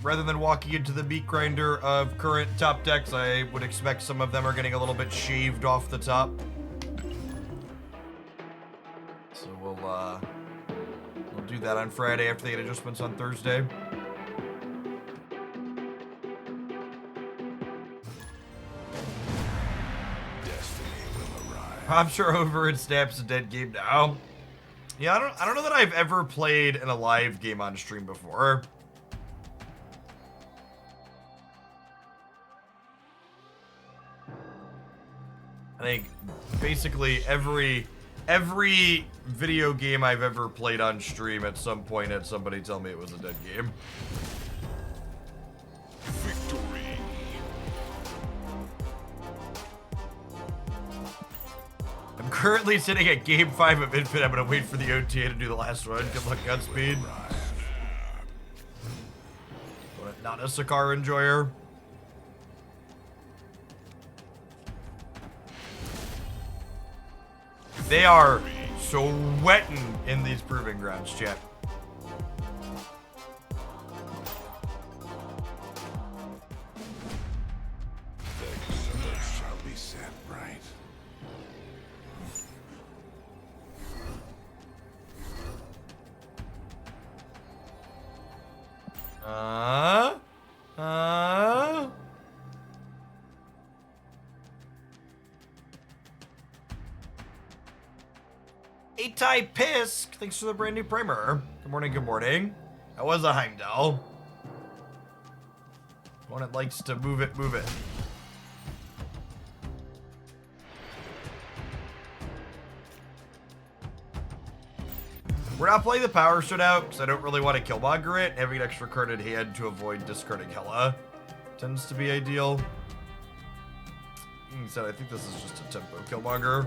rather than walking into the meat grinder of current top decks, I would expect some of them are getting a little bit shaved off the top. So we'll do that on Friday after they get adjustments on Thursday. I'm sure over at Snap's a dead game now. Yeah, I don't know that I've ever played in a live game on stream before. I think basically every video game I've ever played on stream at some point had somebody tell me it was a dead game. Victory. I'm currently sitting at game 5 of Infinite. I'm gonna wait for the OTA to do the last one. Good luck, Godspeed. Not a Sakar enjoyer. They are sweating in these proving grounds, chat. The example shall be set right. Eitai Pisk, thanks for the brand new primer. Good morning, good morning. That was a Heimdall. Opponent likes to move it, move it. We're not playing the power shootout because I don't really want to killmonger it. Having an extra card in hand to avoid discarding Hela tends to be ideal. Being said, I think this is just a tempo killmonger.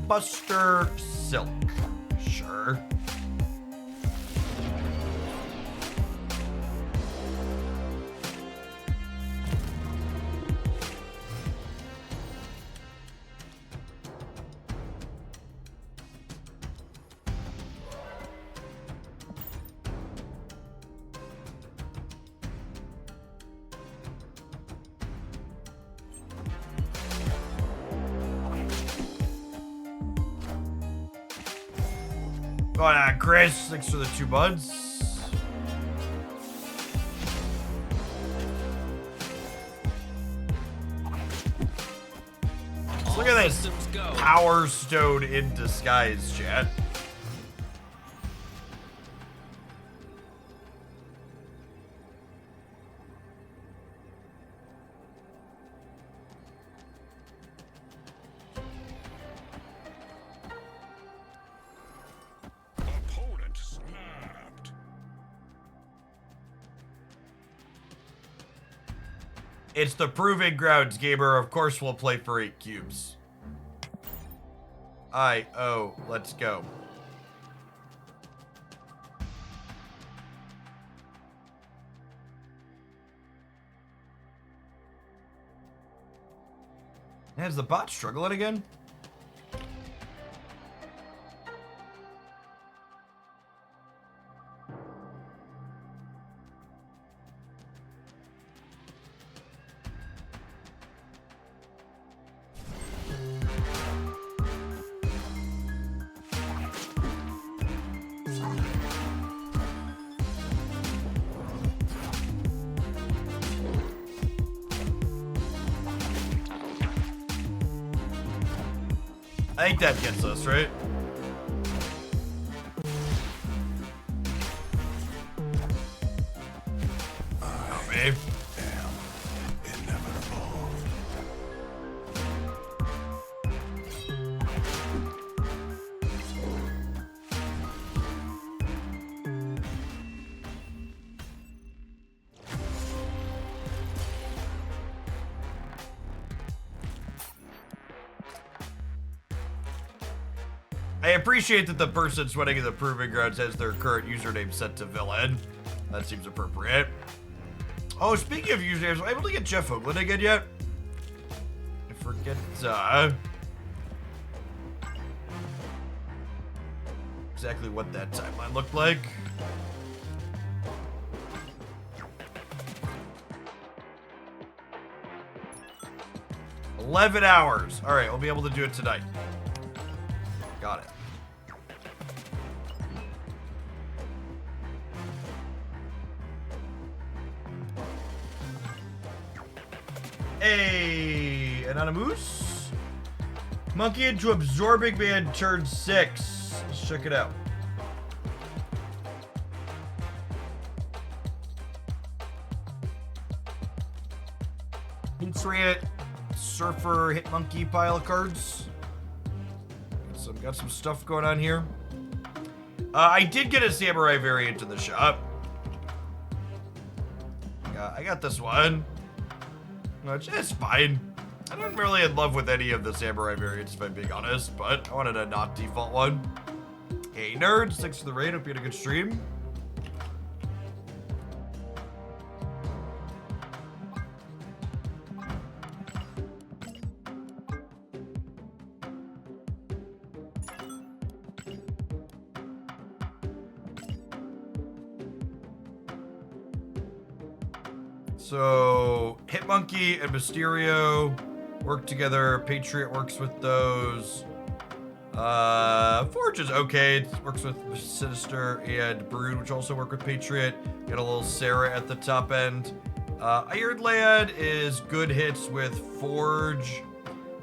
Buster Silk. Sure. Oh, Chris, thanks for the 2 buds. Look at this Power Stone in disguise, chat. It's the Proving Grounds, gamer. Of course we'll play for 8 cubes. Let's go. Is the bot struggling again? I think that gets us, right? Oh, babe. I appreciate that the person sweating in the proving grounds has their current username set to villain. That seems appropriate. Oh, speaking of usernames, was I able to get Jeff Hoagland again yet? I forget, exactly what that timeline looked like. $11 hours. All right, we'll be able to do it tonight. Got it. Hey, Anonymous. Monkey into Absorbing Man turn 6. Let's check it out. Patriot, Surfer, Hit Monkey pile of cards. Got some stuff going on here. I did get a Samurai variant in the shop. I got this one. It's fine. I'm not really in love with any of the Samurai variants, if I'm being honest, but I wanted a not default one. Hey, nerds, thanks for the raid. Hope you had a good stream. So, Hitmonkey and Mysterio work together. Patriot works with those. Forge is okay. It works with Sinister and Brood, which also work with Patriot. Got a little Sarah at the top end. Iron Lad is good hits with Forge,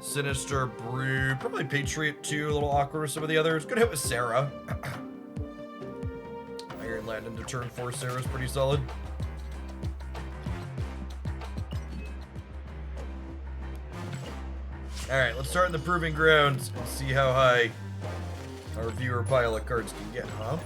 Sinister, Brood, probably Patriot too. A little awkward with some of the others. Good hit with Sarah. Iron Lad into turn 4 Sarah is pretty solid. Alright, let's start in the Proving Grounds and see how high our viewer pile of cards can get, huh?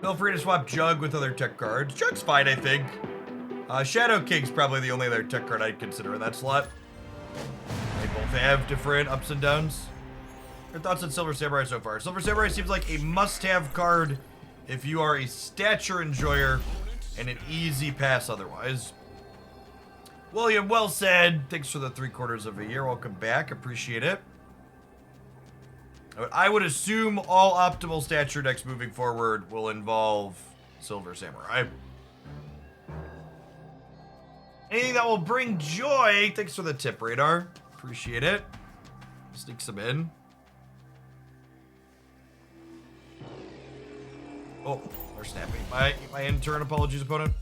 Feel free to swap Jug with other tech cards. Jug's fine, I think. Shadow King's probably the only other tech card I'd consider in that slot. They both have different ups and downs. Your thoughts on Silver Samurai so far? Silver Samurai seems like a must-have card if you are a stature enjoyer and an easy pass otherwise. William, well said. Thanks for the 3/4 of a year. Welcome back. Appreciate it. I would assume all optimal stature decks moving forward will involve Silver Samurai. Anything that will bring joy. Thanks for the tip, Radar. Appreciate it. Sneak some in. Oh, they're snapping. My intern, apologies, opponent.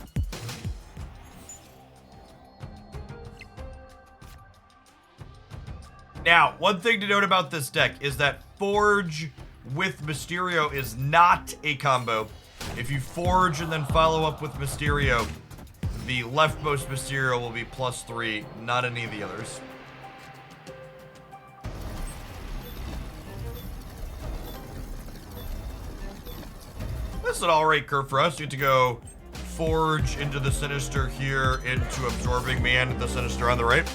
Now, one thing to note about this deck is that Forge with Mysterio is not a combo. If you Forge and then follow up with Mysterio, the leftmost Mysterio will be +3, not any of the others. That's an alright curve for us. You get to go Forge into the Sinister here, into Absorbing Man, the Sinister on the right.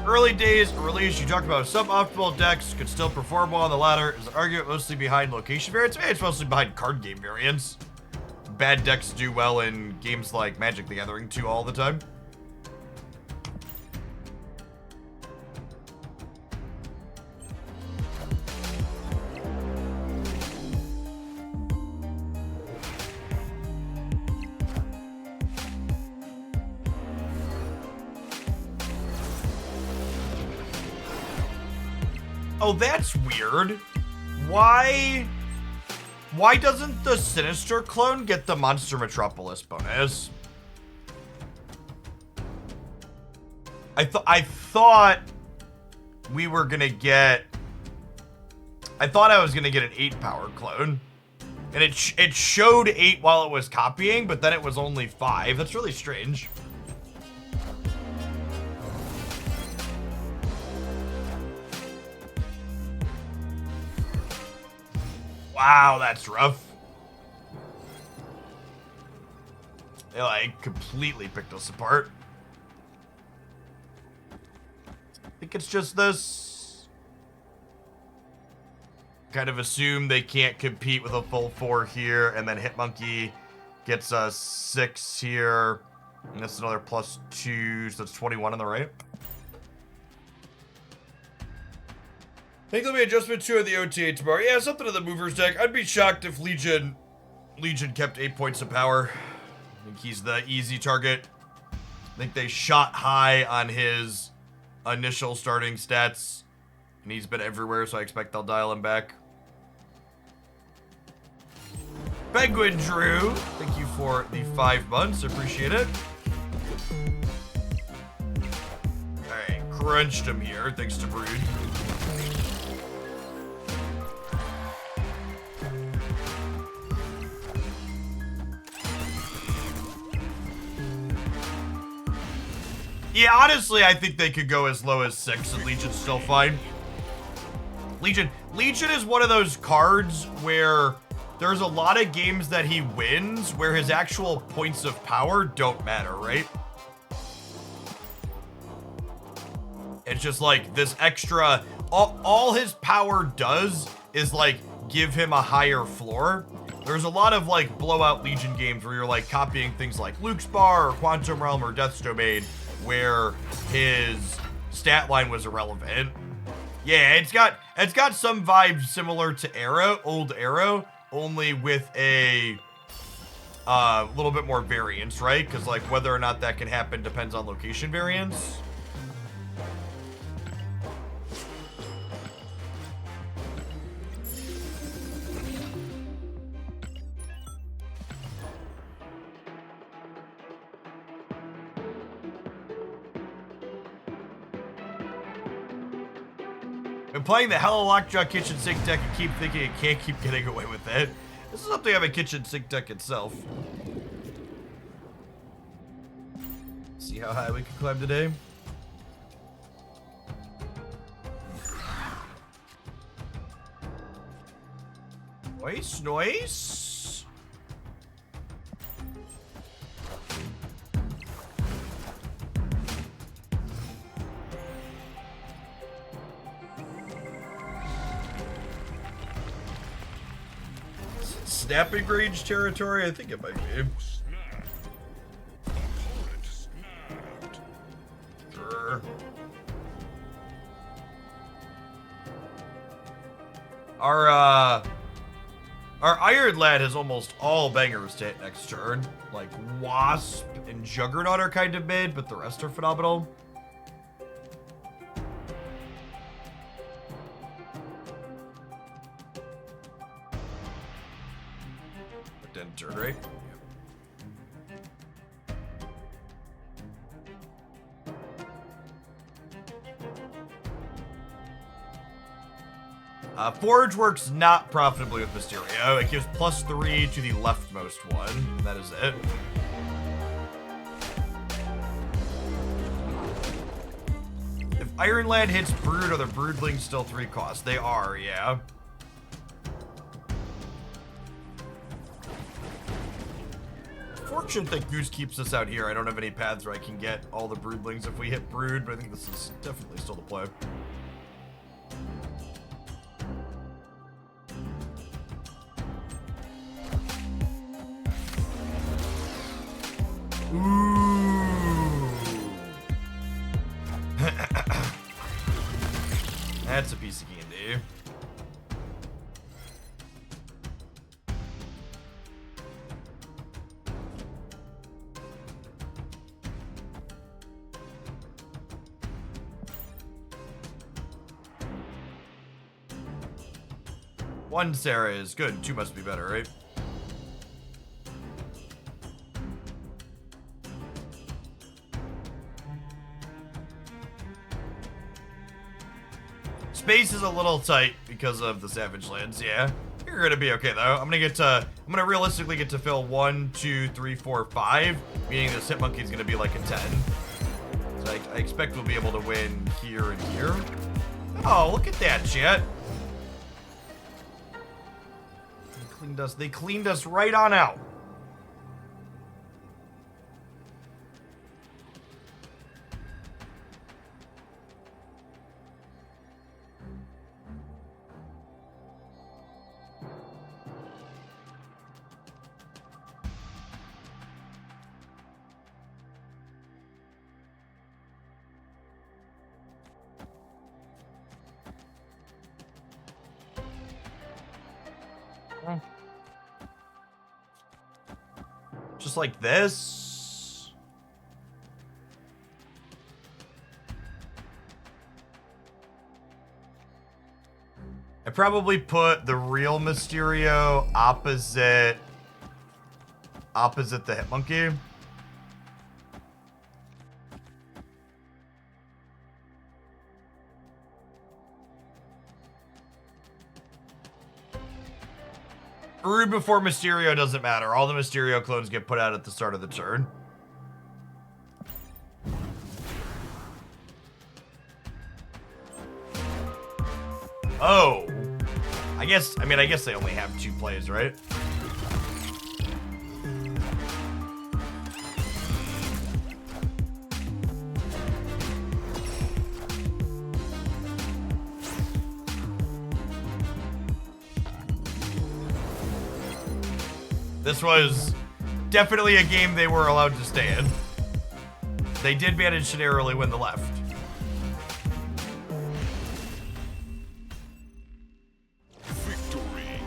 Early days of release, you talked about suboptimal decks could still perform well on the ladder. Is the argument mostly behind location variants? Maybe it's mostly behind card game variants. Bad decks do well in games like Magic the Gathering 2 all the time. Oh, that's weird. Why doesn't the Sinister clone get the Monster Metropolis bonus? I thought we were gonna get... I thought I was gonna get an 8 power clone. And it showed 8 while it was copying, but then it was only 5. That's really strange. Wow, that's rough. They like completely picked us apart. I think it's just this. Kind of assume they can't compete with a full 4 here, and then Hitmonkey gets a 6 here. And that's another +2, so that's 21 on the right. I think there'll be adjustment 2 of the OTA tomorrow. Yeah, something to the movers deck. I'd be shocked if Legion kept 8 points of power. I think he's the easy target. I think they shot high on his initial starting stats, and he's been everywhere, so I expect they'll dial him back. Penguin Drew, thank you for the 5 months. Appreciate it. Alright, crunched him here, thanks to Brood. Yeah, honestly, I think they could go as low as 6 and Legion's still fine. Legion is one of those cards where there's a lot of games that he wins where his actual points of power don't matter, right? It's just like this extra, all his power does is like give him a higher floor. There's a lot of like blowout Legion games where you're like copying things like Luke's Bar or Quantum Realm or Death's Domain, where his stat line was irrelevant. Yeah, it's got some vibes similar to Arrow, old Arrow, only with a little bit more variance, right? Because like whether or not that can happen depends on location variance. Been playing the Hello Lockjaw kitchen sink deck and keep thinking it can't keep getting away with it. This is something of a kitchen sink deck itself. See how high we can climb today? Nice, nice. Snapping range territory? I think it might be. Sure. Our Iron Lad has almost all bangers to hit next turn. Like Wasp and Juggernaut are kind of mid, but the rest are phenomenal. Didn't turn right. Forge works not profitably with Mysterio. It gives +3 to the leftmost one. That is it. If Iron Lad hits Brood, are the Broodlings still 3 cost? They are, yeah. Fortune that Goose keeps us out here. I don't have any paths where I can get all the Broodlings if we hit Brood, but I think this is definitely still the play. Ooh. That's a piece of candy. One Sarah is good, 2 must be better, right? Space is a little tight because of the Savage Lands, yeah. You're gonna be okay though. I'm gonna realistically get to fill 1, 2, 3, 4, 5, meaning this Hitmonkey is gonna be like a 10. So I expect we'll be able to win here and here. Oh, look at that, chat. They cleaned us right on out. Just like this. I probably put the real Mysterio opposite the Hitmonkey. Brood before Mysterio doesn't matter. All the Mysterio clones get put out at the start of the turn. Oh. I guess they only have 2 plays, right? This was definitely a game they were allowed to stay in. They did manage to narrowly win the left. Victory.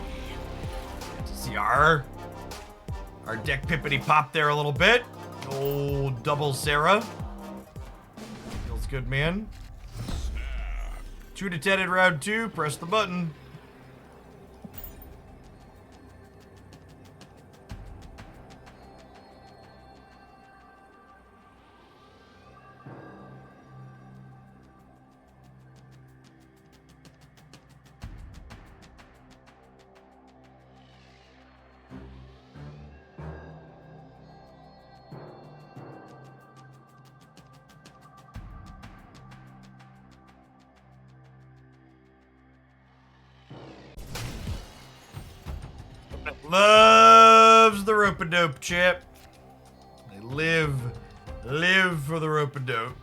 See our deck pippity pop there a little bit. Old double Sarah. Feels good, man. 2 to 10 in round 2. Press the button. Loves the rope-a-dope, chip. They live for the rope-a-dope.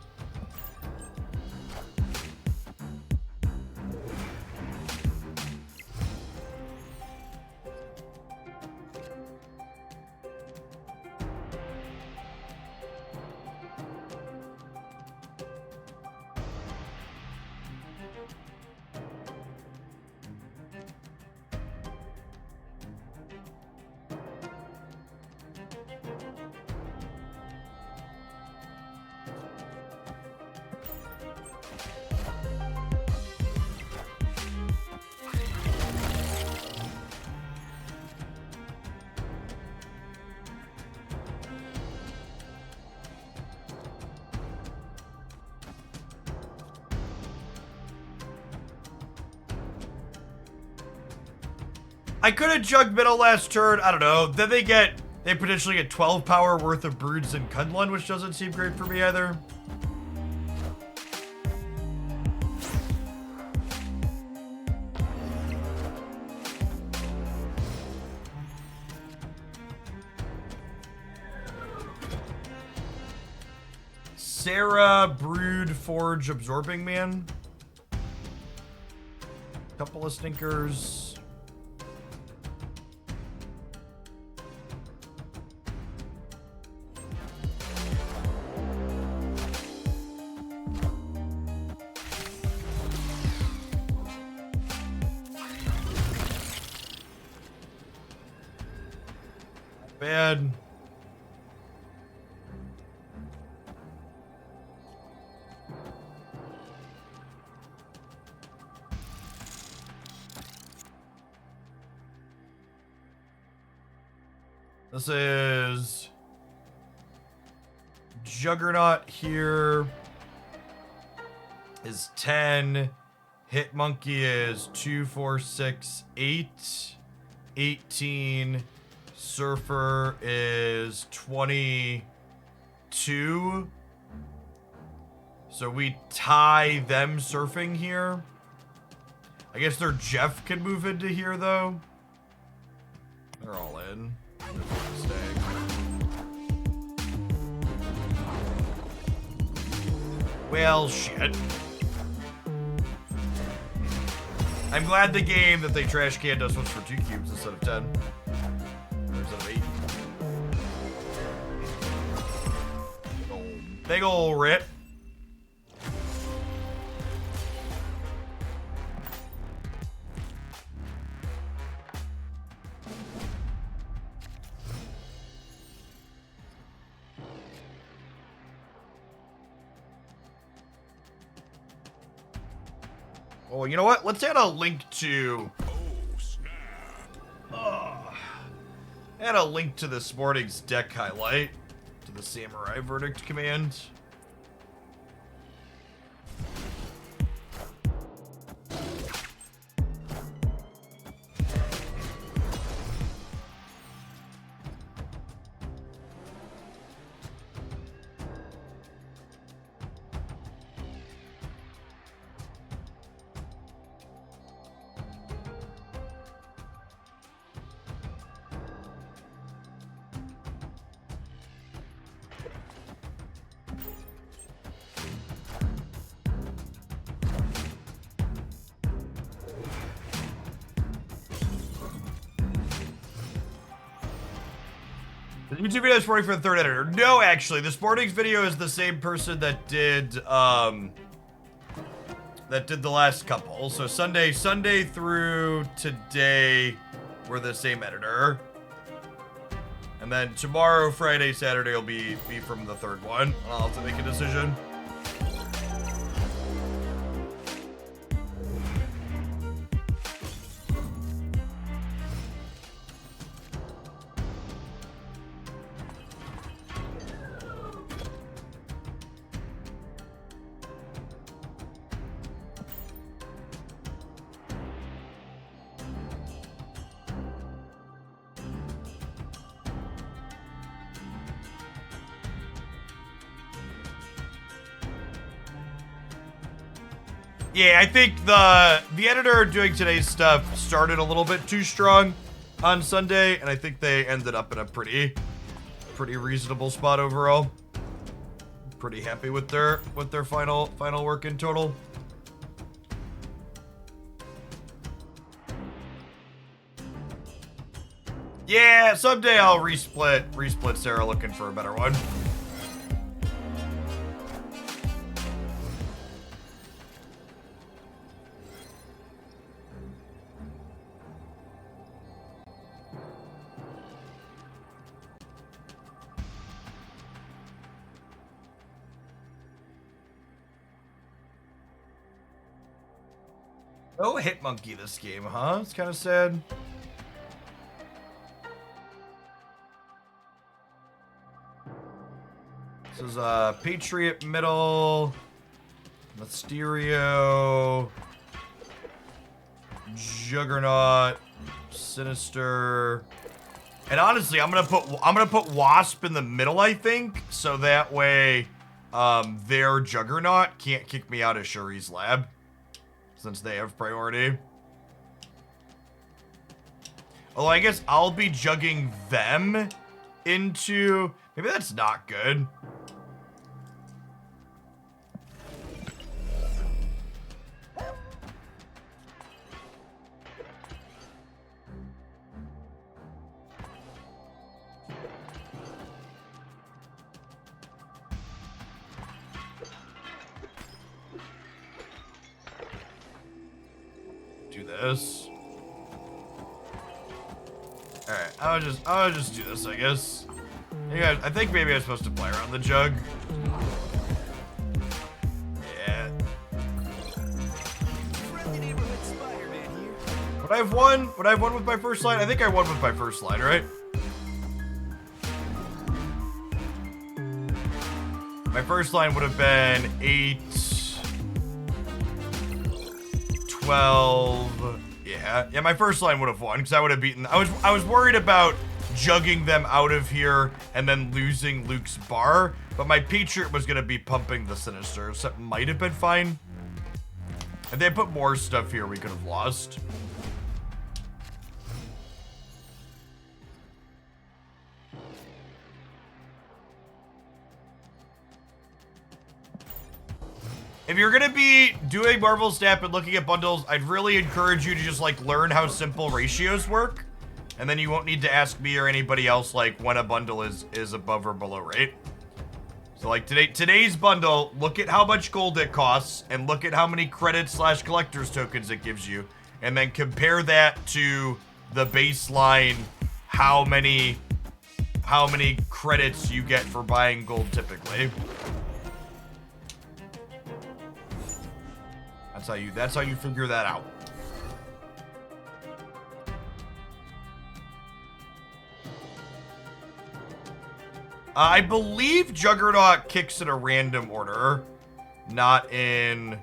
I could have jugged middle last turn. I don't know. Then they potentially get 12 power worth of Broods and Kunlun, which doesn't seem great for me either. Sarah, Brood, Forge, Absorbing Man. Couple of stinkers. Bad. This is Juggernaut here is 10. Hit Monkey is 2, 4, 6, 8. 18. Surfer is 22. So we tie them surfing here. I guess their Jeff can move into here though. They're all in. Well, shit. I'm glad the game that they trash canned us was for 2 cubes instead of 10. Or instead of 8. Big ol' rip. Oh, you know what? Let's add a link to... add a link to this morning's deck highlight to the Samurai Verdict command. The YouTube video is sporting for the third editor. No, actually, this morning's video is the same person that did the last couple. So Sunday through today, we're the same editor. And then tomorrow, Friday, Saturday will be from the third one. I'll have to make a decision. Yeah, I think the editor doing today's stuff started a little bit too strong on Sunday, and I think they ended up in a pretty reasonable spot overall. Pretty happy with their final work in total. Yeah, someday I'll resplit Sarah looking for a better one. No hit monkey this game, huh? It's kind of sad. This is Patriot middle, Mysterio, Juggernaut, Sinister, and honestly, I'm gonna put Wasp in the middle, I think, so that way, their Juggernaut can't kick me out of Shuri's lab. Since they have priority. Although I guess I'll be jugging them into... Maybe that's not good. Do this. Alright, I'll just do this, I guess. Yeah, I think maybe I'm supposed to play around the jug. Yeah. Would I have won? Would I have won with my first line? I think I won with my first line, right? My first line would have been 8, 12. Yeah, my first line would have won because I would have beaten. I was worried about jugging them out of here and then losing Luke's bar, but my Patriot was gonna be pumping the Sinister, so it might have been fine. If they put more stuff here, we could have lost. If you're gonna be doing Marvel Snap and looking at bundles, I'd really encourage you to just like learn how simple ratios work, and then you won't need to ask me or anybody else like when a bundle is above or below rate. So like today's bundle, look at how much gold it costs and look at how many credits / collector's tokens it gives you, and then compare that to the baseline how many credits you get for buying gold typically. That's how you figure that out. I believe Juggernaut kicks in a random order, not in...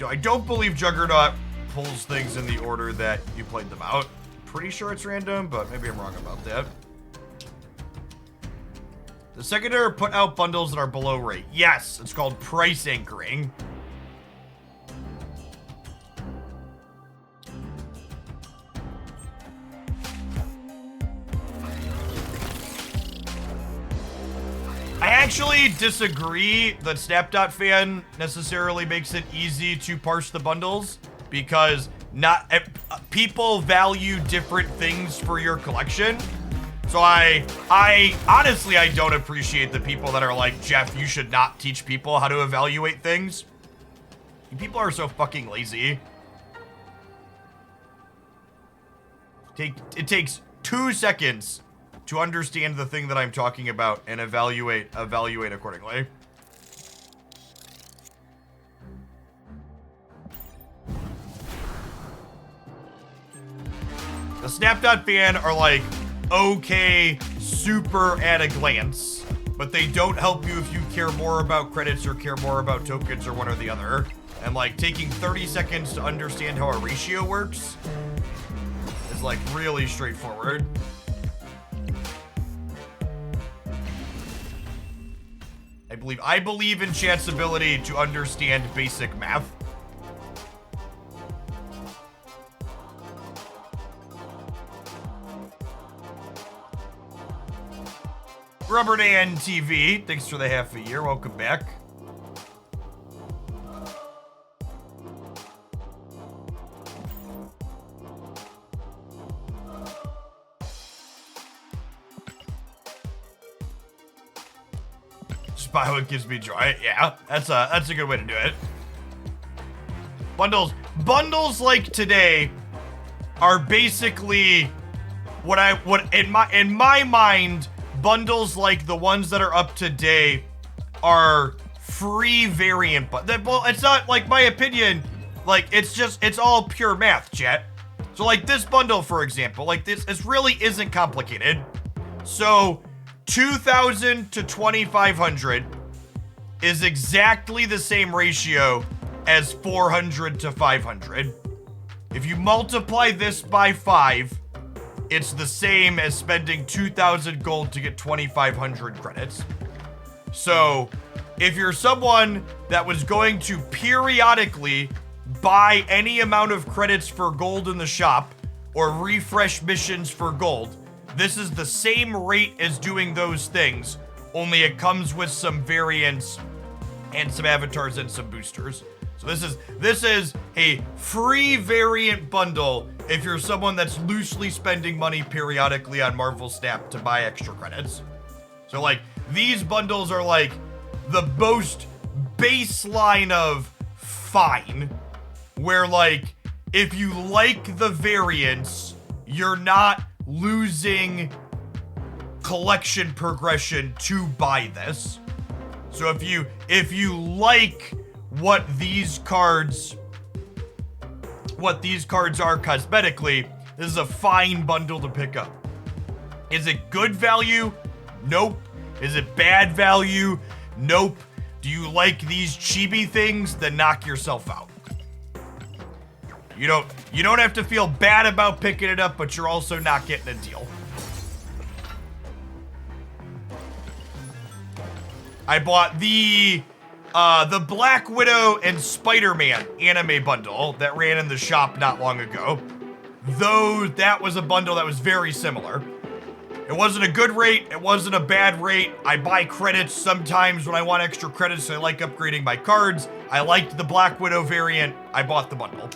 I don't believe Juggernaut pulls things in the order that you played them out. Pretty sure it's random, but maybe I'm wrong about that. The secondary put out bundles that are below rate. Yes, it's called price anchoring. I actually disagree that Snap.fan necessarily makes it easy to parse the bundles, because not people value different things for your collection. So I honestly, I don't appreciate the people that are like, Jeff, you should not teach people how to evaluate things. People are so fucking lazy. It takes 2 seconds to understand the thing that I'm talking about and evaluate accordingly. The Snap.fan are like, okay, super at a glance, but they don't help you if you care more about credits or care more about tokens or one or the other. And like taking 30 seconds to understand how a ratio works is like really straightforward. I believe in chat's ability to understand basic math. Rubber Dan TV, thanks for the half a year. Welcome back. Buy what gives me joy. Yeah, that's a good way to do it. Bundles like today are basically what in my mind, bundles like the ones that are up today are free variant, but well, it's not like my opinion, like it's all pure math, chat. So like this bundle, for example, like this really isn't complicated. So 2,000 to 2,500 is exactly the same ratio as 400 to 500. If you multiply this by 5, it's the same as spending 2,000 gold to get 2,500 credits. So if you're someone that was going to periodically buy any amount of credits for gold in the shop or refresh missions for gold, this is the same rate as doing those things, only it comes with some variants and some avatars and some boosters. So this is a free variant bundle if you're someone that's loosely spending money periodically on Marvel Snap to buy extra credits. So like these bundles are like the most baseline of fine, where like if you like the variants, you're not losing collection progression to buy this. So if you like what these cards are cosmetically, this is a fine bundle to pick up. Is it good value? Nope. Is it bad value? Nope. Do you like these chibi things? Then knock yourself out. You don't have to feel bad about picking it up, but you're also not getting a deal. I bought the Black Widow and Spider-Man anime bundle that ran in the shop not long ago. Though that was a bundle that was very similar. It wasn't a good rate, it wasn't a bad rate. I buy credits sometimes when I want extra credits, so I like upgrading my cards. I liked the Black Widow variant, I bought the bundle.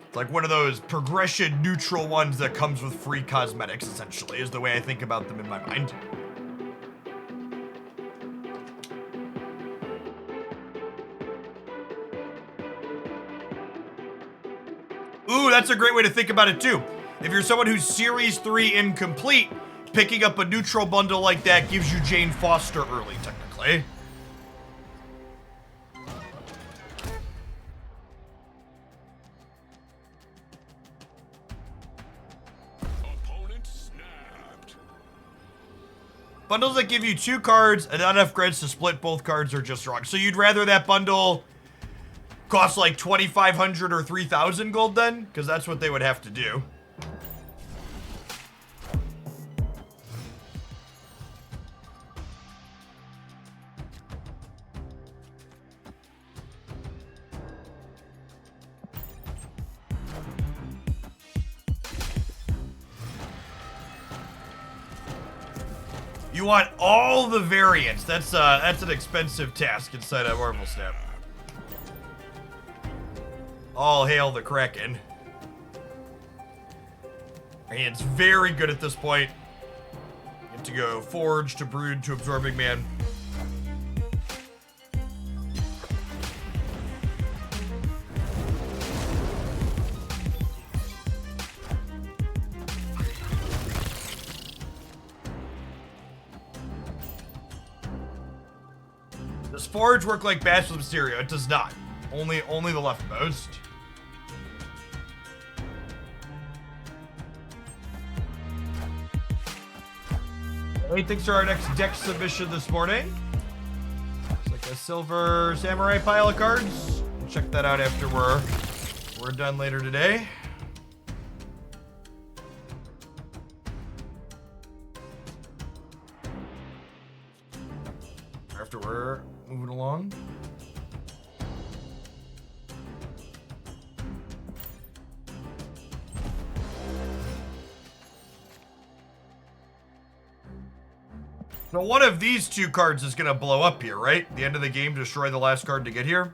It's like one of those progression neutral ones that comes with free cosmetics, essentially, is the way I think about them in my mind. Ooh, that's a great way to think about it too. If you're someone who's Series 3 incomplete, picking up a neutral bundle like that gives you Jane Foster early, technically. Opponent snapped. Bundles that give you 2 cards and not enough credits to split both cards are just wrong. So you'd rather that bundle cost like 2,500 or 3,000 gold then? Because that's what they would have to do. You want all the variants. That's an expensive task inside a Marvel Snap. All hail the Kraken. And it's very good at this point. You have to go Forge to Brood to Absorbing Man. Does Forge work like Bash with Mysterio? It does not. Only the leftmost. Hey, thanks for our next deck submission this morning. It's like a silver samurai pile of cards. Check that out after we're done later today. After we're moving along. So one of these 2 cards is gonna blow up here, right? The end of the game, destroy the last card to get here.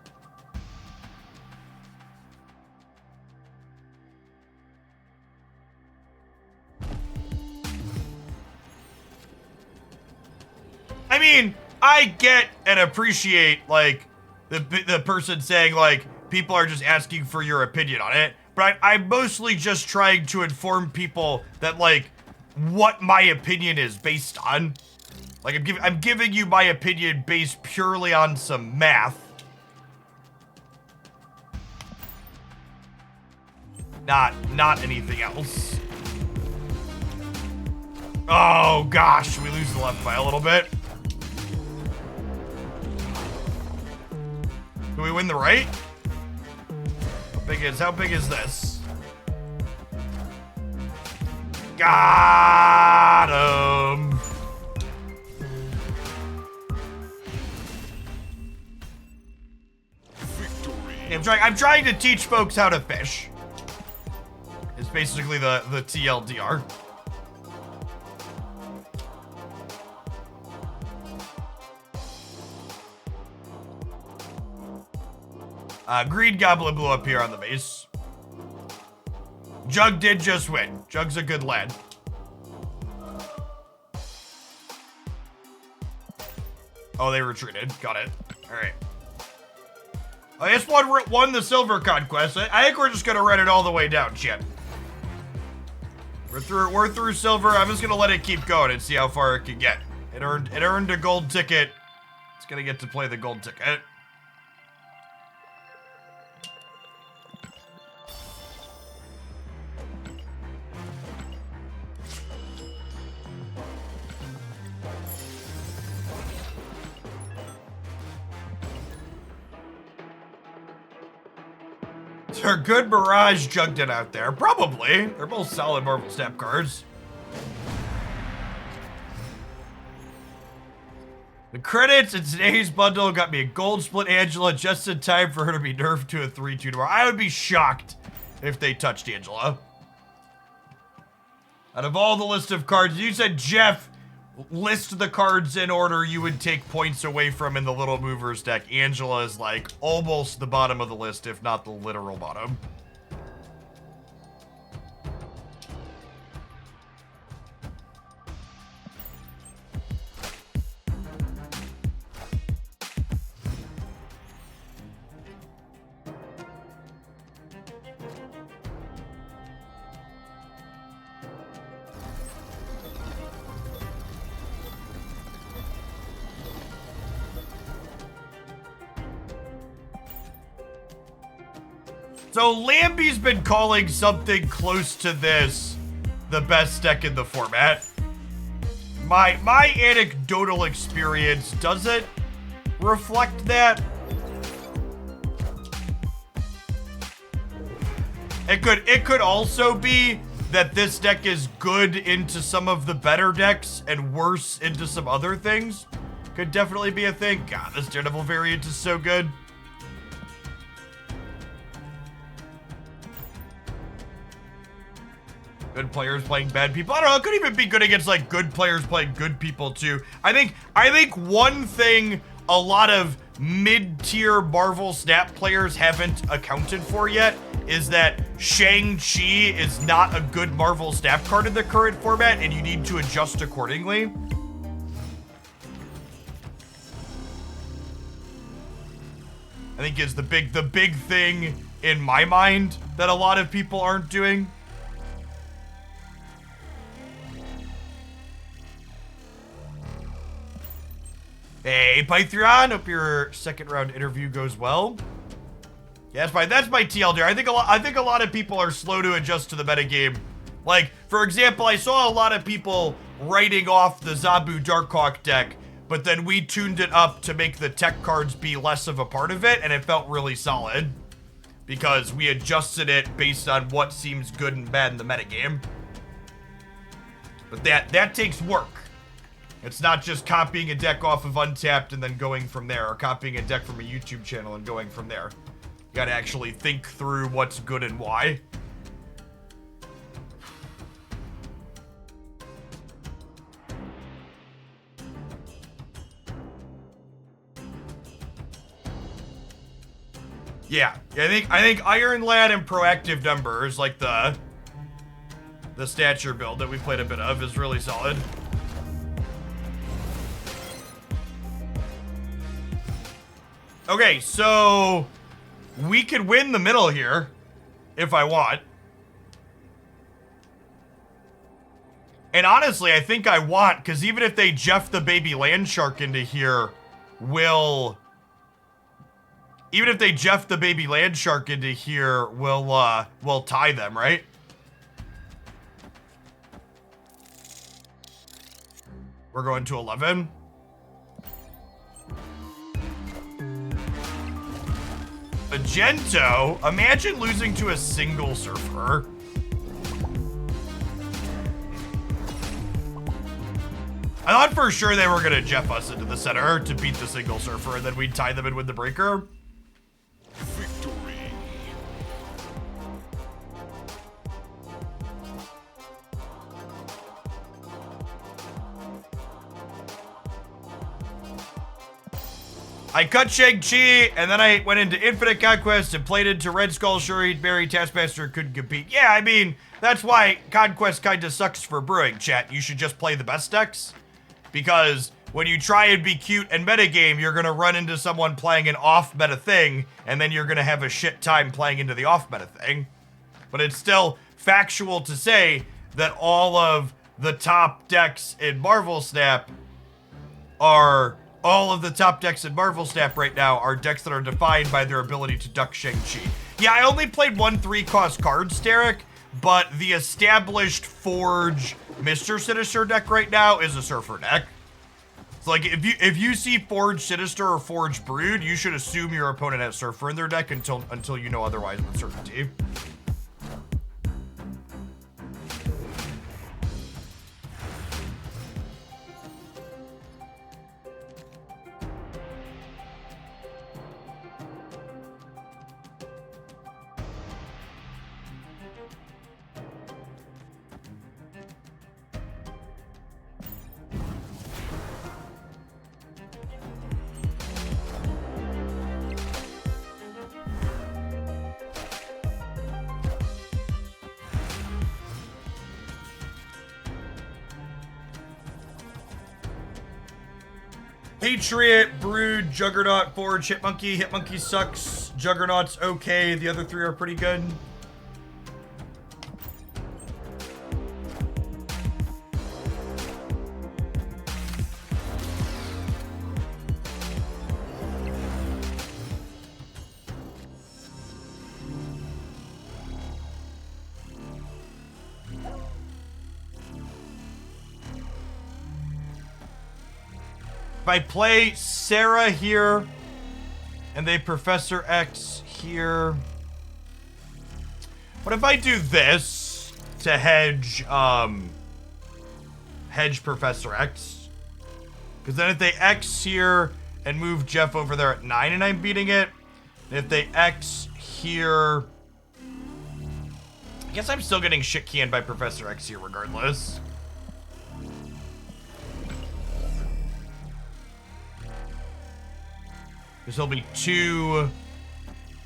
I mean, I get and appreciate, like, the person saying, like, people are just asking for your opinion on it. But I'm mostly just trying to inform people that, like, what my opinion is based on. Like, I'm giving you my opinion based purely on some math. Not anything else. Oh, gosh. We lose the left by a little bit. Do we win the right? How big is this? Got him. I'm trying to teach folks how to fish. It's basically the TLDR. Green Goblin blew up here on the base. Jug did just win. Jug's a good lad. Oh, they retreated. Got it. All right. I guess won the silver conquest. I think we're just gonna run it all the way down, chat. We're through silver. I'm just gonna let it keep going and see how far it can get. It earned a gold ticket. It's gonna get to play the gold ticket. there good Mirage Junkton out there? Probably. They're both solid Marvel Snap cards. The credits in today's bundle got me a gold split Angela just in time for her to be nerfed to a 3-2 tomorrow. I would be shocked if they touched Angela. Out of all the list of cards, you said, Jeff, list the cards in order you would take points away from in the Little Movers deck. Angela is like almost the bottom of the list, if not the literal bottom. So Lambie's been calling something close to this the best deck in the format. My anecdotal experience doesn't reflect that. It could also be that this deck is good into some of the better decks and worse into some other things. Could definitely be a thing. God, this Daredevil variant is so good. Good players playing bad people. I don't know, it could even be good against like good players playing good people too. I think one thing a lot of mid-tier Marvel Snap players haven't accounted for yet is that Shang-Chi is not a good Marvel Snap card in the current format, and you need to adjust accordingly. I think is the big thing in my mind that a lot of people aren't doing. Hey, Python, hope your second round interview goes well. Yeah, that's my TLDR. I think a lot of people are slow to adjust to the metagame. Like, for example, I saw a lot of people writing off the Zabu Darkhawk deck, but then we tuned it up to make the tech cards be less of a part of it, and it felt really solid. Because we adjusted it based on what seems good and bad in the metagame. But that takes work. It's not just copying a deck off of Untapped and then going from there, or copying a deck from a YouTube channel and going from there. You gotta actually think through what's good and why. Yeah, I think Iron Lad and Proactive Numbers, like the stature build that we played a bit of, is really solid. Okay, so we could win the middle here if I want. And honestly, I think I want, because even if they Jeff the baby land shark into here, we'll tie them, right? We're going to 11. Magento, imagine losing to a single surfer. I thought for sure they were gonna Jeff us into the center to beat the single surfer, and then we'd tie them and win the breaker. Victory. I cut Shang-Chi, and then I went into Infinite Conquest and played into Red Skull, Shuri, Barry, Taskmaster, couldn't compete. Yeah, I mean, that's why Conquest kinda sucks for brewing, chat. You should just play the best decks. Because when you try and be cute and metagame, you're gonna run into someone playing an off-meta thing, and then you're gonna have a shit time playing into the off-meta thing. But it's still factual to say that all of the top decks in Marvel Snap right now are decks that are defined by their ability to duck Shang-Chi. Yeah, I only played 1 3-cost cards, Derek, but the established Forge Mr. Sinister deck right now is a Surfer deck. So like if you see Forge Sinister or Forge Brood, you should assume your opponent has Surfer in their deck until you know otherwise with certainty. Patriot, Brood, Juggernaut, Forge, Hitmonkey. Hitmonkey sucks. Juggernaut's okay. The other three are pretty good. If I play Sarah here, and they Professor X here. What if I do this to hedge Professor X? Because then if they X here and move Jeff over there at 9 and I'm beating it, and if they X here, I guess I'm still getting shit canned by Professor X here regardless. Because he'll be 2,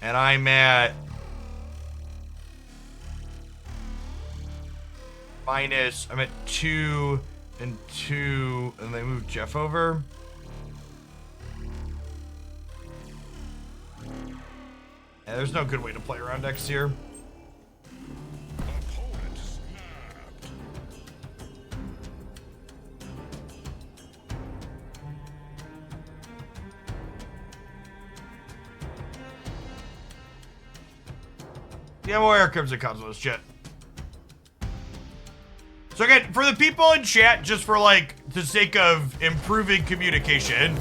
and I'm at minus, I'm at 2 and 2, and they move Jeff over. Yeah, there's no good way to play around X here. Yeah, well, here comes the Cosmos shit. So again, for the people in chat, just for like the sake of improving communication,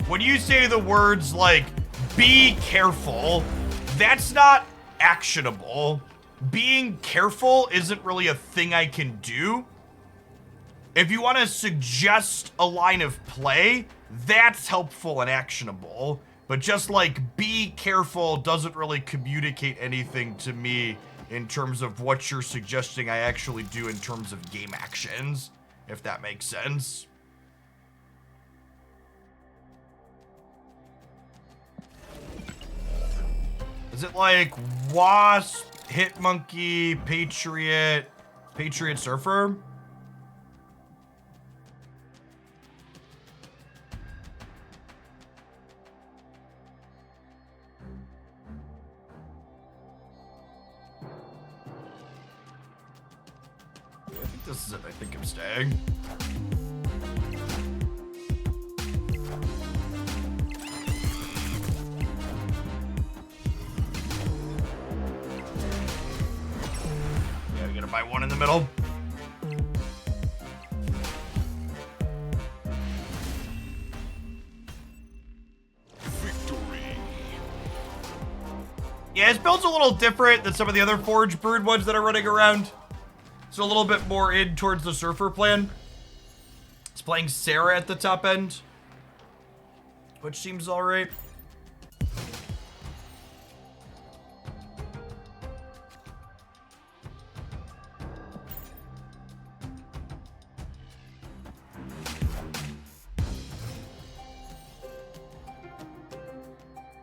when you say the words like "be careful," that's not actionable. Being careful isn't really a thing I can do. If you want to suggest a line of play, that's helpful and actionable. But just like be careful doesn't really communicate anything to me in terms of what you're suggesting I actually do in terms of game actions, if that makes sense. Is it like Wasp, Hitmonkey, Patriot Surfer? This is it. I think I'm staying. Yeah, we gotta buy one in the middle. Victory. Yeah, his build's a little different than some of the other Forge Brood ones that are running around. It's a little bit more in towards the Surfer plan. It's playing Sarah at the top end, which seems alright.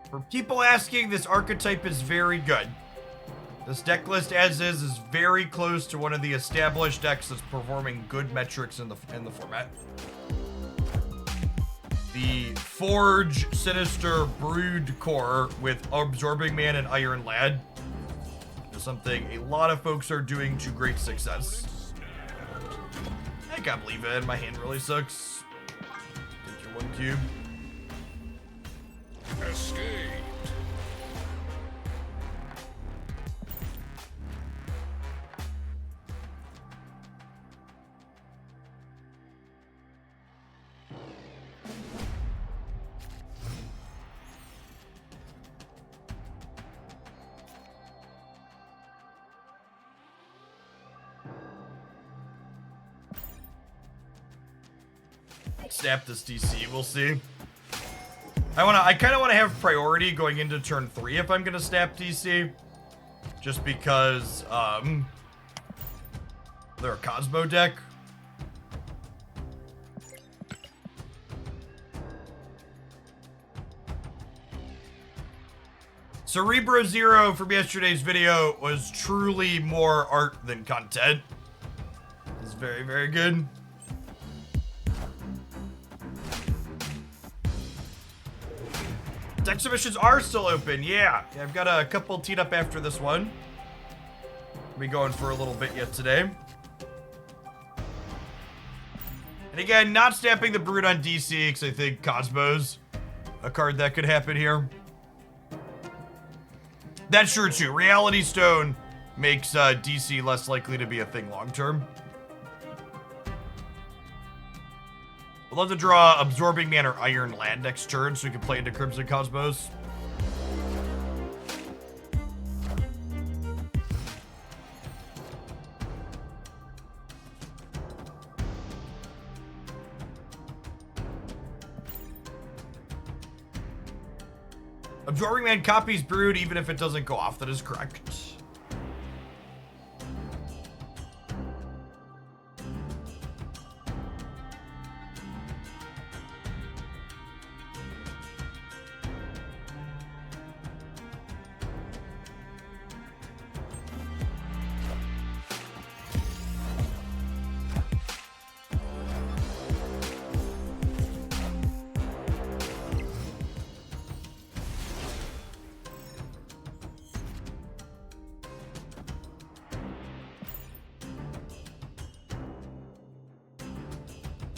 For people asking, this archetype is very good. This deck list as is very close to one of the established decks that's performing good metrics in the format. The Forge Sinister Brood core with Absorbing Man and Iron Lad is something a lot of folks are doing to great success. I can't believe it. My hand really sucks. Take your 1 cube. Escape. not snap this DC. We'll see. I kind of want to have priority going into turn 3 if I'm gonna snap DC, just because they're a Cosmo deck. Cerebro Zero from yesterday's video was truly more art than content. It's very, very good. Deck submissions are still open, yeah. I've got a couple teed up after this one. We'll be going for a little bit yet today. And again, not snapping the Brood on DC because I think Cosmo's a card that could happen here. That's true too. Reality Stone makes DC less likely to be a thing long term. I'd love to draw Absorbing Man or Iron Land next turn so we can play into Crimson Cosmos. Absorbing Man copies Brood even if it doesn't go off. That is correct.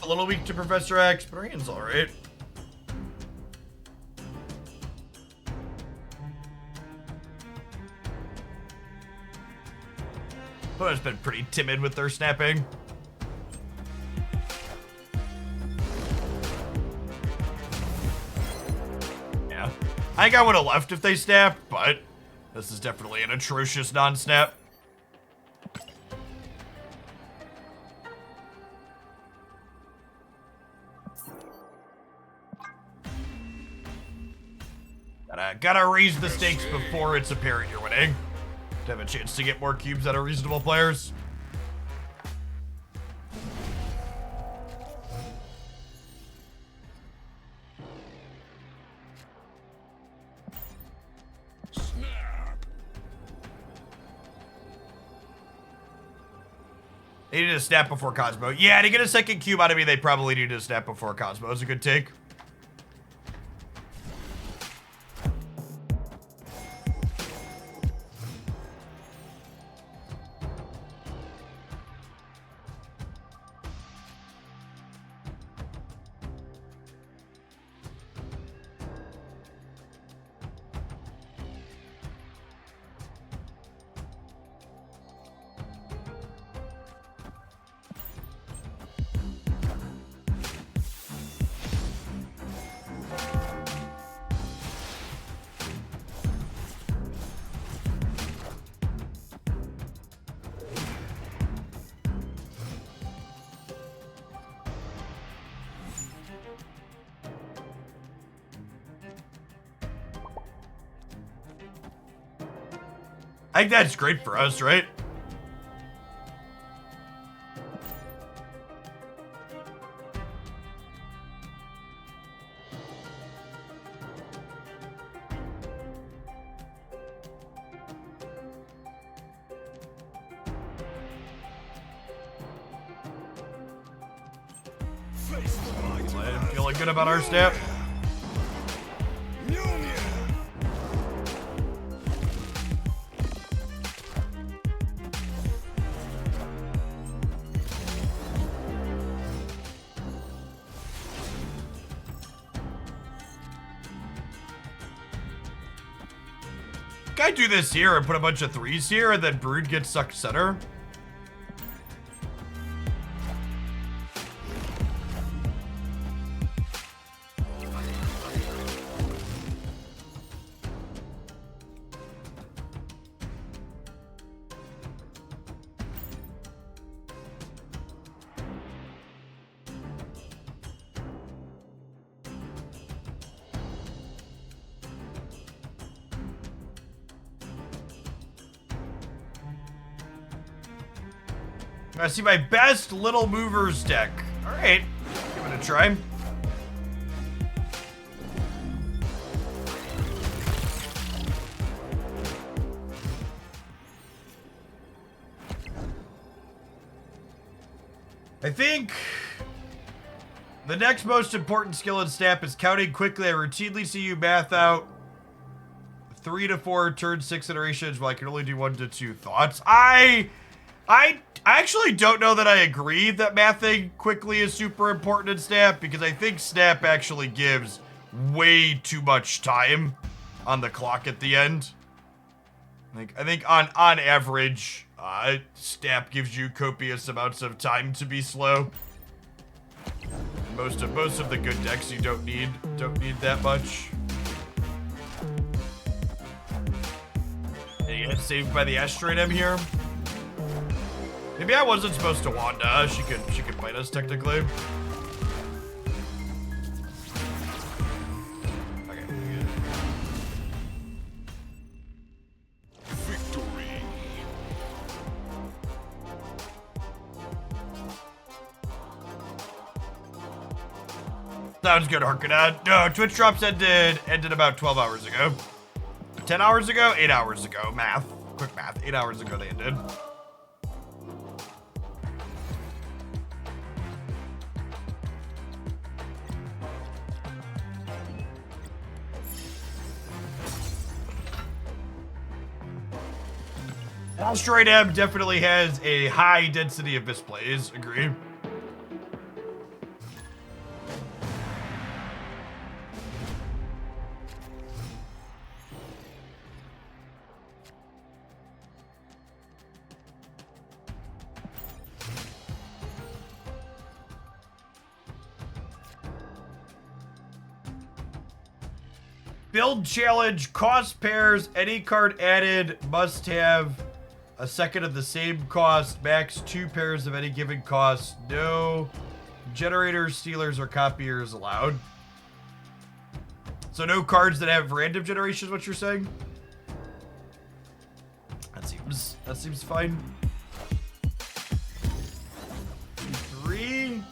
A little weak to Professor X, but Arian's alright. Opponent's been pretty timid with their snapping. Yeah. I think I would have left if they snapped, but this is definitely an atrocious non-snap. Gotta raise the stakes before it's apparent you're winning, to have a chance to get more cubes out of reasonable players. Snap. They needed to snap before Cosmo. Yeah, to get a second cube out of me, they probably needed to snap before Cosmo. It's a good take. I think that's great for us, right? I'm feeling good about our step. Can I do this here and put a bunch of 3s here and then Brood gets sucked center? I see my best little movers deck. All right, give it a try. I think the next most important skill in Snap is counting quickly. I routinely see you math out 3 to 4 turn 6 iterations while I can only do 1 to 2 thoughts. I actually don't know that I agree that mathing quickly is super important in Snap, because I think Snap actually gives way too much time on the clock at the end. I think on average, Snap gives you copious amounts of time to be slow. And most of the good decks you don't need that much. And you get saved by the Asteroid M here. Maybe I wasn't supposed to Wanda. She could fight us technically. Okay. Victory. Sounds good, Harkana. No, Twitch drops ended about 12 hours ago. 10 hours ago? 8 hours ago. Math. Quick math. 8 hours ago they ended. Asteroid M definitely has a high density of misplays. Agree. Build challenge, cost pairs, any card added must have a second of the same cost, max 2 pairs of any given cost, no generators, stealers, or copiers allowed. So no cards that have random generation is what you're saying? That seems fine. 2, 3.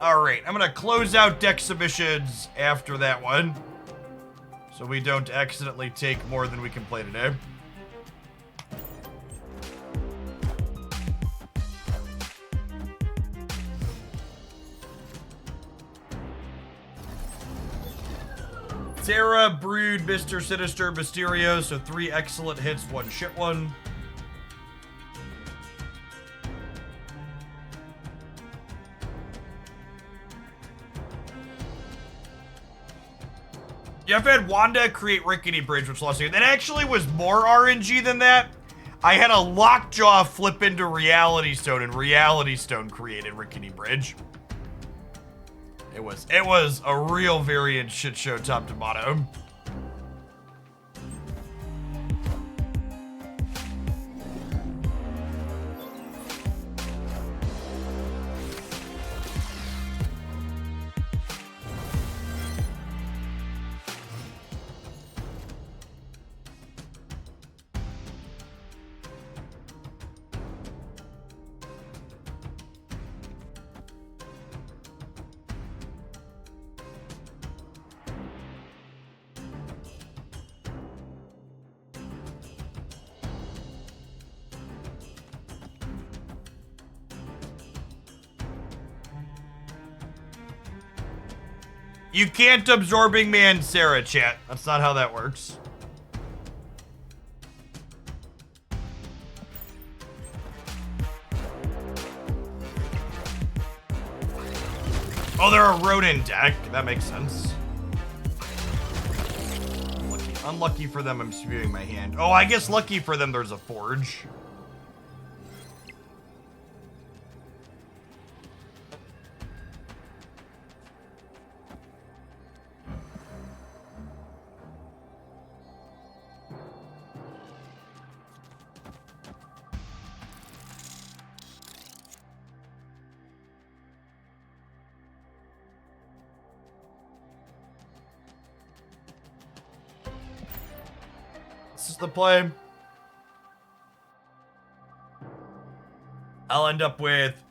All right, I'm gonna close out deck submissions after that one, so we don't accidentally take more than we can play today. Sarah, Brood, Mr. Sinister, Mysterio, so 3 excellent hits, 1 shit one. Yeah, I've had Wanda create Rickety Bridge, which lost you. That actually was more RNG than that. I had a Lockjaw flip into Reality Stone, and Reality Stone created Rickety Bridge. It was a real variant shit show top to bottom. You can't Absorbing Man Sarah, chat. That's not how that works. Oh, they're a rodent deck. That makes sense. Unlucky for them, I'm spewing my hand. Oh, I guess lucky for them, there's a forge. That's the play. I'll end up with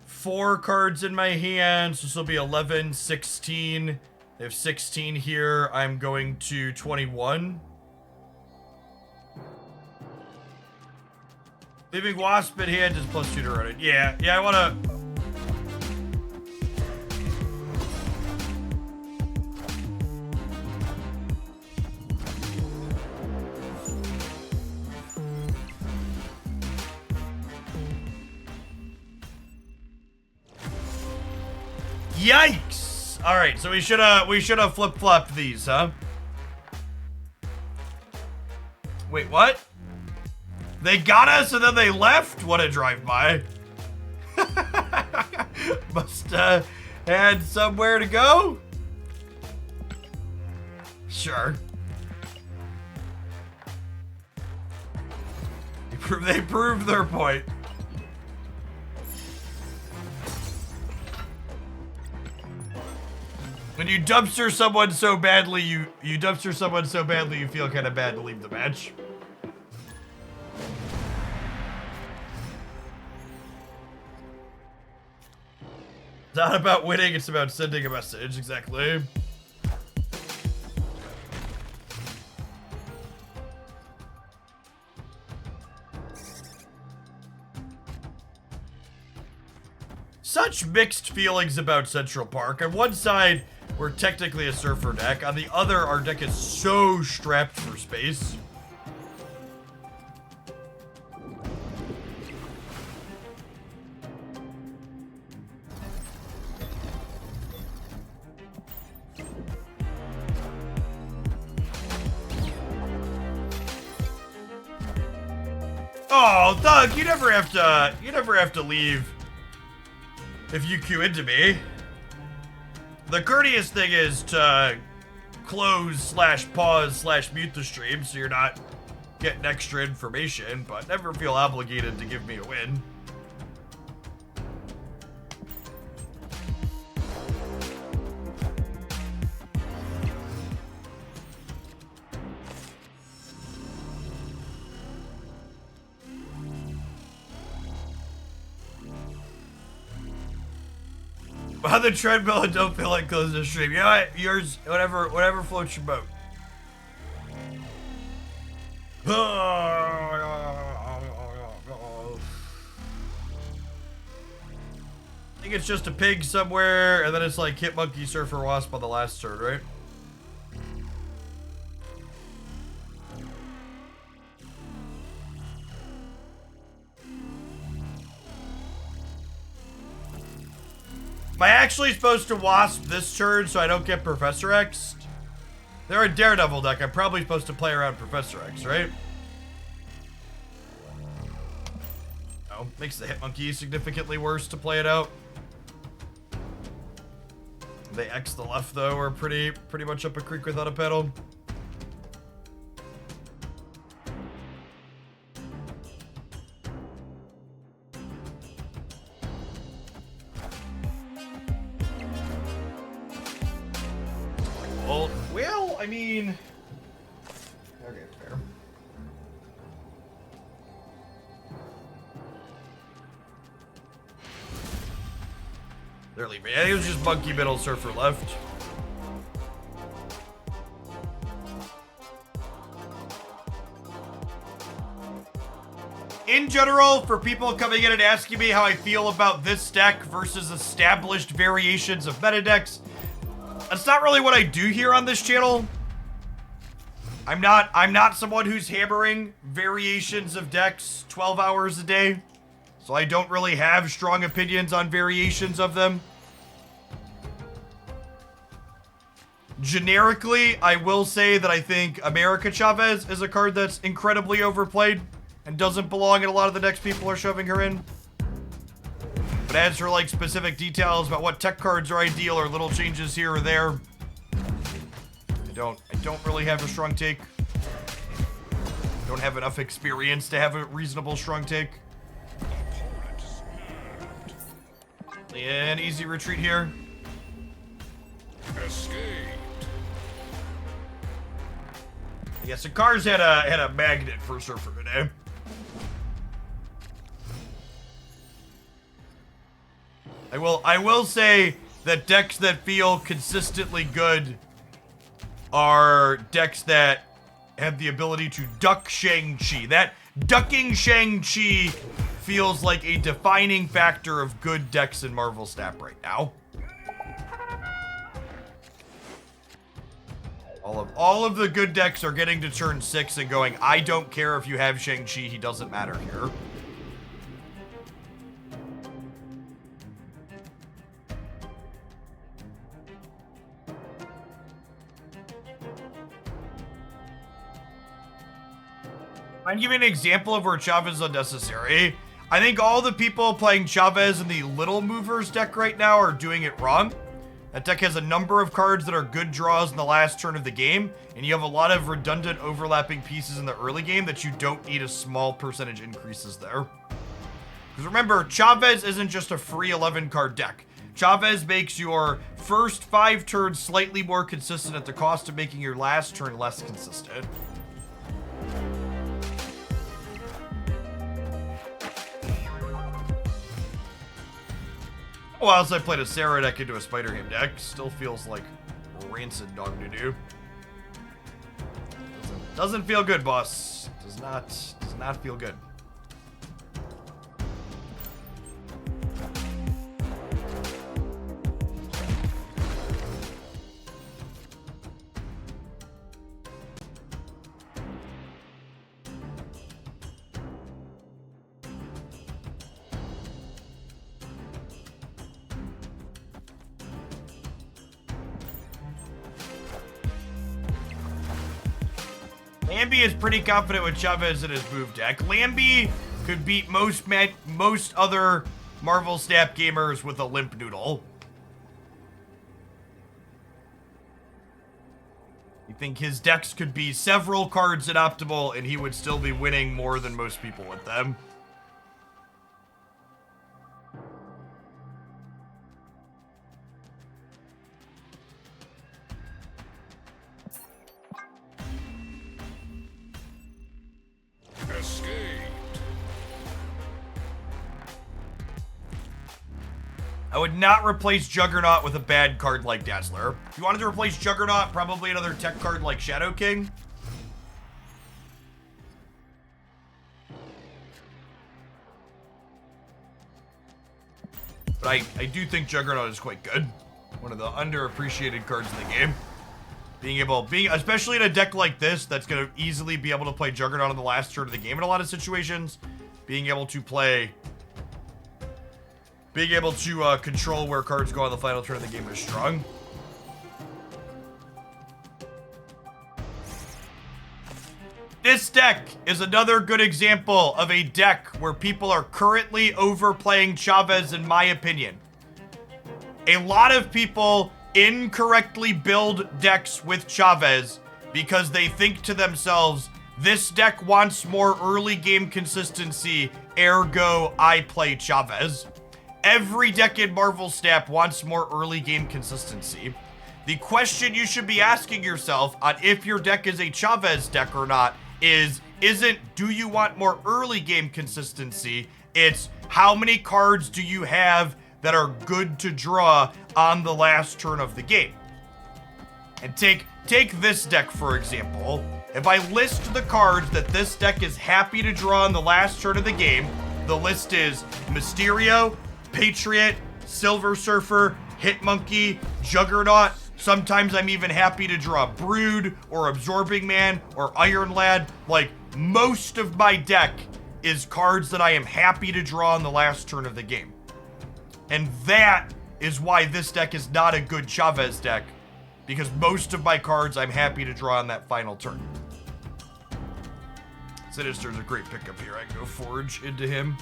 4 cards in my hand, so this will be 11, 16. If 16 here, I'm going to 21. Leaving Wasp in hand is +2 to run it. Yeah, I wanna... Yikes! Alright, so we should have flip-flopped these, huh? Wait, what? They got us and then they left? What a drive-by. Must had somewhere to go? Sure. They proved their point. When you dumpster someone so badly, you dumpster someone so badly you feel kind of bad to leave the match. It's not about winning, it's about sending a message, exactly. Such mixed feelings about Central Park. On one side, we're technically a surfer deck. On the other, our deck is so strapped for space. Oh, Thug, you never have to leave if you queue into me. The courteous thing is to close/pause/mute the stream so you're not getting extra information, but never feel obligated to give me a win. On the treadmill and don't feel like closing the stream. You know what? Yours, whatever floats your boat. I think it's just a pig somewhere, and then it's like Hit Monkey, Surfer, Wasp on the last turn, right? Am I actually supposed to Wasp this turn so I don't get Professor X? They're a Daredevil deck. I'm probably supposed to play around Professor X, right? Oh, makes the Hitmonkey significantly worse to play it out. They X the left, though, are pretty much up a creek without a pedal. Well, I mean... Okay, fair. They're leaving. I think it was just Monkey middle, Surfer left. In general, for people coming in and asking me how I feel about this deck versus established variations of meta decks, that's not really what I do here on this channel. I'm not someone who's hammering variations of decks 12 hours a day, so I don't really have strong opinions on variations of them. Generically, I will say that I think America Chavez is a card that's incredibly overplayed and doesn't belong in a lot of the decks people are shoving her in. But as for like specific details about what tech cards are ideal or little changes here or there, I don't really have a strong take. Don't have enough experience to have a reasonable strong take. An easy retreat here. Escape. Yes, the cars had a magnet for Surfer today. I will say that decks that feel consistently good are decks that have the ability to duck Shang-Chi. That ducking Shang-Chi feels like a defining factor of good decks in Marvel Snap right now. All of the good decks are getting to turn 6 and going, I don't care if you have Shang-Chi, he doesn't matter here. I'm giving an example of where Chavez is unnecessary. I think all the people playing Chavez in the Little Movers deck right now are doing it wrong. That deck has a number of cards that are good draws in the last turn of the game, and you have a lot of redundant overlapping pieces in the early game that you don't need a small percentage increases there. Because remember, Chavez isn't just a free 11 card deck. Chavez makes your first 5 turns slightly more consistent at the cost of making your last turn less consistent. Well, as I played a Sarah deck into a Spider-Ham deck, still feels like rancid dog doo-doo. Doesn't feel good, boss. Does not feel good. Lambie is pretty confident with Chavez in his move deck. Lambie could beat most other Marvel Snap gamers with a limp noodle. You think his decks could be several cards at optimal and he would still be winning more than most people with them. I would not replace Juggernaut with a bad card like Dazzler. If you wanted to replace Juggernaut, probably another tech card like Shadow King. But I do think Juggernaut is quite good. One of the underappreciated cards in the game. Especially in a deck like this, that's going to easily be able to play Juggernaut on the last turn of the game in a lot of situations. Being able to control where cards go on the final turn of the game is strong. This deck is another good example of a deck where people are currently overplaying Chavez, in my opinion. A lot of people incorrectly build decks with Chavez because they think to themselves, this deck wants more early game consistency, ergo I play Chavez. Every deck in Marvel Snap wants more early game consistency. The question you should be asking yourself on if your deck is a Chavez deck or not isn't do you want more early game consistency? It's how many cards do you have that are good to draw on the last turn of the game? And take this deck for example. If I list the cards that this deck is happy to draw on the last turn of the game, the list is Mysterio, Patriot, Silver Surfer, Hitmonkey, Juggernaut. Sometimes I'm even happy to draw Brood or Absorbing Man or Iron Lad. Like, most of my deck is cards that I am happy to draw on the last turn of the game. And that is why this deck is not a good Chavez deck, because most of my cards I'm happy to draw on that final turn. Sinister's a great pickup here. I can go Forge into him.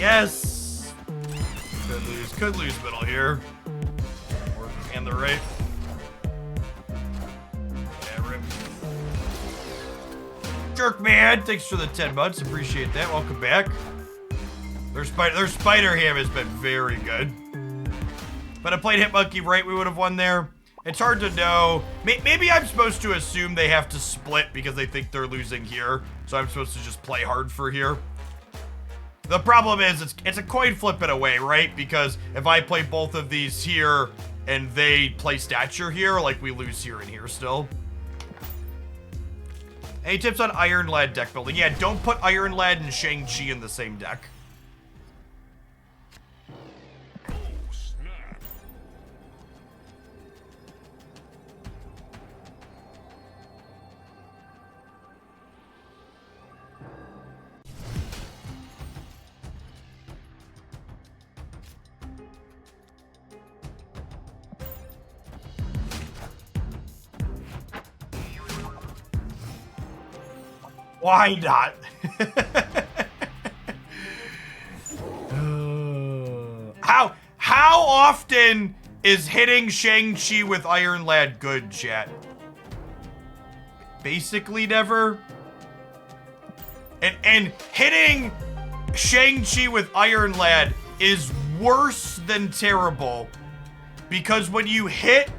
Yes. Could lose middle here. Or and the right. Yeah, rip. Jerk man, thanks for the 10 months. Appreciate that. Welcome back. Their spider ham has been very good. But I played Hitmonkey right, we would have won there. It's hard to know. Maybe I'm supposed to assume they have to split because they think they're losing here. So I'm supposed to just play hard for here. The problem is it's a coin flip in a way, right? Because if I play both of these here and they play stature here, like we lose here and here still. Any tips on Iron Lad deck building? Yeah, don't put Iron Lad and Shang-Chi in the same deck. Why not? How often is hitting Shang-Chi with Iron Lad good, chat? Basically never. And hitting Shang-Chi with Iron Lad is worse than terrible. Because when you hit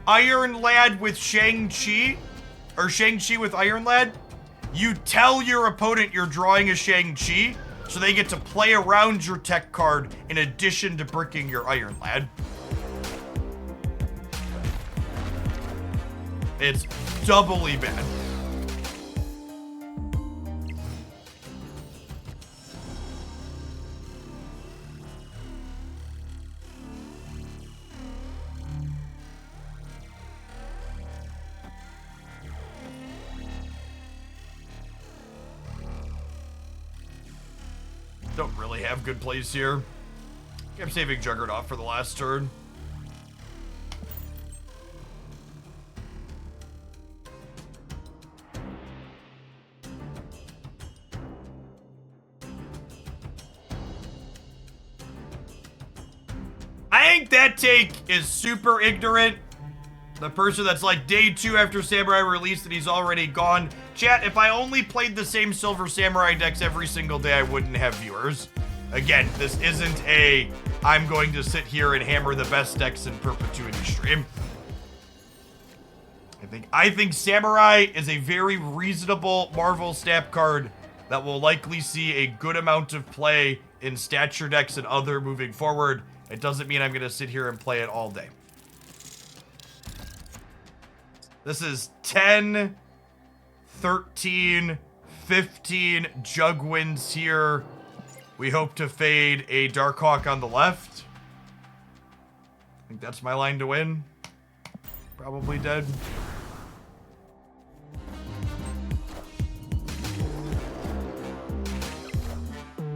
Iron Lad with Shang-Chi, or Shang-Chi with Iron Lad, you tell your opponent you're drawing a Shang-Chi, so they get to play around your tech card in addition to bricking your Iron Lad. It's doubly bad. Don't really have good plays here. I'm saving Juggernaut for the last turn. I think that take is super ignorant. The person that's like day 2 after Samurai released and he's already gone. Chat, if I only played the same Silver Samurai decks every single day, I wouldn't have viewers. Again, this isn't a I'm going to sit here and hammer the best decks in perpetuity stream. I think Samurai is a very reasonable Marvel Snap card that will likely see a good amount of play in stature decks and other moving forward. It doesn't mean I'm going to sit here and play it all day. This is 10, 13, 15 jug wins here. We hope to fade a Darkhawk on the left. I think that's my line to win. Probably dead.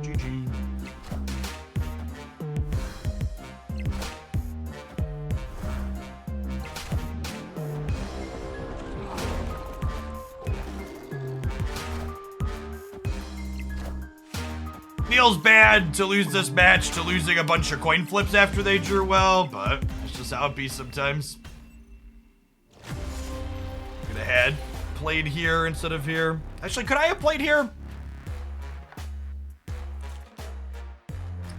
GG. Feels bad to lose this match to losing a bunch of coin flips after they drew well, but it's just how it be sometimes. Could have had played here instead of here. Actually, could I have played here?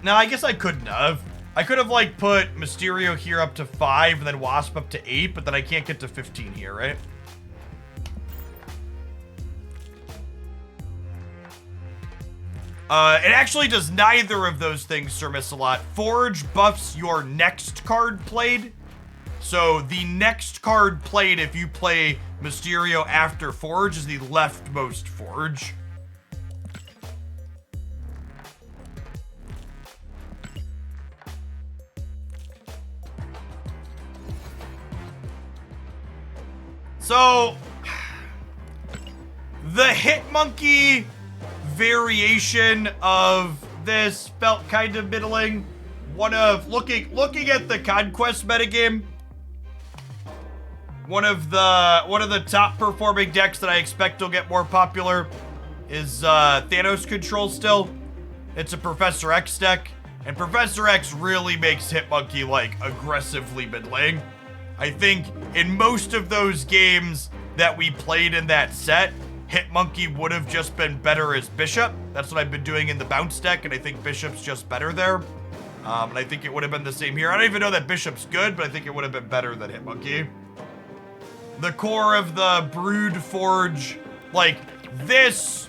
No, I guess I couldn't have. I could have like put Mysterio here up to 5 and then Wasp up to 8, but then I can't get to 15 here, right? It actually does neither of those things, Sir Miss-a-Lot. Forge buffs your next card played. So the next card played if you play Mysterio after Forge is the leftmost Forge. So the Hitmonkey variation of this felt kind of middling. One of looking at the Conquest metagame, one of the top performing decks that I expect will get more popular is Thanos Control still. It's a Professor X deck, and Professor X really makes Hitmonkey, like, aggressively middling. I think in most of those games that we played in that set, Hitmonkey would have just been better as Bishop. That's what I've been doing in the bounce deck, and I think Bishop's just better there. And I think it would have been the same here. I don't even know that Bishop's good, but I think it would have been better than Hitmonkey. The core of the Brood Forge, like, this...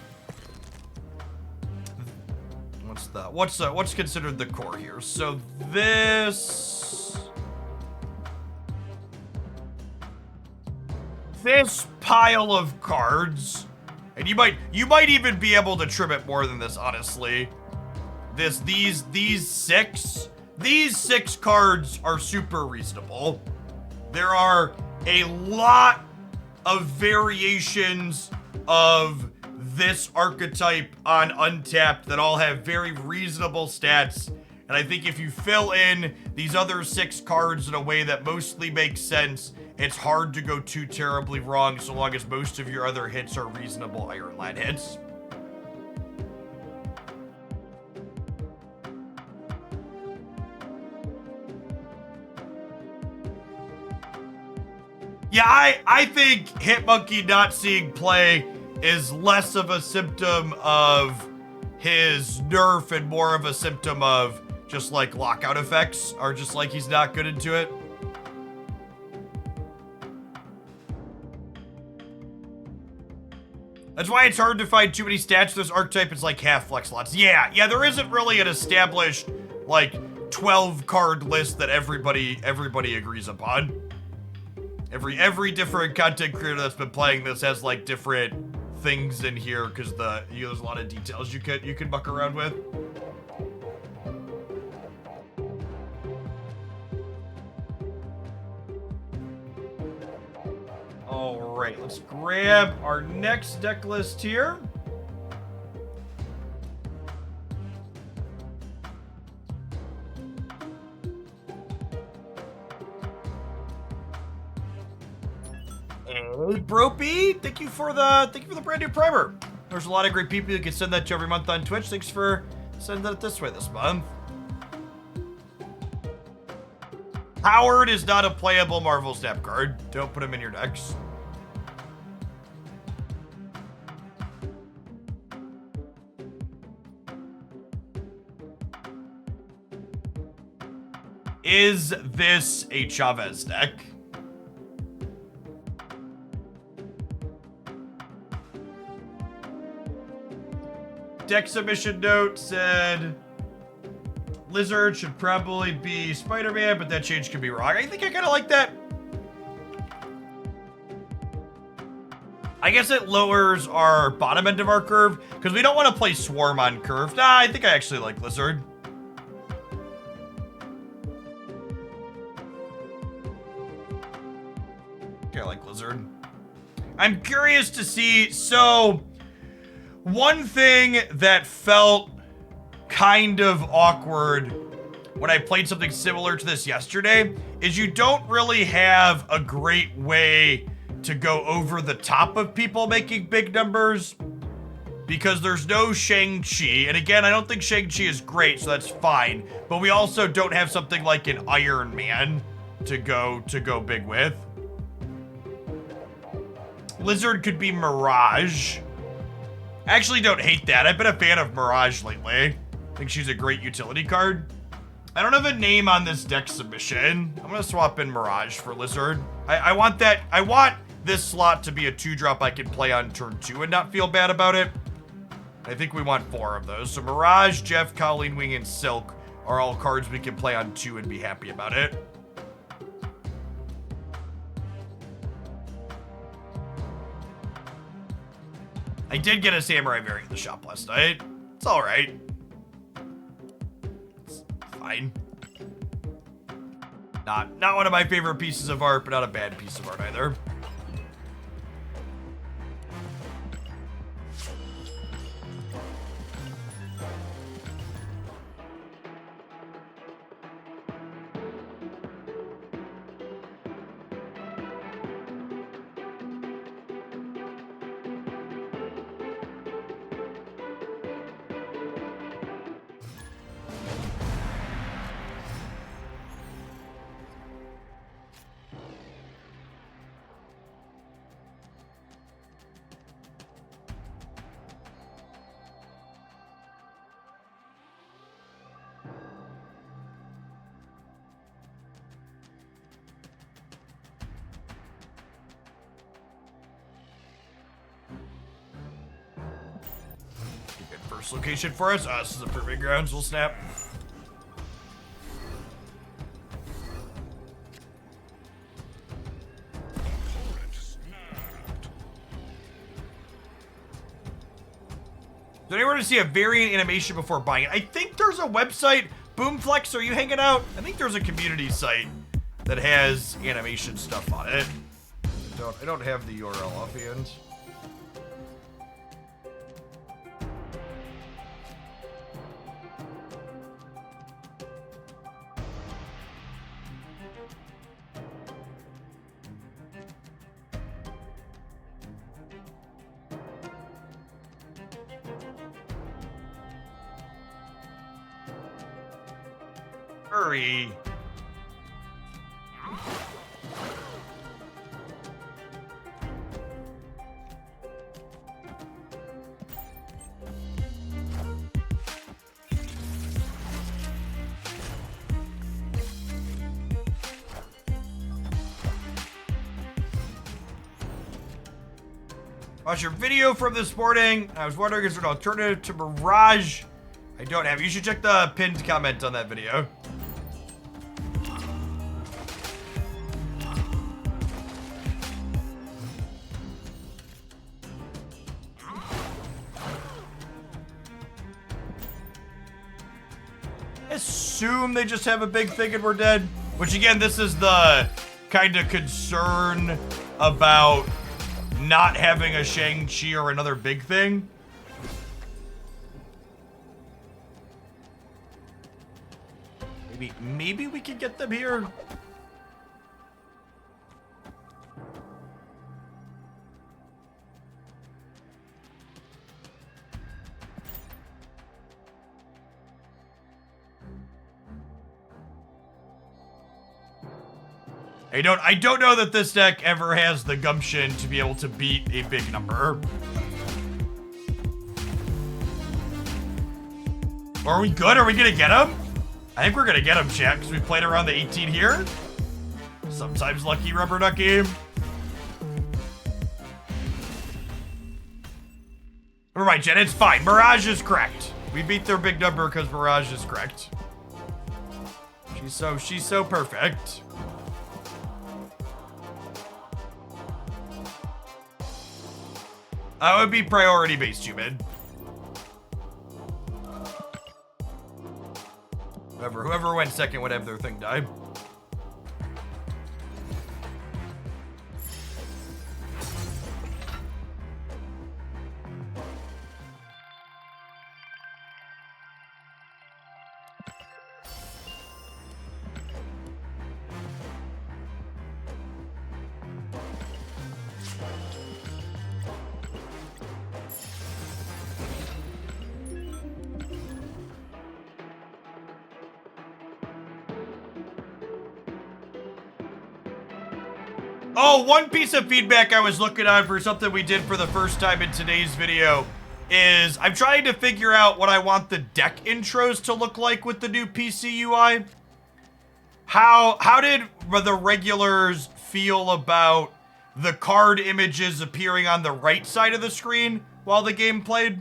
What's considered the core here? So this pile of cards, and you might even be able to trim it more than this, honestly. These six cards are super reasonable. There are a lot of variations of this archetype on Untapped that all have very reasonable stats, and I think if you fill in these other 6 cards in a way that mostly makes sense, it's hard to go too terribly wrong so long as most of your other hits are reasonable Iron Lad hits. Yeah, I think Hitmonkey not seeing play is less of a symptom of his nerf and more of a symptom of just like lockout effects, or just like he's not good into it. That's why it's hard to find too many stats for this archetype. It's like half flex slots. Yeah, there isn't really an established like 12 card list that everybody agrees upon. Every different content creator that's been playing this has like different things in here because there's a lot of details you can muck around with. All right, let's grab our next deck list here. Hey, Bropey, thank you for the brand new primer. There's a lot of great people you can send that to every month on Twitch. Thanks for sending it this way this month. Howard is not a playable Marvel Snap card. Don't put him in your decks. Is this a Chavez deck? Deck submission note said Lizard should probably be Spider-Man, but that change could be wrong. I think I kind of like that. I guess it lowers our bottom end of our curve because we don't want to play Swarm on curve. Nah, I think I actually like Lizard. I like Lizard. I'm curious to see, so one thing that felt kind of awkward when I played something similar to this yesterday is you don't really have a great way to go over the top of people making big numbers because there's no Shang-Chi. And again, I don't think Shang-Chi is great, so that's fine. But we also don't have something like an Iron Man to go big with. Lizard could be Mirage. I actually don't hate that. I've been a fan of Mirage lately. I think she's a great utility card. I don't have a name on this deck submission. I'm gonna swap in Mirage for Lizard. I want that. I want this slot to be a 2-drop I can play on turn 2 and not feel bad about it. I think we want 4 of those. So Mirage, Jeff, Colleen Wing, and Silk are all cards we can play on 2 and be happy about it. I did get a Samurai variant in the shop last night. It's all right. It's fine. Not one of my favorite pieces of art, but not a bad piece of art either. first location for us. This is a proving grounds. We'll snap. Does anyone want to see a variant animation before buying it? I think there's a website. Boomflex, are you hanging out? I think there's a community site that has animation stuff on it. I don't have the URL offhand. Hurry. Watch your video from this morning. I was wondering, is there an alternative to Mirage? I don't have. You should check the pinned comment on that video. Assume they just have a big thing and we're dead. Which again, this is the kind of concern about not having a Shang-Chi or another big thing. Maybe we could get them here. I don't know that this deck ever has the gumption to be able to beat a big number. Are we good? Are we gonna get him? I think we're gonna get him, chat, because we played around the 18 here. Sometimes lucky, rubber ducky. Never mind, Jen, it's fine. Mirage is correct. We beat their big number because Mirage is correct. She's so perfect. I would be priority based, human. Whoever went second would have their thing die. Oh, one piece of feedback I was looking on for something we did for the first time in today's video is I'm trying to figure out what I want the deck intros to look like with the new PC UI. How did the regulars feel about the card images appearing on the right side of the screen while the game played?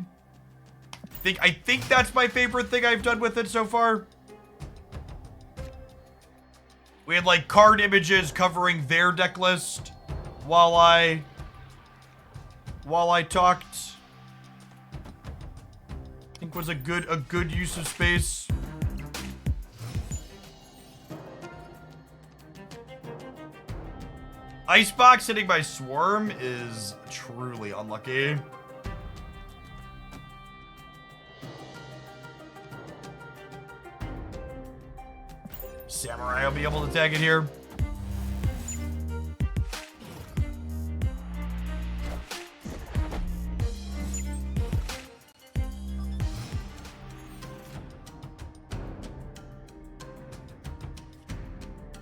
I think that's my favorite thing I've done with it so far. We had like card images covering their deck list while I talked. I think was a good use of space. Icebox hitting by Swarm is truly unlucky. Samurai will be able to tag it here.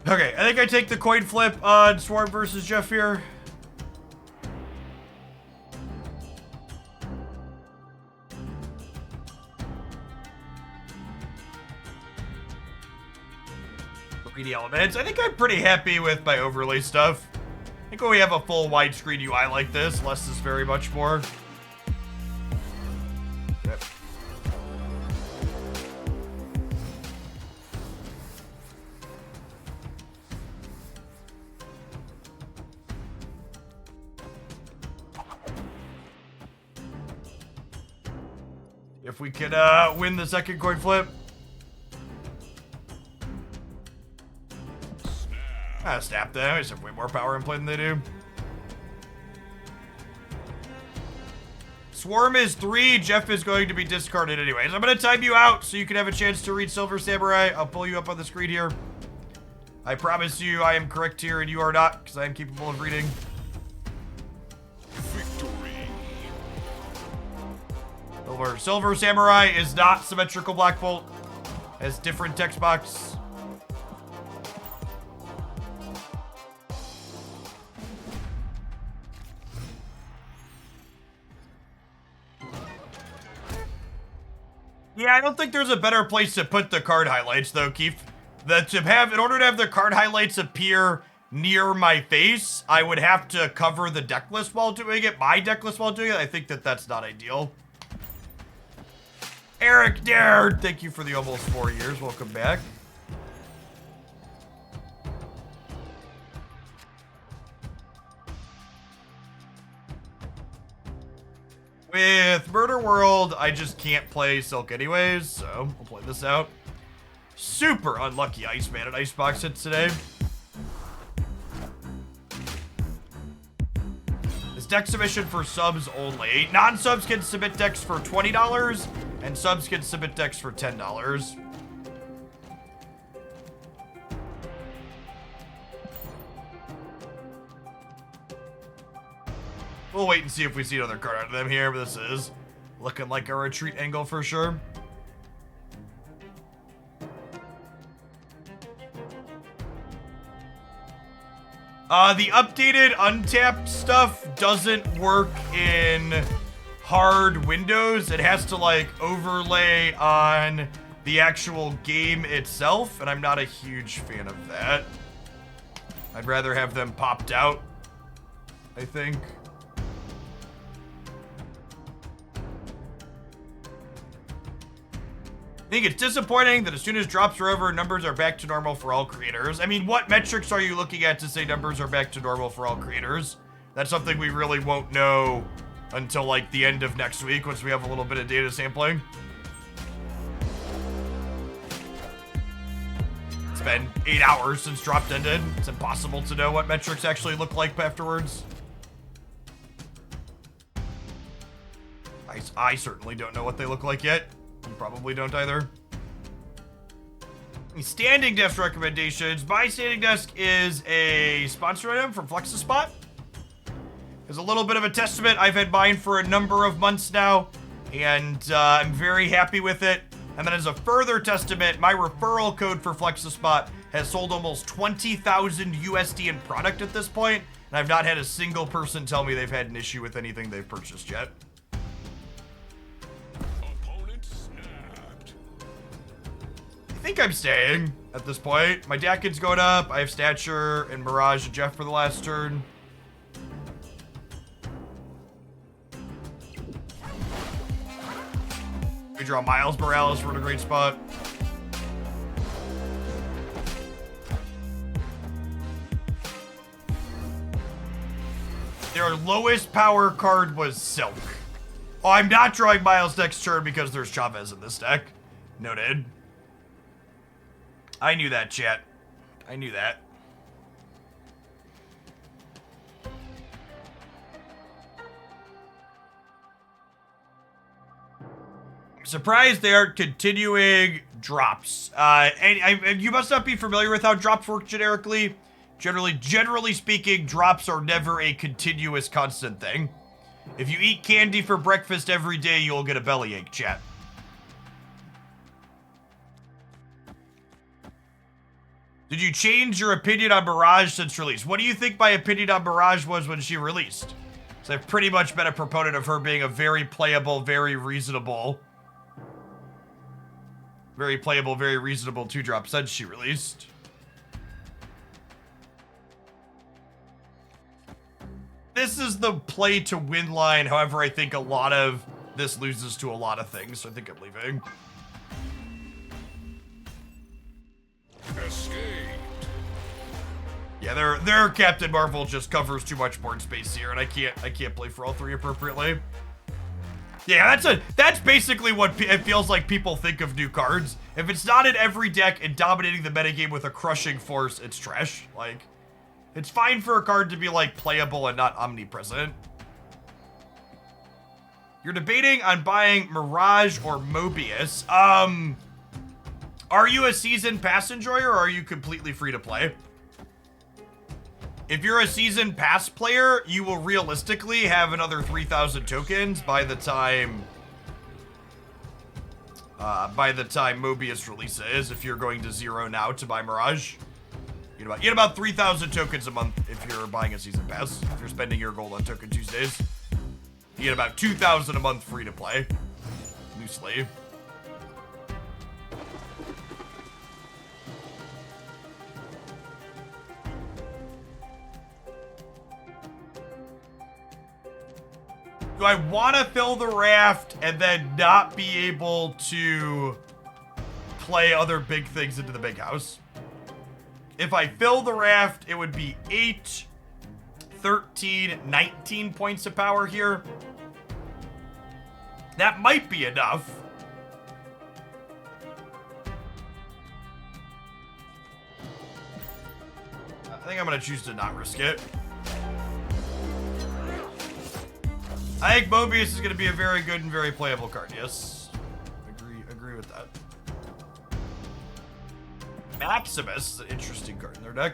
Okay, I think I take the coin flip on Swarm versus Jeff here. Greedy elements. I think I'm pretty happy with my overlay stuff. I think when we have a full widescreen UI like this, less is very much more. Yep. If we can win the second coin flip. Snap them. I just have way more power in play than they do. Swarm is 3. Jeff is going to be discarded anyways. I'm going to time you out so you can have a chance to read Silver Samurai. I'll pull you up on the screen here. I promise you I am correct here and you are not, because I am capable of reading. Victory. Silver Samurai is not symmetrical Black Bolt. Has different text box. Yeah, I don't think there's a better place to put the card highlights, though, Keith. In order to have the card highlights appear near my face, I would have to cover the deck list while doing it, my deck list while doing it. I think that that's not ideal. Eric Dared, thank you for the almost 4 years. Welcome back. With Murder World, I just can't play Silk anyways, so we'll play this out. Super unlucky Iceman and Icebox hits today. This deck submission for subs only. Non-subs can submit decks for $20, and subs can submit decks for $10. We'll wait and see if we see another card out of them here, but this is looking like a retreat angle for sure. The updated untapped stuff doesn't work in hard windows. It has to like overlay on the actual game itself, and I'm not a huge fan of that. I'd rather have them popped out, I think. I think it's disappointing that as soon as drops are over, numbers are back to normal for all creators. I mean, what metrics are you looking at to say numbers are back to normal for all creators? That's something we really won't know until like the end of next week, once we have a little bit of data sampling. It's been 8 hours since dropped ended. It's impossible to know what metrics actually look like afterwards. I certainly don't know what they look like yet. You probably don't either. Standing desk recommendations. My standing desk is a sponsor item from Flexispot. It's a little bit of a testament. I've had mine for a number of months now, and I'm very happy with it. And then as a further testament, my referral code for Flexispot has sold almost 20,000 USD in product at this point, and I've not had a single person tell me they've had an issue with anything they've purchased yet. I think I'm staying at this point. My Dakin's going up. I have Stature and Mirage and Jeff for the last turn. We draw Miles Morales. We're in a great spot. Their lowest power card was Silk. Oh, I'm not drawing Miles next turn because there's Chavez in this deck. Noted. I knew that, chat. I knew that. I'm surprised they aren't continuing drops. And you must not be familiar with how drops work generically. Generally speaking, drops are never a continuous constant thing. If you eat candy for breakfast every day, you'll get a bellyache, chat. Did you change your opinion on Mirage since release? What do you think my opinion on Mirage was when she released? So I've pretty much been a proponent of her being a very playable, very reasonable 2-drop since she released. This is the play to win line. However, I think a lot of this loses to a lot of things, so I think I'm leaving. Escaped. Yeah, their Captain Marvel just covers too much board space here, and I can't play for all three appropriately. Yeah, that's basically what it feels like people think of new cards. If it's not in every deck and dominating the metagame with a crushing force, it's trash. Like, it's fine for a card to be, like, playable and not omnipresent. You're debating on buying Mirage or Mobius. Are you a season pass enjoyer or are you completely free to play? If you're a season pass player, you will realistically have another 3,000 tokens by the time Mobius releases. If you're going to zero now to buy Mirage, you get about 3,000 tokens a month if you're buying a season pass. If you're spending your gold on Token Tuesdays, you get about 2,000 a month free to play, loosely. Do I want to fill the raft and then not be able to play other big things into the big house? If I fill the raft, it would be 8, 13, 19 points of power here. That might be enough. I think I'm going to choose to not risk it. I think Mobius is going to be a very good and very playable card. Yes, agree with that. Maximus is an interesting card in their deck.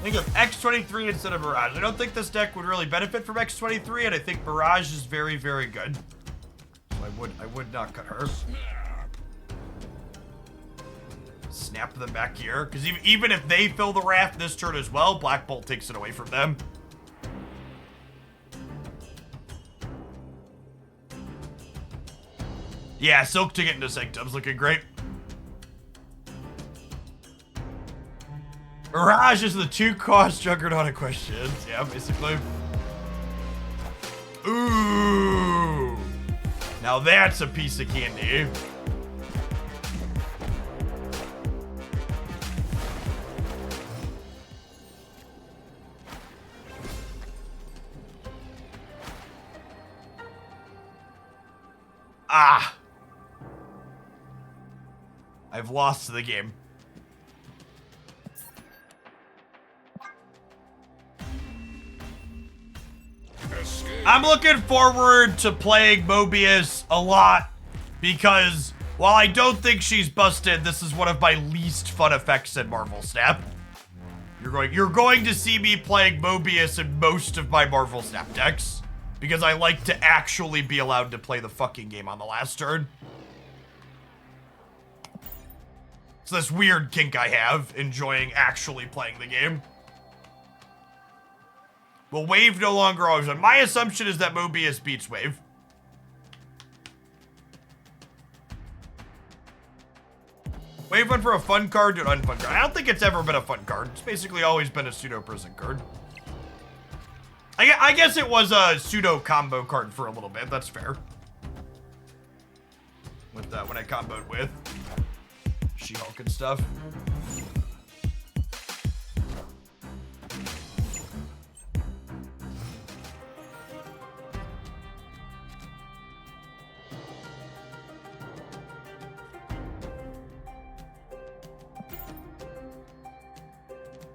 Think of X23 instead of Mirage. I don't think this deck would really benefit from X23, and I think Mirage is very, very good. So I would not cut her. Snap them back here, because even if they fill the raft this turn as well, Black Bolt takes it away from them. Yeah, Silk to get into Sanctum's looking great. Mirage is the 2-cost Juggernaut of questions. Yeah, basically. Ooh. Now that's a piece of candy. Ah. I've lost the game. I'm looking forward to playing Mobius a lot because while I don't think she's busted, this is one of my least fun effects in Marvel Snap. You're going to see me playing Mobius in most of my Marvel Snap decks because I like to actually be allowed to play the fucking game on the last turn. It's this weird kink I have, enjoying actually playing the game. Well, Wave no longer always win. My assumption is that Mobius beats Wave. Wave went for a fun card to an unfun card. I don't think it's ever been a fun card. It's basically always been a pseudo-prison card. I guess it was a pseudo-combo card for a little bit. That's fair. With when I comboed with She-Hulk and stuff.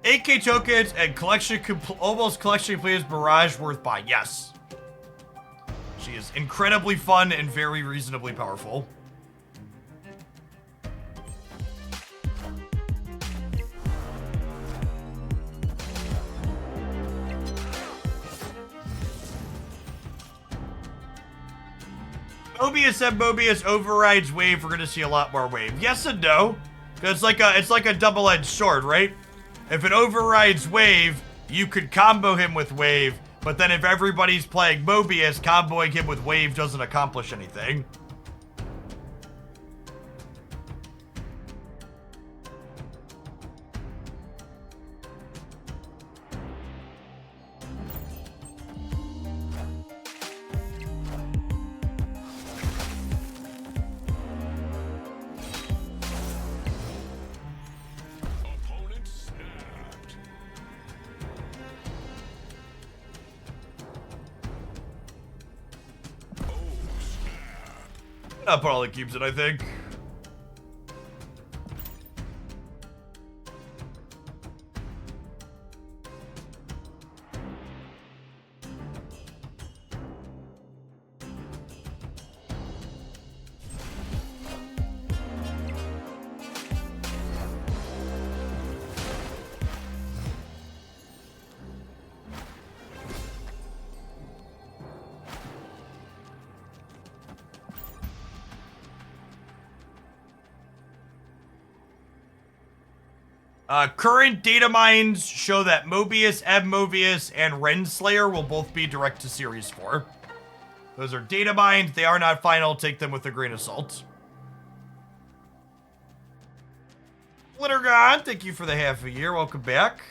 AK tokens and almost collection complete Mirage worth buying. Yes. She is incredibly fun and very reasonably powerful. Mobius and Mobius overrides Wave. We're gonna see a lot more Wave. Yes and no. It's like a double-edged sword, right? If it overrides Wave, you could combo him with Wave, but then if everybody's playing Mobius, comboing him with Wave doesn't accomplish anything. I'll put all the cubes in, I think. Current data mines show that Mobius, Mobius, and Renslayer will both be direct to Series 4. Those are data mines. They are not final. Take them with a grain of salt. Glittergon, thank you for the half a year. Welcome back.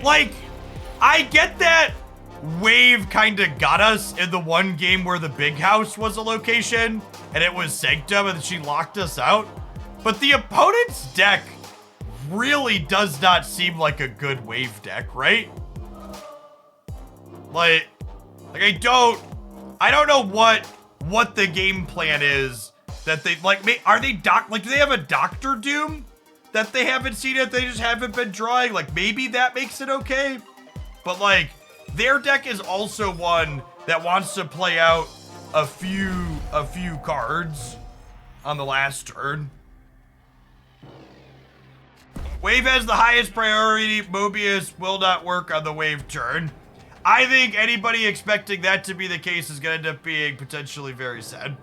Like, I get that Wave kind of got us in the one game where the big house was a location and it was Sanctum and she locked us out. But the opponent's deck really does not seem like a good Wave deck, right? Like I don't know what the game plan is that they like. Are they do they have a Doctor Doom that they haven't seen it? They just haven't been drawing. Like, maybe that makes it okay. But like, their deck is also one that wants to play out a few cards on the last turn. Wave has the highest priority. Mobius will not work on the Wave turn. I think anybody expecting that to be the case is going to end up being potentially very sad.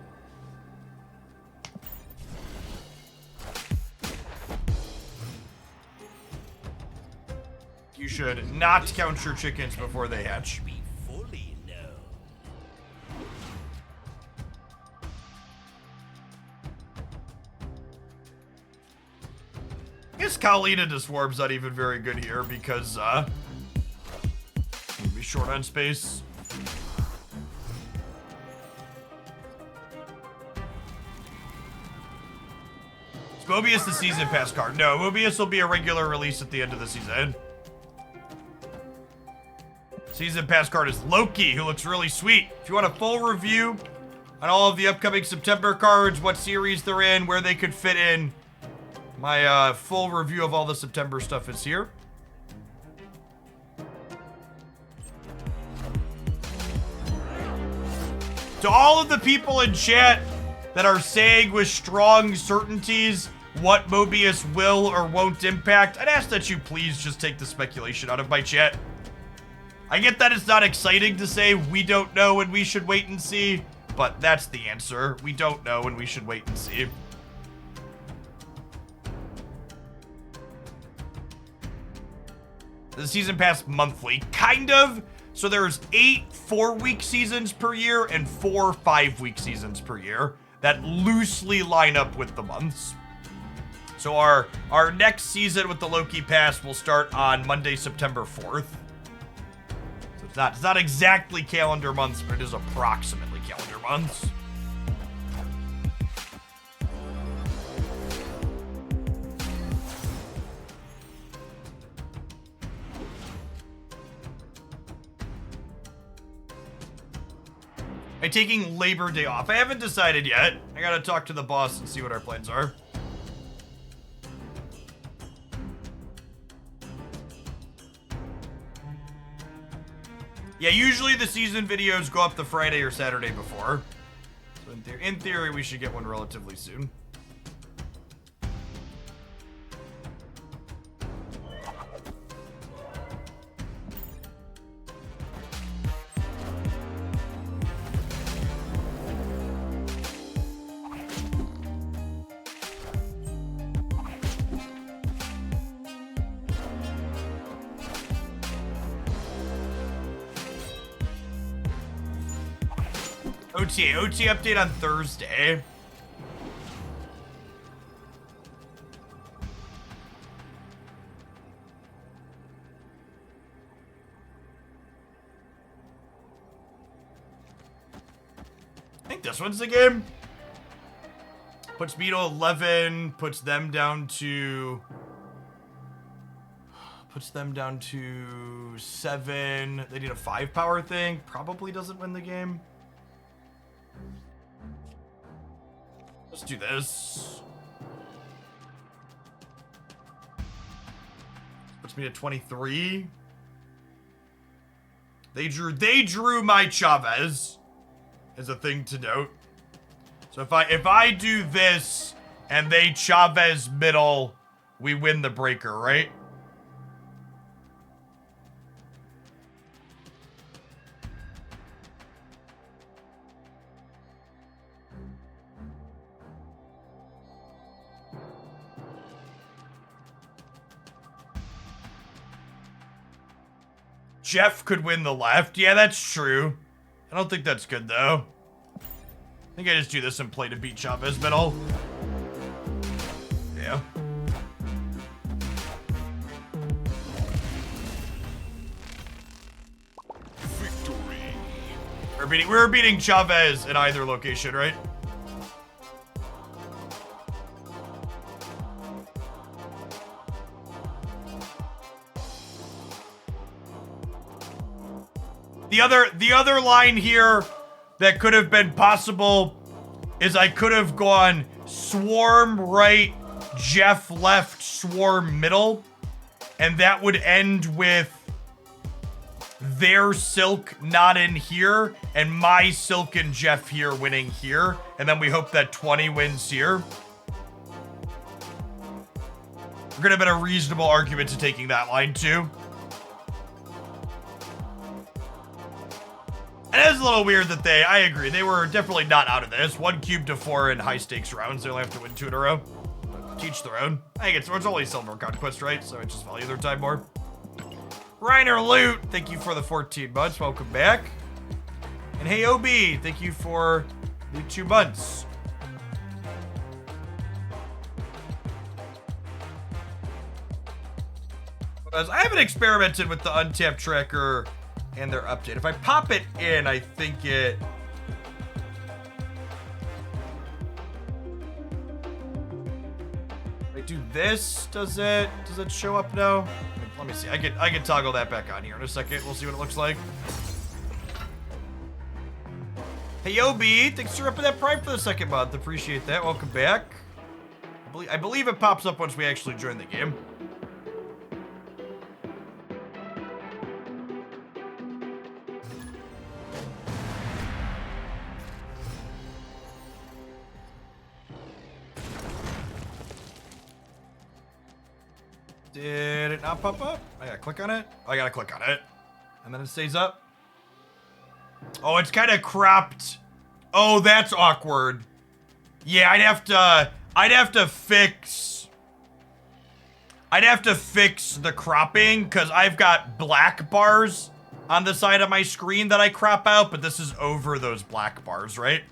You should not count your chickens before they hatch. I guess Khalina to Swarm's not even very good here because, be short on space. Is Mobius the season pass card? No, Mobius will be a regular release at the end of the season. Season pass card is Loki, who looks really sweet. If you want a full review on all of the upcoming September cards, what series they're in, where they could fit in, my full review of all the September stuff is here. To all of the people in chat that are saying with strong certainties what Mobius will or won't impact, I'd ask that you please just take the speculation out of my chat. I get that it's not exciting to say we don't know and we should wait and see, but that's the answer. We don't know and we should wait and see. The season pass monthly, kind of. So there's 8 4-week seasons per year and 4 5-week seasons per year that loosely line up with the months. So our next season with the Loki pass will start on Monday, September 4th. It's not exactly calendar months, but it is approximately calendar months. Am I taking Labor Day off? I haven't decided yet. I gotta talk to the boss and see what our plans are. Yeah, usually the season videos go up the Friday or Saturday before. So in theory, we should get one relatively soon. OT update on Thursday. I think this one's the game. Puts me to 11, puts them down to 7. They need a 5 power thing. Probably doesn't win the game. Let's do this. Puts me to 23. They drew my Chavez, is a thing to note. So if I do this and they Chavez middle, we win the breaker, right? Jeff could win the left. Yeah, that's true. I don't think that's good, though. I think I just do this and play to beat Chavez middle. Yeah. Victory. We're beating Chavez in either location, right? The other line here that could have been possible is I could have gone swarm right, Jeff left, swarm middle, and that would end with their Silk not in here and my Silk and Jeff here winning here, and then we hope that 20 wins here. There could have been a reasonable argument to taking that line too. And it is a little weird that I agree, they were definitely not out of this. 1 cube to 4 in high stakes rounds. They only have to win 2 in a row. Teach their own. I think it's only Silver Conquest, right? So I just value their time more. Reiner Loot, thank you for the 14 months. Welcome back. And hey, OB, thank you for the 2 months. I haven't experimented with the untapped tracker and their update. If I pop it in, I think it... If I do this, does it show up now? Let me see. I can toggle that back on here in a second. We'll see what it looks like. Hey, OB, thanks for upping that Prime for the 2nd month. Appreciate that. Welcome back. I believe it pops up once we actually join the game. Did it not pop up? I gotta click on it. I gotta click on it. And then it stays up. Oh, it's kind of cropped. Oh, that's awkward. Yeah, I'd have to fix the cropping because I've got black bars on the side of my screen that I crop out, but this is over those black bars, right?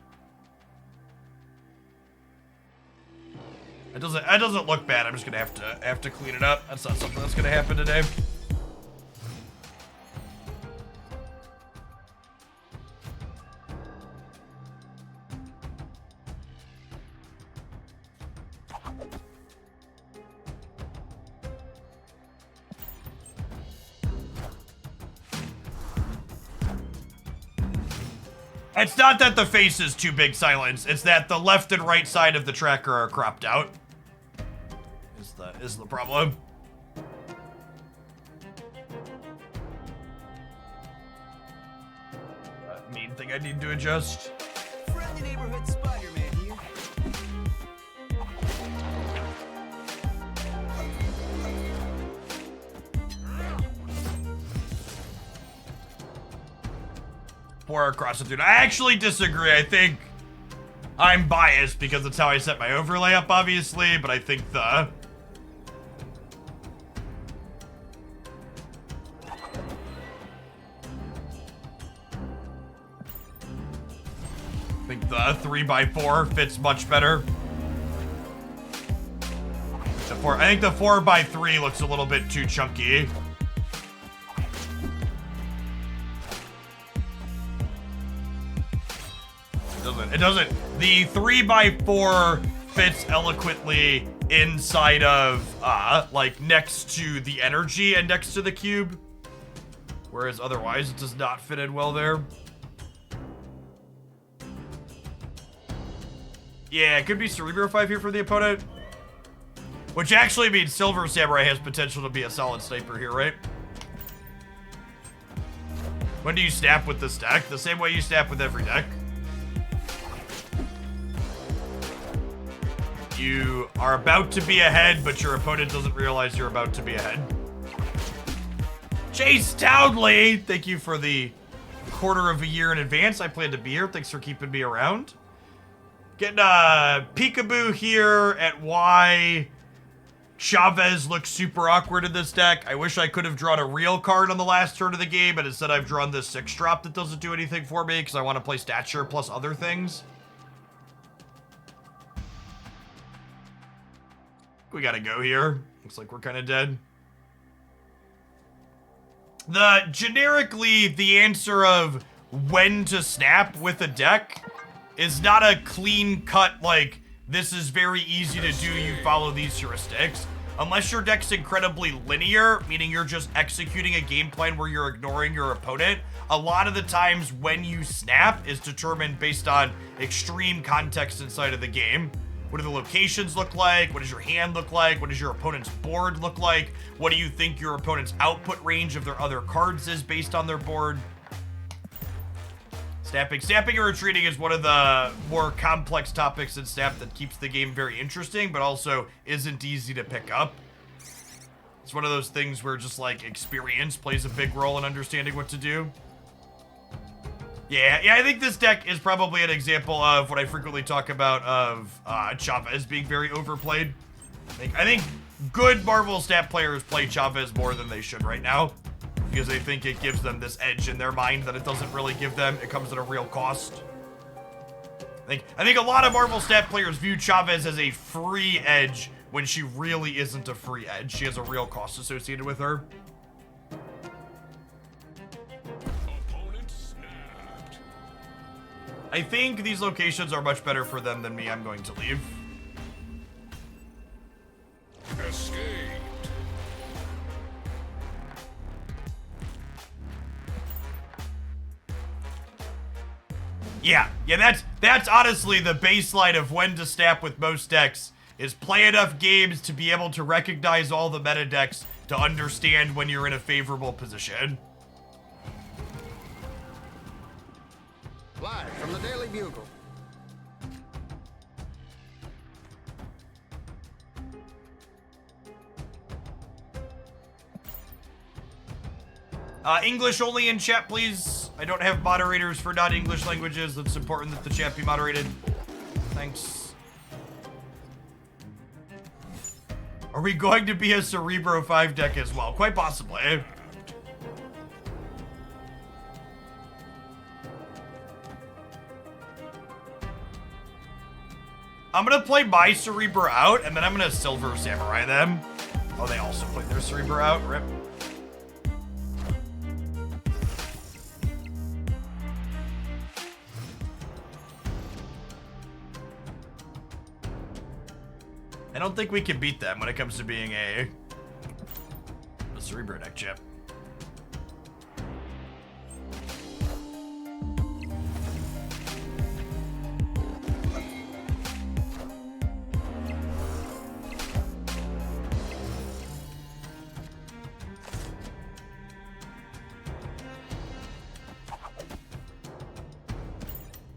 It doesn't look bad. I'm just gonna have to clean it up. That's not something that's gonna happen today. It's not that the face is too big, Silence. It's that the left and right side of the tracker are cropped out. Is the problem. Mean thing I need to adjust. Friendly neighborhood Spider-Man here. Pour across it, dude. I actually disagree. I think I'm biased because it's how I set my overlay up, obviously, but I think the... think the 3x4 fits much better. I think the 4x3 looks a little bit too chunky. It doesn't. The 3x4 fits eloquently inside of, like, next to the energy and next to the cube. Whereas otherwise, it does not fit in well there. Yeah, it could be Cerebro 5 here for the opponent. Which actually means Silver Samurai has potential to be a solid sniper here, right? When do you snap with this deck? The same way you snap with every deck. You are about to be ahead, but your opponent doesn't realize you're about to be ahead. Chase Townley, thank you for the quarter of a year in advance. I plan to be here. Thanks for keeping me around. Getting a peekaboo here at why Chavez looks super awkward in this deck. I wish I could have drawn a real card on the last turn of the game, but instead I've drawn this 6-drop that doesn't do anything for me because I want to play Stature plus other things. We gotta go here. Looks like we're kind of dead. Generically, the answer of when to snap with a deck is not a clean-cut, like, this is very easy to do, you follow these heuristics. Unless your deck's incredibly linear, meaning you're just executing a game plan where you're ignoring your opponent, a lot of the times when you snap is determined based on extreme context inside of the game. What do the locations look like? What does your hand look like? What does your opponent's board look like? What do you think your opponent's output range of their other cards is based on their board? Snapping and retreating is one of the more complex topics in Snap that keeps the game very interesting, but also isn't easy to pick up. It's one of those things where just like experience plays a big role in understanding what to do. Yeah, I think this deck is probably an example of what I frequently talk about of Chavez being very overplayed. I think good Marvel Snap players play Chavez more than they should right now, because they think it gives them this edge in their mind that it doesn't really give them. It comes at a real cost. I think a lot of Marvel Snap players view Chavez as a free edge when she really isn't a free edge. She has a real cost associated with her. I think these locations are much better for them than me. I'm going to leave. Escaped. Yeah, that's honestly the baseline of when to snap with most decks, is play enough games to be able to recognize all the meta decks to understand when you're in a favorable position. Live from the Daily Bugle. English only in chat, please. I don't have moderators for non-English languages. It's important that the chat be moderated. Thanks. Are we going to be a Cerebro 5 deck as well? Quite possibly. I'm gonna play my Cerebro out, and then I'm gonna Silver Samurai them. Oh, they also played their Cerebro out. Rip. I don't think we can beat them when it comes to being a Cerebro deck, Chip.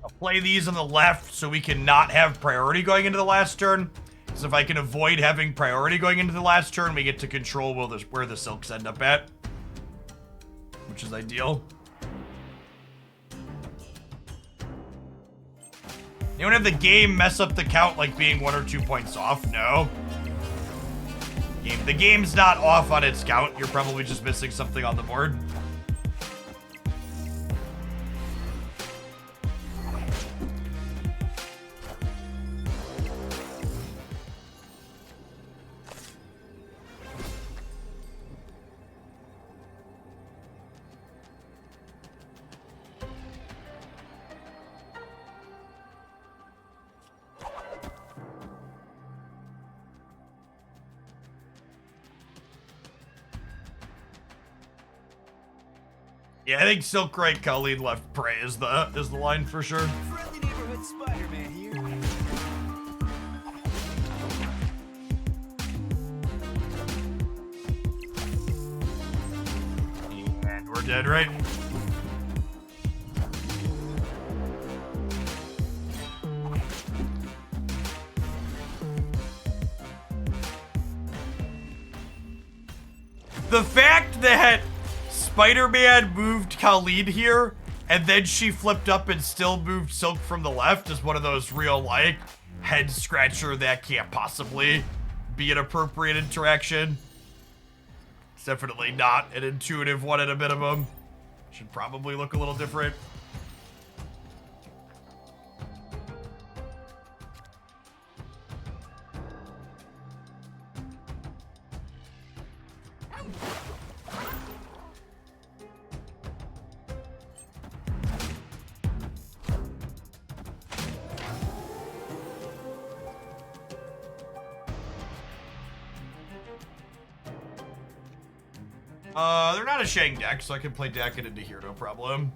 I'll play these on the left so we can not have priority going into the last turn. So if I can avoid having priority going into the last turn, we get to control where the silks end up at, which is ideal. Anyone have the game mess up the count like being 1 or 2 points off? No. The game's not off on its count. You're probably just missing something on the board. Yeah, I think Silk right, Colleen left, Prey is the line for sure. Friendly neighborhood Spider-Man here. And we're dead, right? The fact that Spider-Man moved Khalid here, and then she flipped up and still moved Silk from the left is one of those real, like, head-scratcher that can't possibly be an appropriate interaction. It's definitely not an intuitive one at a minimum. Should probably look a little different. They're not a Shang deck, so I can play deck it into here, no problem.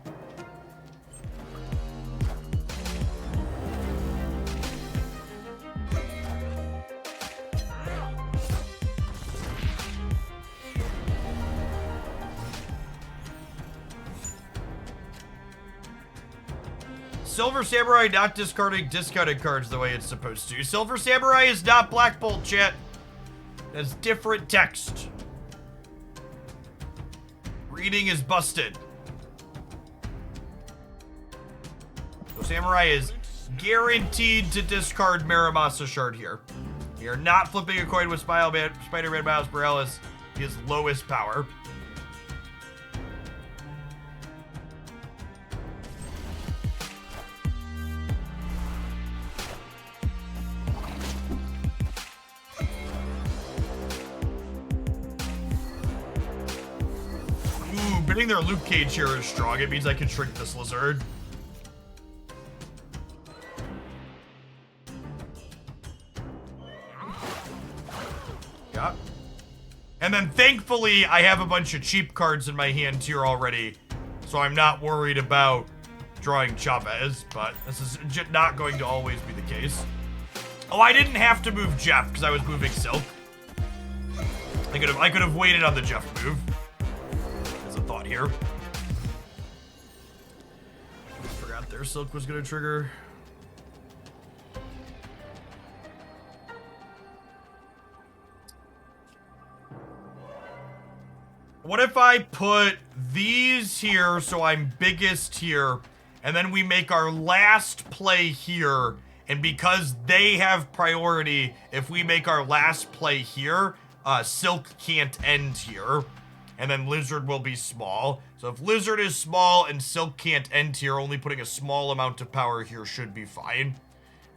Silver Samurai not discarding discounted cards the way it's supposed to. Silver Samurai is not Black Bolt, chat. That's different text. Reading is busted. So Samurai is guaranteed to discard Miramasa Shard here. You're not flipping a coin with Spider-Man Miles Morales, his lowest power. Bidding their Luke Cage here is strong. It means I can shrink this lizard. Yeah. And then thankfully, I have a bunch of cheap cards in my hand here already, so I'm not worried about drawing Chavez, but this is not going to always be the case. Oh, I didn't have to move Jeff because I was moving Silk. I could have waited on the Jeff move. Thought here. Forgot their Silk was gonna trigger. What if I put these here so I'm biggest here, and then we make our last play here, and because they have priority, if we make our last play here, Silk can't end here. And then Lizard will be small. So if Lizard is small and Silk can't end here, only putting a small amount of power here should be fine.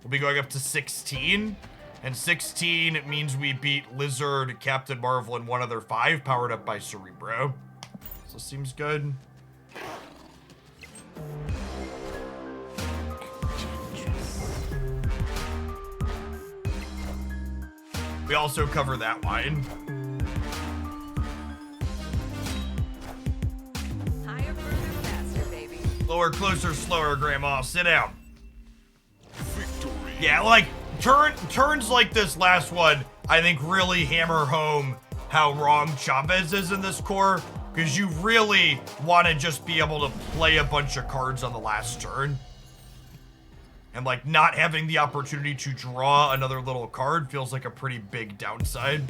We'll be going up to 16. And 16 means we beat Lizard, Captain Marvel, and one other 5 powered up by Cerebro. So seems good. We also cover that line. Lower, closer, slower, Grandma. Sit down. Victory. Yeah, like, turns like this last one, I think really hammer home how wrong Chavez is in this core, because you really want to just be able to play a bunch of cards on the last turn. And, like, not having the opportunity to draw another little card feels like a pretty big downside.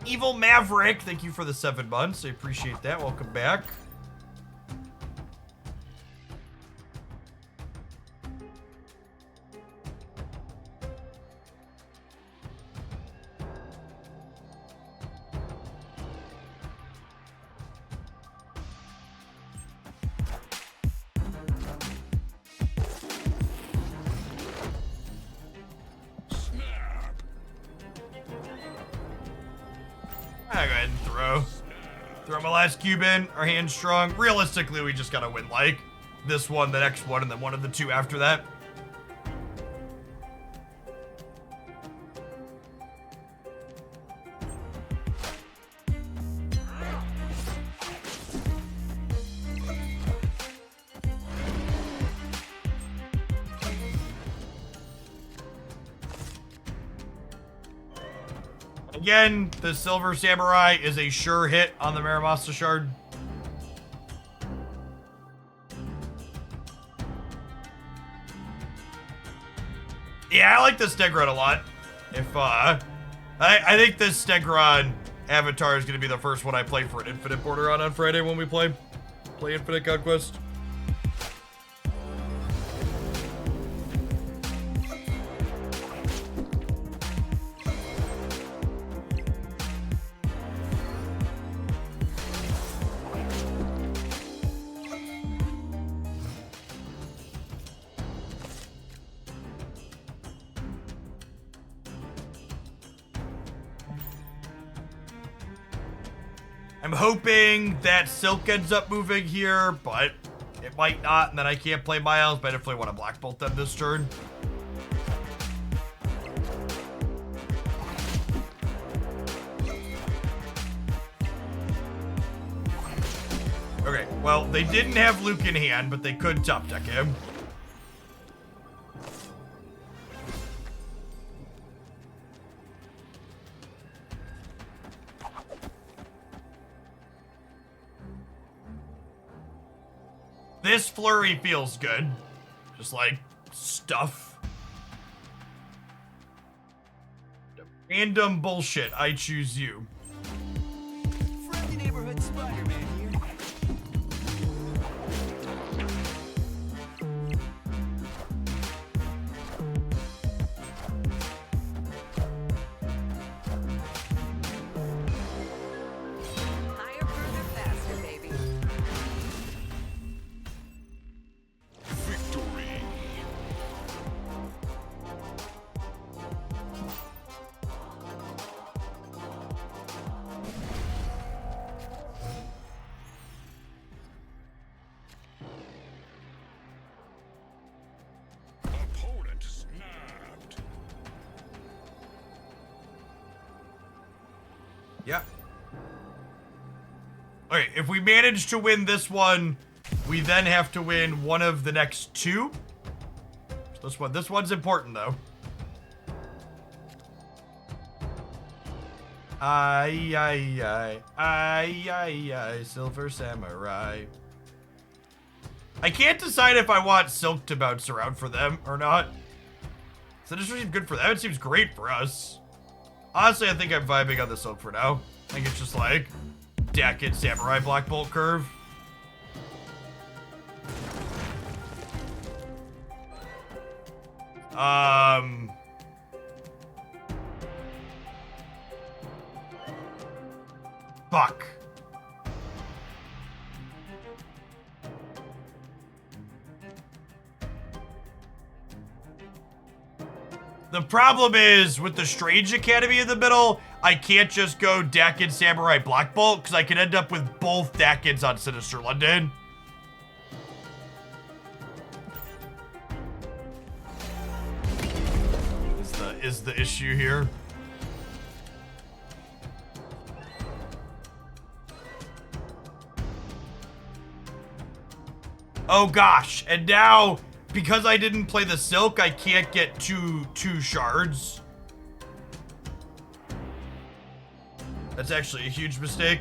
Evil Maverick, thank you for the 7 months. I appreciate that. Welcome back. I'll go ahead and throw my last cube in. Our hand's strong. Realistically, we just gotta win like this one, the next one, and then one of the 2 after that. Again, the Silver Samurai is a sure hit on the Maramasa Shard. Yeah, I like the Stegron a lot. If, I think this Stegron avatar is going to be the first one I play for an Infinite border on Friday when we play Infinite Conquest. I'm hoping that Silk ends up moving here, but it might not, and then I can't play Miles, but I definitely want to Black Bolt them this turn. Okay, well, they didn't have Luke in hand, but they could top deck him. This flurry feels good. Just like stuff. Random bullshit. I choose you. Friendly neighborhood Spider-Man here. Higher, further, faster, baby. Victory. Opponent snapped. Yeah. Okay, if we manage to win this one, we then have to win one of the next two. This one's important though. Aye, Silver Samurai. I can't decide if I want Silk to bounce around for them or not. So this seems good for them. It seems great for us. Honestly, I think I'm vibing on the Silk for now. I think it's just like Dakkit Samurai Black Bolt curve. Fuck. The problem is, with the Strange Academy in the middle, I can't just go Dakkit Samurai Black Bolt, because I can end up with both Dakkits on Sinister London. Is the issue here. Oh gosh, and now, because I didn't play the Silk, I can't get two shards. That's actually a huge mistake.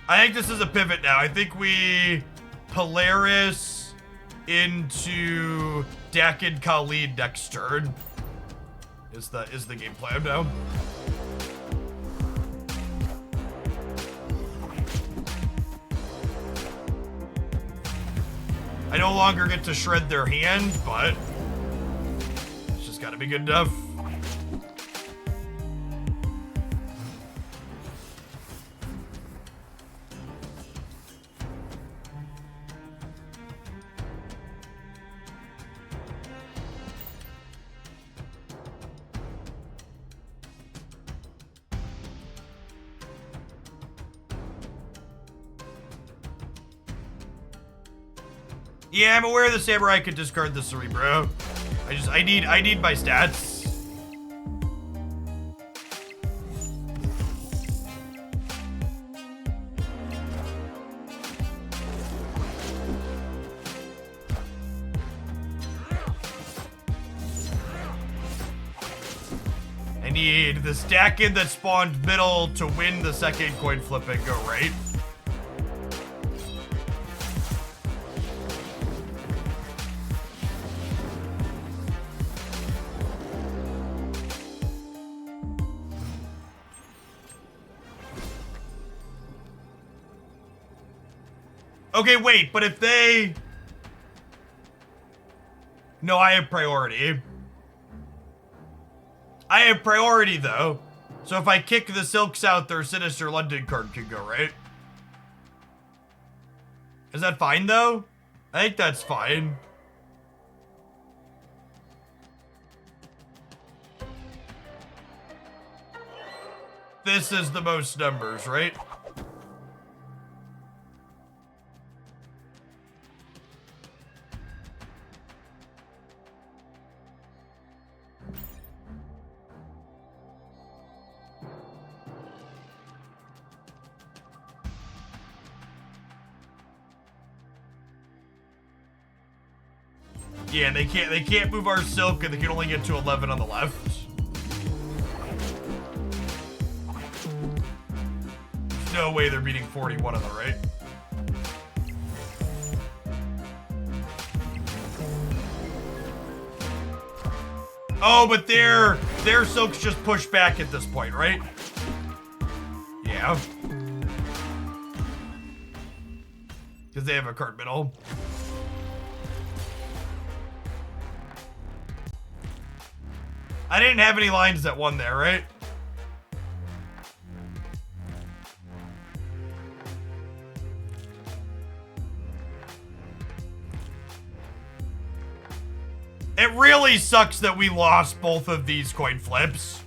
I think this is a pivot now. I think we Polaris into Dakkit Khalid next turn. Is the game plan now? I no longer get to shred their hand, but it's just gotta be good enough. Yeah, I'm aware the Samurai could discard the Cerebro. I need my stats. need the stack in that spawned middle to win the second coin flip and go right. Okay, wait, but if they... No, I have priority. I have priority, though. So if I kick the Silks out, their Sinister London card can go, right? Is that fine, though? I think that's fine. This is the most numbers, right? Yeah, they can't move our Silk, and they can only get to 11 on the left. There's no way they're beating 41 on the right. Oh, but their Silks just push back at this point, right? Yeah. Because they have a card middle. I didn't have any lines that won there, right? It really sucks that we lost both of these coin flips.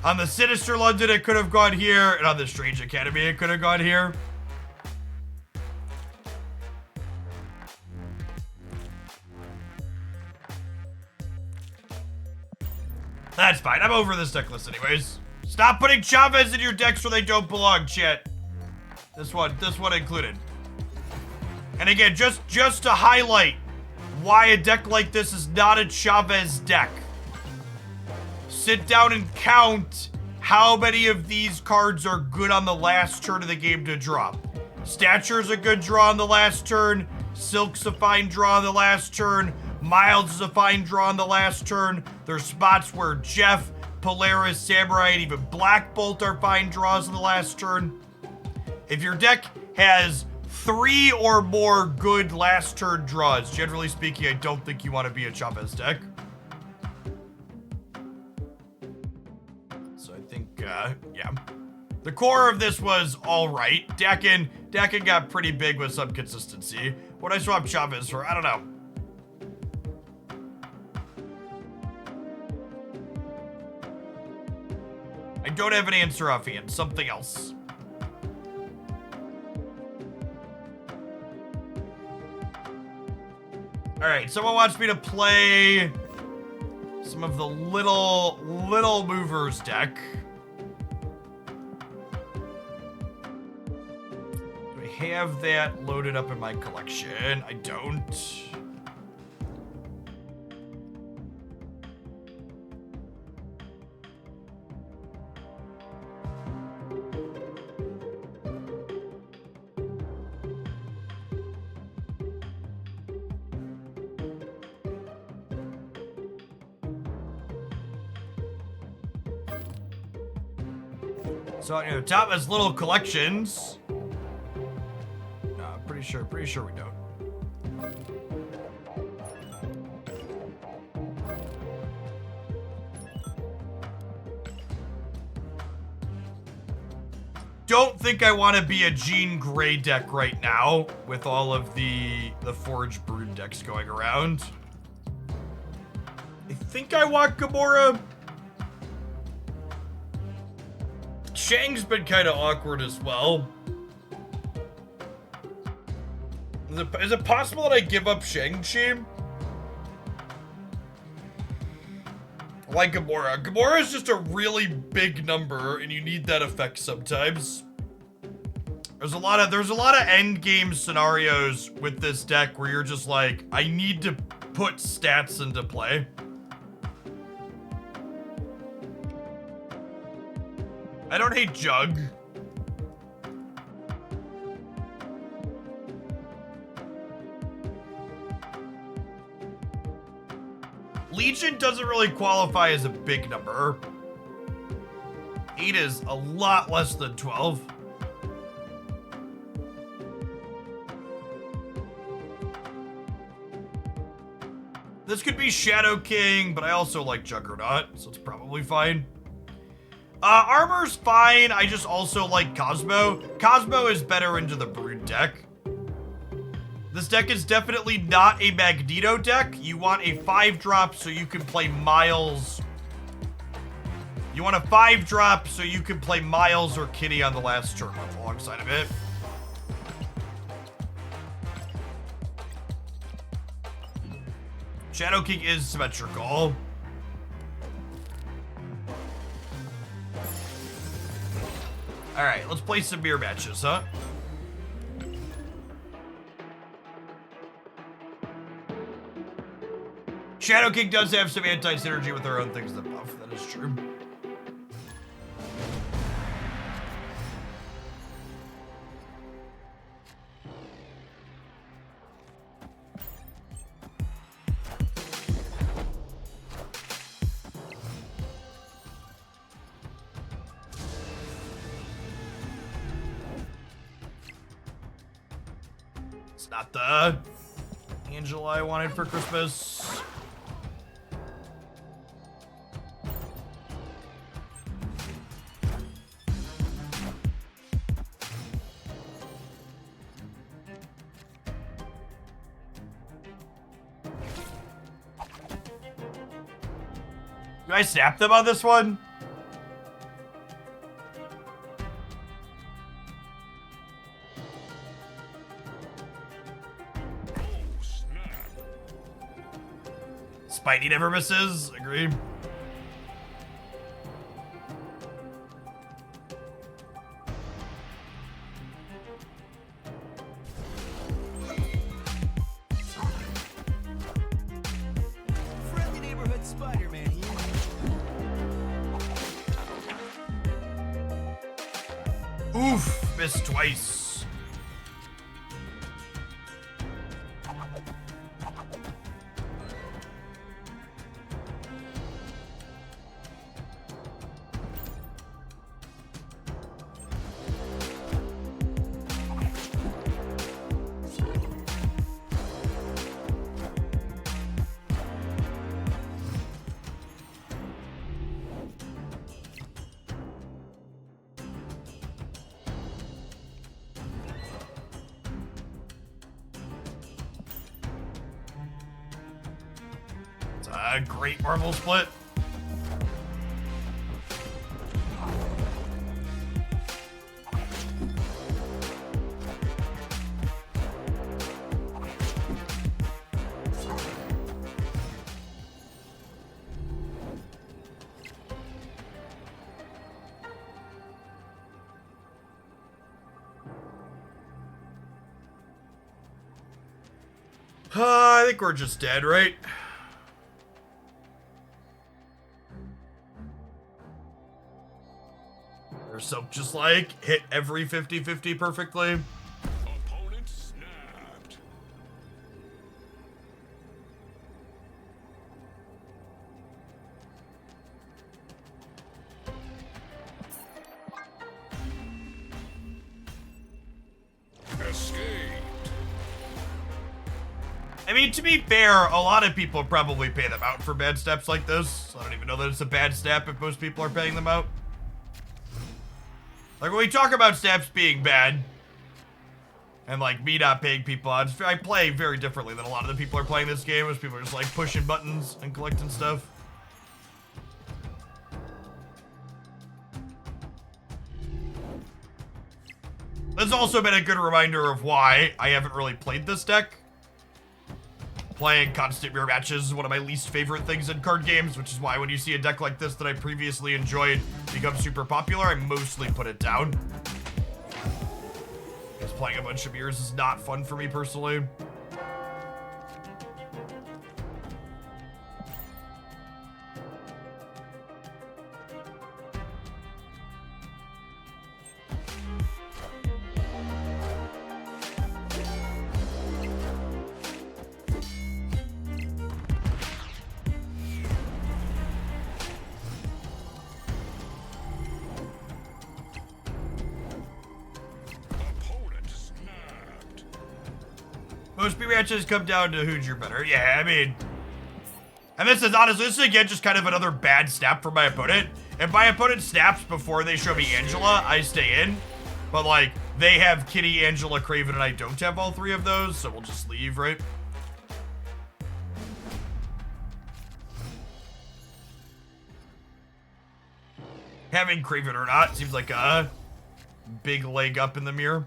On the Sinister London, it could have gone here, and on the Strange Academy, it could have gone here. That's fine. I'm over this deck list anyways. Stop putting Chavez in your decks where they don't belong, chat. This one included. And again, just to highlight why a deck like this is not a Chavez deck. Sit down and count how many of these cards are good on the last turn of the game to drop. Stature's a good draw on the last turn. Silk's a fine draw on the last turn. Miles is a fine draw on the last turn. There's spots where Jeff, Polaris, Samurai, and even Black Bolt are fine draws on the last turn. If your deck has 3 or more good last turn draws, generally speaking, I don't think you want to be a Chavez deck. So I think, yeah. The core of this was alright. Dakin got pretty big with some consistency. What I swap Chavez for, I don't know. I don't have an answer offhand. Something else. Alright, someone wants me to play some of the little movers deck. Do I have that loaded up in my collection? I don't. So, you know, top has little collections. No, pretty sure we don't. Don't think I want to be a Jean Grey deck right now with all of the Forge Brood decks going around. I think I want Gamora. Shang's been kind of awkward as well. Is it possible that I give up Shang-Chi? I like Gamora. Gamora is just a really big number, and you need that effect sometimes. There's a lot of end game scenarios with this deck where you're just like, I need to put stats into play. I don't hate Jug. Legion doesn't really qualify as a big number. 8 is a lot less than 12. This could be Shadow King, but I also like Juggernaut, so it's probably fine. Armor's fine, I just also like Cosmo. Cosmo is better into the Brood deck. This deck is definitely not a Magneto deck. You want a 5-drop so you can play Miles. You want a 5-drop so you can play Miles or Kitty on the last turn alongside of it. Shadow King is symmetrical. Alright, let's play some mirror matches, huh? Shadow King does have some anti-synergy with their own things that buff, that is true. It's not the Angela I wanted for Christmas. Do I snap them on this one? Spidey never misses. Agree. Friendly neighborhood Spider-Man here. Oof, missed twice. It's a great Marvel split. I think we're just dead, right? Or so just like hit every 50-50 perfectly. Opponent snapped. Escaped. I mean, to be fair, a lot of people probably pay them out for bad steps like this. I don't even know that it's a bad step if most people are paying them out. Like, when we talk about steps being bad, and like me not paying people out, I play very differently than a lot of the people are playing this game, as people are just like pushing buttons and collecting stuff. That's also been a good reminder of why I haven't really played this deck. Playing constant mirror matches is one of my least favorite things in card games, which is why when you see a deck like this that I previously enjoyed become super popular, I mostly put it down. Because playing a bunch of mirrors is not fun for me personally. Most rematches come down to who's your better. Yeah, I mean, and this is honestly, this is again just kind of another bad snap for my opponent. If my opponent snaps before they show me Angela, I stay in. But like, they have Kitty, Angela, Craven, and I don't have all three of those, so we'll just leave, right? Having Craven or not seems like a big leg up in the mirror.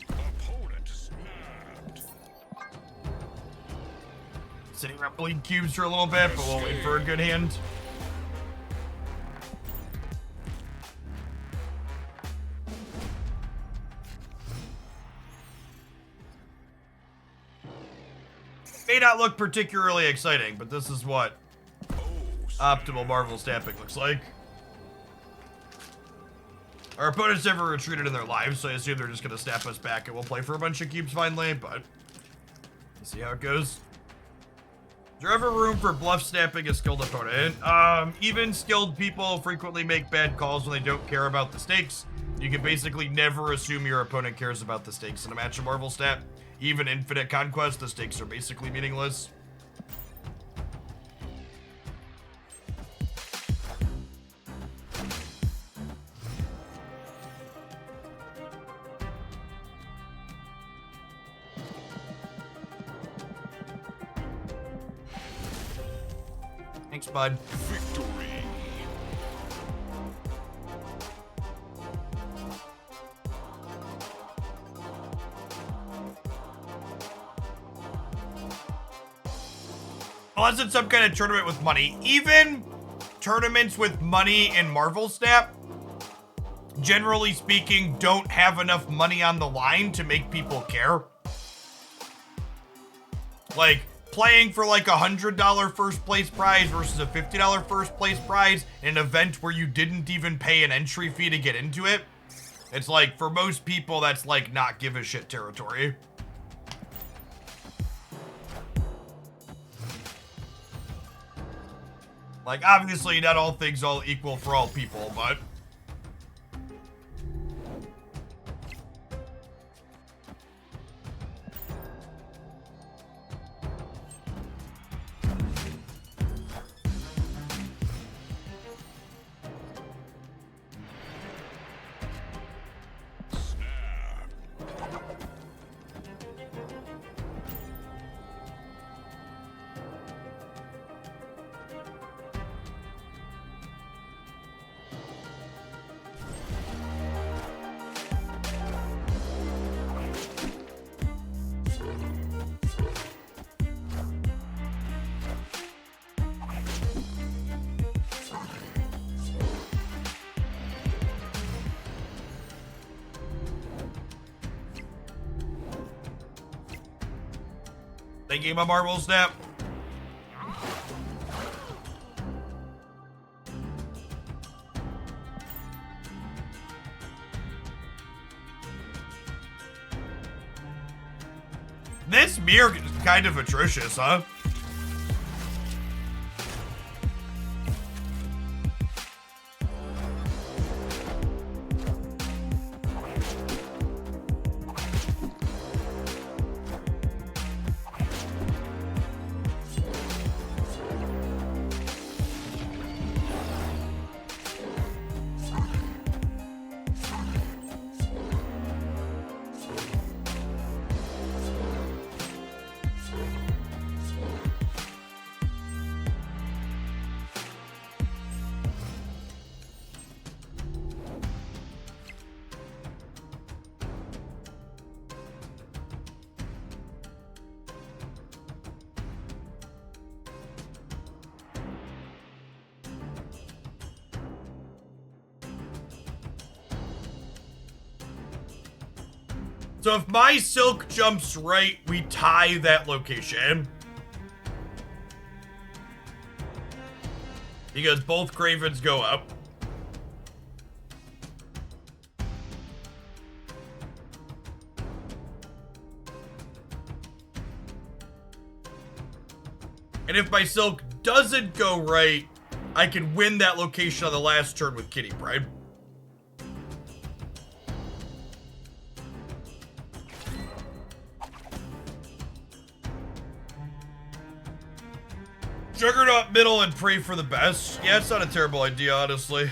Opponent snapped. Sitting around bleed cubes for a little bit, but we'll wait for a good hand. May not look particularly exciting, but this is what optimal Marvel stamping looks like. Our opponents never retreated in their lives, so I assume they're just gonna snap us back and we'll play for a bunch of cubes finally, but we'll see how it goes. Is there ever room for bluff snapping a skilled opponent? Even skilled people frequently make bad calls when they don't care about the stakes. You can basically never assume your opponent cares about the stakes in a match of Marvel Snap. Even Infinite Conquest, the stakes are basically meaningless. Thanks, bud. Victory. Unless it's some kind of tournament with money. Even tournaments with money in Marvel Snap, generally speaking, don't have enough money on the line to make people care. Like, playing for like $100 first place prize versus a $50 first place prize in an event where you didn't even pay an entry fee to get into it. It's like, for most people, that's like not give a shit territory. Like, obviously, not all things all equal for all people, but... Thinking about Marvel Snap. This mirror is kind of atrocious, huh? So if my silk jumps right, we tie that location. Because both Cravens go up. And if my Silk doesn't go right, I can win that location on the last turn with Kitty Pride. Juggernaut middle and pray for the best. Yeah, it's not a terrible idea, honestly.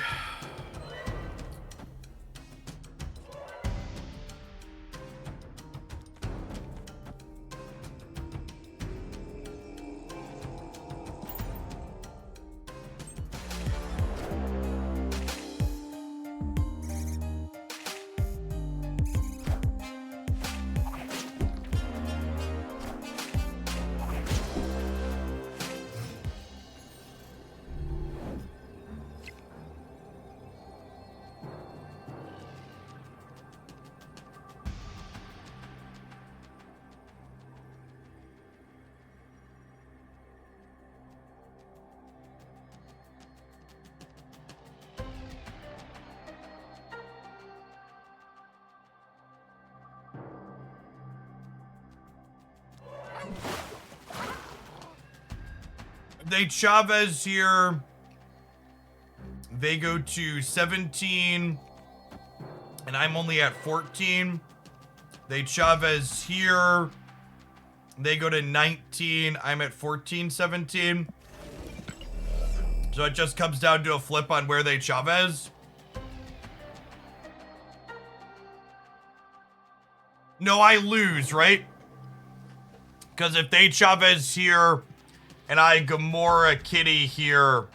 They Chavez here. They go to 17. And I'm only at 14. They Chavez here. They go to 19. I'm at 14, 17. So it just comes down to a flip on where they Chavez. No, I lose, right? Because if they Chavez here and I Gamora Kitty here,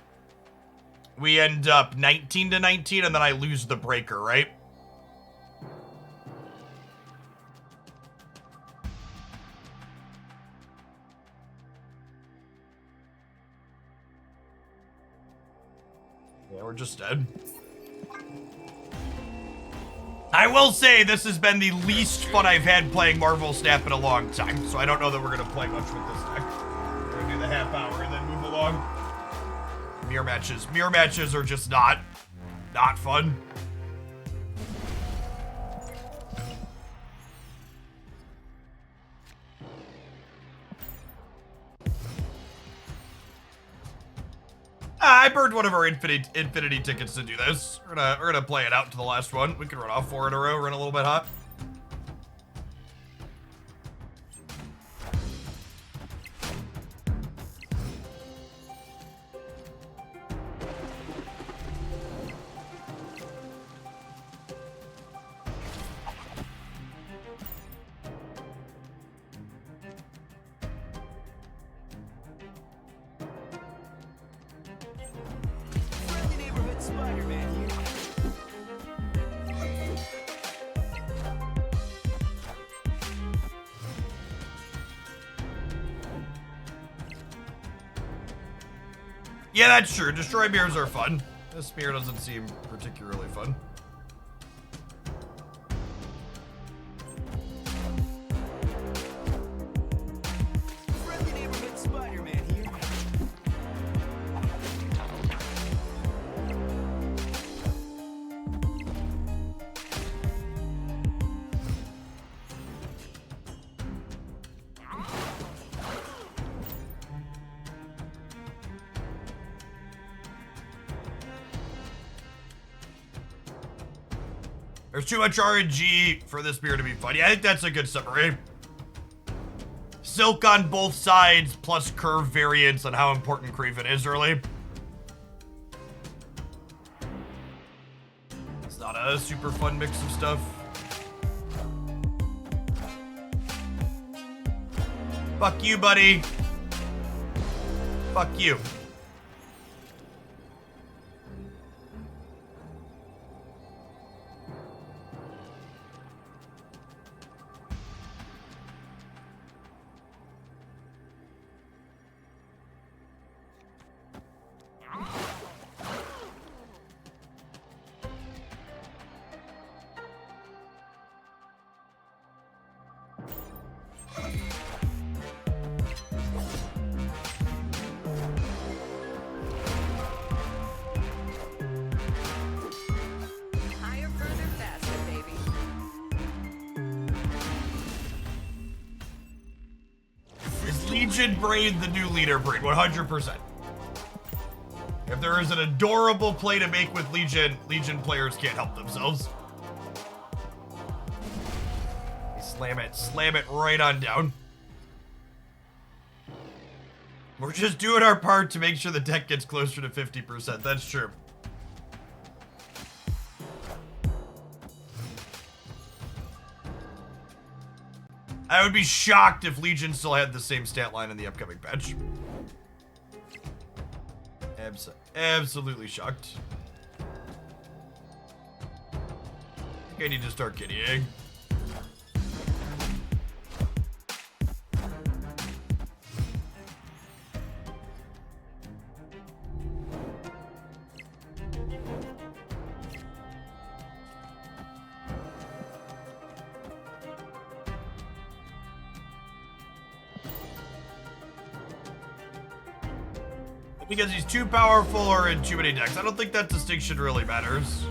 we end up 19 to 19 and then I lose the breaker, right? Yeah, we're just dead. I will say this has been the least fun I've had playing Marvel Snap in a long time, so I don't know that we're gonna play much with this deck. We're gonna do the half hour and then move along. Mirror matches are just not fun. I burned one of our infinity tickets to do this. We're gonna play it out to the last one. We can run off 4 in a row, run a little bit hot. Friendly neighborhood Spider-Man here. Yeah, that's true. Destroy mirrors are fun. This mirror doesn't seem particularly fun. Friendly neighborhood Spider-Man here. There's too much RNG for this mirror to be fun. Yeah, I think that's a good summary. Silk on both sides, plus curve variance on how important Craven is early. It's not a super fun mix of stuff. Fuck you, buddy. Fuck you. Legion breed the new leader breed, 100%. If there is an adorable play to make with Legion, Legion players can't help themselves. Slam it right on down. We're just doing our part to make sure the deck gets closer to 50%. That's true. I would be shocked if Legion still had the same stat line in the upcoming patch. Absolutely shocked. I think I need to start kittying. Because he's too powerful or in too many decks. I don't think that distinction really matters.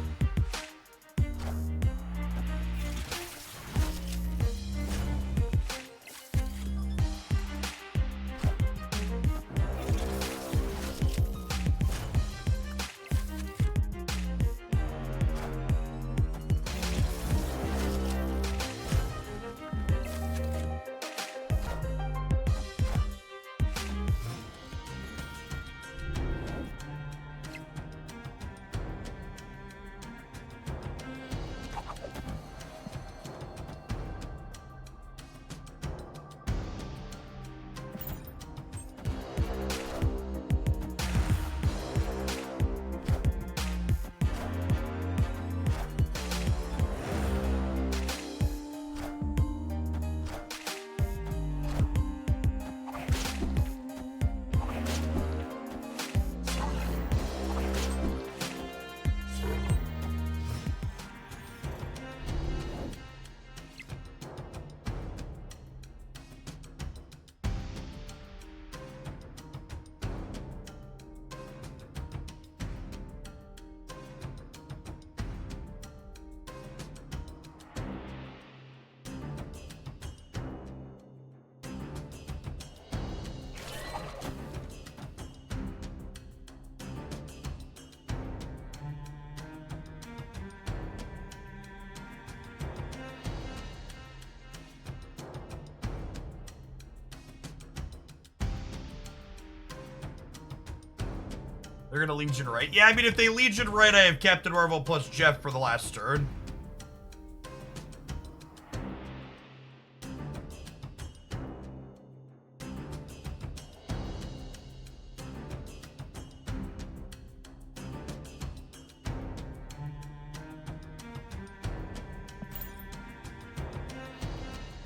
They're gonna Legion right. Yeah, I mean, if they Legion right, I have Captain Marvel plus Jeff for the last turn.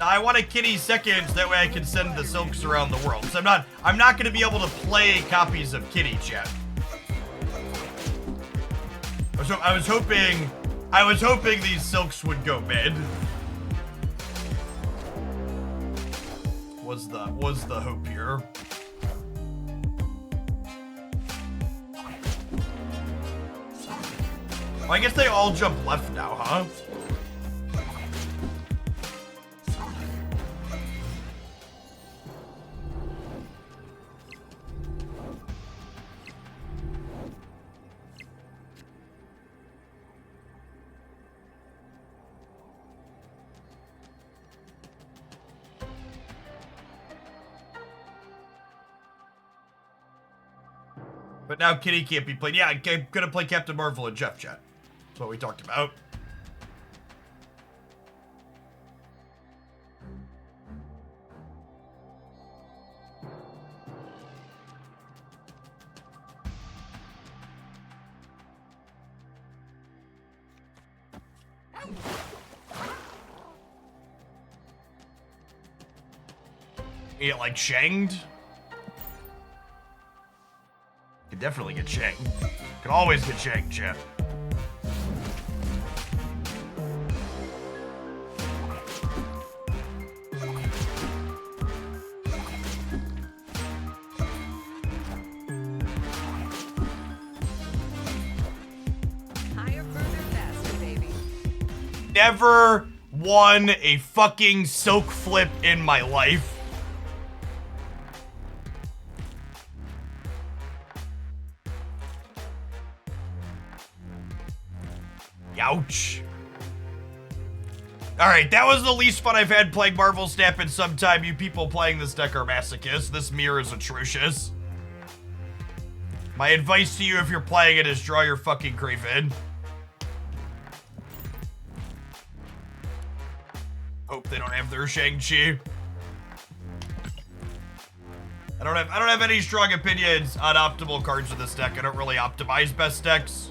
I want to kitty seconds, that way I can send the silks around the world. So I'm not gonna be able to play copies of kitty, chat. I was hoping these silks would go mid. Was the hope here? Well, I guess they all jump left now, huh? But now Kitty can't be played. Yeah, I'm gonna play Captain Marvel and Jeff, chat. That's what we talked about. You get like shanged? Could definitely get shanked. Could always get shanked, Jeff. Higher, further, faster, baby. Never won a fucking soak flip in my life. Ouch. Alright, that was the least fun I've had playing Marvel Snap in some time. You people playing this deck are masochists. This mirror is atrocious. My advice to you if you're playing it is draw your fucking Craven. Hope they don't have their Shang-Chi. I don't have any strong opinions on optimal cards in this deck. I don't really optimize best decks.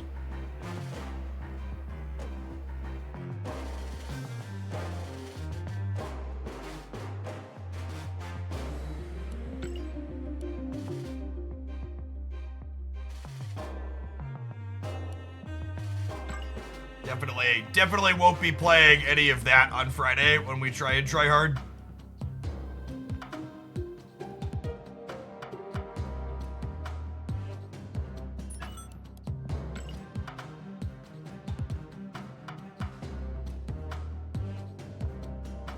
Definitely won't be playing any of that on Friday when we try and try hard.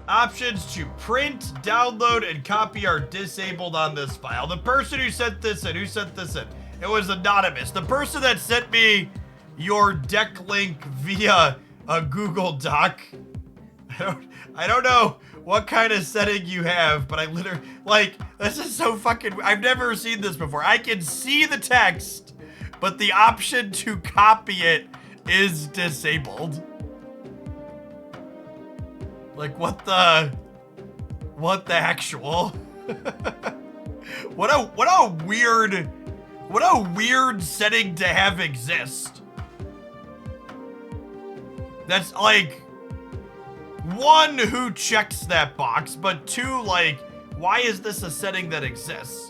Options to print, download, and copy are disabled on this file. The person who sent this in, it was anonymous. The person that sent me your deck link via a Google Doc. I don't know what kind of setting you have, but I literally, like, this is so fucking, I've never seen this before. I can see the text, but the option to copy it is disabled. Like, what the actual? What a weird setting to have exist. That's like, one, who checks that box, but two, like, why is this a setting that exists?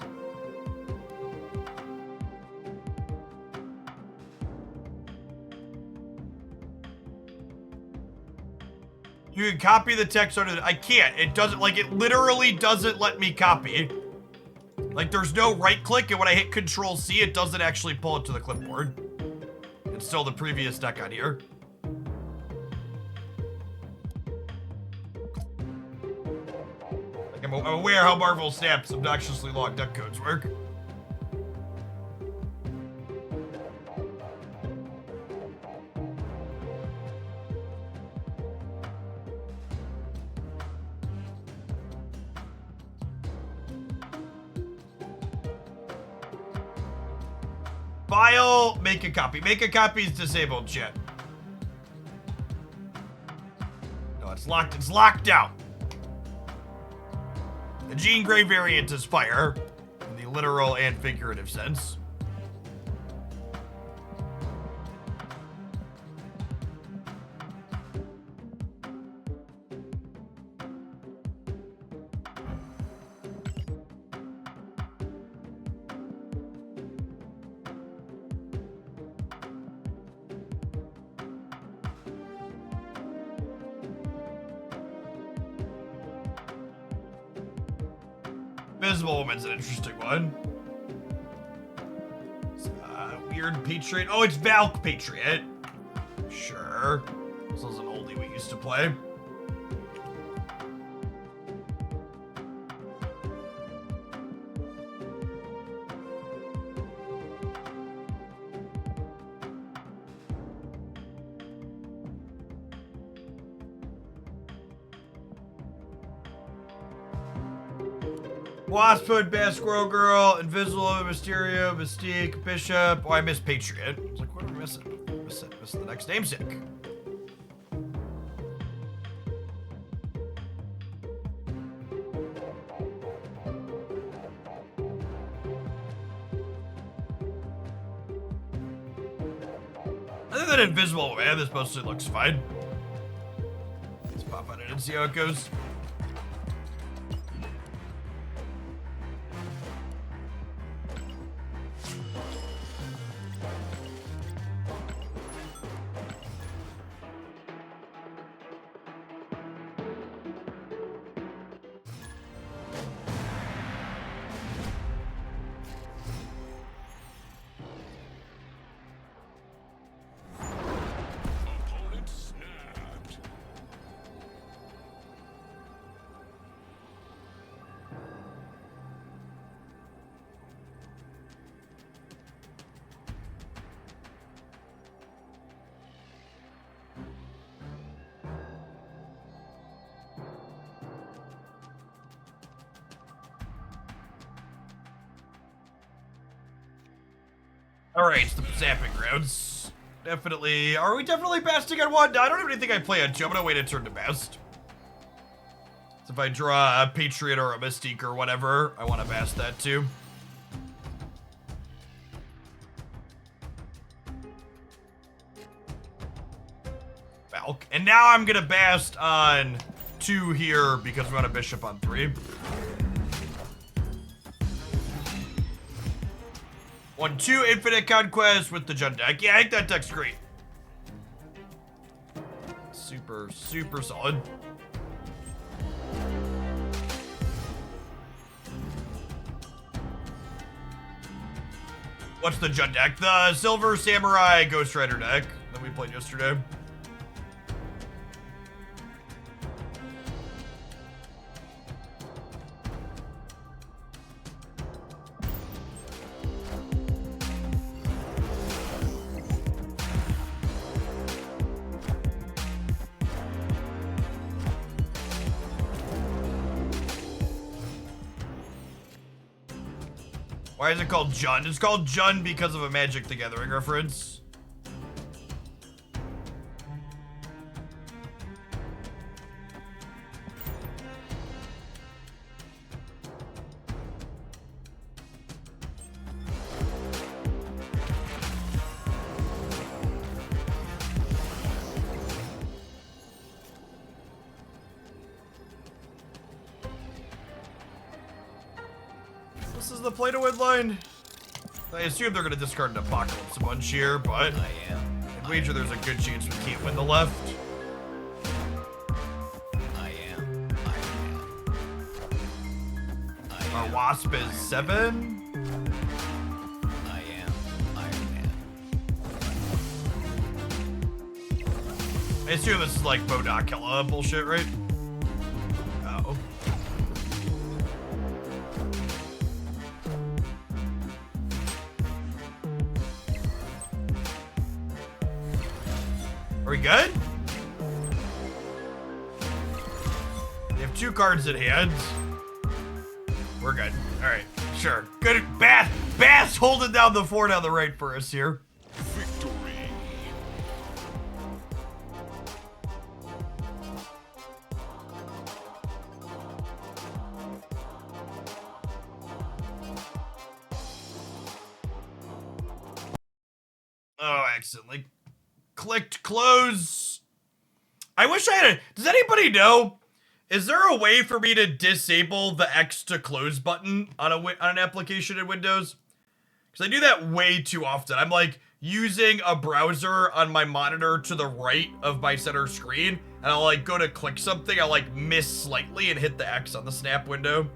You can copy the text under the, I can't. It doesn't, like, it literally doesn't let me copy. Like, there's no right click, and when I hit Control C, it doesn't actually pull it to the clipboard. It's still the previous deck on here. Like, I'm aware how Marvel Snap's obnoxiously long deck codes work. File, make a copy. Make a copy is disabled, chat. No, it's locked out. The Jean Grey variant is fire, in the literal and figurative sense. Invisible Woman's an interesting one. It's, weird Patriot. Oh, it's Valk Patriot. Sure. This is an oldie we used to play. Wasp Hood, Bass Squirrel Girl, Invisible, Mysterio, Mystique, Bishop. Oh, I missed Patriot. I was like, what am I missing? Missing the next namesake. I think that Invisible Man, this mostly looks fine. Let's pop on it and see how it goes. All right, it's the zapping rounds. Definitely. Are we definitely basting on one? I don't even think I play on two. I'm gonna wait a turn to bast. So if I draw a Patriot or a Mystique or whatever, I want to bast that too. Valk. And now I'm gonna bast on 2 here because we want a bishop on 3. 1-2 Infinite Conquest with the Jund deck. Yeah, I think that deck's great. Super, super solid. What's the Jund deck? The Silver Samurai Ghost Rider deck that we played yesterday. Why is it called Jund? It's called Jund because of a Magic the Gathering reference. This is the play to win line. I assume they're going to discard an Apocalypse a bunch here, but I'd wager there's a good chance we can't win the left. Our Wasp is 7. I assume this is like Bodakilla bullshit, right? Oh. Are we good? We have 2 cards in hand. We're good. All right, sure. Good. Bass holding down the fort on the right for us here. Victory. Oh, I accidentally clicked close. I wish I had a... Does anybody know? Is there a way for me to disable the X to close button on an application in Windows? Because I do that way too often. I'm like using a browser on my monitor to the right of my center screen, and I'll like go to click something, I'll like miss slightly and hit the X on the snap window.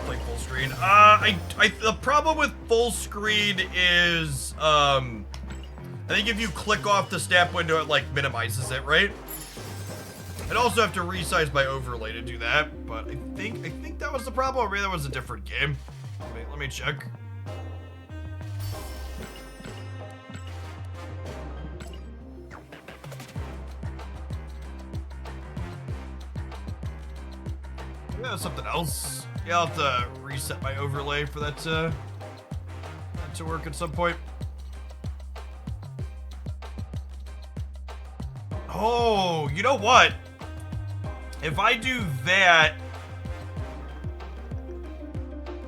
Like full screen. The problem with full screen is, I think if you click off the snap window, it like minimizes it, right? I'd also have to resize my overlay to do that, but I think that was the problem, or maybe that was a different game. Wait, let me check. Yeah, that's something else. Yeah, I'll have to reset my overlay for that to work at some point. Oh, you know what? If I do that,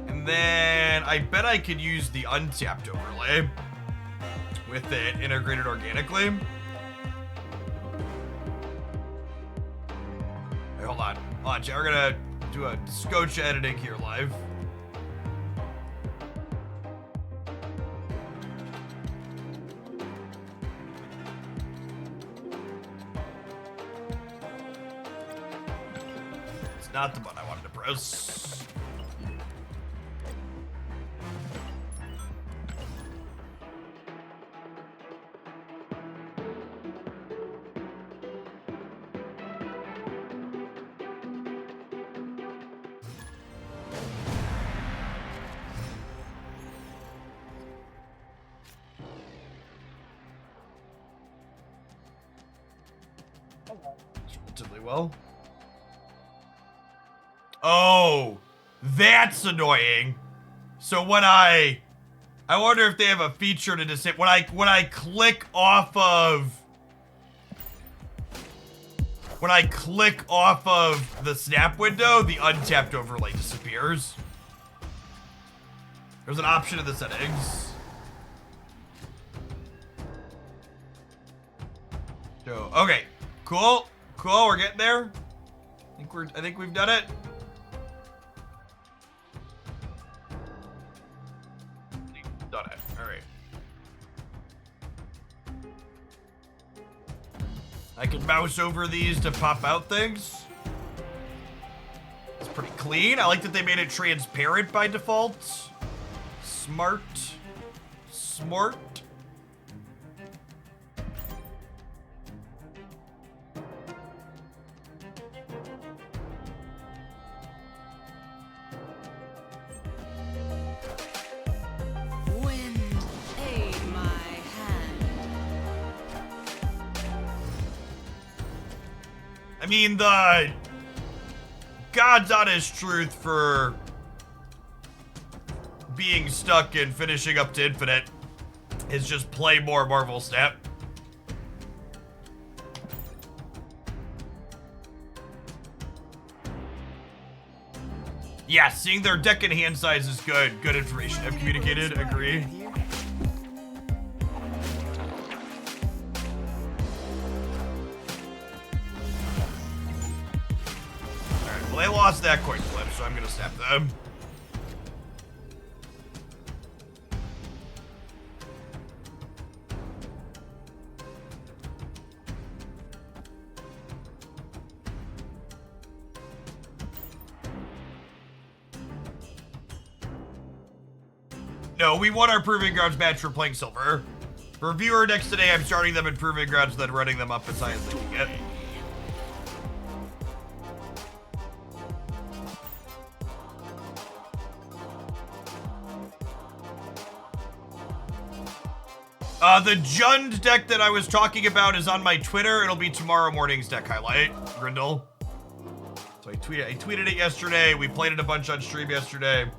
and then I bet I could use the untapped overlay with it integrated organically. Hey, hold on, chat. We're gonna do a scotch editing here live. It's not the button I wanted to press. relatively well. Oh, that's annoying. So when I wonder if they have a feature to disable when I click off of the snap window, the untapped overlay disappears. There's an option in the settings. So, okay, cool, we're getting there. I think we've done it. Done it. All right. I can mouse over these to pop out things. It's pretty clean. I like that they made it transparent by default. Smart. Wind aid my hand. I mean, the God's honest truth for being stuck and finishing up to Infinite is just play more Marvel Snap. Yeah, seeing their deck and hand size is good. Good information. I've communicated. Agree. Alright, well, they lost that coin flip, so I'm gonna snap them. No, we won our Proving Grounds match for playing Silver. For viewer decks today, I'm starting them in Proving Grounds, then running them up as high as they can get. The Jund deck that I was talking about is on my Twitter. It'll be tomorrow morning's deck highlight, Grindel. So I tweeted it yesterday. We played it a bunch on stream yesterday.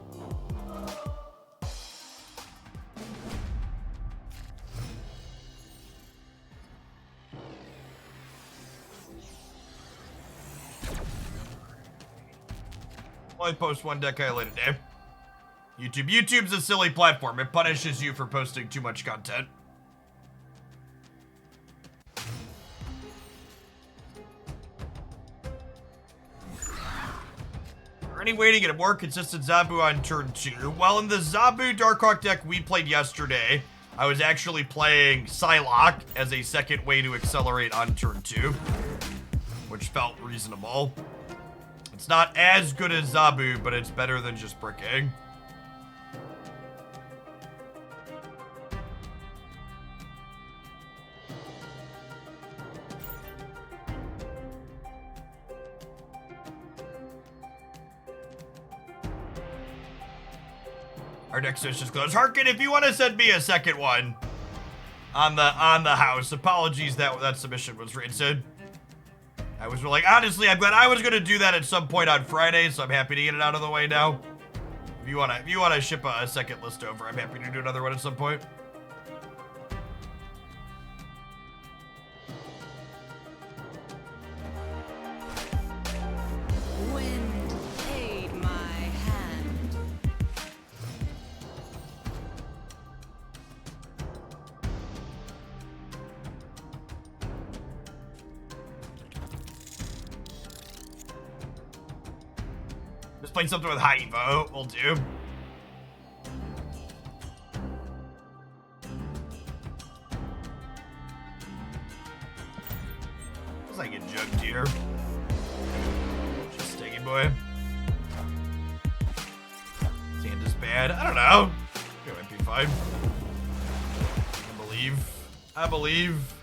I post one deck highlight a day. YouTube's a silly platform. It punishes you for posting too much content. Any way to get a more consistent Zabu on turn 2? Well, in the Zabu Darkhawk deck we played yesterday, I was actually playing Psylocke as a second way to accelerate on turn 2, which felt reasonable. It's not as good as Zabu, but it's better than just bricking. Our next switch is closed. Harkin, if you want to send me a second one on the house, apologies that submission was rancid. I was like, honestly, I'm glad I was gonna do that at some point on Friday, so I'm happy to get it out of the way now. If you wanna ship a second list over, I'm happy to do another one at some point. Wind aid my hand. Just playing something with high evo, will do. Looks like a jugged here. Just stinging boy. Sand is bad. I don't know. It might be fine. I believe.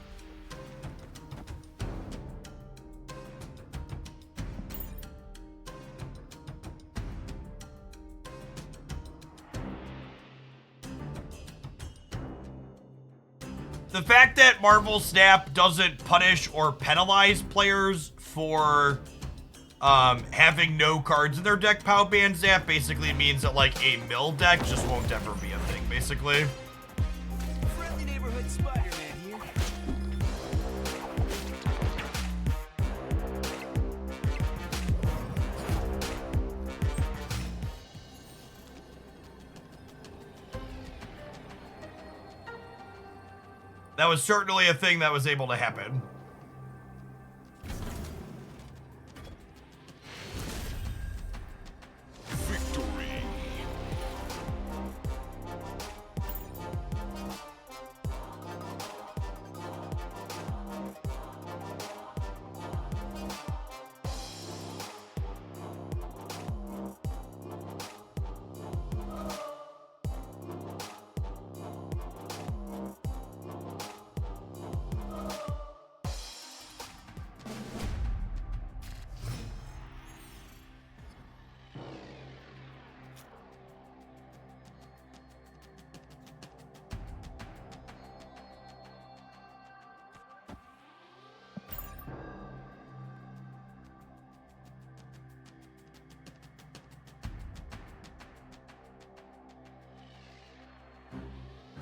The fact that Marvel Snap doesn't punish or penalize players for having no cards in their deck POW ban zap basically means that like a mill deck just won't ever be a thing, basically. Friendly neighborhood Spider-Man here. That was certainly a thing that was able to happen. Victory.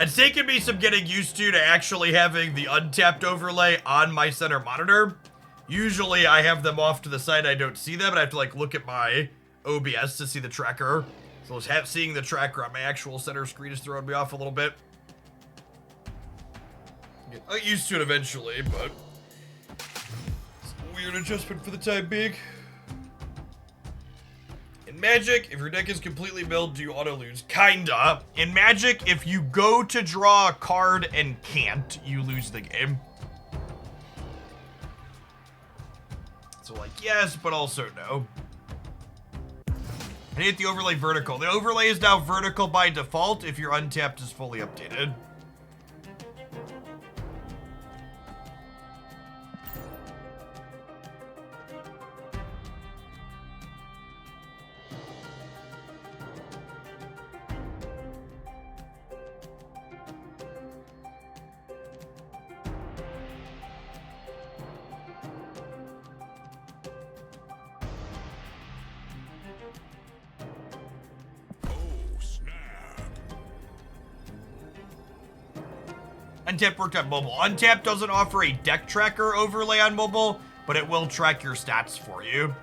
It's taken me some getting used to actually having the untapped overlay on my center monitor. Usually I have them off to the side, I don't see them, and I have to like look at my OBS to see the tracker. So seeing the tracker on my actual center screen is throwing me off a little bit. I'll get used to it eventually, but it's a weird adjustment for the time being. In Magic, if your deck is completely milled, do you auto-lose? Kinda. In Magic, if you go to draw a card and can't, you lose the game. So like, yes, but also no. I hit the overlay vertical. The overlay is now vertical by default if your untapped is fully updated. Untapped worked on mobile. Untapped doesn't offer a deck tracker overlay on mobile, but it will track your stats for you.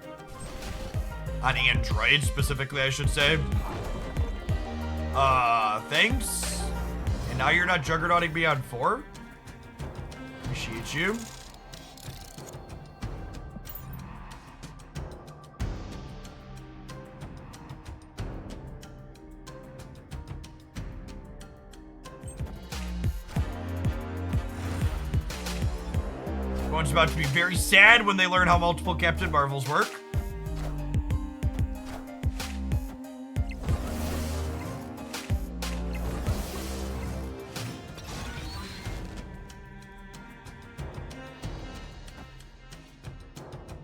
On Android, specifically, I should say. Thanks. And now you're not juggernauting me on 4? Appreciate you. Everyone's about to be very sad when they learn how multiple Captain Marvels work.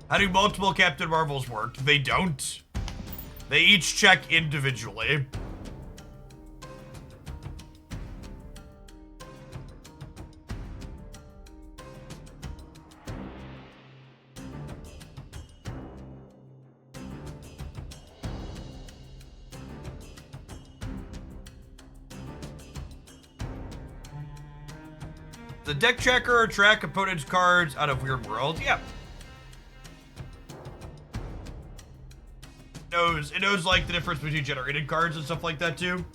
How do multiple Captain Marvels work? They don't. They each check individually. The deck tracker or track opponent's cards out of Weird World? Yeah. It knows like the difference between generated cards and stuff like that too.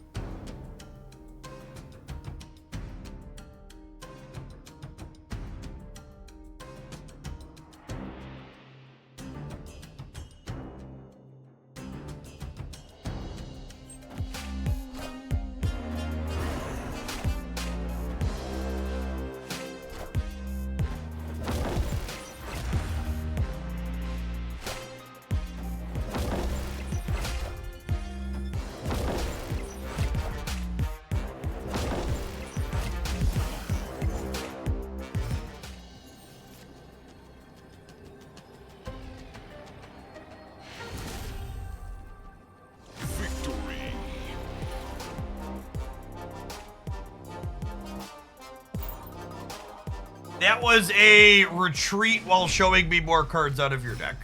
That was a retreat while showing me more cards out of your deck.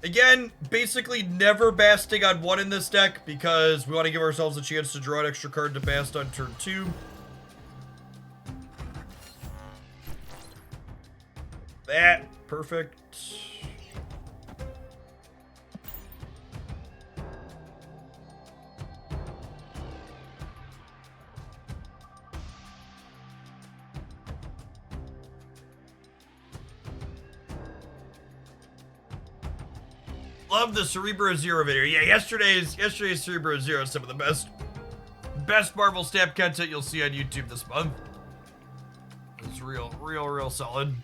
Again, basically never basting on 1 in this deck because we want to give ourselves a chance to draw an extra card to bast on turn 2. That, perfect. Love the Cerebro Zero video. Yeah, yesterday's Cerebro Zero is some of the best Marvel stamp content you'll see on YouTube this month. It's real solid.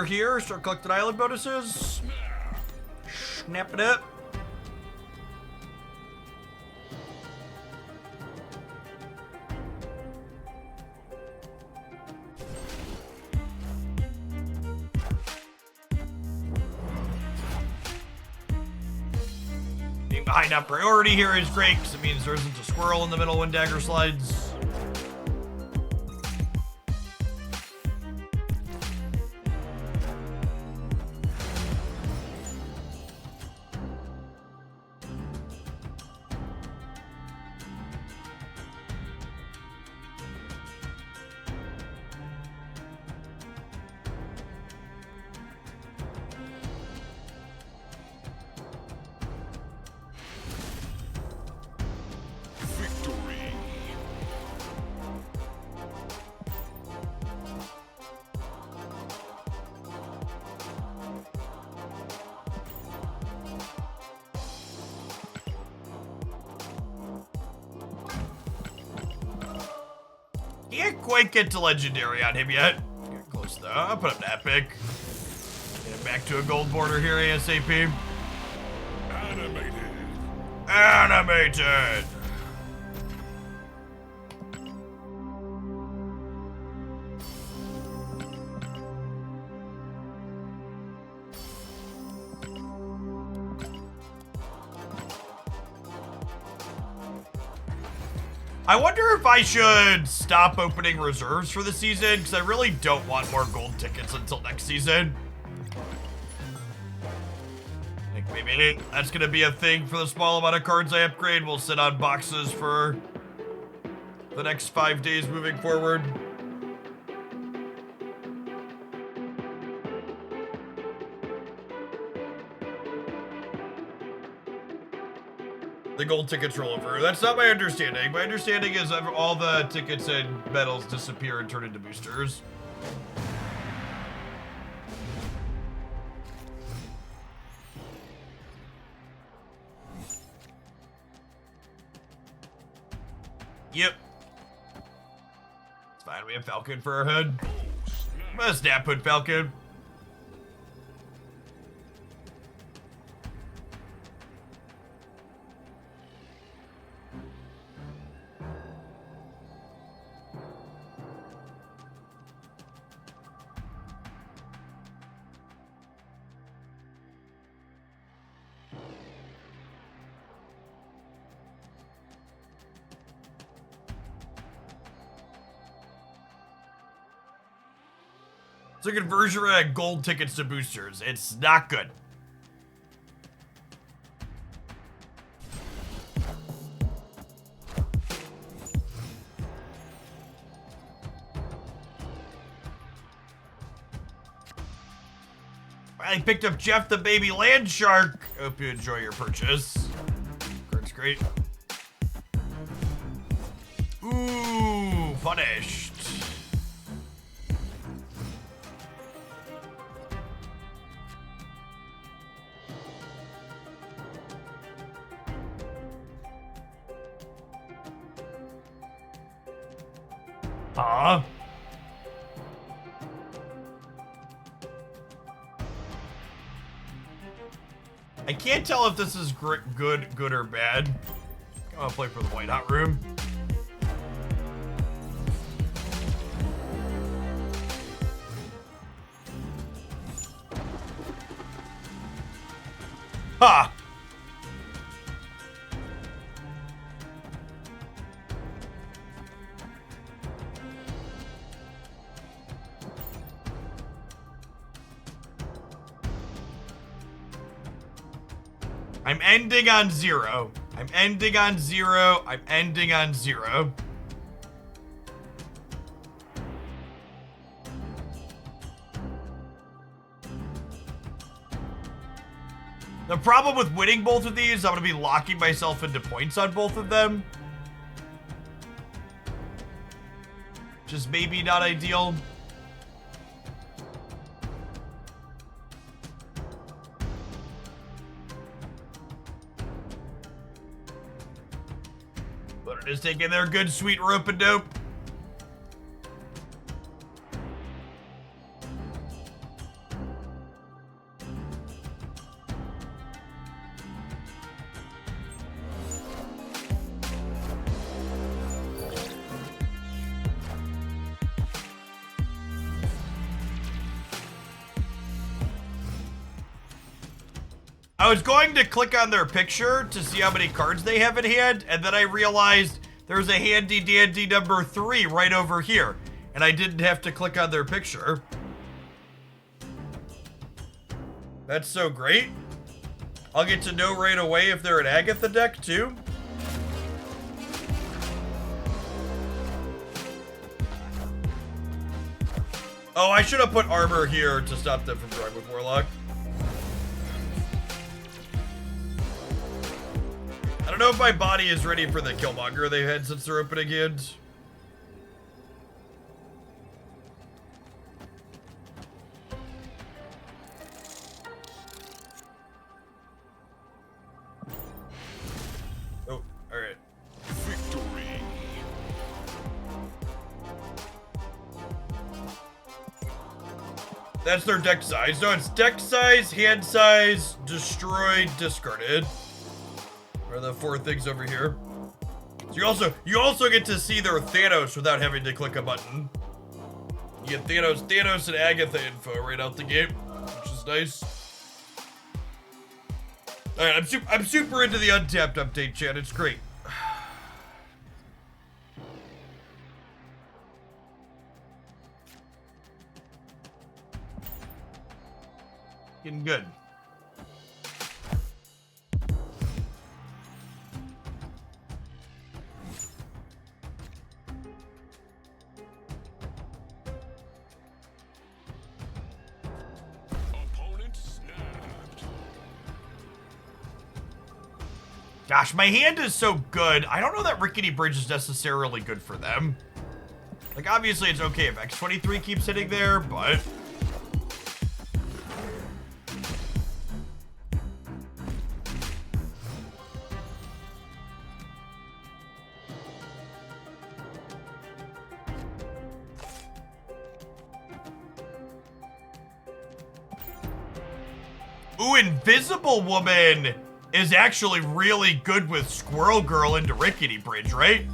Here, start collecting island bonuses. Snap it up. Being behind on priority here is great because it means there isn't a squirrel in the middle when dagger slides. Can't quite get to legendary on him yet. Get close though. I'll put him to epic. Get him back to a gold border here ASAP. Animated. I wonder if I should stop opening reserves for the season, because I really don't want more gold tickets until next season. I think maybe that's going to be a thing for the small amount of cards I upgrade. We'll sit on boxes for the next 5 days moving forward. The gold tickets roll over. That's not my understanding. My understanding is all the tickets and medals disappear and turn into boosters. Yep. It's fine. We have Falcon for our hood. Must snap hood Falcon. So conversion rate of gold tickets to boosters. It's not good. I picked up Jeff the baby land shark. Hope you enjoy your purchase. Card's great. Ooh, punished. Huh? can't tell if this is good or bad. I'm gonna play for the White Hot Room. Ha! I'm ending on 0. I'm ending on 0. I'm ending on 0. The problem with winning both of these, I'm going to be locking myself into points on both of them. Just maybe not ideal. But it is taking their good sweet rope and dope. I was going to click on their picture to see how many cards they have in hand, and then I realized there's a handy dandy number 3 right over here, and I didn't have to click on their picture. That's so great. I'll get to know right away if they're an Agatha deck too. Oh, I should have put armor here to stop them from drawing with Warlock. I don't know if my body is ready for the Killmonger they've had since their opening hand. Oh, alright. Victory. That's their deck size. No, it's deck size, hand size, destroyed, discarded. Are the 4 things over here. So you also get to see their Thanos without having to click a button. You get Thanos and Agatha info right out the gate, which is nice. All right, I'm super into the Untapped update, chat. It's great. Getting good. Opponent snapped. Gosh, my hand is so good. I don't know that Rickety Bridge is necessarily good for them. Like, obviously it's okay if X23 keeps hitting there, but... Ooh, Invisible Woman is actually really good with Squirrel Girl into Rickety Bridge, right?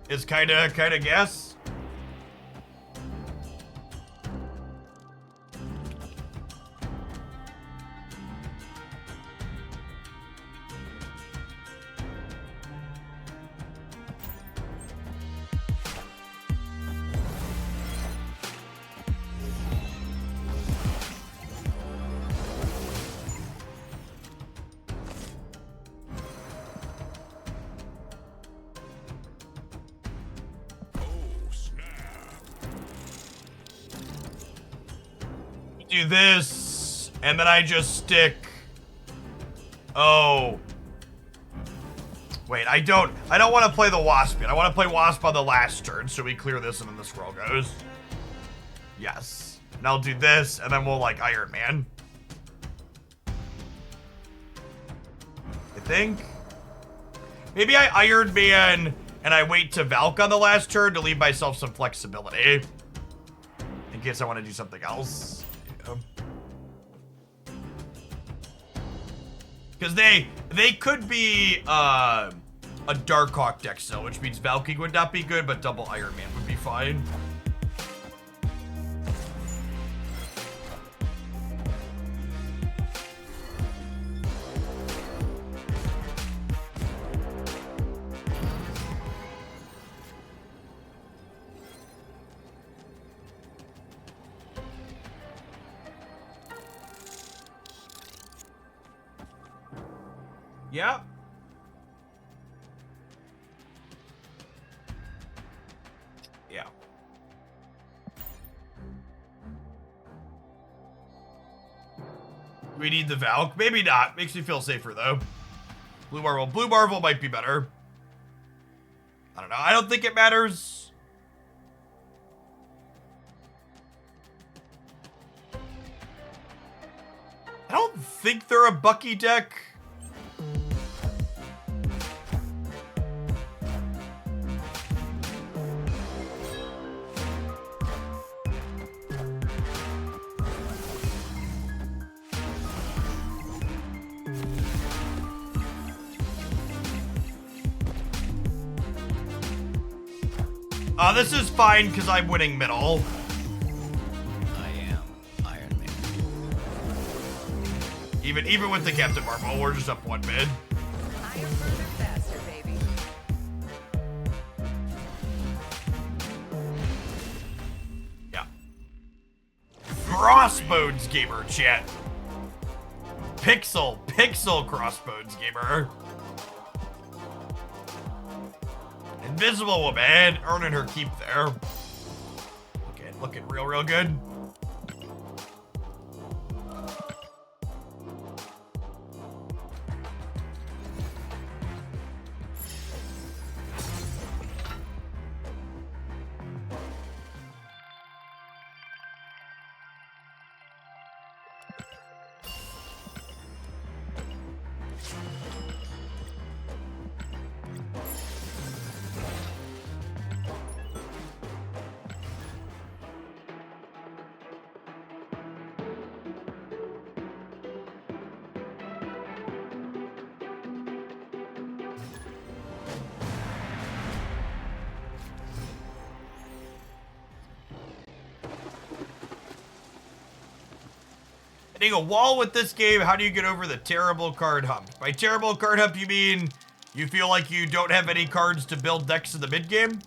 Is kinda guess. Do this, and then I just stick. Oh. Wait, I don't want to play the Wasp yet. I want to play Wasp on the last turn, so we clear this and then the scroll goes. Yes. And I'll do this, and then we'll, like, Iron Man. I think. Maybe I Iron Man, and I wait to Valk on the last turn to leave myself some flexibility in case I want to do something else. Because they could be a Darkhawk deck still, which means Valkyrie would not be good, but double Iron Man would be fine. Yeah. Yeah. We need the Valk? Maybe not. Makes me feel safer though. Blue Marvel. Blue Marvel might be better. I don't know. I don't think it matters. I don't think they're a Bucky deck. This is fine because I'm winning middle. I am Iron Man. Even with the Captain Marvel, we're just up one mid. Higher, further, faster, baby. Yeah. Crossbones gamer, chat. Pixel Crossbones gamer. Invisible Woman, earning her keep there. Looking real good. Hitting a wall with this game, how do you get over the terrible card hump? By terrible card hump, you mean you feel like you don't have any cards to build decks in the mid game?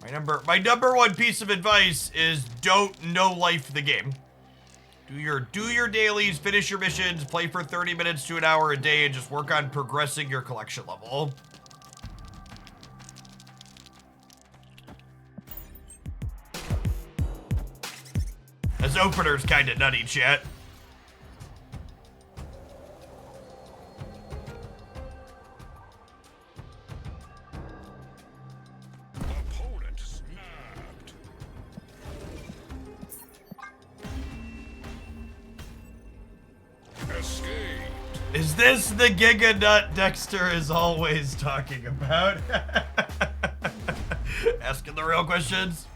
My number one piece of advice is don't no life the game. Do your dailies, finish your missions, play for 30 minutes to an hour a day, and just work on progressing your collection level. This opener's kinda nutty, chat. Opponent snapped. Escaped. Is this the Giga Nut Dexter is always talking about? Asking the real questions.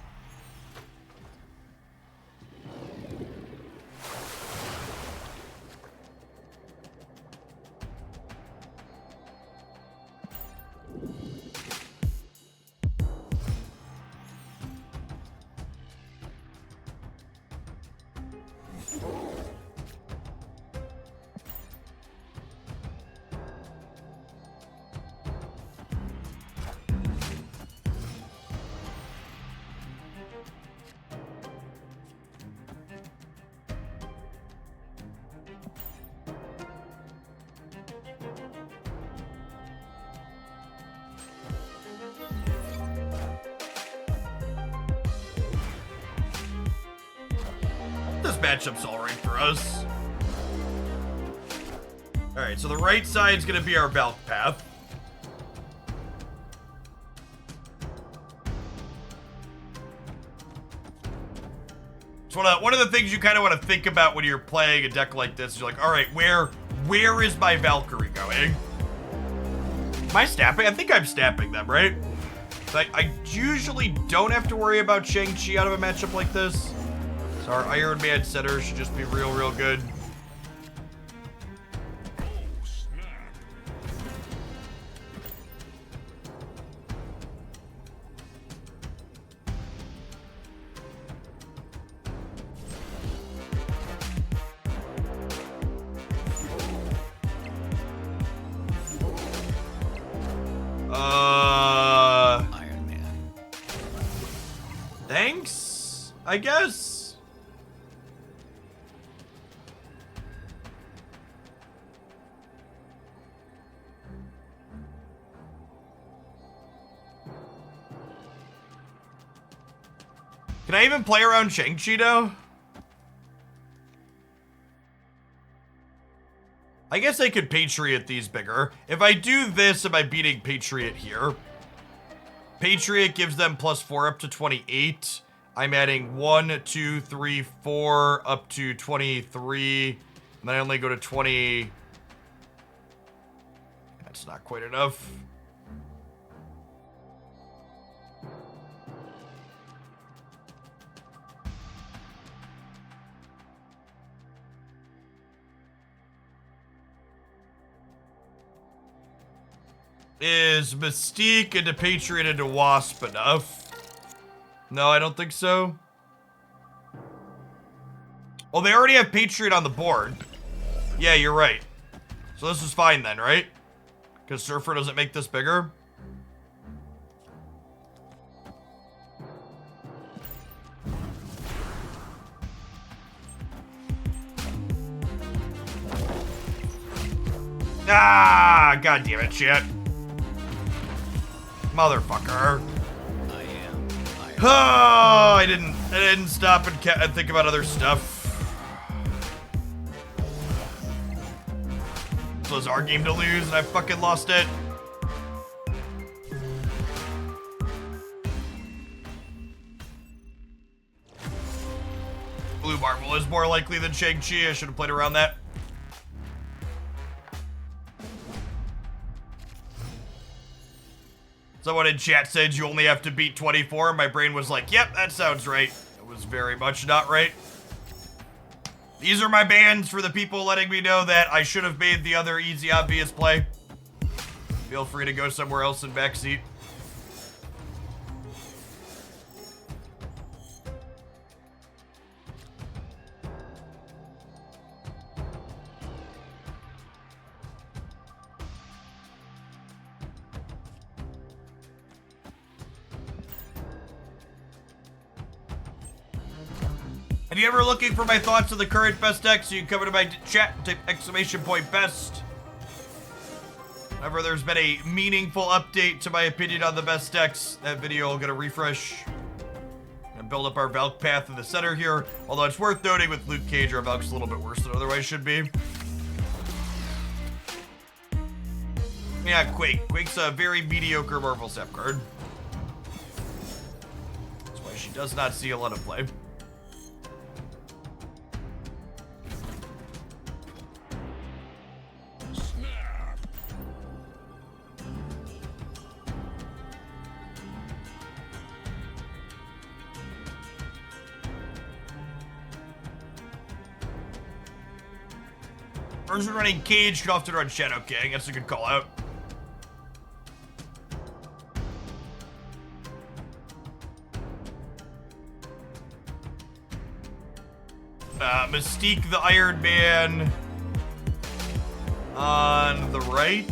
This matchup's alright for us. Alright, so the right side's gonna be our Valk path. So one of the things you kind of want to think about when you're playing a deck like this is you're like, alright, where is my Valkyrie going? Am I snapping? I think I'm snapping them, right? I usually don't have to worry about Shang-Chi out of a matchup like this. So our Iron Man setter should just be real, real good. Iron Man. Thanks, I guess. Can I even play around Shang-Chi now? I guess I could Patriot these bigger. If I do this, am I beating Patriot here? Patriot gives them +4 up to 28. I'm adding 1, 2, 3, 4 up to 23. And then I only go to 20. That's not quite enough. Is Mystique into Patriot into Wasp enough? No, I don't think so. Oh, they already have Patriot on the board. Yeah, you're right. So this is fine then, right? Because Surfer doesn't make this bigger. Ah, god damn it, shit. Motherfucker. I am Iron Man. Oh, I didn't stop and think about other stuff. So it's our game to lose and I fucking lost it. Blue Marble is more likely than Shang-Chi. I should have played around that. Someone in chat said you only have to beat 24. My brain was like, yep, that sounds right. It was very much not right. These are my bans for the people letting me know that I should have made the other easy, obvious play. Feel free to go somewhere else in backseat. If you're ever looking for my thoughts on the current best decks, you can come into my chat and type !best. Whenever there's been a meaningful update to my opinion on the best decks, that video will get a refresh. And build up our Valk path in the center here. Although it's worth noting with Luke Cage, our Valk's a little bit worse than otherwise should be. Yeah, Quake. Quake's a very mediocre Marvel Sap card. That's why she does not see a lot of play. Person running Cage could often run Shadow King. That's a good call out. Mystique the Iron Man on the right.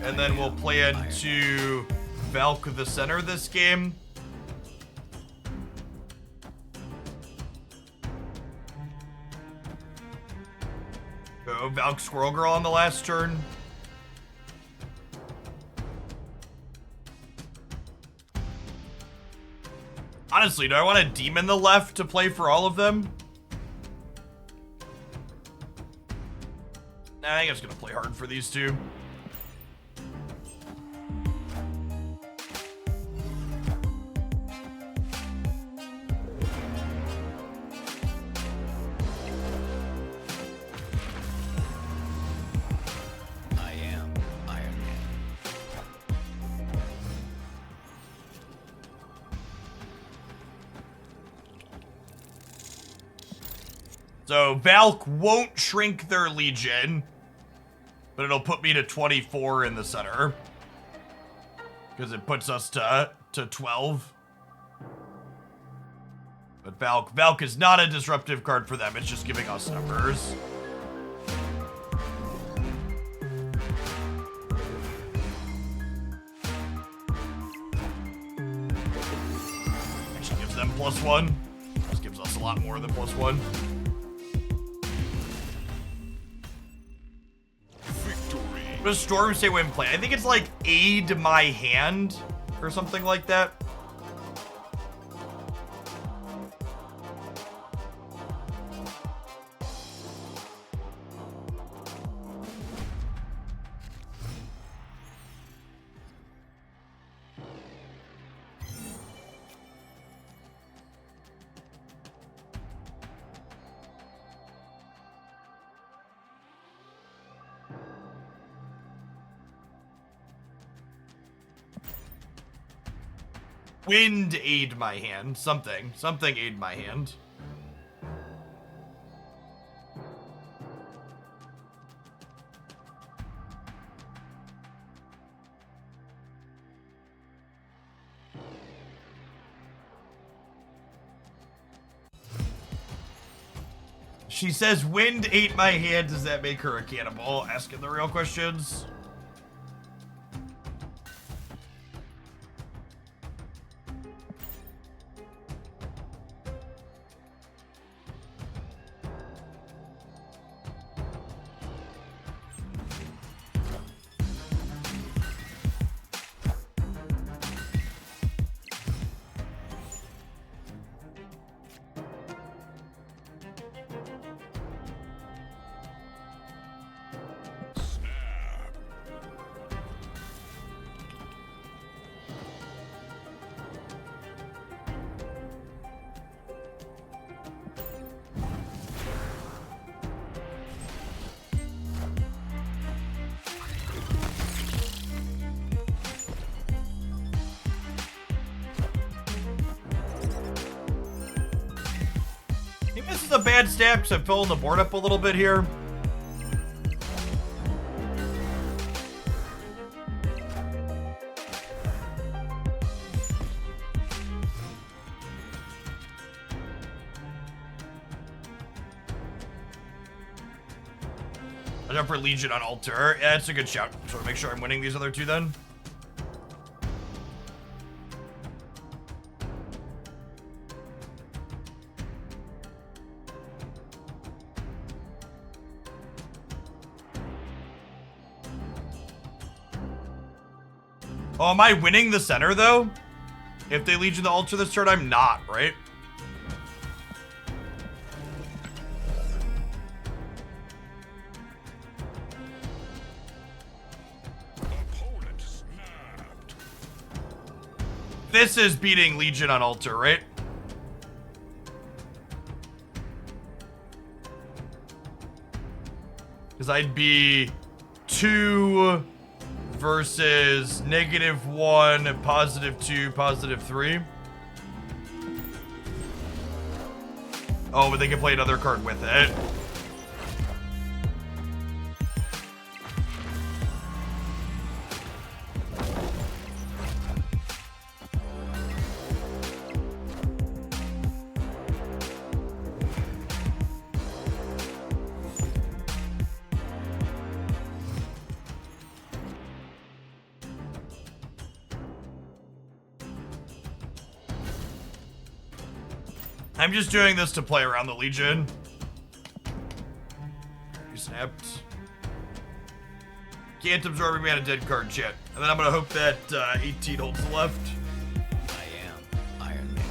And then we'll play into Valk the center this game. Go Valk Squirrel Girl on the last turn. Honestly, do I want a Demon the left to play for all of them? Nah, I think I'm just gonna play hard for these two. So Valk won't shrink their Legion, but it'll put me to 24 in the center. Because it puts us to 12. But Valk is not a disruptive card for them, it's just giving us numbers. Actually gives them +1. This gives us a lot more than +1. What does Storm say when playing? I think it's like aid my hand or something like that. Wind aid my hand. Something aid my hand. She says wind ate my hand. Does that make her a cannibal? Asking the real questions. Maybe this is a bad stab because I'm filling the board up a little bit here. I jump for Legion on Altar. Yeah, that's a good shout. So make sure I'm winning these other two then. Oh, am I winning the center, though? If they Legion the Altar this turn, I'm not, right? Opponent snapped. This is beating Legion on Altar, right? Because I'd be 2... versus -1, +2, +3. Oh, but they can play another card with it. I'm just doing this to play around the Legion. You snapped. Can't absorb every mana dead card shit. And then I'm gonna hope that 18 holds left. I am Iron Man.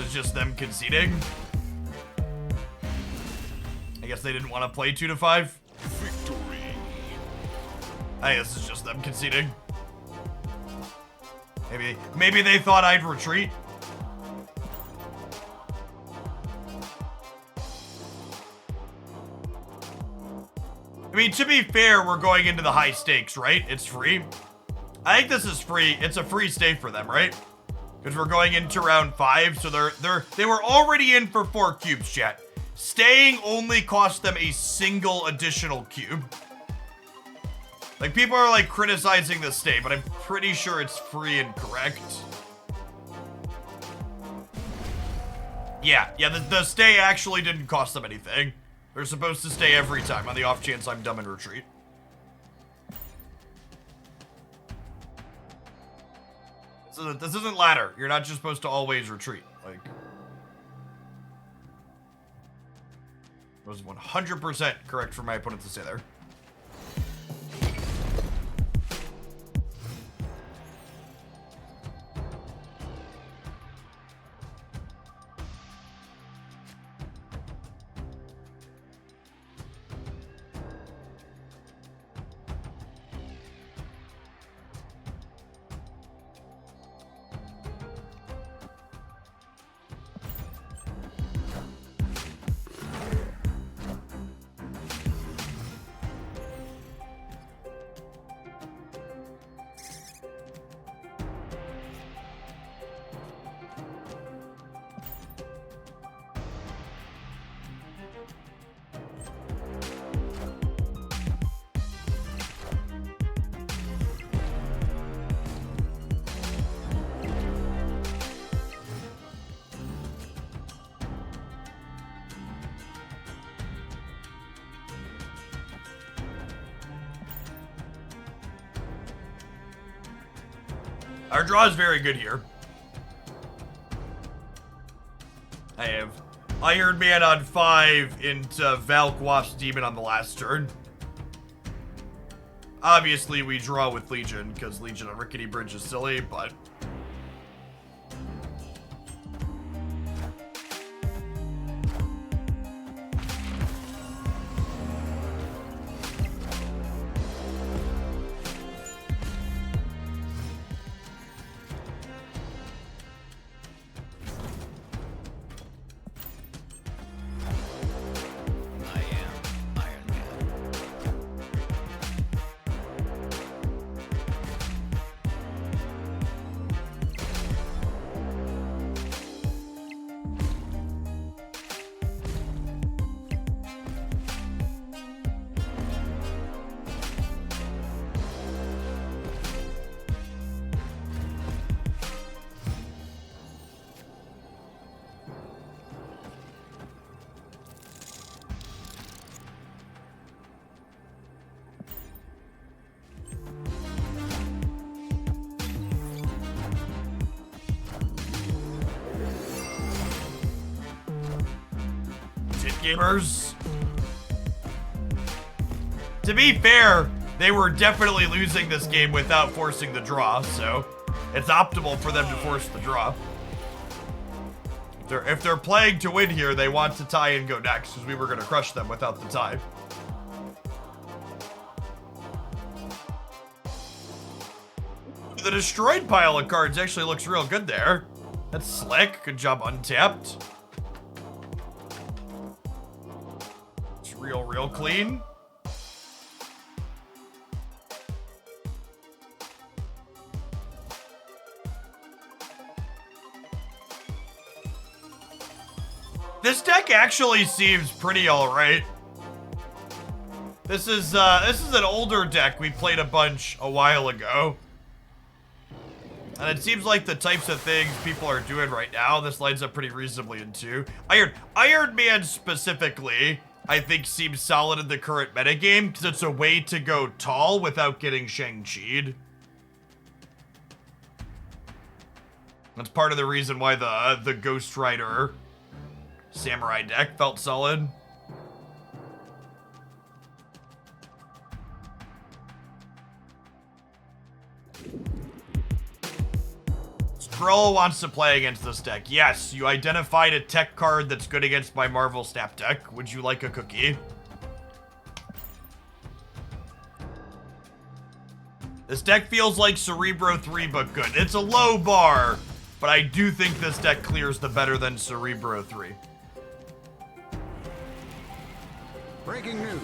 is just them conceding. I guess they didn't want to play 2 to 5. Victory. I guess it's just them conceding. Maybe they thought I'd retreat. I mean, to be fair, we're going into the high stakes, right? It's free. I think this is free. It's a free stay for them, right? Because we're going into round 5, so they were already in for 4 cubes, chat. Staying only cost them a single additional cube. Like, people are like criticizing the stay, but I'm pretty sure it's free and correct. Yeah, the stay actually didn't cost them anything. They're supposed to stay every time on the off chance I'm dumb and retreat. This isn't ladder. You're not just supposed to always retreat. Like, it was 100% correct for my opponent to stay there. Our draw is very good here. I have Iron Man on 5 into Valk Wasp Demon on the last turn. Obviously, we draw with Legion, because Legion on Rickety Bridge is silly, but... I am Iron Man. Gamers. To be fair, they were definitely losing this game without forcing the draw, so it's optimal for them to force the draw. If they're playing to win here, they want to tie and go next, because we were going to crush them without the tie. The destroyed pile of cards actually looks real good there. That's slick. Good job untapped. Real clean. This deck actually seems pretty alright. This is an older deck we played a bunch a while ago. And it seems like the types of things people are doing right now, this lines up pretty reasonably into. Iron Man specifically, I think seems solid in the current metagame because it's a way to go tall without getting Shang-Chi'd. That's part of the reason why the Ghost Rider Samurai deck felt solid. Skrill wants to play against this deck. Yes, you identified a tech card that's good against my Marvel Snap deck. Would you like a cookie? This deck feels like Cerebro 3, but good. It's a low bar, but I do think this deck clears the better than Cerebro 3. Breaking news.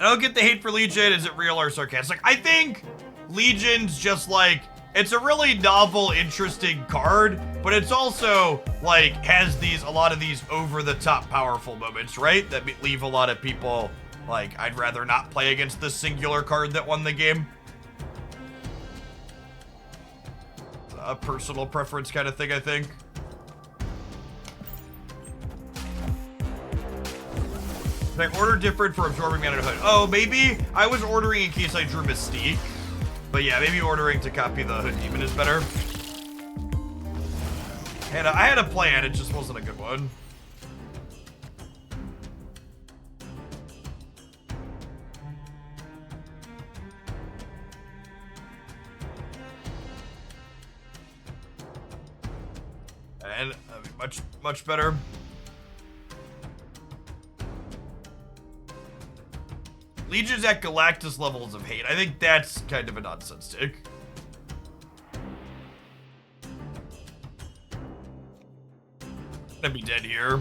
I don't get the hate for Legion. Is it real or sarcastic? I think Legion's just like, it's a really novel, interesting card, but it's also like has a lot of these over-the-top powerful moments, right? That leave a lot of people like, I'd rather not play against this singular card that won the game. A personal preference kind of thing, I think. Did I order different for absorbing mana to hood? Oh, maybe I was ordering in case I drew Mystique. But yeah, maybe ordering to copy the Hood Demon is better. And I had a plan, it just wasn't a good one. And much better. Legion's at Galactus levels of hate. I think that's kind of a nonsense take. Gonna be dead here.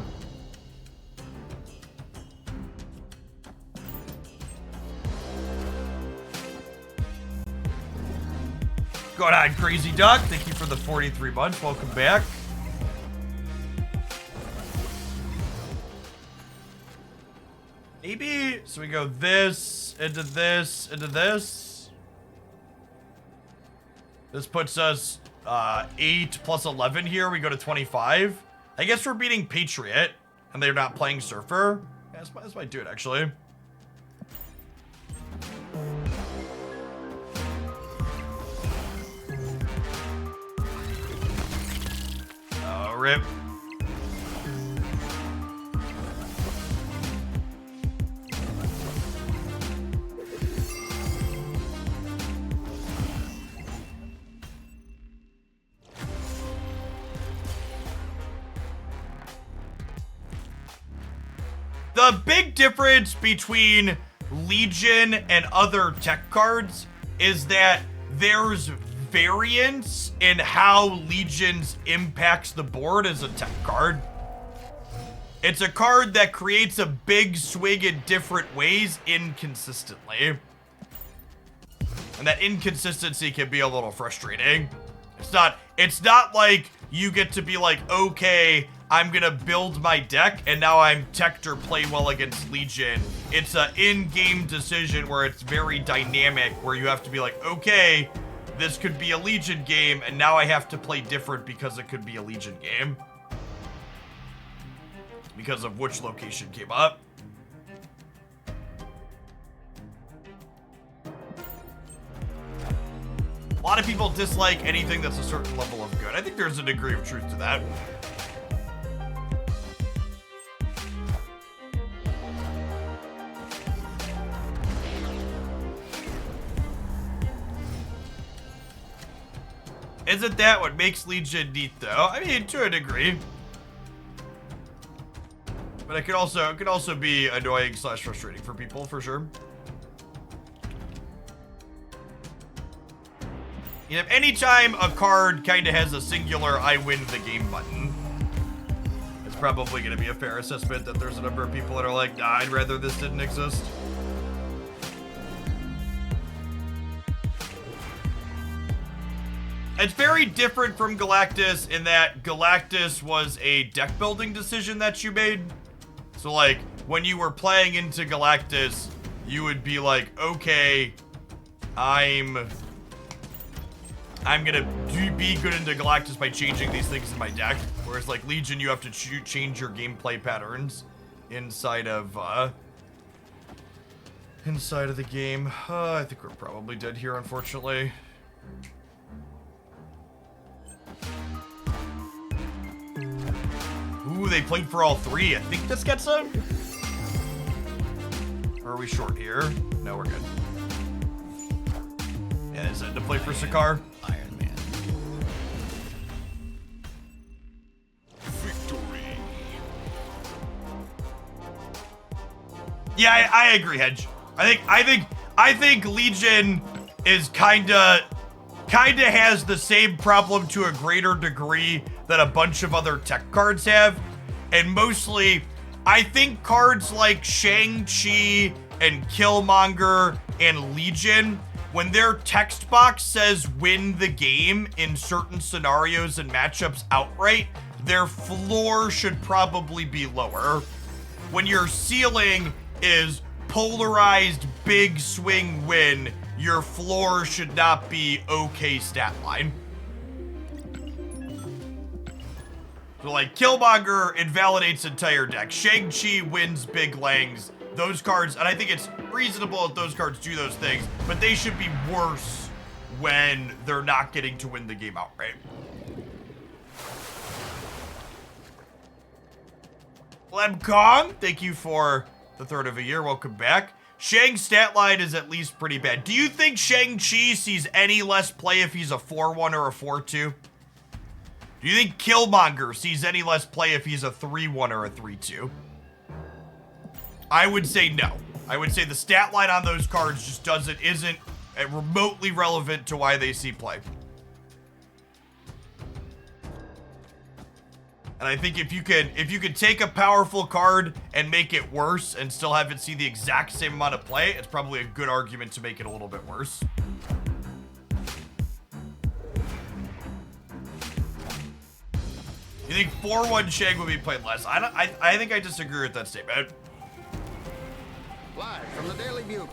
Going on, Crazy Duck. Thank you for the 43 months. Welcome back. Maybe, so we go this, into this, into this. This puts us 8 plus 11 here. We go to 25. I guess we're beating Patriot, and they're not playing Surfer. Yeah, this might do it, actually. Oh, rip. The big difference between Legion and other tech cards is that there's variance in how Legion's impacts the board as a tech card. It's a card that creates a big swing in different ways inconsistently. And that inconsistency can be a little frustrating. It's not like you get to be like, okay, I'm gonna build my deck and now I'm teched or play well against Legion. It's an in-game decision where it's very dynamic, where you have to be like, okay, this could be a Legion game and now I have to play different because it could be a Legion game. Because of which location came up. A lot of people dislike anything that's a certain level of good. I think there's a degree of truth to that. Isn't that what makes Legion neat, though? I mean, to a degree. But it could also be annoying / frustrating for people, for sure. You know, anytime a card kind of has a singular I win the game button, it's probably going to be a fair assessment that there's a number of people that are like, nah, I'd rather this didn't exist. It's very different from Galactus in that Galactus was a deck building decision that you made. So like, when you were playing into Galactus, you would be like, okay, I'm gonna be good into Galactus by changing these things in my deck. Whereas like Legion, you have to change your gameplay patterns inside of the game. I think we're probably dead here, unfortunately. Ooh, they played for all three. I think this gets them. Or are we short here? No, we're good. Yeah, is it to play for Sakar? Iron Man. Victory. Yeah, I agree, Hedge. I think Legion is kinda has the same problem to a greater degree that a bunch of other tech cards have. And mostly, I think cards like Shang-Chi and Killmonger and Legion, when their text box says win the game in certain scenarios and matchups outright, their floor should probably be lower. When your ceiling is polarized big swing win, your floor should not be okay stat line. So like Killmonger invalidates entire deck. Shang-Chi wins big langs. Those cards, and I think it's reasonable that those cards do those things, but they should be worse when they're not getting to win the game outright. Lem Kong, thank you for the third of a year. Welcome back. Shang's stat line is at least pretty bad. Do you think Shang-Chi sees any less play if he's a 4-1 or a 4-2? Do you think Killmonger sees any less play if he's a 3-1 or a 3-2? I would say no. I would say the stat line on those cards just isn't remotely relevant to why they see play. And I think if you could take a powerful card and make it worse and still have it see the exact same amount of play, it's probably a good argument to make it a little bit worse. You think 4-1 Shang would be played less? I think I disagree with that statement. Live from the Daily Bugle.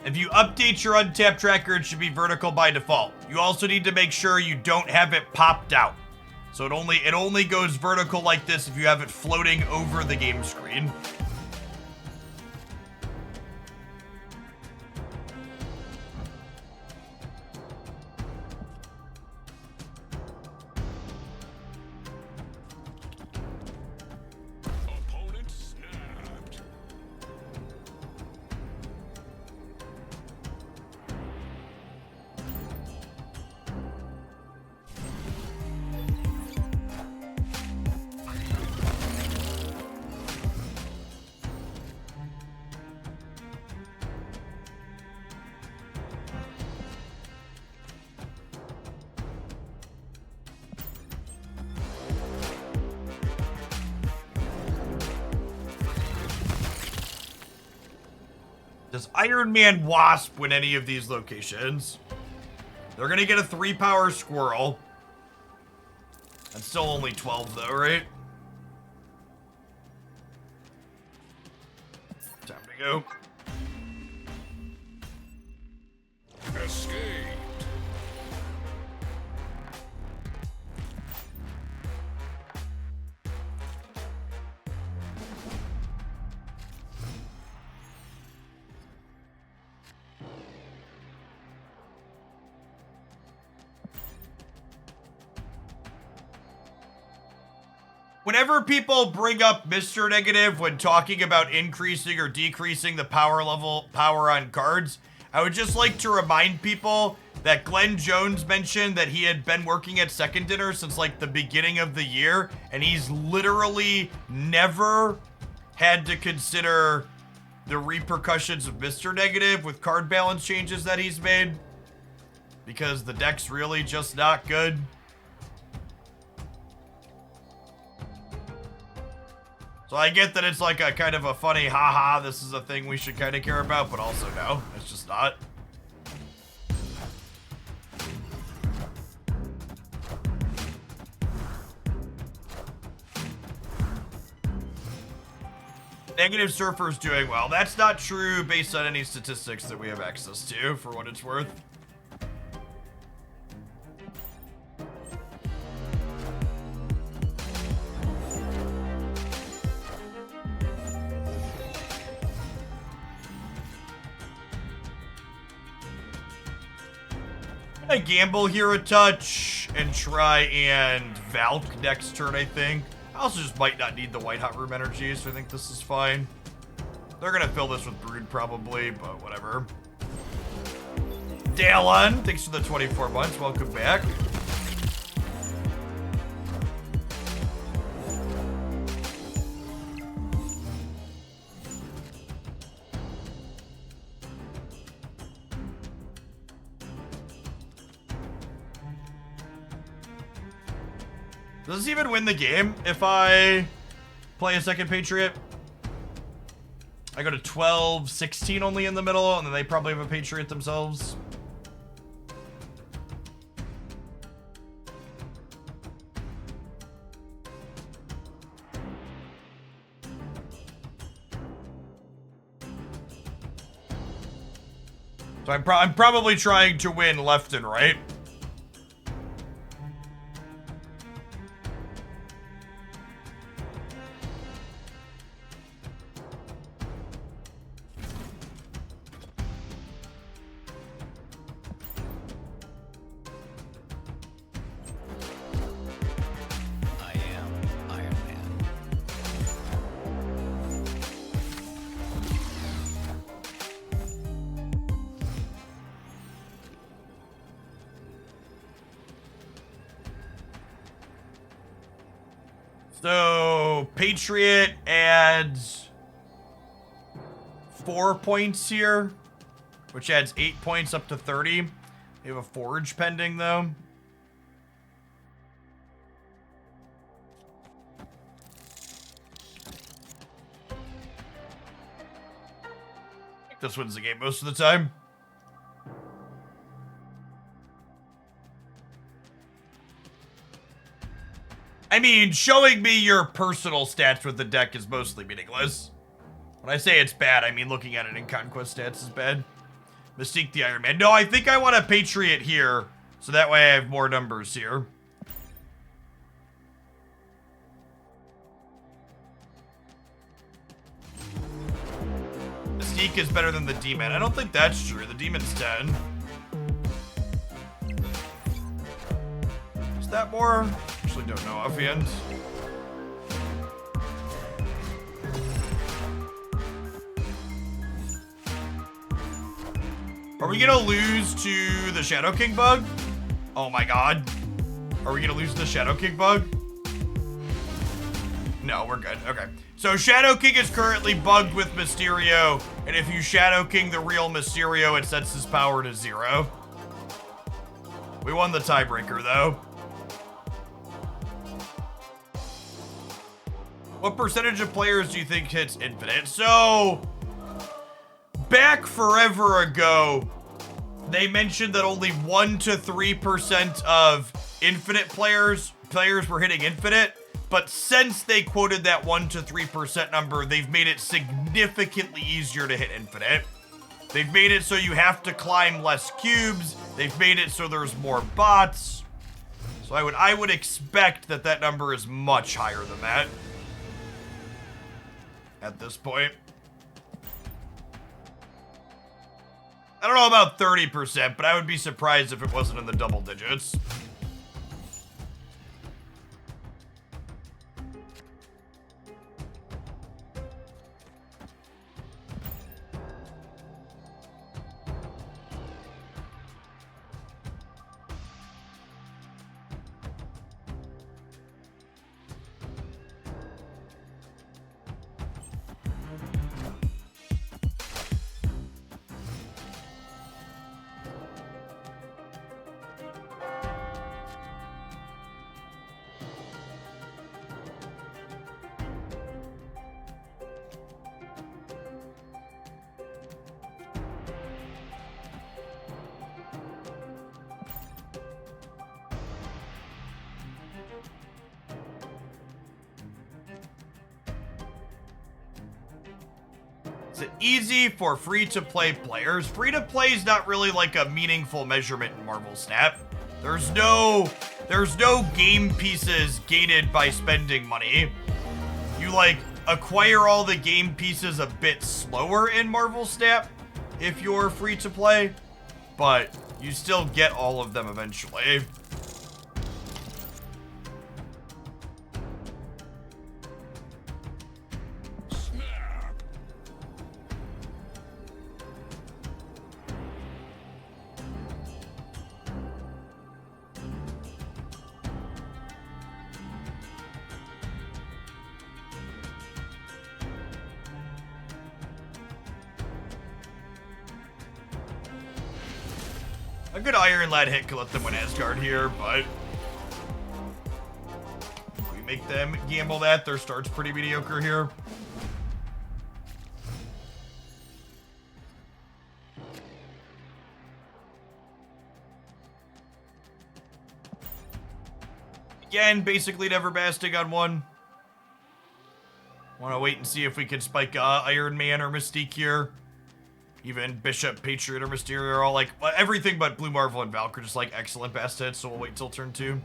If you update your untap tracker, it should be vertical by default. You also need to make sure you don't have it popped out. So it only goes vertical like this if you have it floating over the game screen. Opponent snapped. Does Iron Man Wasp win any of these locations? They're gonna get a 3-power squirrel. That's still only 12 though, right? Time to go. Escaped. Whenever people bring up Mr. Negative when talking about increasing or decreasing the power on cards, I would just like to remind people that Glenn Jones mentioned that he had been working at Second Dinner since like the beginning of the year, and he's literally never had to consider the repercussions of Mr. Negative with card balance changes that he's made, because the deck's really just not good. So I get that it's like a kind of a funny, haha, this is a thing we should kind of care about, but also no, it's just not. Negative Surfer's doing well. That's not true based on any statistics that we have access to, for what it's worth. I gamble here a touch and try and Valk next turn, I think. I also just might not need the White Hot Room energy, so I think this is fine. They're gonna fill this with Brood probably, but whatever. Dalen, thanks for the 24 months. Welcome back. Does this even win the game if I play a second Patriot? I go to 12, 16 only in the middle, and then they probably have a Patriot themselves. So I'm probably trying to win left and right. I am Iron Man. So, Patriot adds 4 points here, which adds 8 points up to 30. We have a Forge pending, though. I think this wins the game most of the time. I mean, showing me your personal stats with the deck is mostly meaningless. When I say it's bad, I mean looking at it in Conquest stats is bad. Mystique the Iron Man. No, I think I want a Patriot here, so that way I have more numbers here. Mystique is better than the Demon. I don't think that's true. The Demon's 10. Is that more? Actually don't know offhand. Are we gonna lose to the Shadow King bug? Oh my god. Are we gonna lose to the Shadow King bug? No, we're good. Okay. So Shadow King is currently bugged with Mysterio, and if you Shadow King the real Mysterio, it sets his power to 0. We won the tiebreaker though. What percentage of players do you think hits infinite? So, back forever ago, they mentioned that only 1 to 3% of infinite players were hitting infinite. But since they quoted that 1 to 3% number, they've made it significantly easier to hit infinite. They've made it so you have to climb less cubes. They've made it so there's more bots. So I would expect that that number is much higher than that at this point. I don't know about 30%, but I would be surprised if it wasn't in the double digits. Is it easy for free-to-play players? Free-to-play is not really like a meaningful measurement in Marvel Snap. There's no game pieces gated by spending money. You like acquire all the game pieces a bit slower in Marvel Snap if you're free-to-play, but You still get all of them eventually. A good Iron Lad hit could let them win Asgard here, but if we make them gamble that, their start's pretty mediocre here. Again, basically never basting on one. Want to wait and see if we can spike Iron Man or Mystique here. Even Bishop, Patriot, or Mysterio are all like, everything but Blue Marvel and Valk are just like excellent best hits, so we'll wait till turn 2.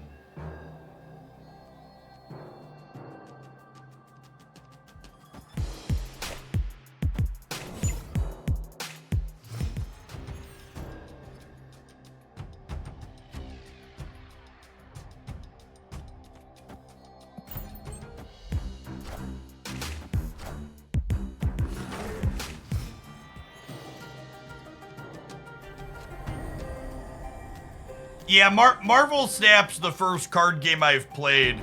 Yeah, Marvel Snap's the first card game I've played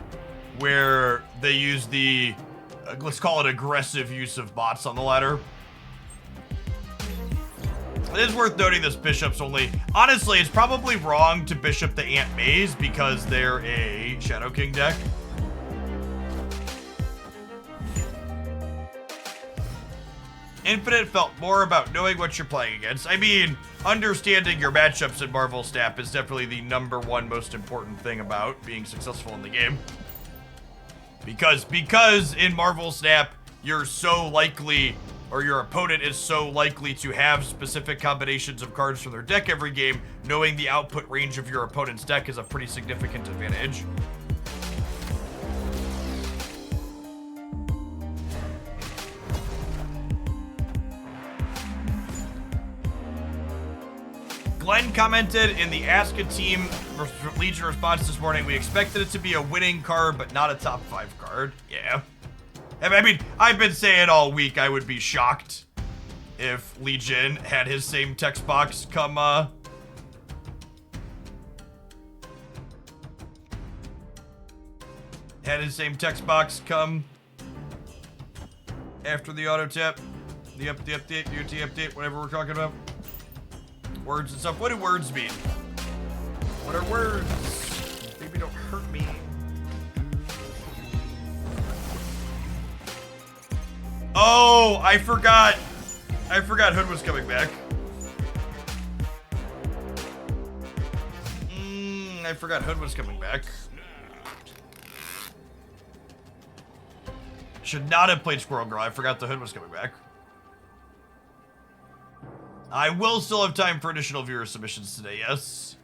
where they use the, let's call it aggressive use of bots on the ladder. It is worth noting this Bishop's only, honestly, it's probably wrong to Bishop the Aunt Mays because they're a Shadow King deck. Infinite felt more about knowing what you're playing against. I mean, understanding your matchups in Marvel Snap is definitely the #1 most important thing about being successful in the game. Because in Marvel Snap, you're so likely, or your opponent is so likely to have specific combinations of cards from their deck every game, knowing the output range of your opponent's deck is a pretty significant advantage. Glenn commented in the Ask a Team Legion response this morning, we expected it to be a winning card, but not a top 5 card. Yeah. I mean, I've been saying all week I would be shocked if Legion had his same text box come, after the auto tap, the update, UT update, whatever we're talking about. Words and stuff. What do words mean? What are words? Baby, don't hurt me. Oh, I forgot. Hood was coming back. I forgot Hood was coming back. Should not have played Squirrel Girl. I forgot the Hood was coming back. I will still have time for additional viewer submissions today, yes.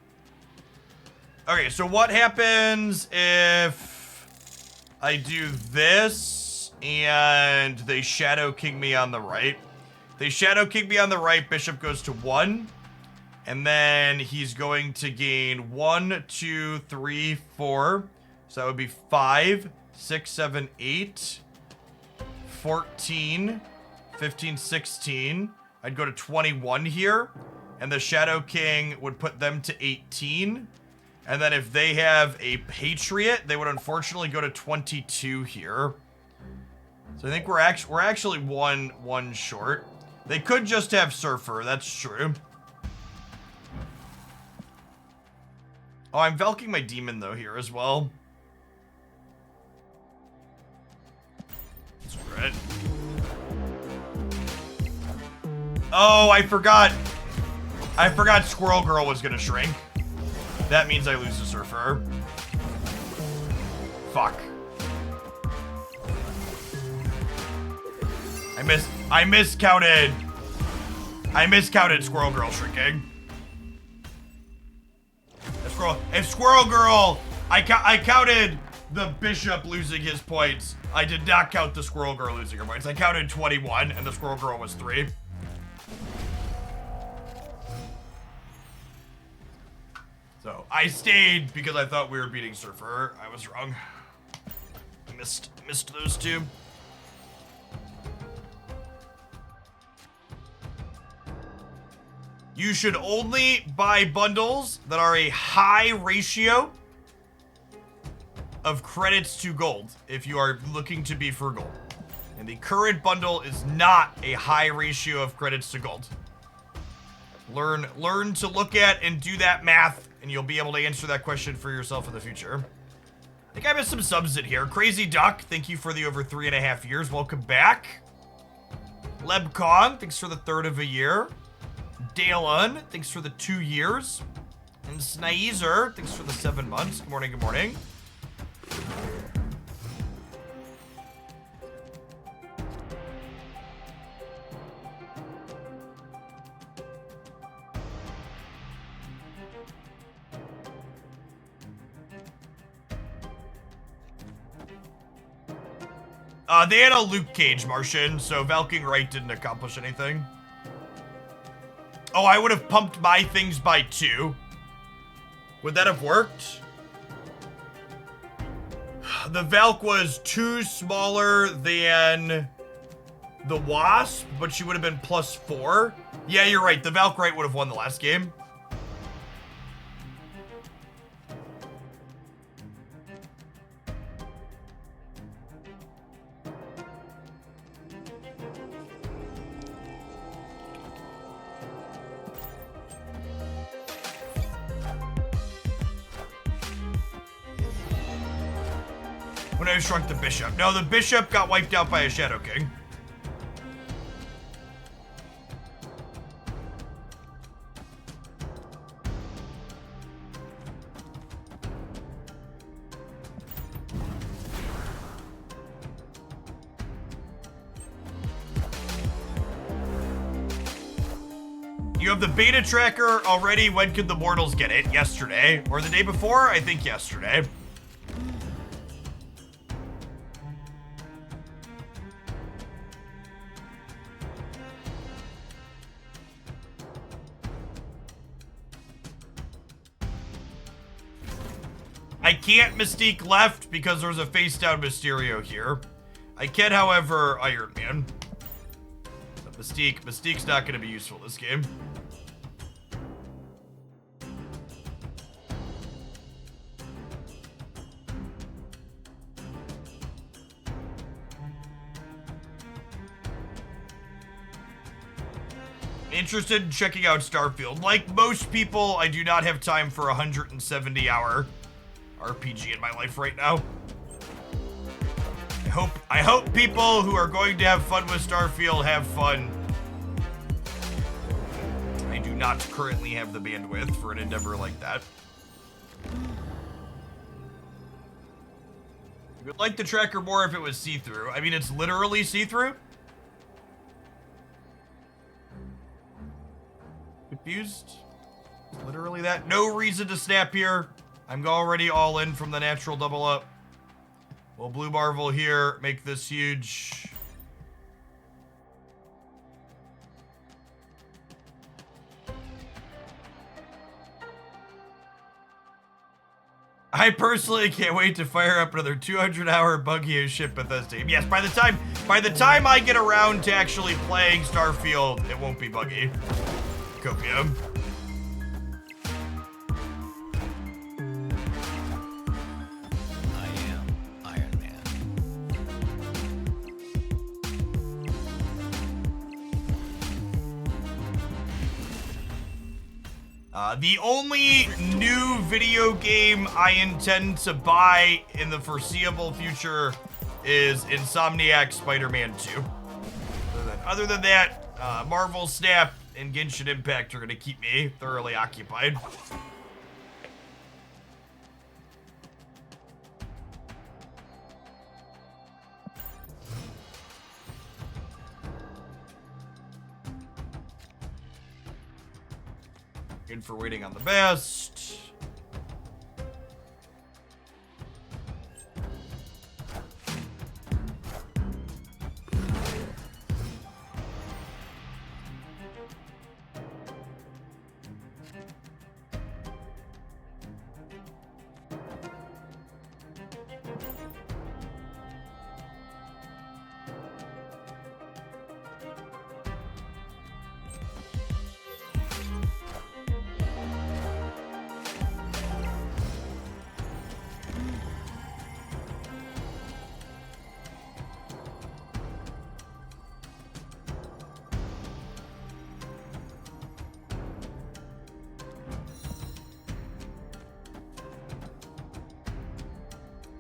Okay, so what happens if I do this and they Shadow King me on the right? They Shadow King me on the right, Bishop goes to 1. And then he's going to gain 1, 2, 3, 4. So that would be 5, 6, 7, 8, 14, 15, 16. I'd go to 21 here, and the Shadow King would put them to 18. And then if they have a Patriot, they would unfortunately go to 22 here. So I think we're actually one short. They could just have Surfer, that's true. Oh, I'm Valking my Demon though here as well. Screw it. Oh, I forgot Squirrel Girl was gonna shrink. That means I lose the Surfer. Fuck. I miscounted Squirrel Girl shrinking. If Squirrel Girl, I counted the Bishop losing his points. I did not count the Squirrel Girl losing her points. I counted 21 and the Squirrel Girl was 3. No, I stayed because I thought we were beating Surfer. I was wrong. Missed those two. You should only buy bundles that are a high ratio of credits to gold if you are looking to be frugal. And the current bundle is not a high ratio of credits to gold. Learn to look at and do that math, and you'll be able to answer that question for yourself in the future. I think I missed some subs in here. Crazy Duck, thank you for the over 3.5 years. Welcome back. Lebcon, thanks for the third of a year. Dalen, thanks for the 2 years. And Snaizer, thanks for the 7 months. Good morning, good morning. They had a Luke Cage Martian, so Valking Right didn't accomplish anything. Oh, I would have pumped my things by 2. Would that have worked? The Valk was 2 smaller than the Wasp, but she would have been +4. Yeah, you're right. The Valk Right would have won the last game. When I shrunk the Bishop. No, the Bishop got wiped out by a Shadow King. You have the beta tracker already. When could the mortals get it? Yesterday. Or the day before? I think yesterday. I can't Mystique left because there's a face down Mysterio here. I can, however, Iron Man. But Mystique's not going to be useful this game. Interested in checking out Starfield. Like most people, I do not have time for a 170-hour RPG in my life right now. I hope people who are going to have fun with Starfield have fun. I do not currently have the bandwidth for an endeavor like that. I would like the tracker more if it was see-through. I mean, it's literally see-through. Confused? Literally that. No reason to snap here. I'm already all in from the natural double up. We'll Blue Marvel here, make this huge. I personally can't wait to fire up another 200-hour buggy ship Bethesda game. Yes, by the time I get around to actually playing Starfield, it won't be buggy. Copium. The only new video game I intend to buy in the foreseeable future is Insomniac Spider-Man 2. Other than that, Marvel Snap and Genshin Impact are going to keep me thoroughly occupied. Good for waiting on the best.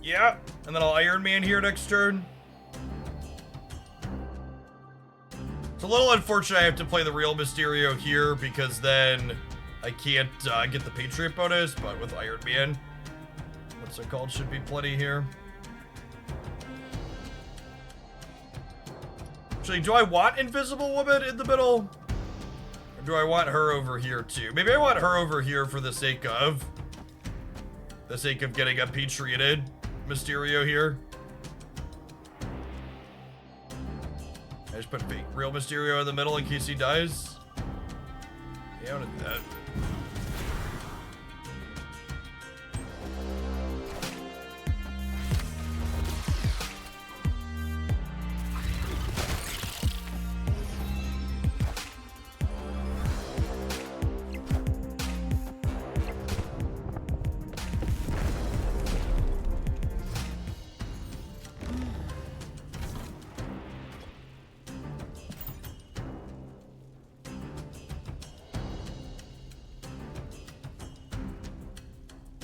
Yeah, and then I'll Iron Man here next turn. It's a little unfortunate I have to play the real Mysterio here because then I can't get the Patriot bonus, but with Iron Man, what's it called, should be plenty here. Actually, do I want Invisible Woman in the middle? Or do I want her over here too? Maybe I want her over here for the sake of getting a Patrioted Mysterio here. I just put fake real Mysterio in the middle in case he dies. Yeah, I wanted that.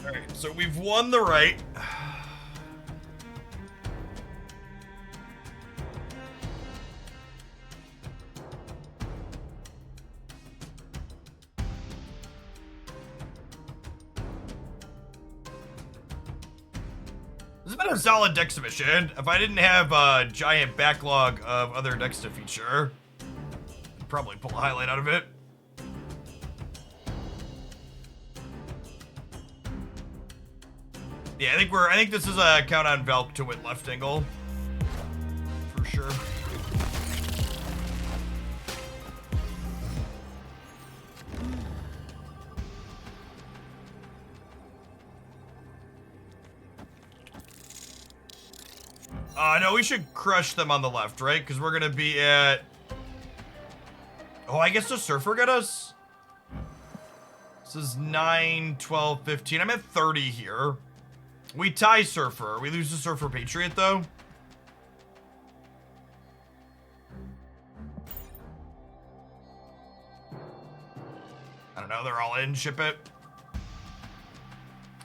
Alright, so we've won the right. This has been a solid deck submission. If I didn't have a giant backlog of other decks to feature, I'd probably pull a highlight out of it. Yeah, I think this is a count on Valk to win left angle. For sure. No, we should crush them on the left, right? Because we're gonna be at... Oh, I guess does Surfer get us? This is 9, 12, 15. I'm at 30 here. We tie Surfer. We lose the Surfer Patriot, though. I don't know. They're all in. Ship it.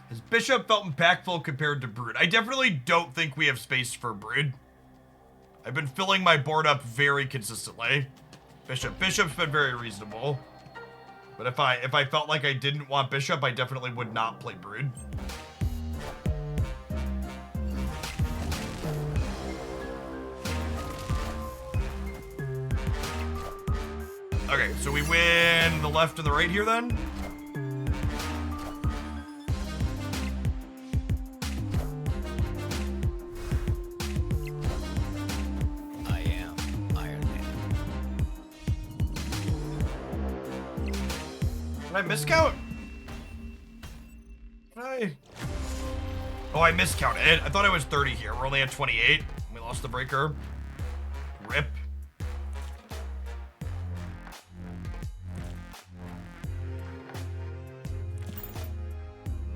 Has Bishop felt impactful compared to Brood? I definitely don't think we have space for Brood. I've been filling my board up very consistently. Bishop's been very reasonable. But if I felt like I didn't want Bishop, I definitely would not play Brood. Okay, so we win the left and the right here then? I am Iron Man. Did I miscount? Did I? Oh, I miscounted. I thought I was 30 here. We're only at 28. We lost the breaker. Rip.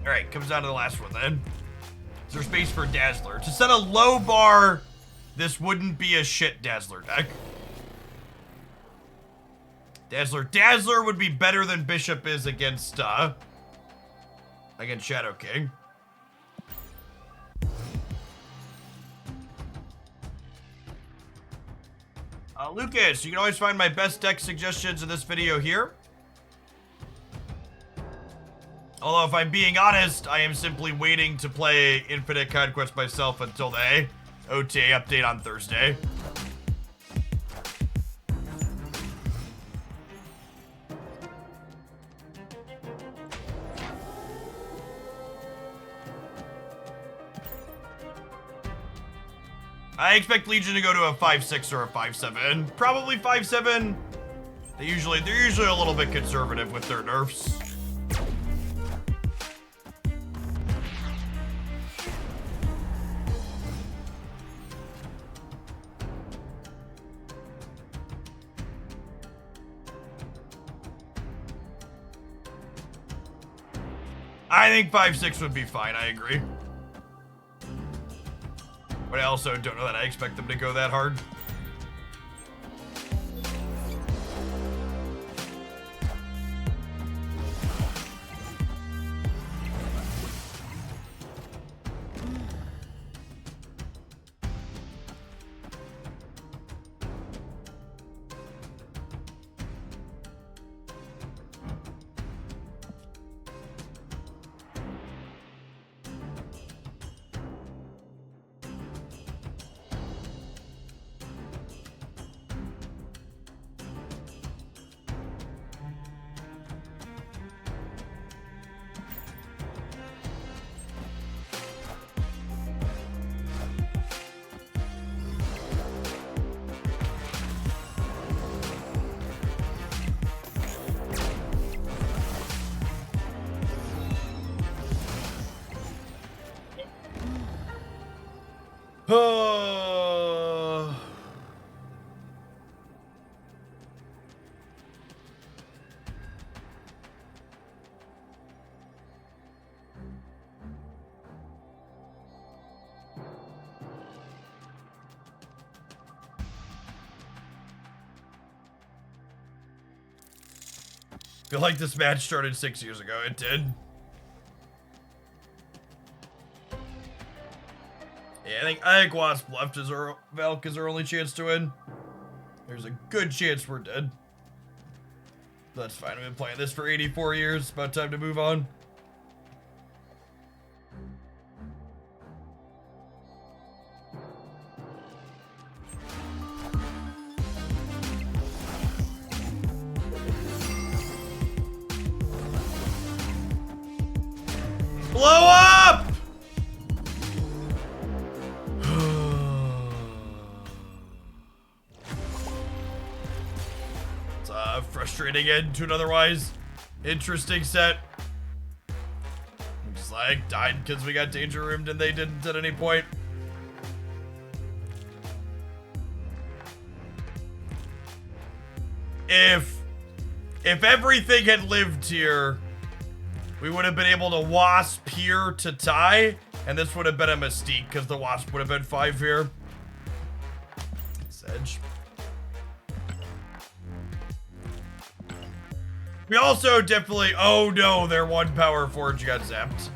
Alright, comes down to the last one then. Is there space for Dazzler? To set a low bar, this wouldn't be a shit Dazzler deck. Dazzler would be better than Bishop is against Shadow King. Lucas, you can always find my best deck suggestions in this video here. Although, if I'm being honest, I am simply waiting to play Infinite Conquest myself until the OTA update on Thursday. I expect Legion to go to a 5-6 or a 5-7. Probably 5-7. They're usually a little bit conservative with their nerfs. I think 5-6 would be fine, I agree. But I also don't know that I expect them to go that hard. Feel like this match started 6 years ago. It did. Yeah, I think Wasp left is our Valk is our only chance to win. There's a good chance we're dead. That's fine. I've been playing this for 84 years. About time to move on. Blow up! It's a frustrating end to an otherwise interesting set. I'm just like, died because we got danger roomed and they didn't at any point. If everything had lived here, we would have been able to Wasp here to tie, and this would have been a Mystique, because the Wasp would have been 5 here. Sedge. We also definitely... Oh no, their 1 power forge got zapped.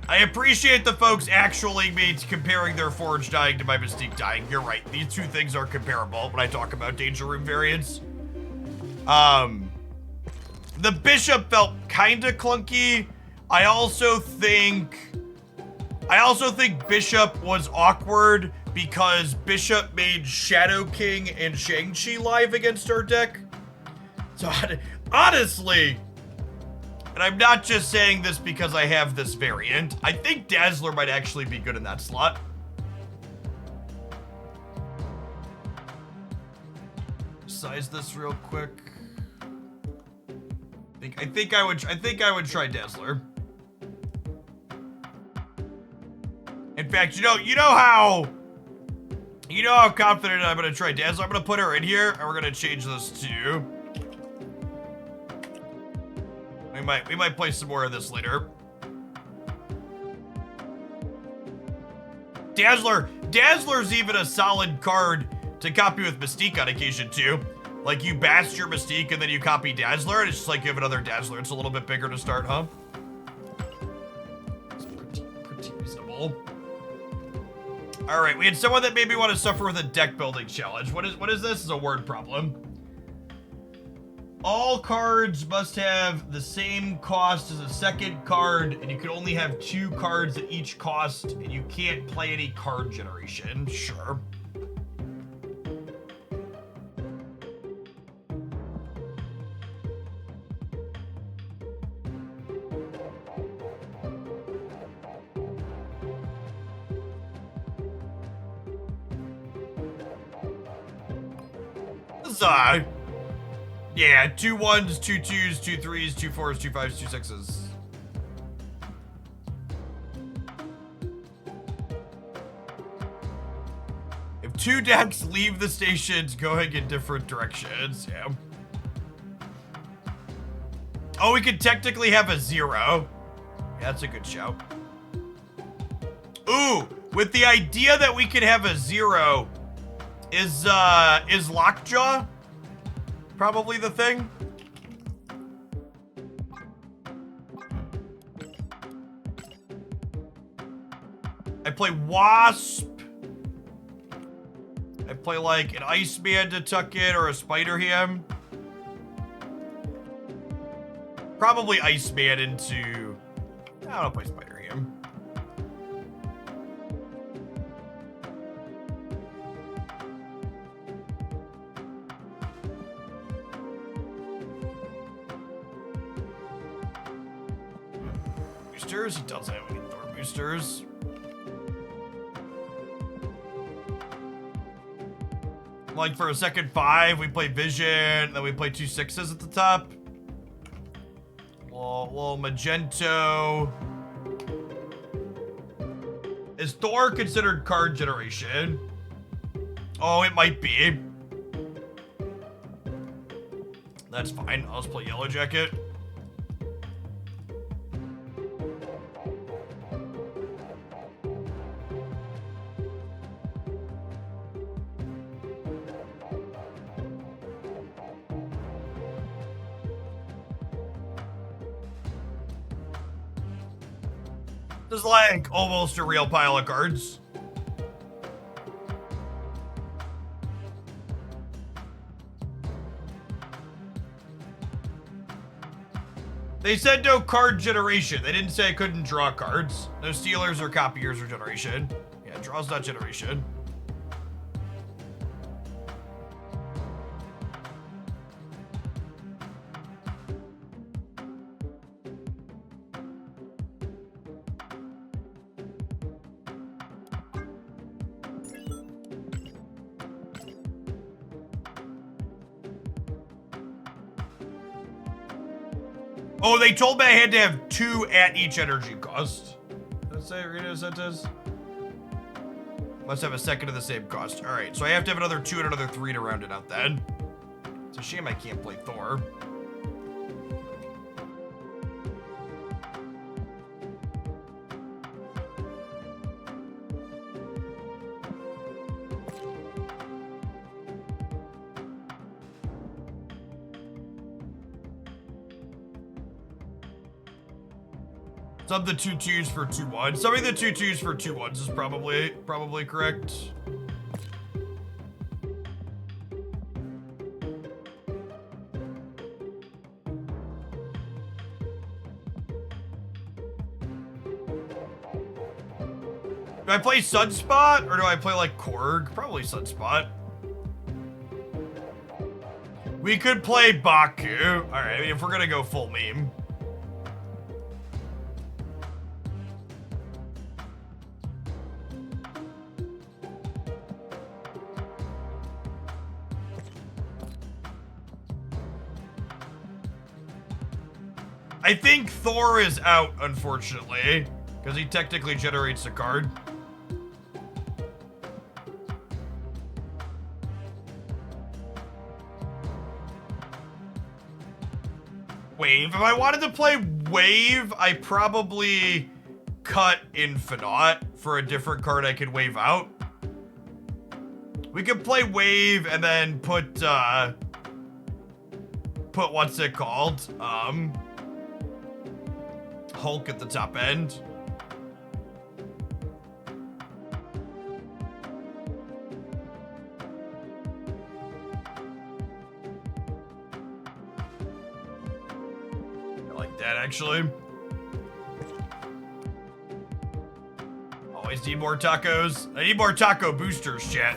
I appreciate the folks actually comparing their forge dying to my Mystique dying. You're right, these two things are comparable when I talk about Danger Room variants. The Bishop felt kinda clunky. I also think Bishop was awkward because Bishop made Shadow King and Shang-Chi live against our deck. So honestly, and I'm not just saying this because I have this variant, I think Dazzler might actually be good in that slot. Size this real quick. I think I would try Dazzler. In fact, you know how confident I'm gonna try Dazzler. I'm gonna put her in here, and we're gonna change this to. We might play some more of this later. Dazzler's even a solid card to copy with Mystique on occasion too. Like you bast your Mystique and then you copy Dazzler, and it's just like you have another Dazzler. It's a little bit bigger to start, huh? It's pretty reasonable. All right, we had someone that made me want to suffer with a deck building challenge. What is this? It's a word problem. All cards must have the same cost as a second card, and you can only have 2 cards at each cost, and you can't play any card generation. Sure. Yeah, 2 1s, 2 2s, 2 3s, 2 4s, 2 5s, 2 6s. If 2 decks leave the stations going in different directions, yeah. Oh, we could technically have a 0. Yeah, that's a good shout. Ooh, with the idea that we could have a 0, is Lockjaw probably the thing? I play Wasp. I play like an Iceman to tuck in or a Spider Ham. Probably Iceman into... I don't play Spider Ham. Boosters? He does have any Thor boosters. Like for a second 5, we play Vision, then we play 2 6s at the top. Little Magento. Is Thor considered card generation? Oh, it might be. That's fine. I'll just play Yellow Jacket. This is like almost a real pile of cards. They said no card generation. They didn't say I couldn't draw cards. No stealers or copiers or generation. Yeah, draw's not generation. Oh, they told me I had to have 2 at each energy cost. Did that say Rita sentence? Must have a second of the same cost. All right, so I have to have another 2 and another 3 to round it out then. It's a shame I can't play Thor. Sub the 2/2s for 2/1s. Subbing the 2/2s for 2/1s is probably correct. Do I play Sunspot or do I play like Korg? Probably Sunspot. We could play Baku. All right, I mean, if we're gonna go full meme. I think Thor is out, unfortunately, because he technically generates a card. Wave. If I wanted to play Wave, I probably cut Infinite for a different card I could wave out. We could play Wave and then put what's it called? Hulk at the top end. I like that, actually. Always need more tacos. I need more taco boosters, chat.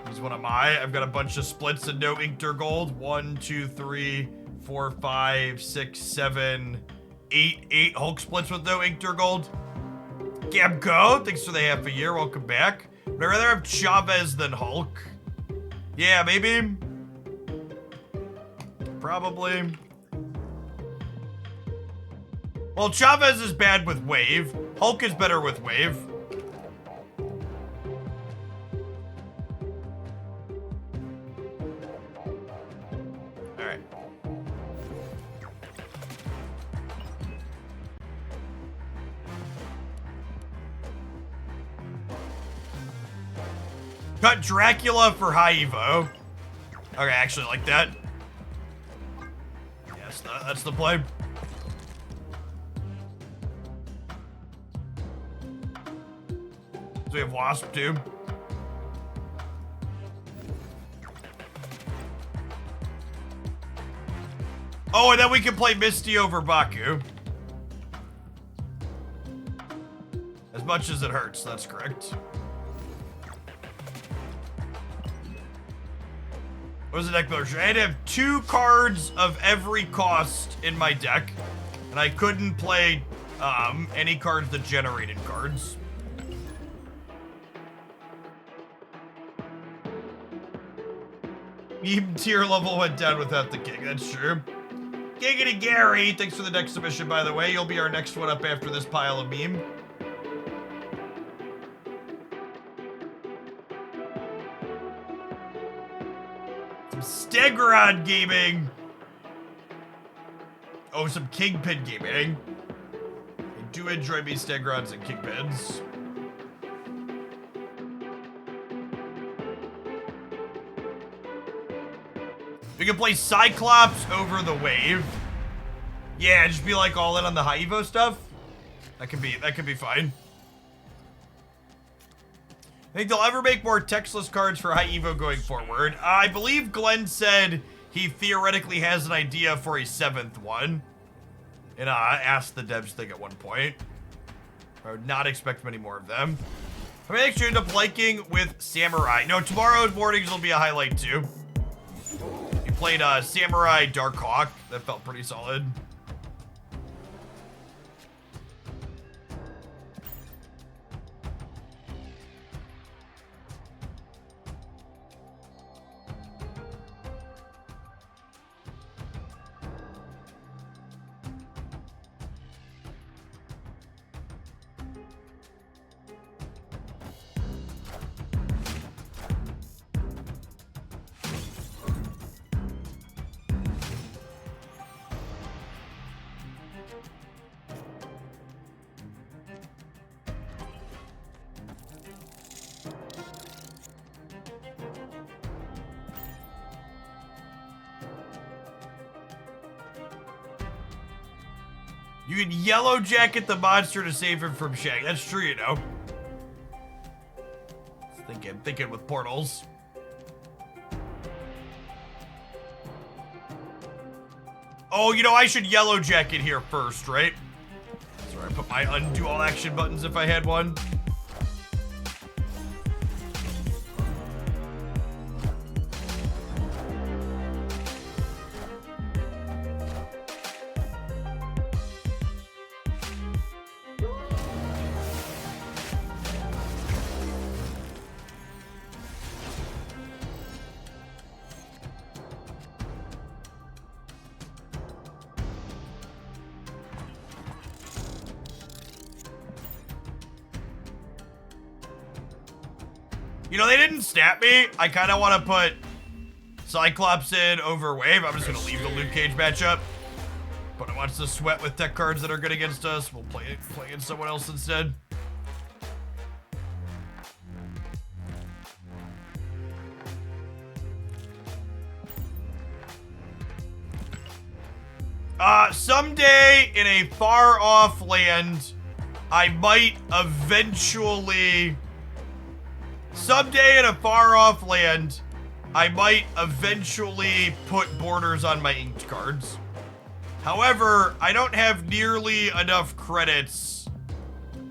He's one of my. I've got a bunch of splits and no Inkter gold. 1, 2, 3, 4, 5, 6, 7, 8 Hulk splits with no Inkter gold. Gabco, thanks for the half a year. Welcome back. Would I rather have Chavez than Hulk? Yeah, maybe. Probably. Well, Chavez is bad with Wave. Hulk is better with Wave. Alright. Cut Dracula for high Evo. Okay, I actually like that. Yes, that's the play. So we have Wasp too. Oh, and then we can play Misty over Baku. As much as it hurts, that's correct. What was the deck builder? I had to have 2 cards of every cost in my deck, and I couldn't play any cards that generated cards. Meme tier level went down without the king, that's true. Giggity Gary, thanks for the next submission, by the way. You'll be our next one up after this pile of meme. Stegron Gaming. Oh, some Kingpin Gaming. I do enjoy me Stegrons and Kingpins. We can play Cyclops over the wave. Yeah, just be like all in on the high Evo stuff. That could be fine. Think they'll ever make more textless cards for high Evo going forward? I believe Glenn said he theoretically has an idea for a 7th one. And asked the devs thing at one point. I would not expect many more of them. I may actually end up liking with Samurai. No, tomorrow's mornings will be a highlight too. You played Samurai Dark Hawk. That felt pretty solid. You can yellow jacket the monster to save him from Shang. That's true, you know. Thinking with portals. Oh, you know, I should yellow jacket here first, right? Sorry, I put my undo all action buttons if I had one. You know, they didn't snap me. I kind of want to put Cyclops in over Wave. I'm just going to leave the Luke Cage matchup. But I want to sweat with tech cards that are good against us. We'll play against someone else instead. Someday in a far-off land, I might eventually... Someday in a far-off land, I might eventually put borders on my inked cards. However, I don't have nearly enough credits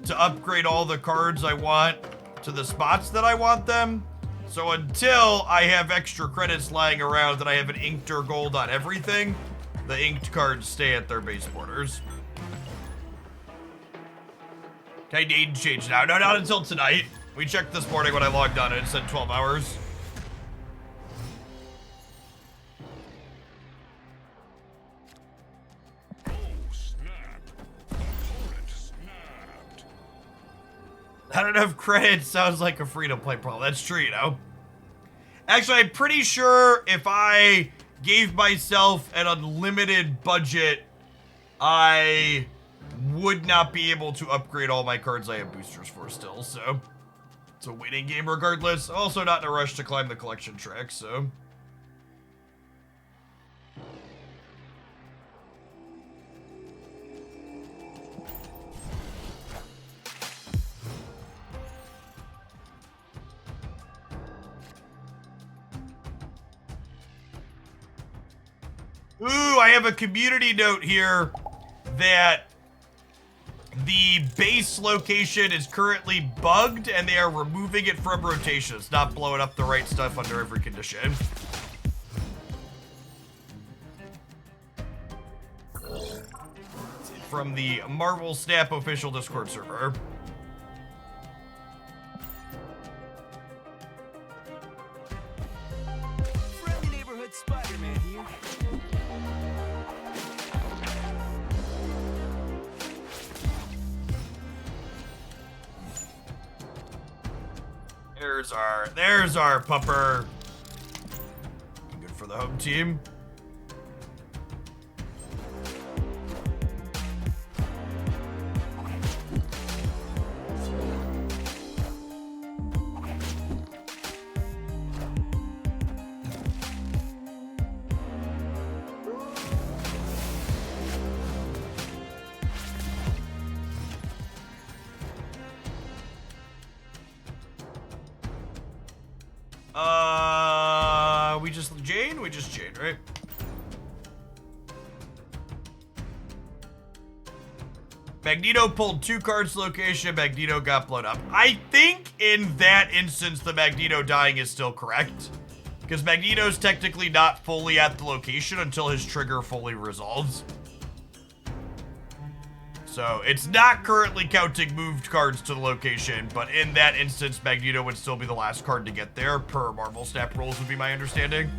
to upgrade all the cards I want to the spots that I want them. So until I have extra credits lying around that I have an inked or gold on everything, the inked cards stay at their base borders. I need to change now. No, not until tonight. We checked this morning when I logged on and it said 12 hours. Oh, snap. Opponent snapped. Not enough credits sounds like a free-to-play problem. That's true, you know. Actually, I'm pretty sure if I gave myself an unlimited budget, I would not be able to upgrade all my cards I have boosters for still, so... It's a waiting game regardless. Also not in a rush to climb the collection track, so... Ooh, I have a community note here that the base location is currently bugged and they are removing it from rotation. It's not blowing up the right stuff under every condition. From the Marvel Snap official Discord server. Friendly neighborhood Spider-Man here. There's our pupper. Good for the home team. We just Jane, right? Magneto pulled 2 cards to location. Magneto got blown up. I think in that instance, the Magneto dying is still correct. Because Magneto's technically not fully at the location until his trigger fully resolves. So it's not currently counting moved cards to the location, but in that instance, Magneto would still be the last card to get there, per Marvel Snap rules would be my understanding.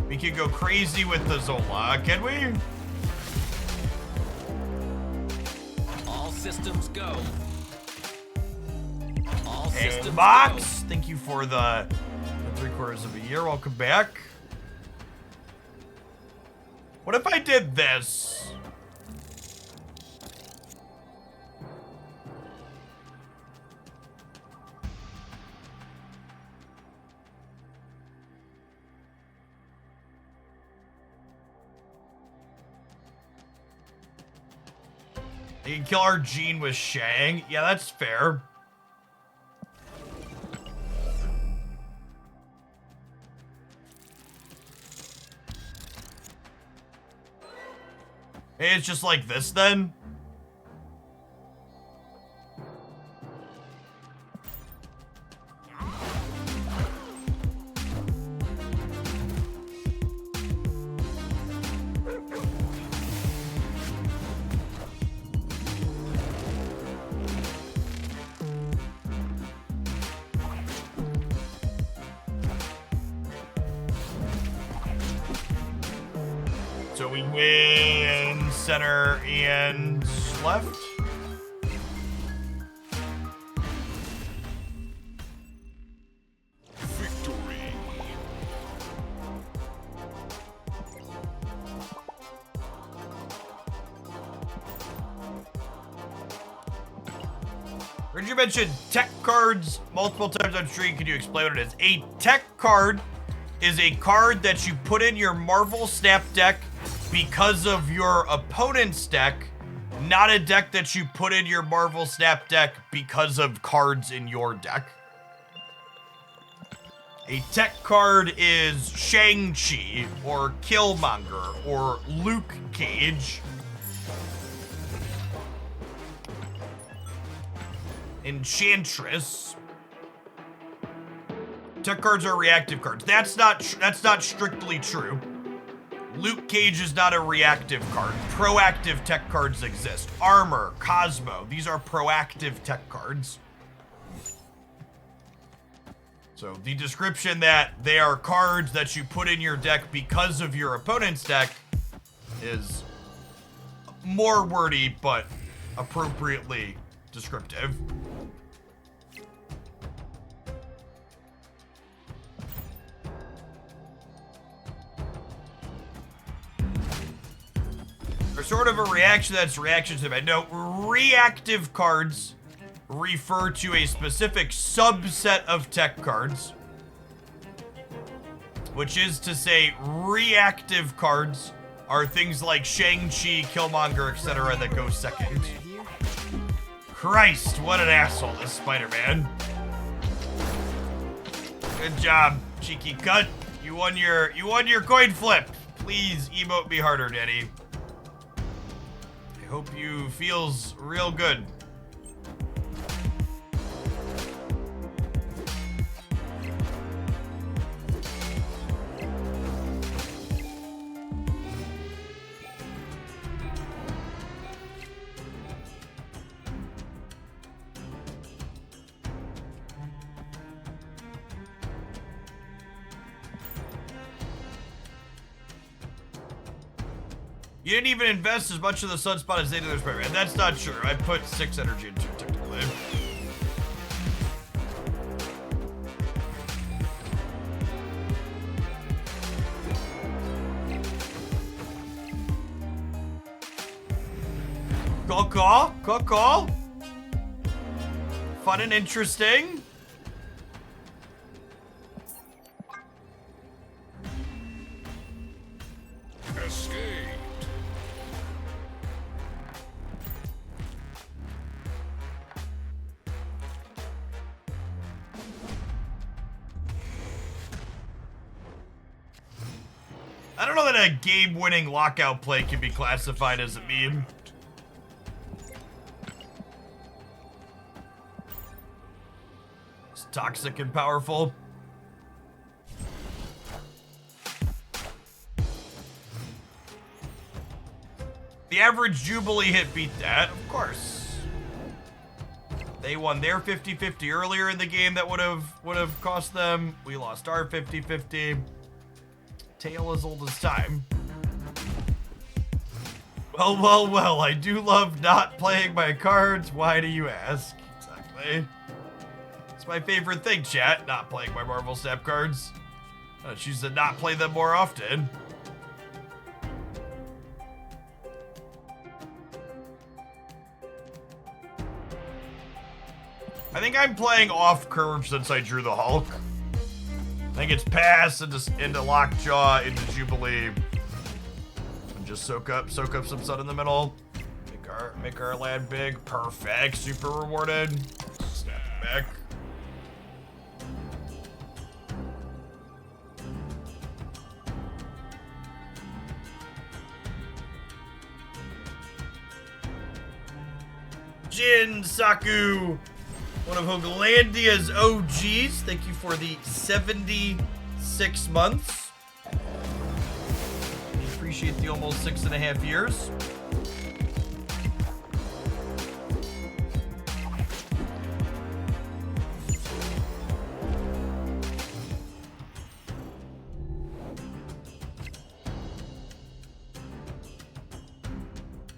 We can go crazy with the Zola, can we? All systems go. All Hey, systems Mox, go. thank you for the 3/4 of a year. Welcome back. What if I did this? You can kill our Jean with Shang. Yeah, that's fair. Hey, it's just like this then? So we win center and left. Victory. Heard you mention tech cards multiple times on stream. Can you explain what it is? A tech card is a card that you put in your Marvel Snap deck because of your opponent's deck, not a deck that you put in your Marvel Snap deck because of cards in your deck. A tech card is Shang-Chi, or Killmonger, or Luke Cage. Enchantress. Tech cards are reactive cards. That's not strictly true. Luke Cage is not a reactive card. Proactive tech cards exist. Armor, Cosmo, these are proactive tech cards. So the description that they are cards that you put in your deck because of your opponent's deck is more wordy, but appropriately descriptive. Or sort of a reaction that's reaction to it. No, reactive cards refer to a specific subset of tech cards, which is to say reactive cards are things like Shang-Chi, Killmonger, etc. that go second. Christ, what an asshole, this Spider-Man. Good job, cheeky cut. You won your coin flip. Please emote me harder, Daddy. I hope you feels real good. You didn't even invest as much of the Sunspot as they did their Spider-Man. That's not true. I put 6 energy into it, technically. Call, call, call, call. Fun and interesting. Escaped. I don't know that a game-winning lockout play can be classified as a meme. It's toxic and powerful. The average Jubilee hit beat that, of course. They won their 50-50 earlier in the game that would have cost them. We lost our 50-50. Tale as old as time. Well, well, well, I do love not playing my cards. Why do you ask? Exactly. It's my favorite thing, chat, not playing my Marvel Snap cards. I choose to not play them more often. I think I'm playing off curve since I drew the Hulk. I think it's pass into Lockjaw, into Jubilee. And just soak up some sun in the middle. Make our land big. Perfect. Super rewarded. Snap back. Jin Saku, one of Hooglandia's OGs. Thank you for the 76 months. We appreciate the almost 6.5 years.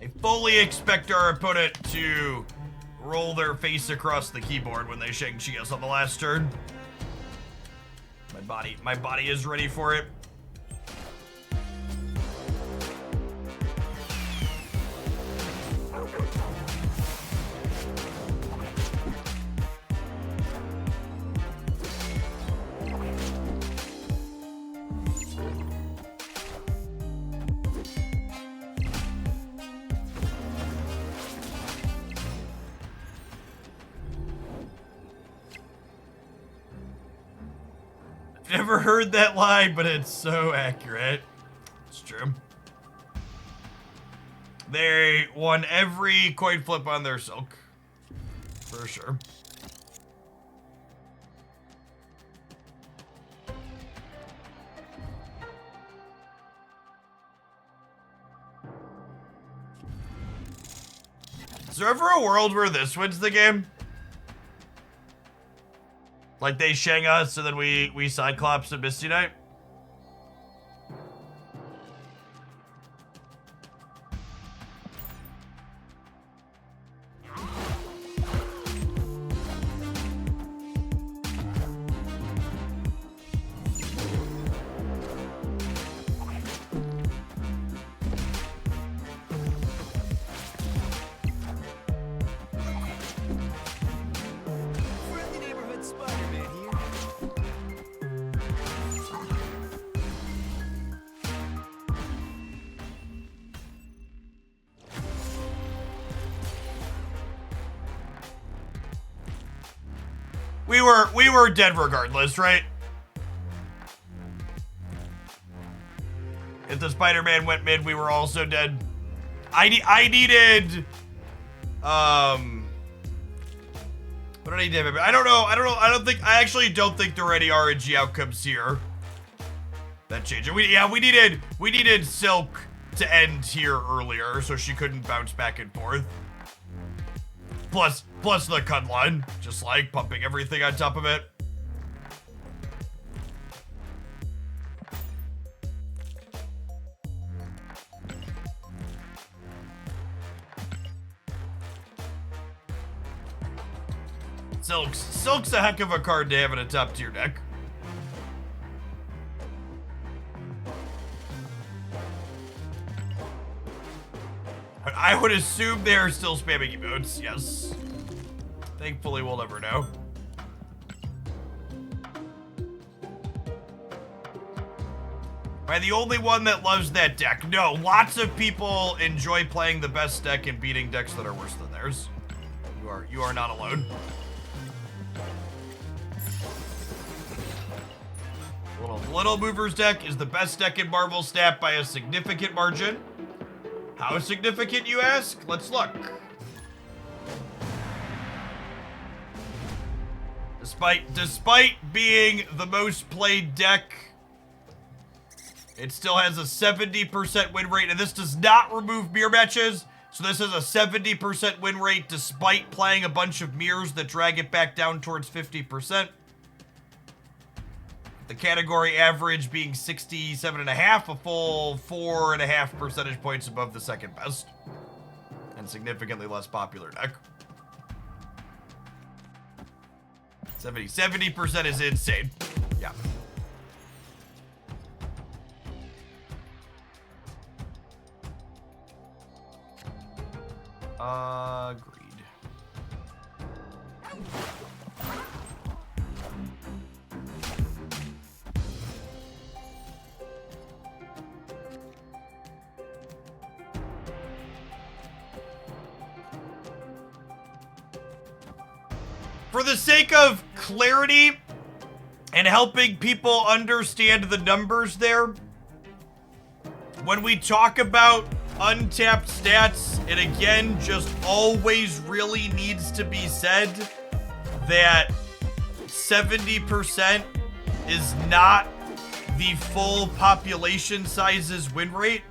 I fully expect our opponent to roll their face across the keyboard when they Shang-Chi us on the last turn. My body is ready for it. Never heard that line, but it's so accurate. It's true. They won every coin flip on their Silk. For sure. Is there ever a world where this wins the game? Like they Shang us and then we Cyclops and Misty Knight? Friendly neighborhood Spider-Man here. We were dead regardless, right? If the Spider-Man went mid, we were also dead. I needed what did I need? I don't know. I actually don't think there are any RNG outcomes here that change it. We needed Silk to end here earlier, so she couldn't bounce back and forth. Plus the cut line, just like pumping everything on top of it. Silk's a heck of a card to have in a top tier deck. I would assume they're still spamming emotes, yes. Thankfully, we'll never know. Am I the only one that loves that deck? No, lots of people enjoy playing the best deck and beating decks that are worse than theirs. You are not alone. Little Movers deck is the best deck in Marvel Snap by a significant margin. How significant, you ask? Let's look. Despite being the most played deck, it still has a 70% win rate, and this does not remove mirror matches. So this is a 70% win rate despite playing a bunch of mirrors that drag it back down towards 50%. The category average being 67.5, a full 4.5 percentage points above the second best. And significantly less popular deck. 70% is insane. Yeah. Agreed. For the sake of clarity and helping people understand the numbers there, when we talk about untapped stats, it again just always really needs to be said that 70% is not the full population size's win rate.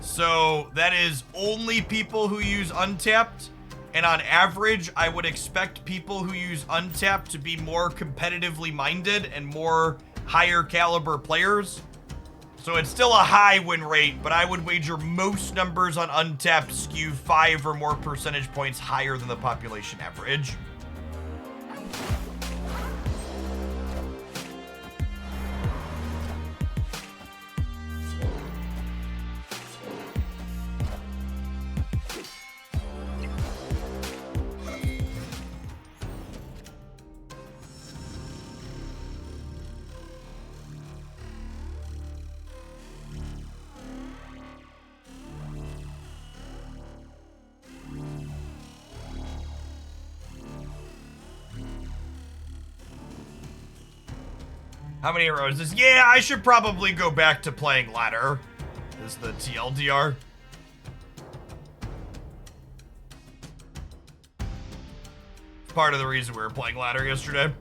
So that is only people who use untapped, and on average, I would expect people who use untapped to be more competitively minded and more higher caliber players. So it's still a high win rate, but I would wager most numbers on untapped skew 5 or more percentage points higher than the population average. How many roses? Yeah, I should probably go back to playing ladder. Is the TLDR. Part of the reason we were playing ladder yesterday.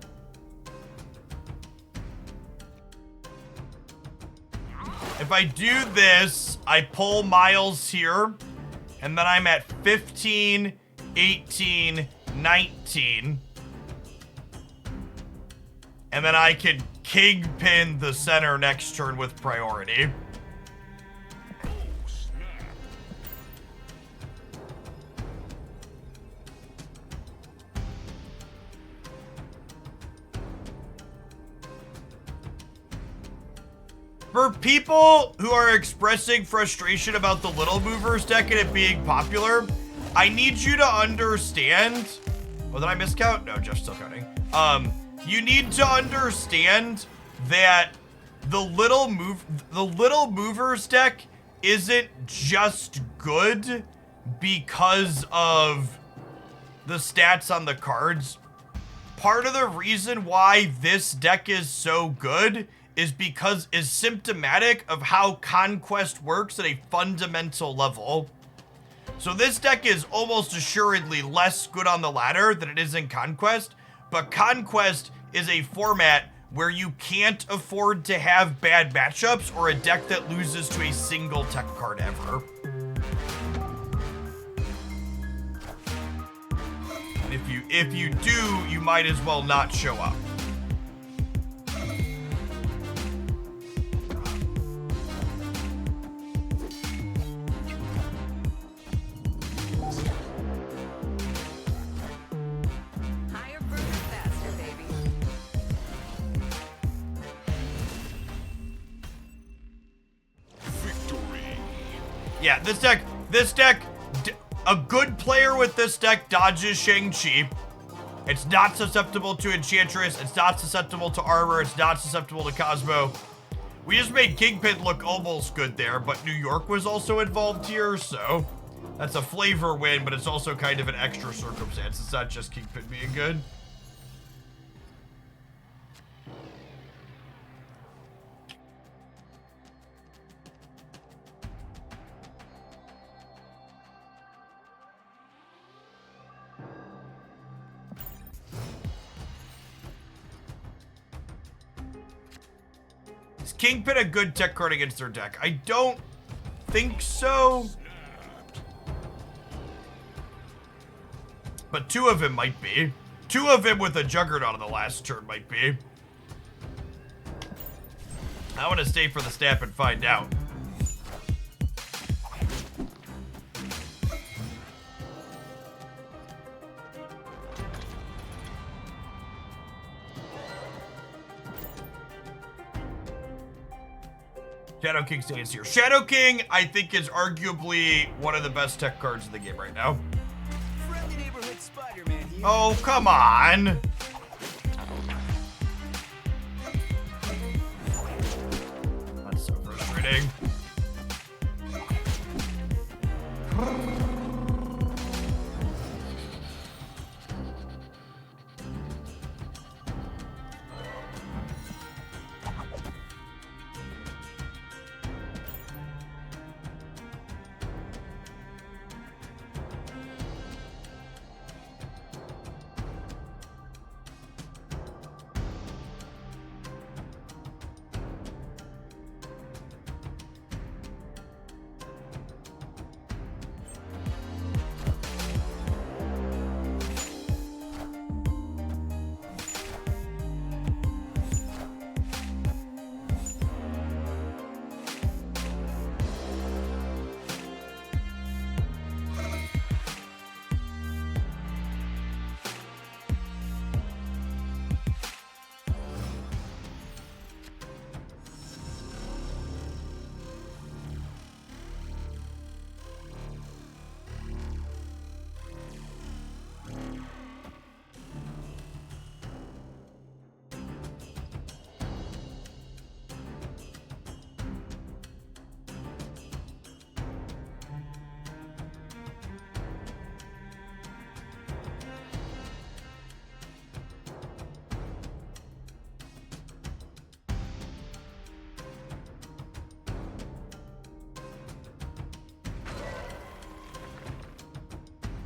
If I do this, I pull Miles here, and then I'm at 15, 18, 19. And then I can kingpin the center next turn with priority. For people who are expressing frustration about the Little Movers deck and it being popular, I need you to understand... Oh, did I miscount? No, Jeff's still counting. You need to understand that the Little Movers deck isn't just good because of the stats on the cards. Part of the reason why this deck is so good is symptomatic of how Conquest works at a fundamental level. So this deck is almost assuredly less good on the ladder than it is in Conquest, but Conquest is a format where you can't afford to have bad matchups or a deck that loses to a single tech card ever. And if you do, you might as well not show up. Yeah, this deck, a good player with this deck dodges Shang-Chi. It's not susceptible to Enchantress. It's not susceptible to Armor. It's not susceptible to Cosmo. We just made Kingpin look almost good there, but New York was also involved here, so that's a flavor win, but it's also kind of an extra circumstance. It's not just Kingpin being good. Is Kingpin a good tech card against their deck? I don't think so. But two of him might be. Two of him with a Juggernaut on the last turn might be. I want to stay for the snap and find out. Shadow King stays here. Shadow King, I think, is arguably one of the best tech cards in the game right now. Friendly neighborhood Spider-Man here. Oh, come on. That's so frustrating.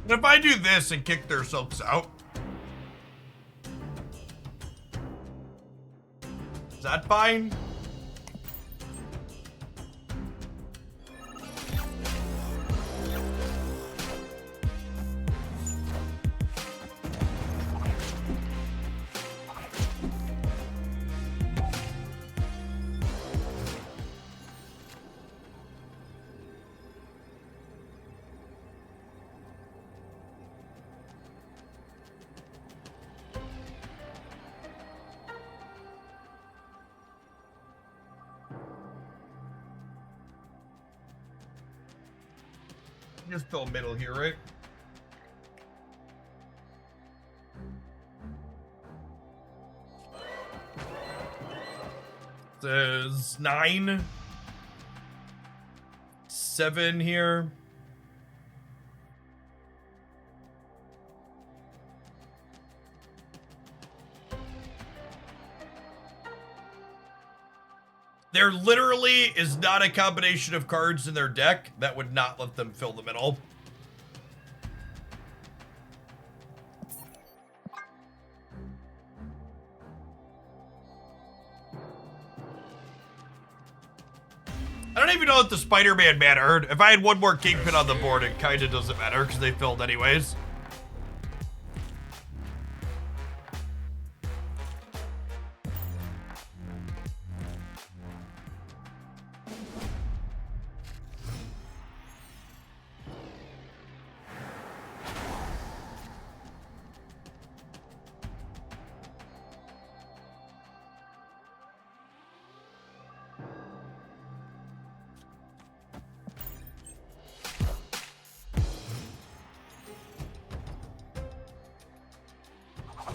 And if I do this and kick their silks out, is that fine? Just fill middle here, right? There's 9, 7 here. There literally is not a combination of cards in their deck that would not let them fill the middle. I don't even know if the Spider-Man mattered. If I had one more Kingpin on the board, it kind of doesn't matter because they filled anyways.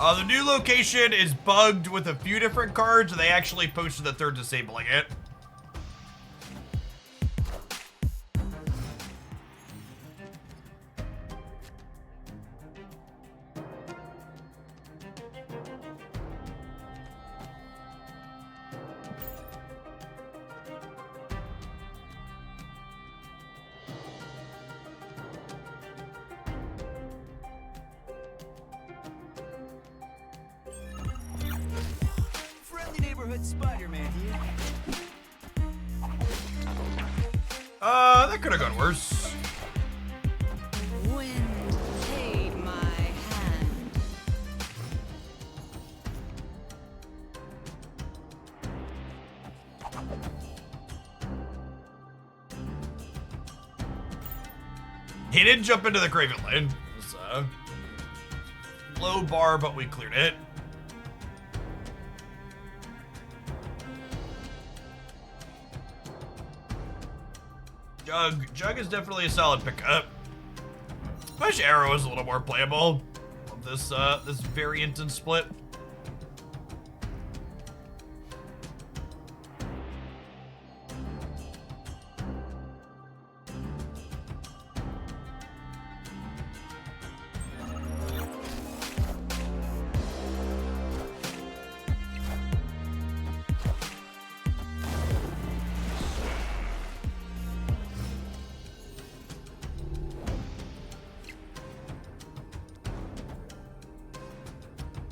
The new location is bugged with a few different cards, and they actually posted that they're disabling it. Friendly neighborhood Spider-Man here. That could have gone worse. Wind paid my hand. He didn't jump into the Craven lane. It was, low bar, but we cleared it. Jug is definitely a solid pickup. Wish Arrow is a little more playable. Love this this variant and split.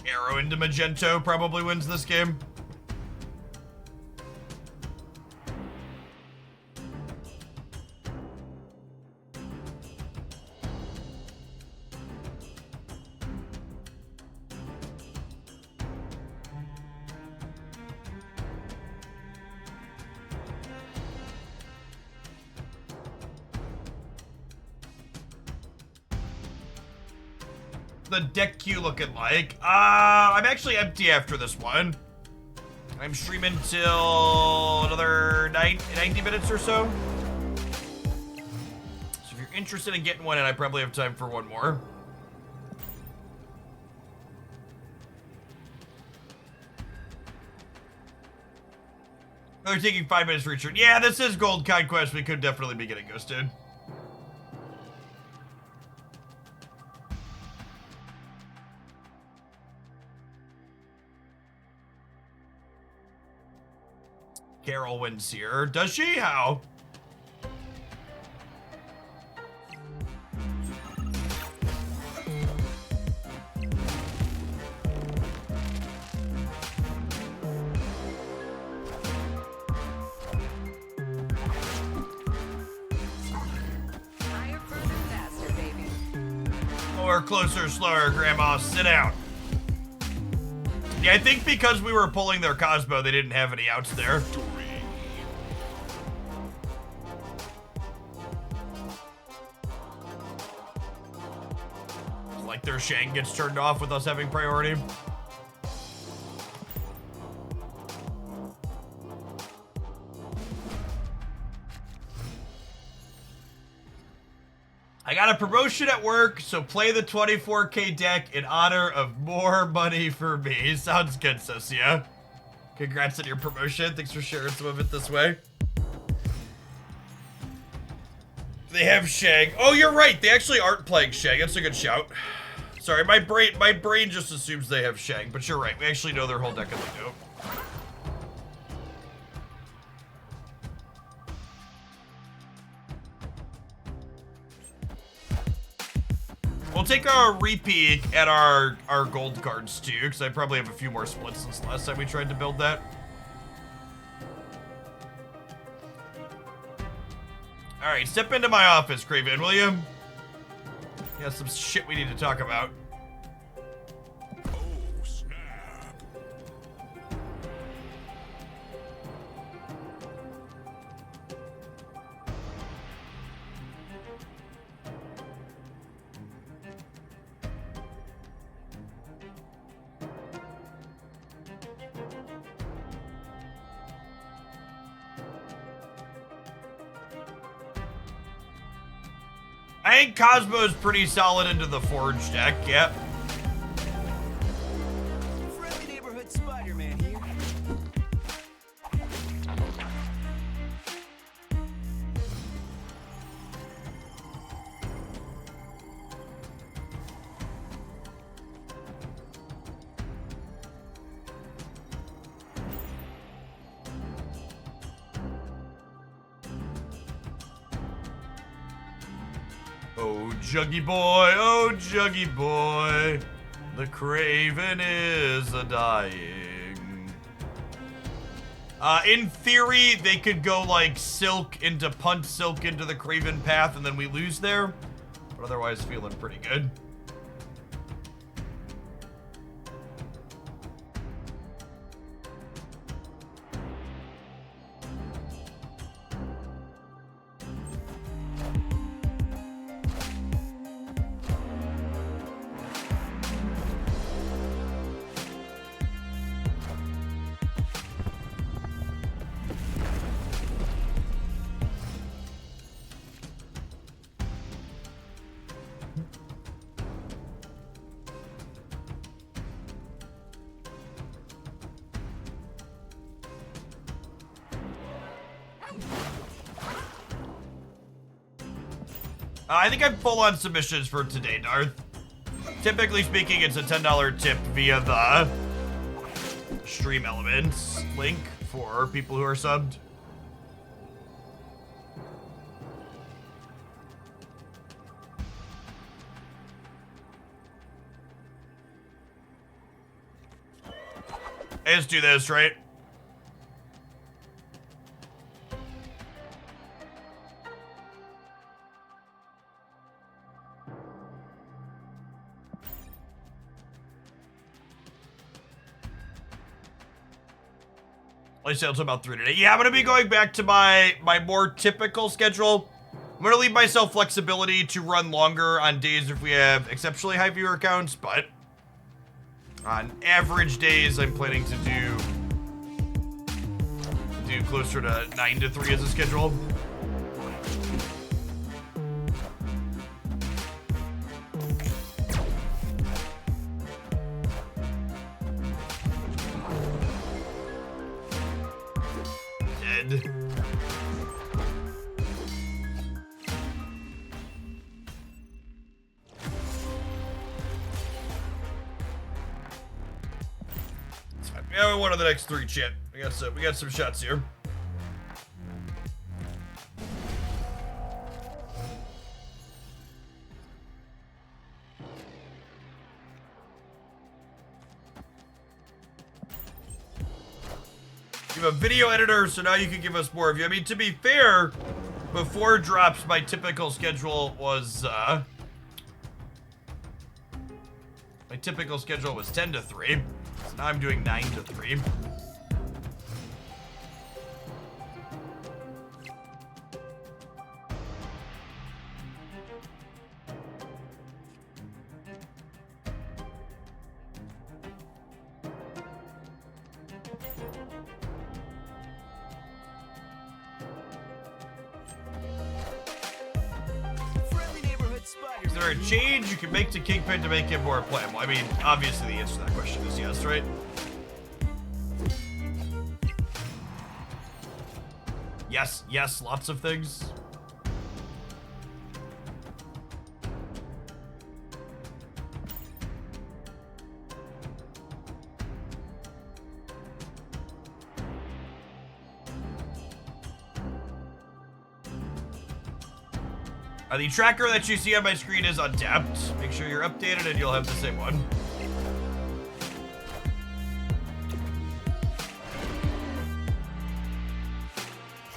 Arrow into Magento probably wins this game. The deck queue looking like? I'm actually empty after this one. I'm streaming till another 90 minutes or so. So if you're interested in getting one in, I probably have time for one more. They're taking 5 minutes for return. Yeah, this is Gold Conquest. We could definitely be getting ghosted. Carol wins here. Does she? How? Higher, further, faster, baby. Lower, closer, slower, Grandma. Sit down. Yeah, I think because we were pulling their Cosmo, they didn't have any outs there. Like their Shang gets turned off with us having priority. I got a promotion at work, so play the 24K deck in honor of more money for me. Sounds good, Socia. Congrats on your promotion. Thanks for sharing some of it this way. They have Shang. Oh, you're right. They actually aren't playing Shang. That's a good shout. Sorry, my brain just assumes they have Shang, but you're right. We actually know their whole deck of the dope. We'll take a repeat at our gold cards too, because I probably have a few more splits since the last time we tried to build that. Alright, step into my office, Craven, will you? Yeah, some shit we need to talk about. Oh, snap. I think Cosmo's pretty solid into the Forge deck, yep. Spider-Man here. Oh, Juggy boy, oh, Juggy boy, the Craven is a-dying. In theory, they could go like Silk into Punt Silk into the Craven path and then we lose there. But otherwise, feeling pretty good. I think I'm full on submissions for today, Darth. Typically speaking, it's a $10 tip via the Stream Elements link for people who are subbed. Let's do this, right? I said until about 3 today. Yeah, I'm gonna be going back to my more typical schedule. I'm gonna leave myself flexibility to run longer on days if we have exceptionally high viewer counts, but on average days, I'm planning to do closer to 9 to 3 as a schedule. Dead. It's fine. Yeah, one of the next 3, chat. We got some shots here. You have a video editor, so now you can give us more of you. I mean, to be fair, before drops, my typical schedule was, my typical schedule was 10 to 3. So now I'm doing 9 to 3. Is there a change you can make to Kingpin to make him more playable? I mean, obviously the answer to that question is yes, right? Yes, lots of things. The tracker that you see on my screen is untapped. Make sure you're updated and you'll have the same one.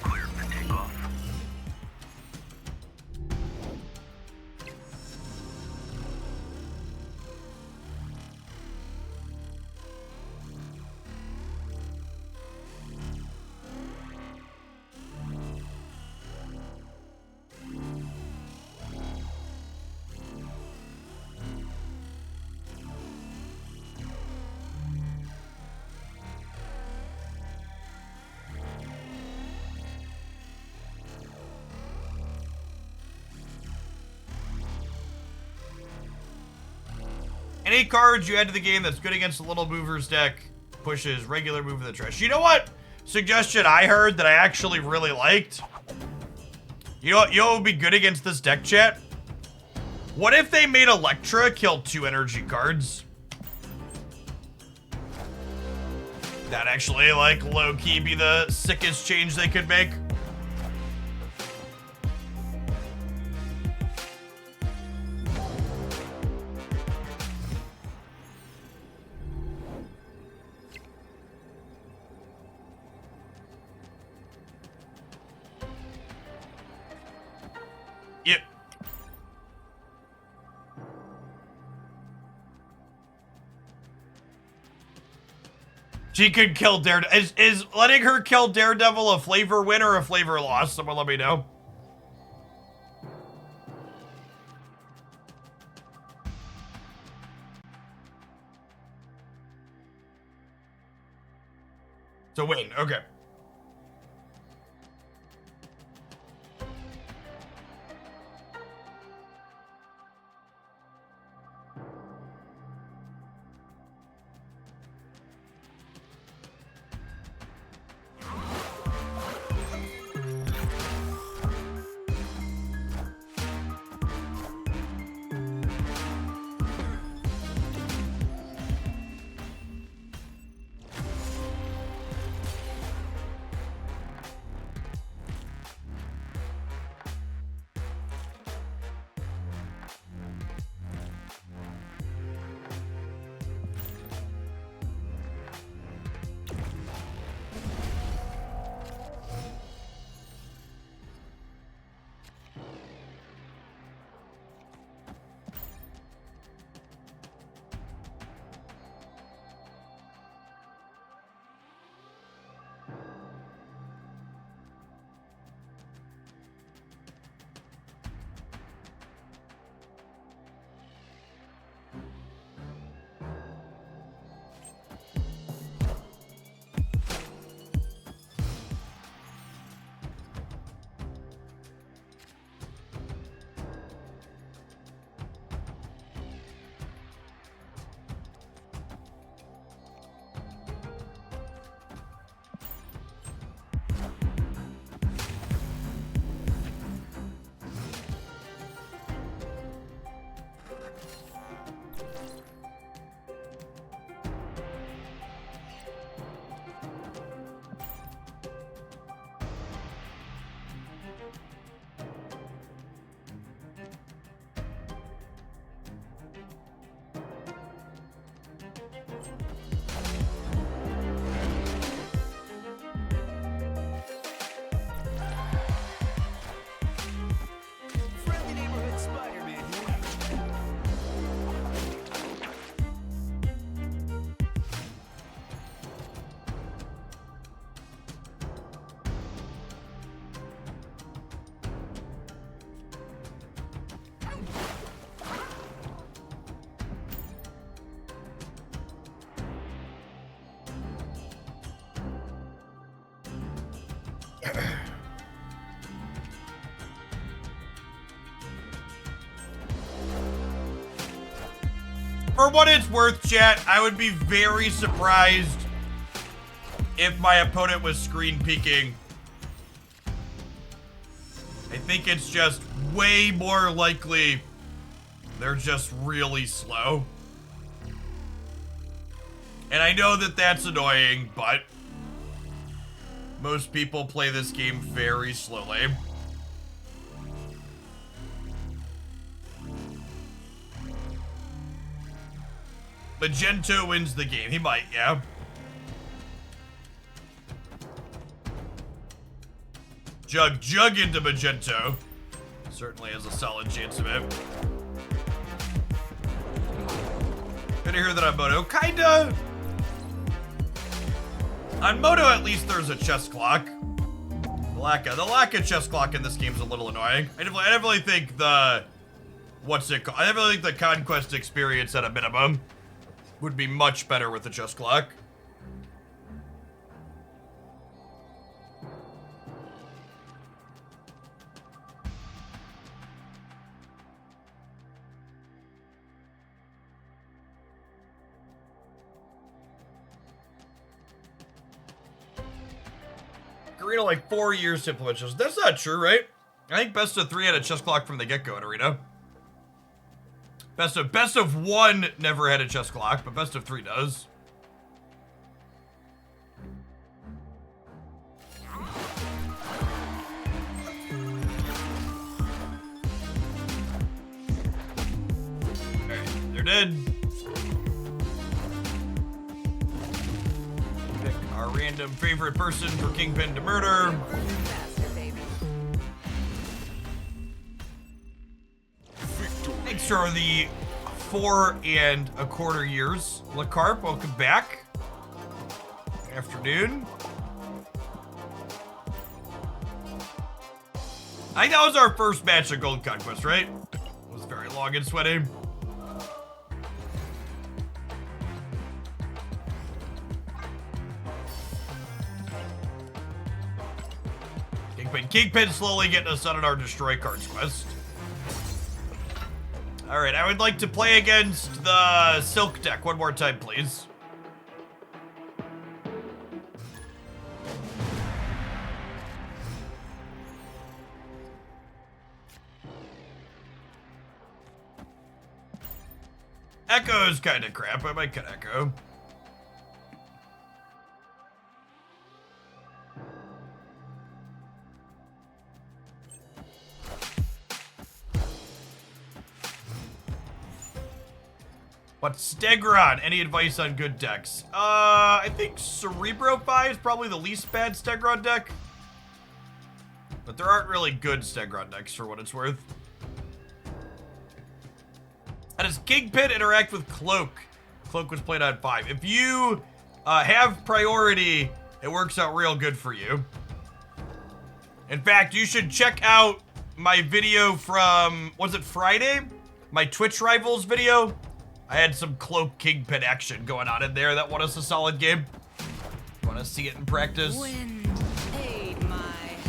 Clear for takeoff. Any cards you add to the game that's good against the Little Movers deck pushes regular move in the trash. You know what suggestion I heard that I actually really liked? You know what would be good against this deck, chat? What if they made Electra kill 2 energy cards? That actually, like, low-key be the sickest change they could make. Yep. She could kill Daredevil. Is letting her kill Daredevil a flavor win or a flavor loss? Someone let me know. It's a win. Okay. Friendly neighborhood Spider-Man here. For what it's worth, chat, I would be very surprised if my opponent was screen peeking. I think it's just way more likely they're just really slow. And I know that that's annoying, but most people play this game very slowly. Magento wins the game. He might, yeah. Jug into Magento. Certainly has a solid chance of it. Good to hear that on Moto. Kinda. On Moto, at least there's a chess clock. The lack of chess clock in this game is a little annoying. I definitely think the... What's it called? I definitely think the Conquest experience at a minimum would be much better with the chess clock. Arena like 4 years to implement chess. That's not true, right? I think best of 3 had a chess clock from the get-go in Arena. Best of 1 never had a chess clock, but best of 3 does. Alright, they're dead. Pick our random favorite person for Kingpin to murder. Further faster, baby. Thanks for the 4 1/4 years. LaCarp, welcome back. Afternoon. I think that was our first match of Gold Conquest, right? It was very long and sweaty. Kingpin slowly getting us on our Destroy Cards quest. Alright, I would like to play against the Silk deck one more time, please. Echo's kind of crap. I might cut Echo. But Stegron, any advice on good decks? I think Cerebro Phi is probably the least bad Stegron deck. But there aren't really good Stegron decks for what it's worth. How does Kingpin interact with Cloak? Cloak was played on 5. If you have priority, it works out real good for you. In fact, you should check out my video from, was it Friday? My Twitch Rivals video. I had some Cloak Kingpin action going on in there that won us a solid game. Want to see it in practice? Wind paid my hand.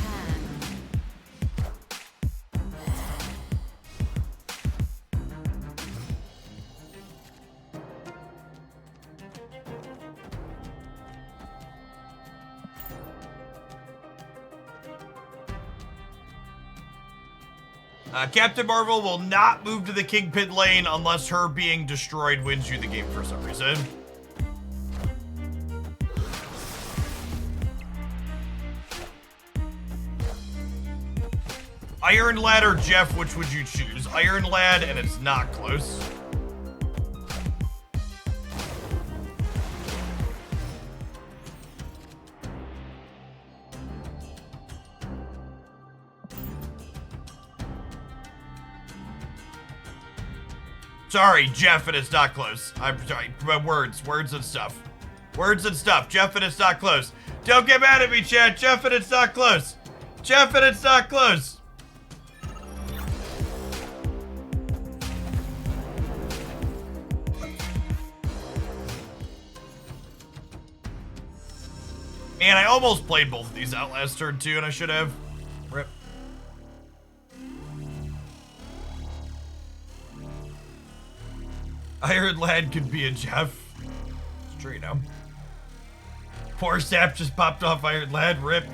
Captain Marvel will not move to the Kingpin lane unless her being destroyed wins you the game for some reason. Iron Lad or Jeff, which would you choose? Iron Lad, and it's not close. Sorry, Jeff, and it's not close. I'm sorry, words and stuff. Words and stuff. Jeff, and it's not close. Don't get mad at me, Chad. Jeff, and it's not close. Jeff, and it's not close. Man, I almost played both of these out last turn too, and I should have. Rip. Iron Lad could be a Jeff. It's true, you know. Poor Sap just popped off Iron Lad. Rip.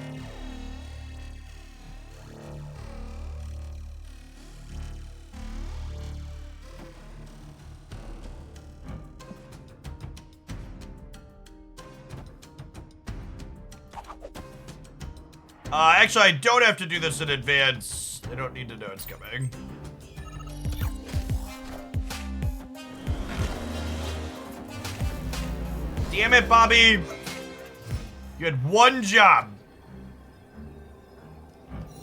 Actually, I don't have to do this in advance. I don't need to know it's coming. Damn it, Bobby. You had one job.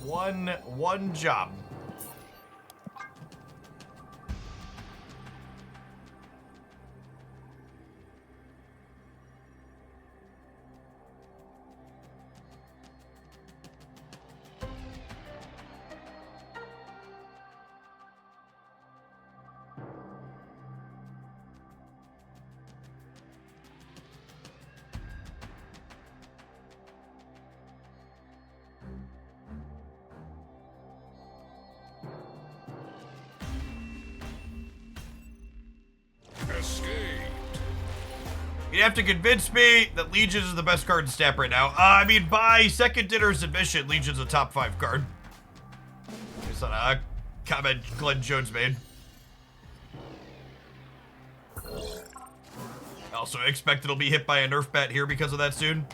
One job. You have to convince me that Legion is the best card in Snap right now. I mean, by second dinner submission, Legion's a top 5 card. Based on a comment Glenn Jones made. I also expect it'll be hit by a nerf bat here because of that soon.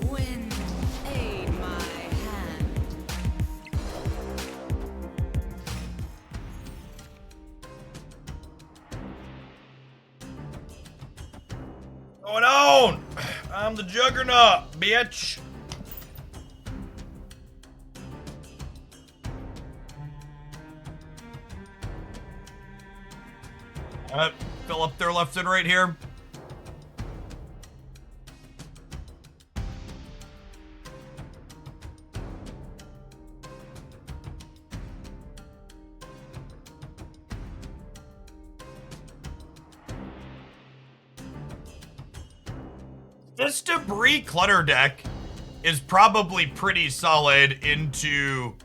Wind, aid my hand. Going on! I'm the Juggernaut, bitch! Fill up their left and right here. This debris clutter deck is probably pretty solid into...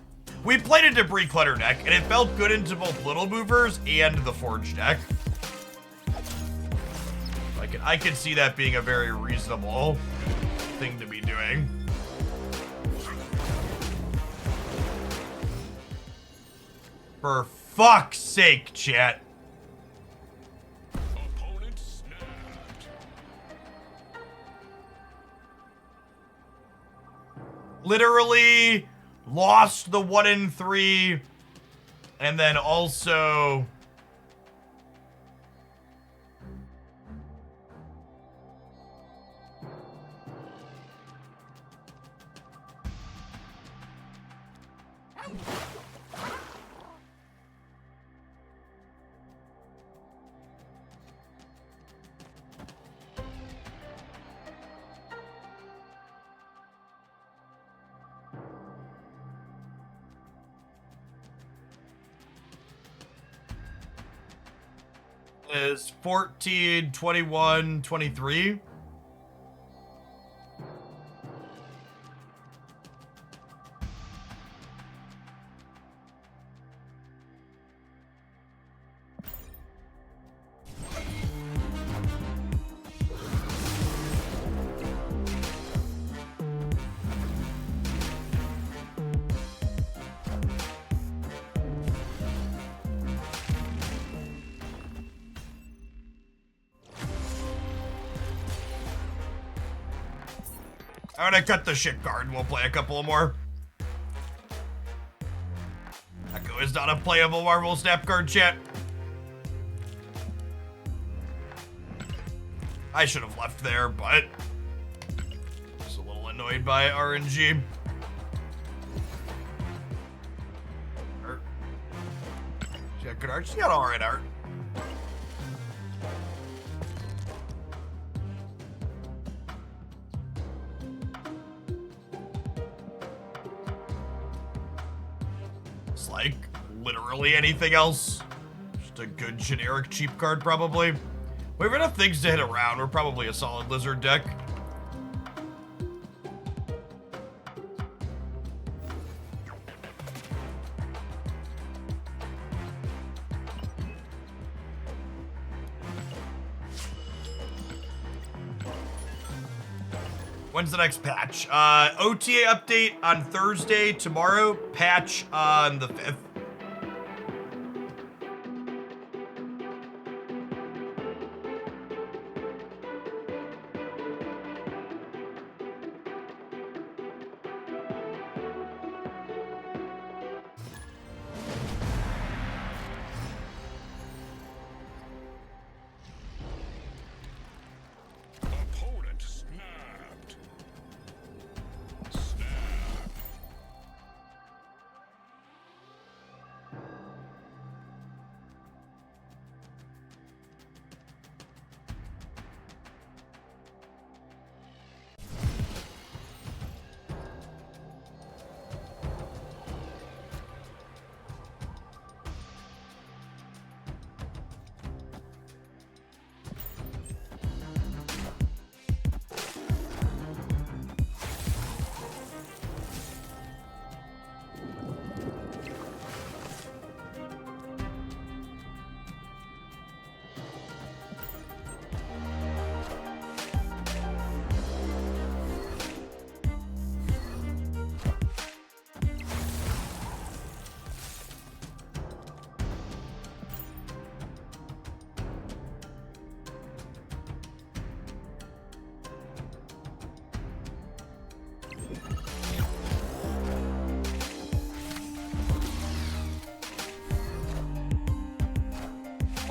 We played a debris clutter deck, and it felt good into both Little Movers and the Forge deck. I could see that being a very reasonable thing to be doing. For fuck's sake, chat. Opponent snapped. Literally lost the 1 in 3, and then also is 14, 21, 23. I'm gonna cut the shit card and we'll play a couple more. Echo is not a playable Marvel Snap card, chat. I should have left there, but just a little annoyed by RNG. She got good art. She got alright art. It's like literally anything else. Just a good generic cheap card, probably. We have enough things to hit around. We're probably a solid lizard deck. When's the next patch? OTA update on Thursday, tomorrow, patch on the 5th. Opponent snapped. Snap.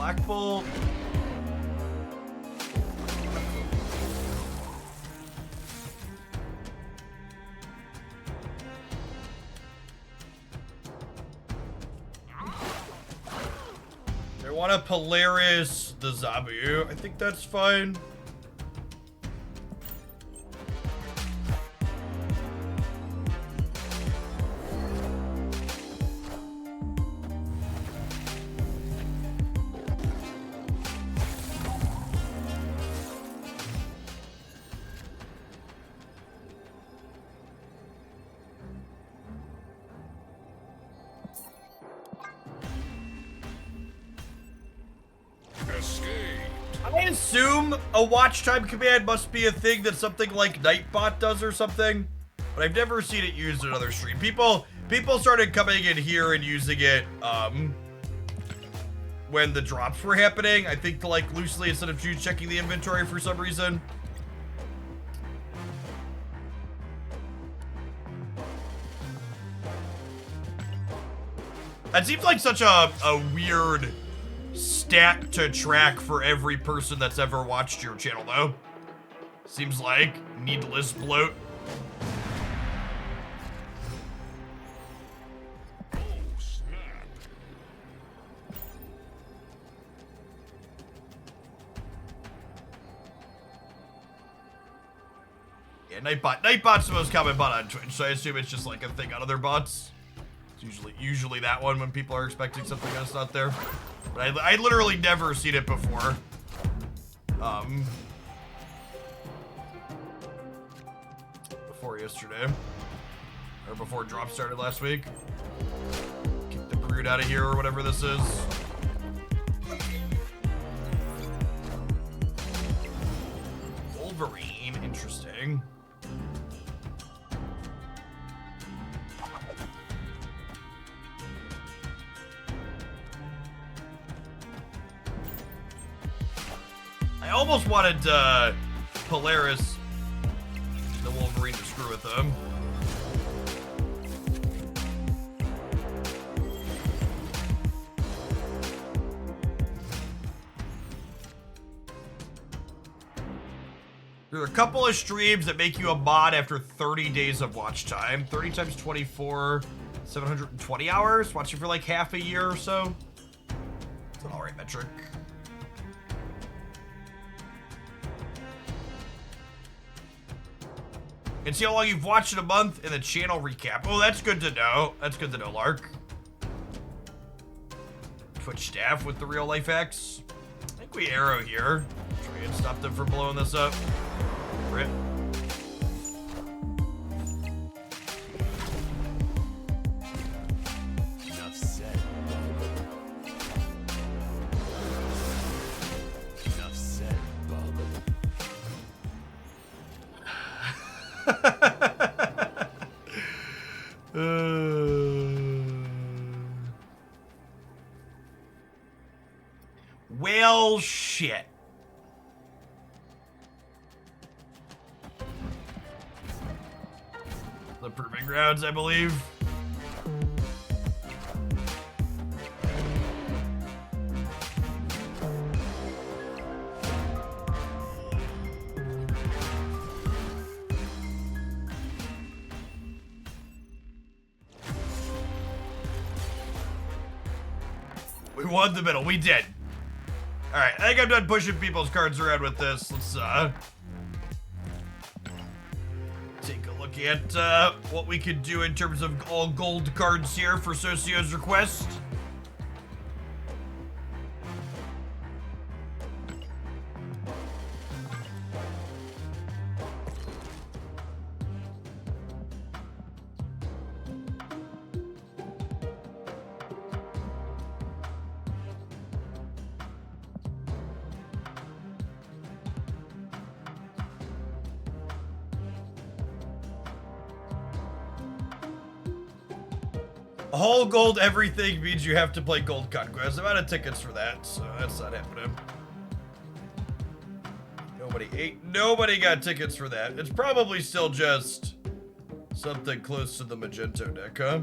Black Bolt. They want a Polaris, the Zabu. I think that's fine. Escape. I assume a watch time command must be a thing that something like Nightbot does or something, but I've never seen it used in another stream. People started coming in here and using it when the drops were happening. I think to like loosely instead of checking the inventory for some reason. That seems like such a weird stat to track for every person that's ever watched your channel, though. Seems like needless bloat. Oh, snap. Yeah, Nightbot's the most common bot on Twitch, so I assume it's just like a thing on other bots. It's usually that one when people are expecting something that's not there. But I literally never seen it before. Before yesterday. Or before drop started last week. Kick the brood out of here or whatever this is. Wolverine, interesting. I almost wanted Polaris, the Wolverine, to screw with them. There are a couple of streams that make you a mod after 30 days of watch time. 30 times 24, 720 hours. Watching for like half a year or so. It's an alright metric. And see how long you've watched in a month in the channel recap. Oh, that's good to know. That's good to know, Lark. Twitch staff with the real life X. I think we arrow here. Try and stop them from blowing this up. Rip. Enough said. Enough said, bub. Well, shit. The proving grounds, I believe. We won the middle. We did. All right, I think I'm done pushing people's cards around with this. Let's take a look at what we could do in terms of all gold cards here for Socio's request. Whole gold everything means you have to play Gold Conquest. I'm out of tickets for that, so that's not happening. Nobody got tickets for that. It's probably still just something close to the Magento deck, huh?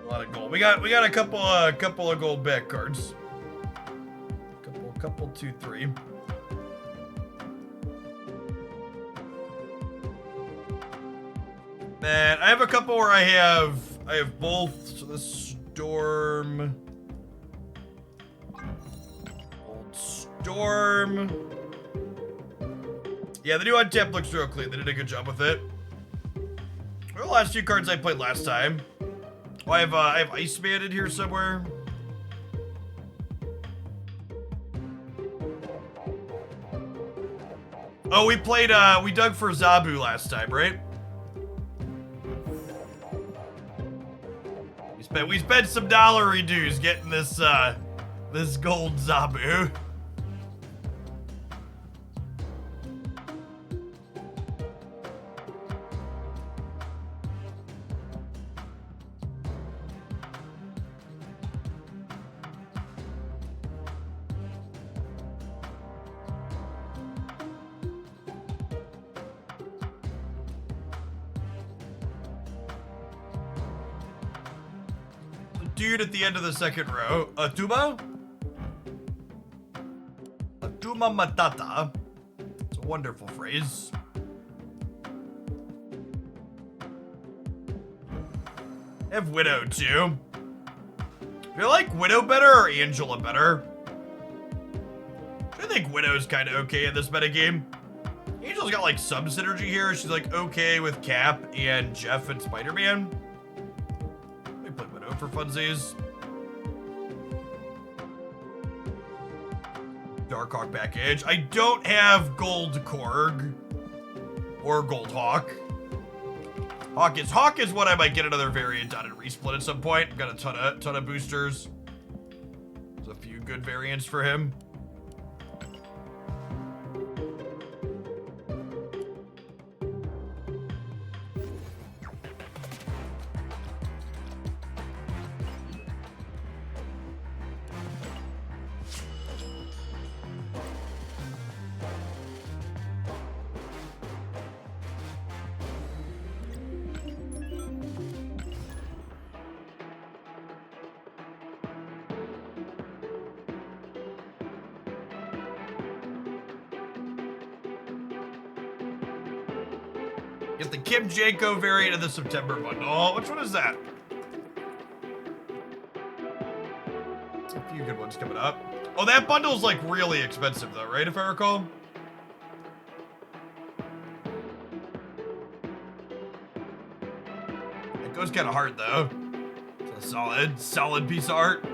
A lot of gold. We got a couple of gold back cards. Couple 2-3. Man, I have a couple where I have both. So the Storm, Old Storm. Yeah, the new untap looks real clean. They did a good job with it. What were the last few cards I played last time? Oh, I have Iceman in here somewhere. Oh, we dug for Zabu last time, right? We spent some dollary dues getting this gold Zabu. Dude at the end of the second row. Atuma? Atuma Matata. It's a wonderful phrase. I have Widow too. Do you like Widow better or Angela better? I think Widow's kind of okay in this metagame. Angela's got like some synergy here. She's like okay with Cap and Jeff and Spider-Man. For funsies. Darkhawk package. I don't have Gold Korg or Gold Hawk. Hawk is what I might get another variant on and resplit at some point. I've got a ton of boosters. There's a few good variants for him. Get the Kim Janko variant of the September bundle. Which one is that? A few good ones coming up. Oh, that bundle's like really expensive though, right? If I recall. It goes kind of hard though. It's a solid piece of art.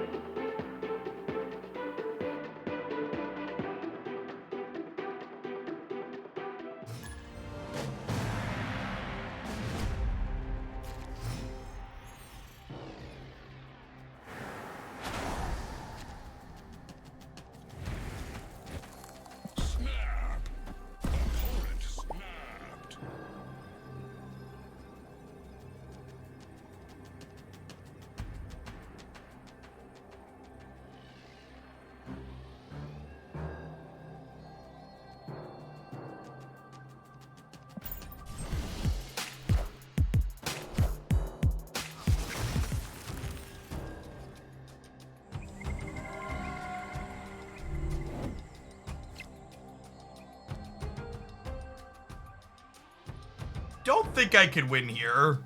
Don't think I can win here.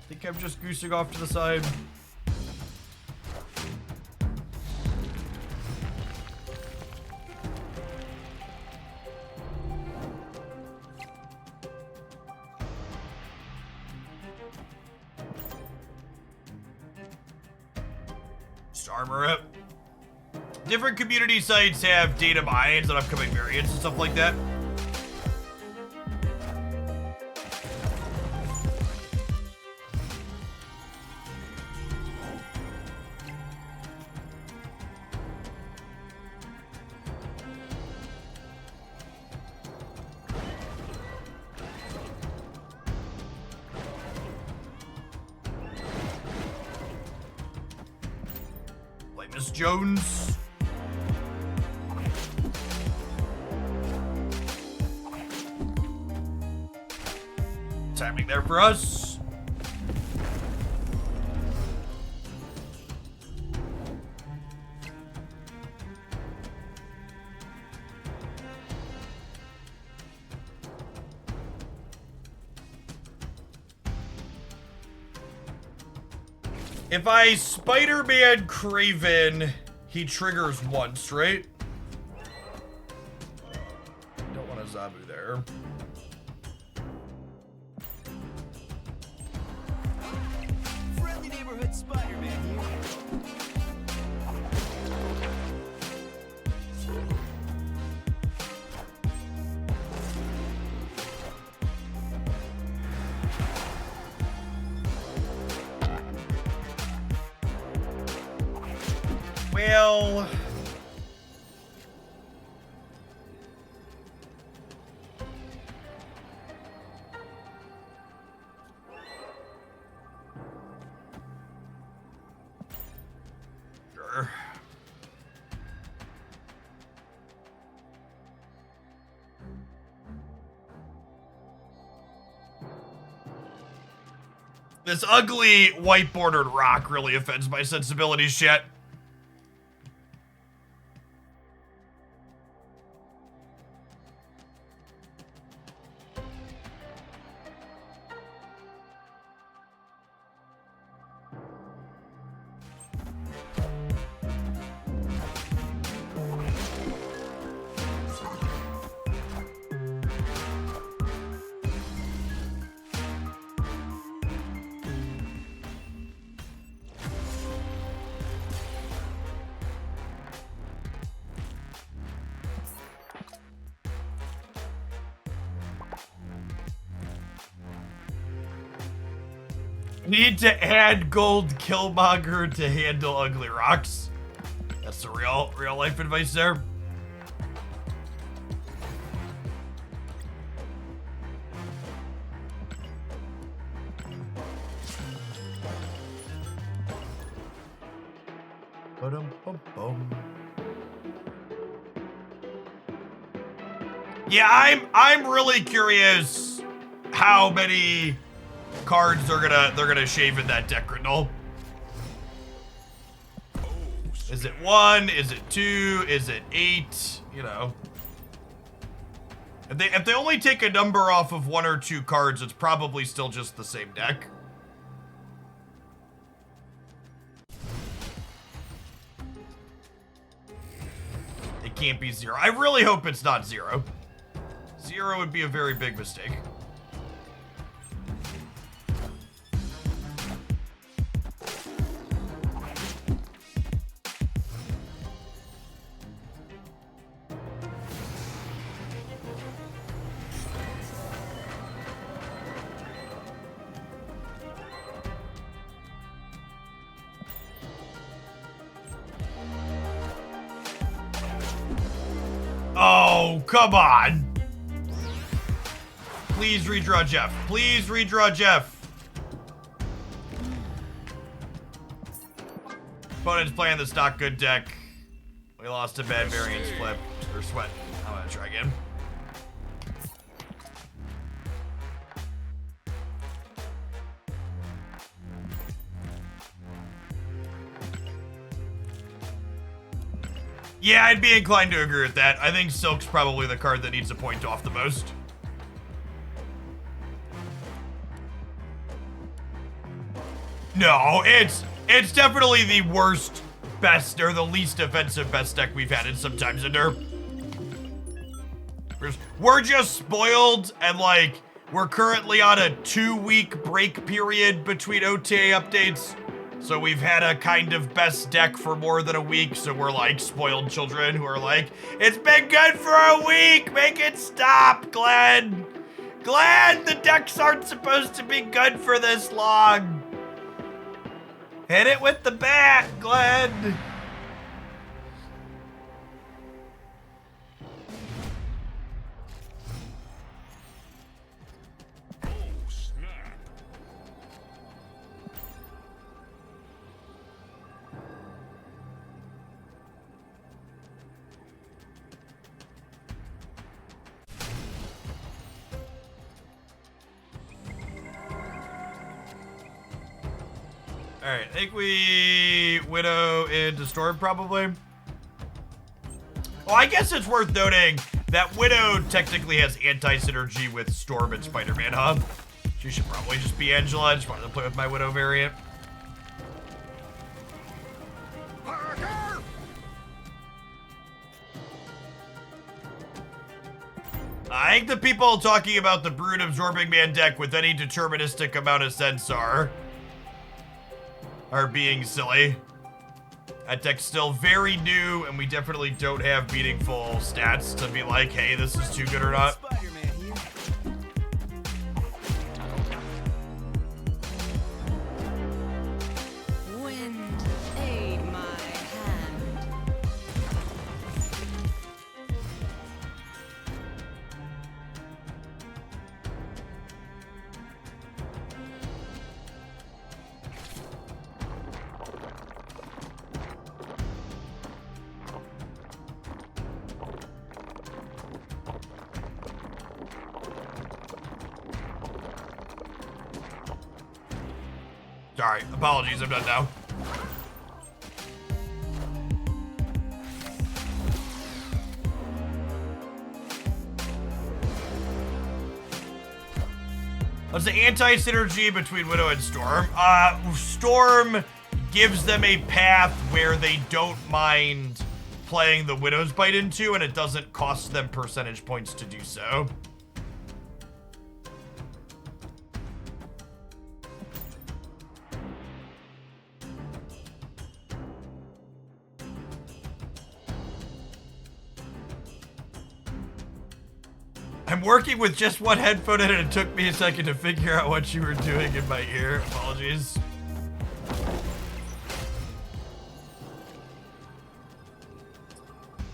Think I'm just goosing off to the side. Just armor up. Different community sites have data mines and upcoming variants and stuff like that. Miss Jones. Timing there for us. If I Spider-Man Craven, he triggers once, right? Don't want a Zabu there. Friendly neighborhood Spider-Man here. Well, sure. This ugly white bordered rock really offends my sensibilities, chat. Need to add gold Killmonger to handle ugly rocks. That's the real life advice there. Ba-dum-bum-bum. Yeah, I'm really curious how many cards they're gonna shave in that deck, Grindel. Is it 1? Is it 2? Is it 8? You know. If they only take a number off of 1 or 2 cards, it's probably still just the same deck. It can't be 0. I really hope it's not 0. 0 would be a very big mistake. Oh, come on. Please redraw Jeff. Please redraw Jeff. Opponent's playing the stock good deck. We lost a bad variance flip. Or sweat. I'm gonna try again. Yeah, I'd be inclined to agree with that. I think Silk's probably the card that needs a point off the most. No, it's definitely the worst best, or the least offensive best deck we've had in some times in derp. We're just spoiled, and like, we're currently on a 2-week break period between OTA updates. So we've had a kind of best deck for more than a week, so we're like spoiled children who are like, it's been good for a week, make it stop, Glenn. Glenn, the decks aren't supposed to be good for this long. Hit it with the bat, Glenn. Alright, I think we Widow into Storm probably. Well, I guess it's worth noting that Widow technically has anti-synergy with Storm and Spider-Man Hub. She should probably just be Angela. I just wanted to play with my Widow variant. I think the people talking about the Brood Absorbing Man deck with any deterministic amount of sense are being silly. That deck's still very new, and we definitely don't have meaningful stats to be like, hey, this is too good or not. Spider-Man here. Wind aid my hand. Sorry, apologies, I'm done now. What's the anti-synergy between Widow and Storm? Storm gives them a path where they don't mind playing the Widow's Bite into, and it doesn't cost them percentage points to do so. I'm working with just one headphone in, and it took me a second to figure out what you were doing in my ear. Apologies.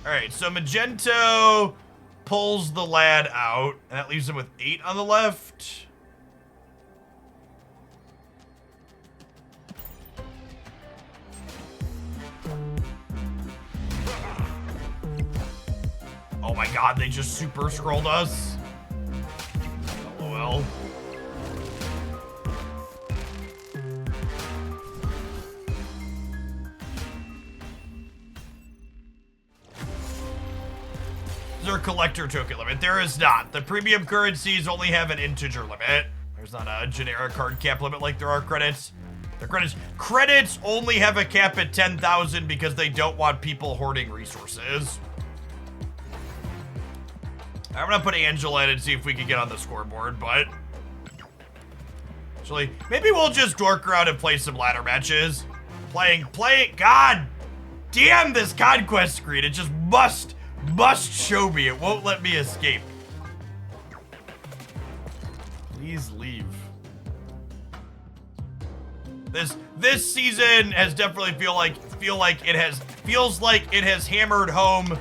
Alright, so Magento pulls the lad out, and that leaves him with 8 on the left. Oh my god, they just super scrolled us. LOL. Is there collector token limit. There is not. The premium currencies only have an integer limit. There's not a generic card cap limit like there are credits. The credits only have a cap at 10,000 because they don't want people hoarding resources. I'm gonna put Angela in and see if we can get on the scoreboard, but actually, maybe we'll just dork around and play some ladder matches. Playing, God damn this conquest screen. It just must show me. It won't let me escape. Please leave. This season has definitely feels like it has hammered home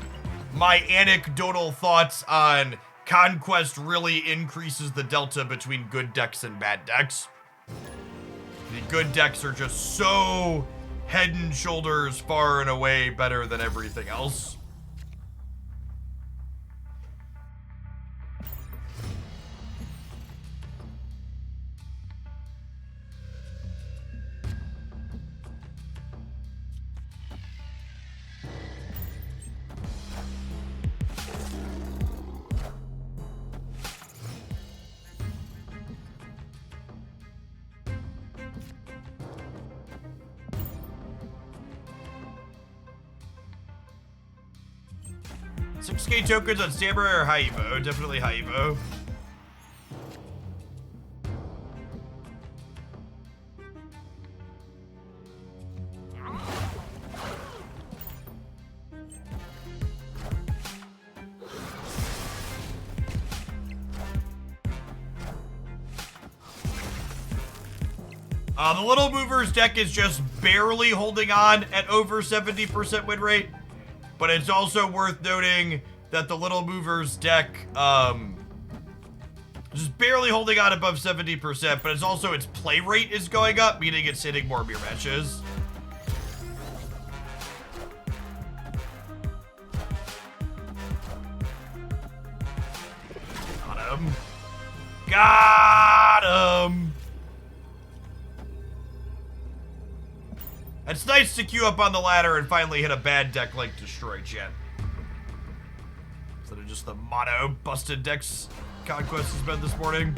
my anecdotal thoughts on conquest really increases the delta between good decks and bad decks. The good decks are just so head and shoulders far and away better than everything else. Some skate tokens on Samurai or High Evo? Definitely High Evo. The Little Movers deck is just barely holding on at over 70% win rate. But it's also worth noting that the Little Movers deck, just barely holding on above 70%, but it's also its play rate is going up, meaning it's hitting more mirror matches. Got him. Got him. It's nice to queue up on the ladder and finally hit a bad deck like Destroy Jet. Instead of just the mono busted decks Conquest has been this morning.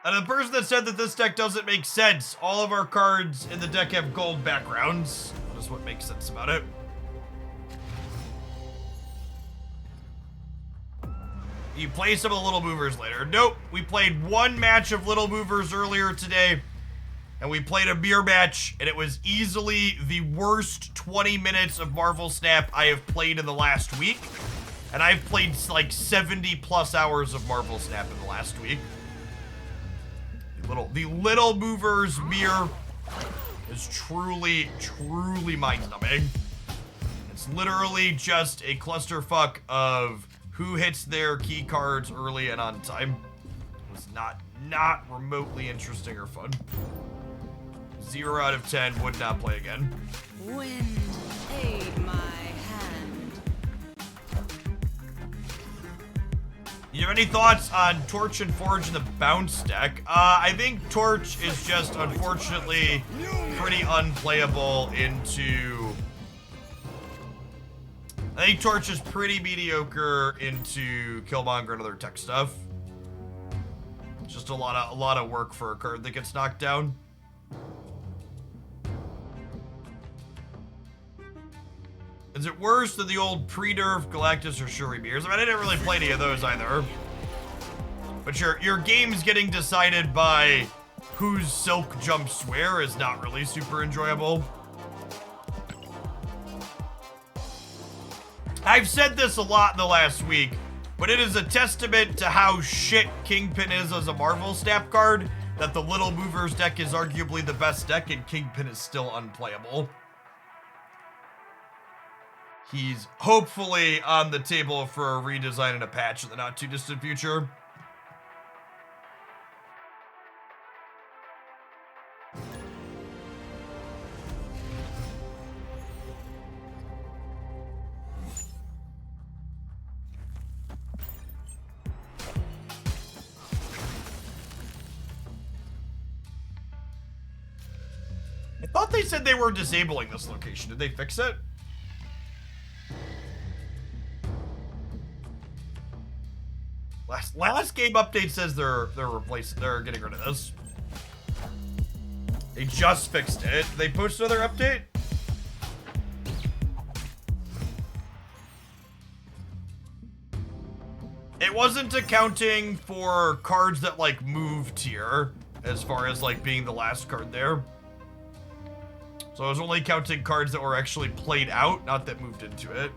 And the person that said that this deck doesn't make sense, all of our cards in the deck have gold backgrounds. That's what makes sense about it. You play some of the Little Movers later. Nope, we played one match of Little Movers earlier today, and we played a mirror match, and it was easily the worst 20 minutes of Marvel Snap I have played in the last week. And I've played like 70 plus hours of Marvel Snap in the last week. The Little Movers mirror is truly mind-numbing. It's literally just a clusterfuck of who hits their key cards early and on time. It's not remotely interesting or fun. 0 out of 10, would not play again. Wind aid my hand. You have any thoughts on Torch and Forge in the bounce deck? I think Torch is just, unfortunately, pretty unplayable into... I think Torch is pretty mediocre into Killmonger and other tech stuff. Just a lot of work for a card that gets knocked down. Is it worse than the old pre-nerf Galactus or Shuri mirrors? I mean, I didn't really play any of those either. But your game's getting decided by whose silk jumps where is not really super enjoyable. I've said this a lot in the last week, but it is a testament to how shit Kingpin is as a Marvel Snap card that the Little Movers deck is arguably the best deck and Kingpin is still unplayable. he's hopefully on the table for a redesign and a patch in the not too distant future. I thought they said they were disabling this location. Did they fix it? Last game update says they're getting rid of this. They just fixed it. They post another update? It wasn't accounting for cards that like moved here, as far as like being the last card there. So I was only counting cards that were actually played out, not that moved into it.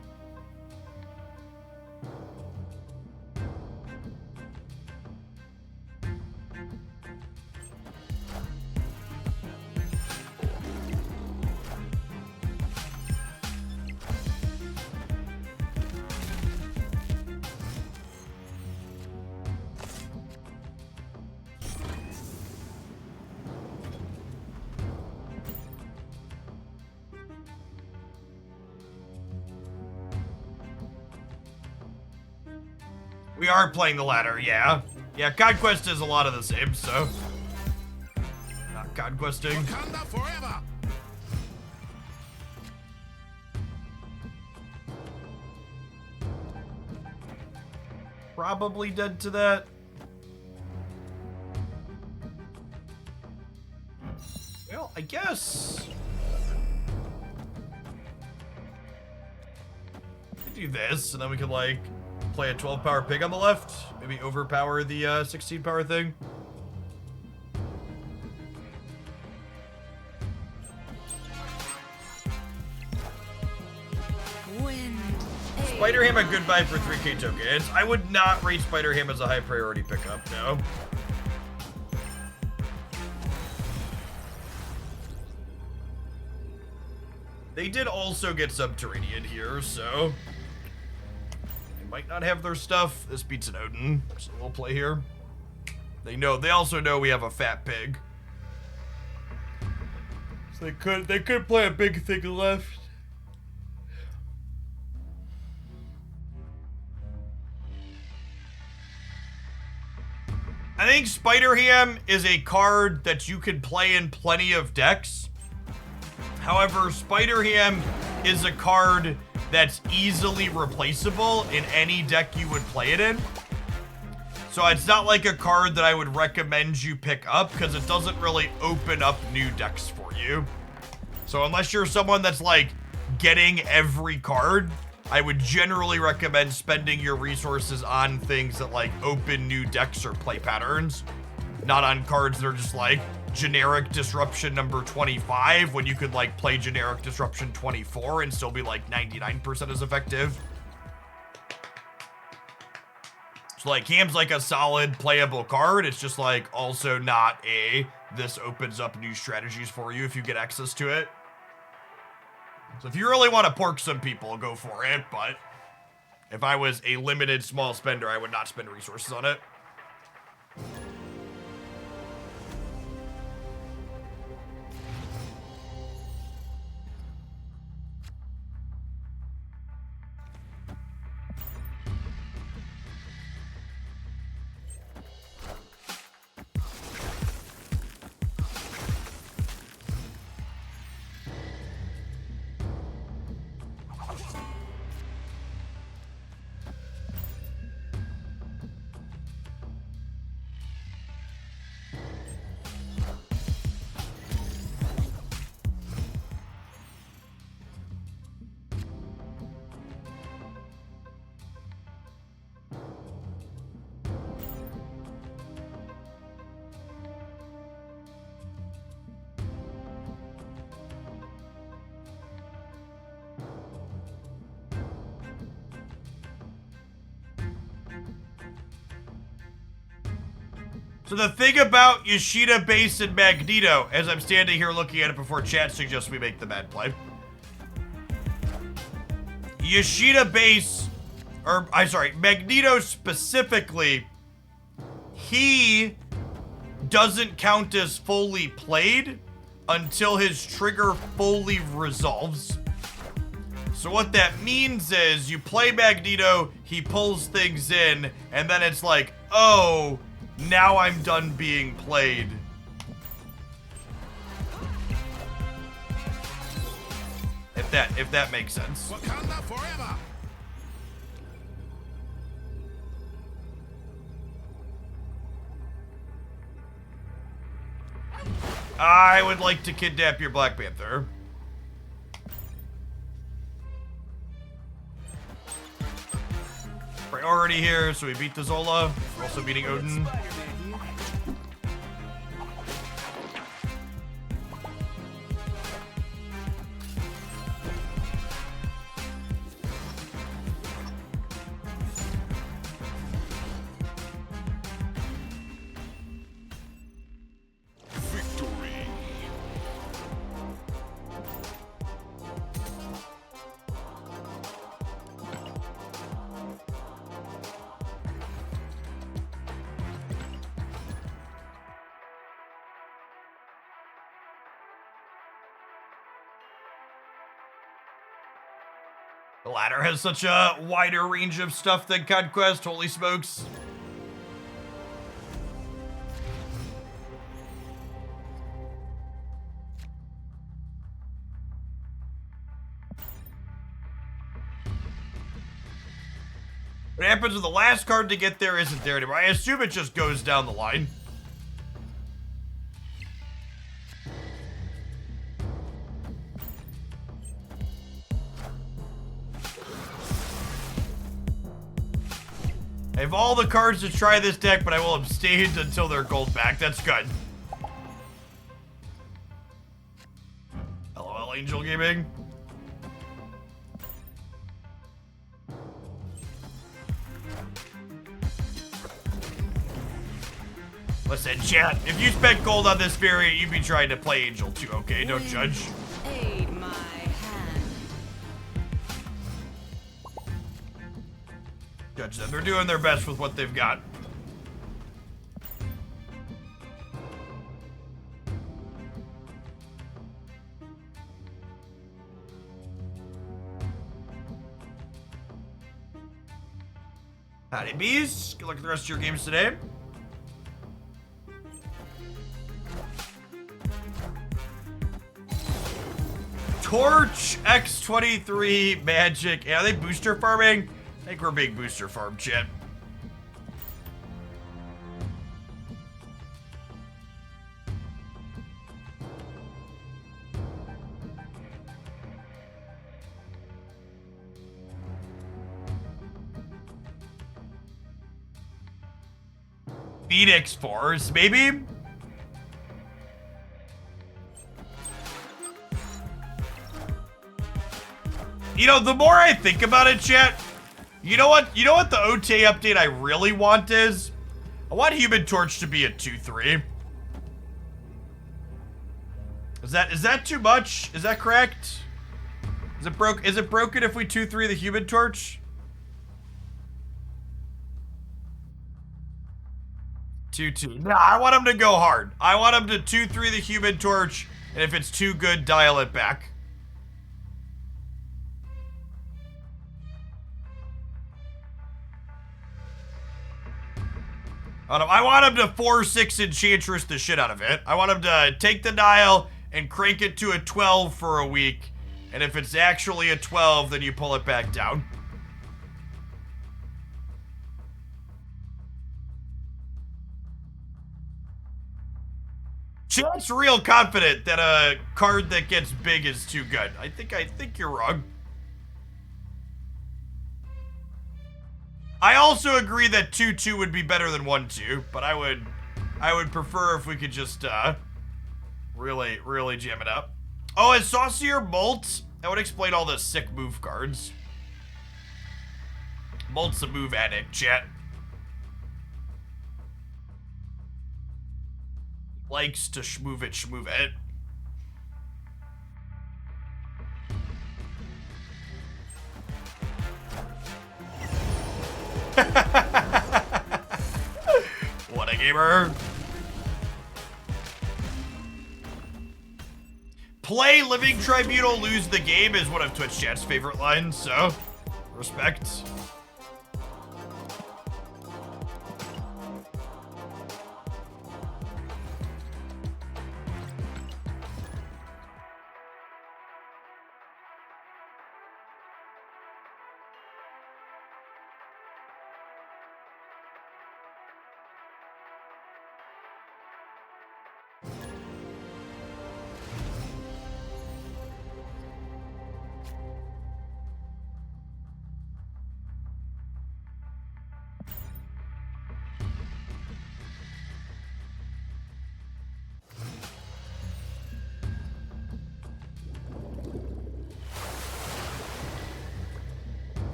We are playing the latter, yeah. Yeah, Conquest is a lot of the same, so. Not Conquesting. Wakanda forever. Probably dead to that. Well, I guess. We could do this, and then we could, like, play a 12 power pig on the left. Maybe overpower the 16 power thing. Wind. Spider Ham a good buy for 3k tokens. I would not rate Spider Ham as a high priority pickup, no. They did also get Subterranean here, so they might not have their stuff. This beats an Odin, so we'll play here. They also know we have a fat pig. So they could play a big thing left. I think Spider Ham is a card that you can play in plenty of decks. However, Spider Ham is a card that's easily replaceable in any deck you would play it in. So it's not like a card that I would recommend you pick up because it doesn't really open up new decks for you. So unless you're someone that's like getting every card, I would generally recommend spending your resources on things that like open new decks or play patterns, not on cards that are just like generic disruption number 25 when you could like play generic disruption 24 and still be like 99% as effective. So like Ham's like a solid playable card. It's just like also not this opens up new strategies for you if you get access to it. So if you really want to pork some people, go for it, but if I was a limited small spender, I would not spend resources on it. So the thing about Yoshida, Base, and Magneto, as I'm standing here looking at it before chat suggests we make the bad play. Yoshida base, or I'm sorry, Magneto specifically, he doesn't count as fully played until his trigger fully resolves. So what that means is you play Magneto, he pulls things in, and then it's like, oh, now I'm done being played. If that makes sense. Wakanda forever. I would like to kidnap your Black Panther. Priority here, so we beat the Zola. We're also beating Odin. Spider-Man here. Victory. The ladder has such a wider range of stuff than Conquest, holy smokes. What happens when the last card to get there isn't there anymore? I assume it just goes down the line. I have all the cards to try this deck, but I will abstain until they're gold back. That's good. LOL, Angel Gaming. Listen, chat, if you spent gold on this variant, you'd be trying to play Angel too, okay? Don't judge. Aid my hand. Judge them. They're doing their best with what they've got. Howdy, bees. Good luck with the rest of your games today. Torch, X23, Magic. Yeah, are they booster farming? I think we're being booster farm, chat. Phoenix Force, maybe? You know, the more I think about it, chat, you know what the OTA update I really want is? I want Human Torch to be a 2-3. Is that too much? Is that correct? Is it broken if we 2-3 the Human Torch? 2-2. Nah, I want him to go hard. I want him to 2-3 the Human Torch, and if it's too good, dial it back. I want him to 4-6 Enchantress the shit out of it. I want him to take the dial and crank it to a 12 for a week. And if it's actually a 12, then you pull it back down. Chat's real confident that a card that gets big is too good. I think you're wrong. I also agree that 2-2 would be better than 1-2, but I would prefer if we could just really jam it up. Oh, is Saucier Molt? That would explain all the sick move cards. Molt's a move addict, chat. Likes to shmove it. Play Living Tribunal, lose the game is one of Twitch chat's favorite lines, so respect.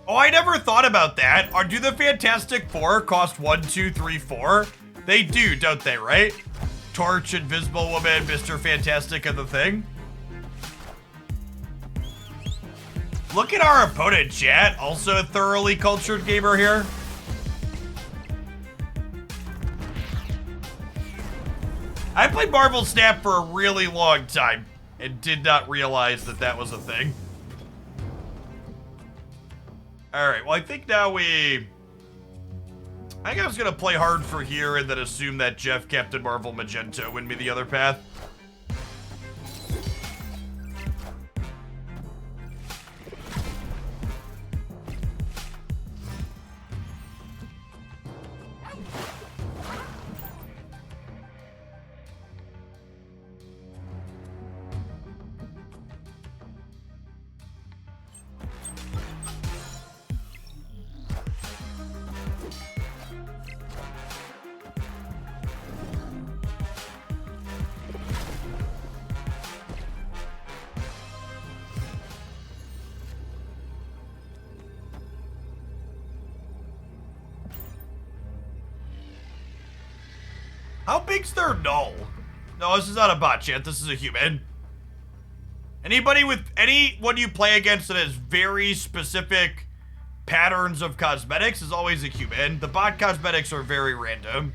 Oh, I never thought about that. Do the Fantastic Four cost 1, 2, 3, 4? They do, don't they, right? Torch, Invisible Woman, Mr. Fantastic, and the Thing. Look at our opponent, chat. Also a thoroughly cultured gamer here. I played Marvel Snap for a really long time and did not realize that that was a thing. Alright, well, I think now I think I was gonna play hard for here and then assume that Jeff, Captain Marvel, Magento win me the other path. How big's their null? No, this is not a bot chat. This is a human. Anyone you play against that has very specific patterns of cosmetics is always a human. The bot cosmetics are very random.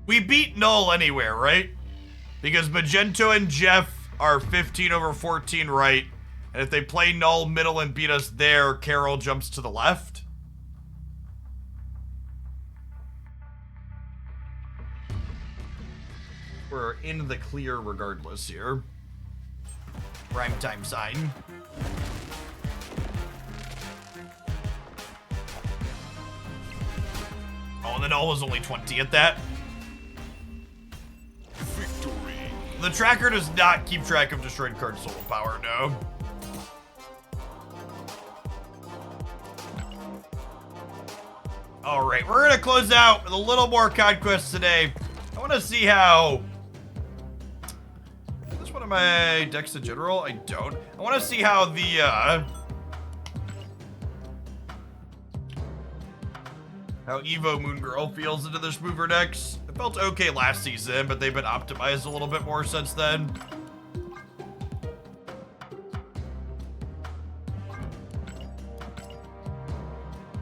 We beat Null anywhere, right? Because Magento and Jeff are 15 over 14 right. And if they play Null middle and beat us there, Carol jumps to the left. We're in the clear regardless here. Prime time sign. Oh, and the Null was only 20 at that. The tracker does not keep track of destroyed card soul power, no. Alright, we're gonna close out with a little more conquest today. I wanna see how... Is this one of my decks in general? I don't. I wanna see how the, how Evo Moon Girl feels into this mover decks. It felt okay last season, but they've been optimized a little bit more since then.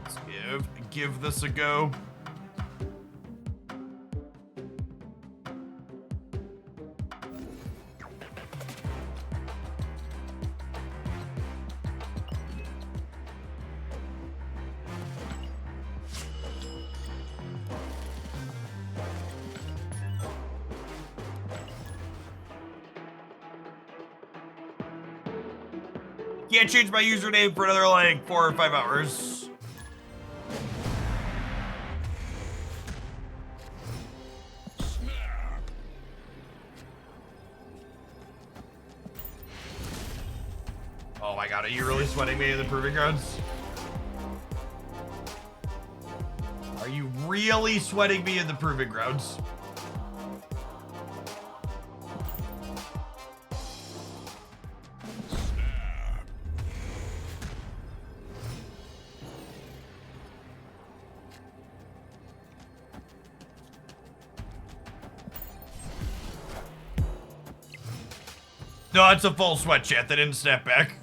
Let's give this a go. Can't change my username for another, like, 4 or 5 hours. Oh my god, are you really sweating me in the proving grounds? Are you really sweating me in the proving grounds? No, it's a full sweat, chat. They didn't snap back.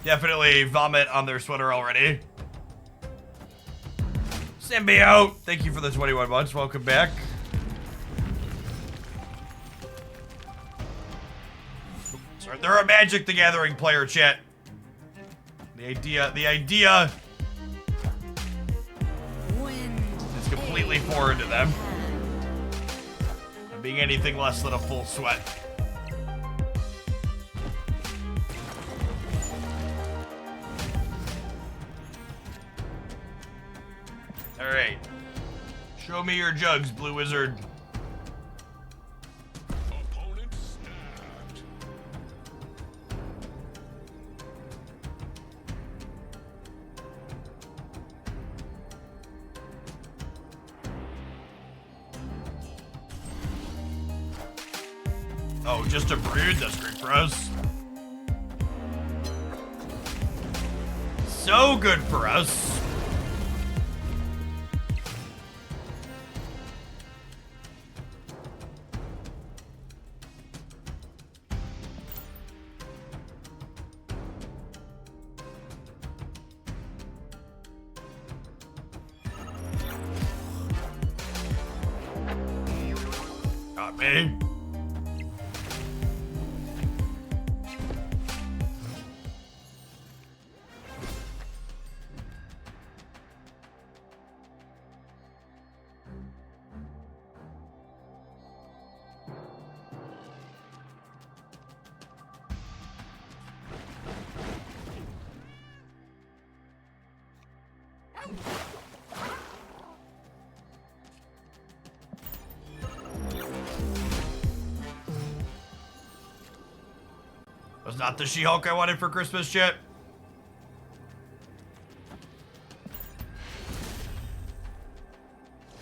Definitely vomit on their sweater already. Symbiote, thank you for the 21 months. Welcome back. Sorry, they're a Magic the Gathering player, chat. The idea is completely foreign to them. Being anything less than a full sweat. Alright. Show me your jugs, Blue Wizard. Opponent snapped. Oh, just a brood? That's great for us. So good for us. Got me. Was not the She-Hulk I wanted for Christmas yet.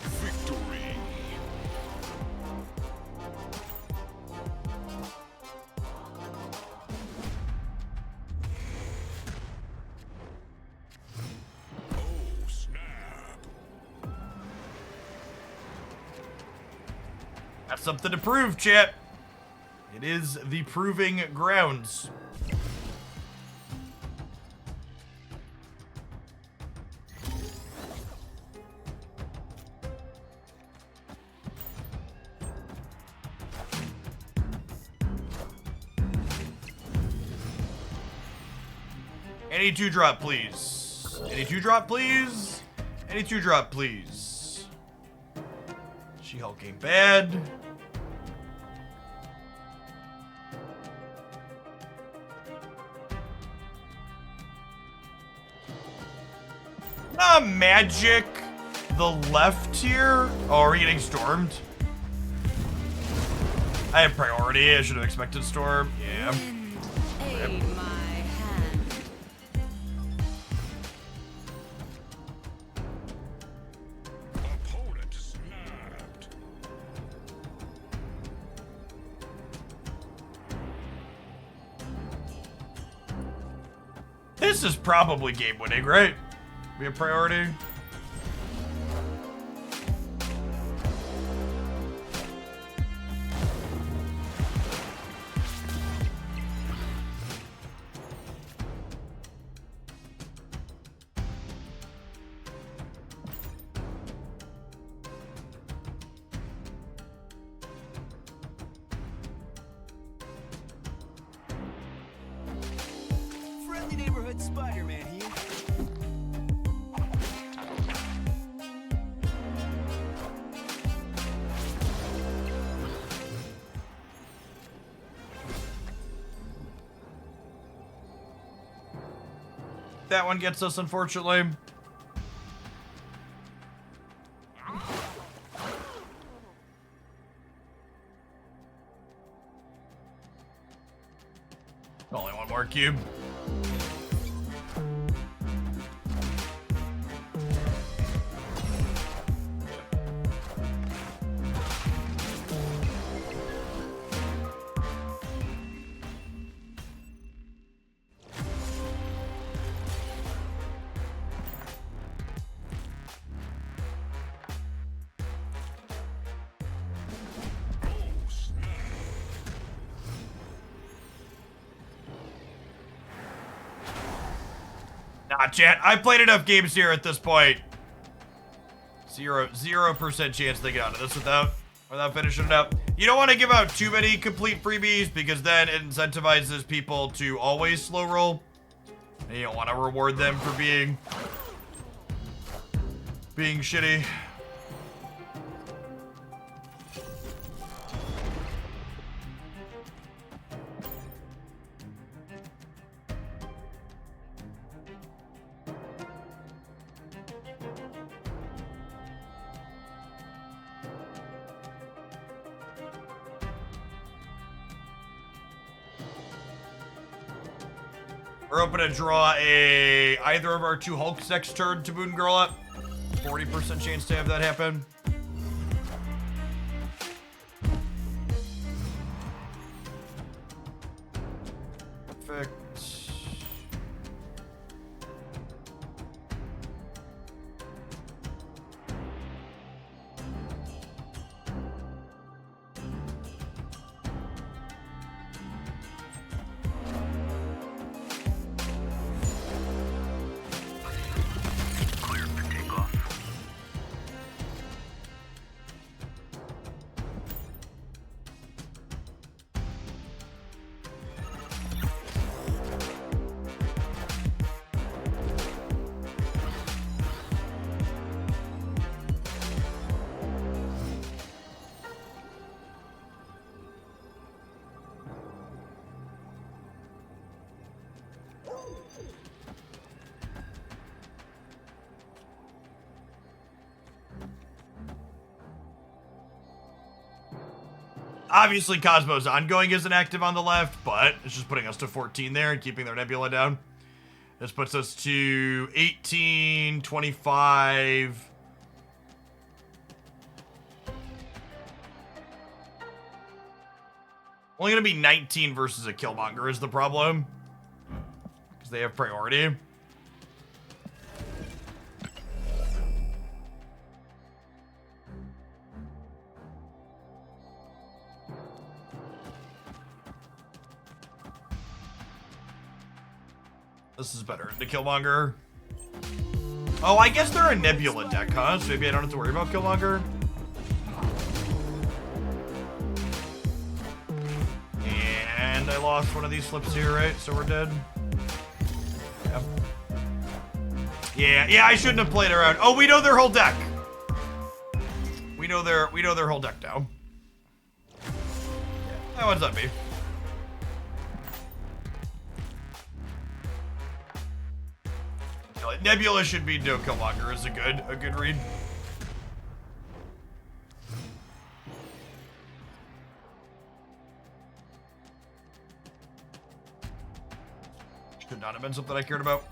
Victory. Oh, snap. That's something to prove, chat. It is the proving grounds. Any 2-drop, please. Any 2-drop, please. Any 2-drop, please. She-Hulk ain't bad. Magic the left here. Oh, are we getting stormed? I have priority. I should have expected storm. Yeah. Aid my hand. Opponent snapped. This is probably game winning, right? Be a priority. Friendly neighborhood Spider-Man here. That one gets us, unfortunately. Only one more cube. Nah, chat. I played enough games here at this point. 0% chance they get out of this without finishing it up. You don't want to give out too many complete freebies because then it incentivizes people to always slow roll. And you don't want to reward them for being shitty. We're hoping to draw either of our two Hulks next turn to Moon Girl up. 40% chance to have that happen. Perfect. Clear for takeoff. Obviously, Cosmo's ongoing isn't active on the left, but it's just putting us to 14 there and keeping their nebula down. This puts us to 18, 25. Only gonna be 19 versus a Killmonger is the problem. Because they have priority. This is better. The Killmonger. Oh, I guess they're a Nebula deck, huh? So maybe I don't have to worry about Killmonger. And I lost one of these flips here, right? So we're dead. Yeah, I shouldn't have played around. Oh, we know their whole deck. We know their whole deck now. Yeah, that one's on me. Nebula should be no Killmonger is a good read. Could not have been something I cared about.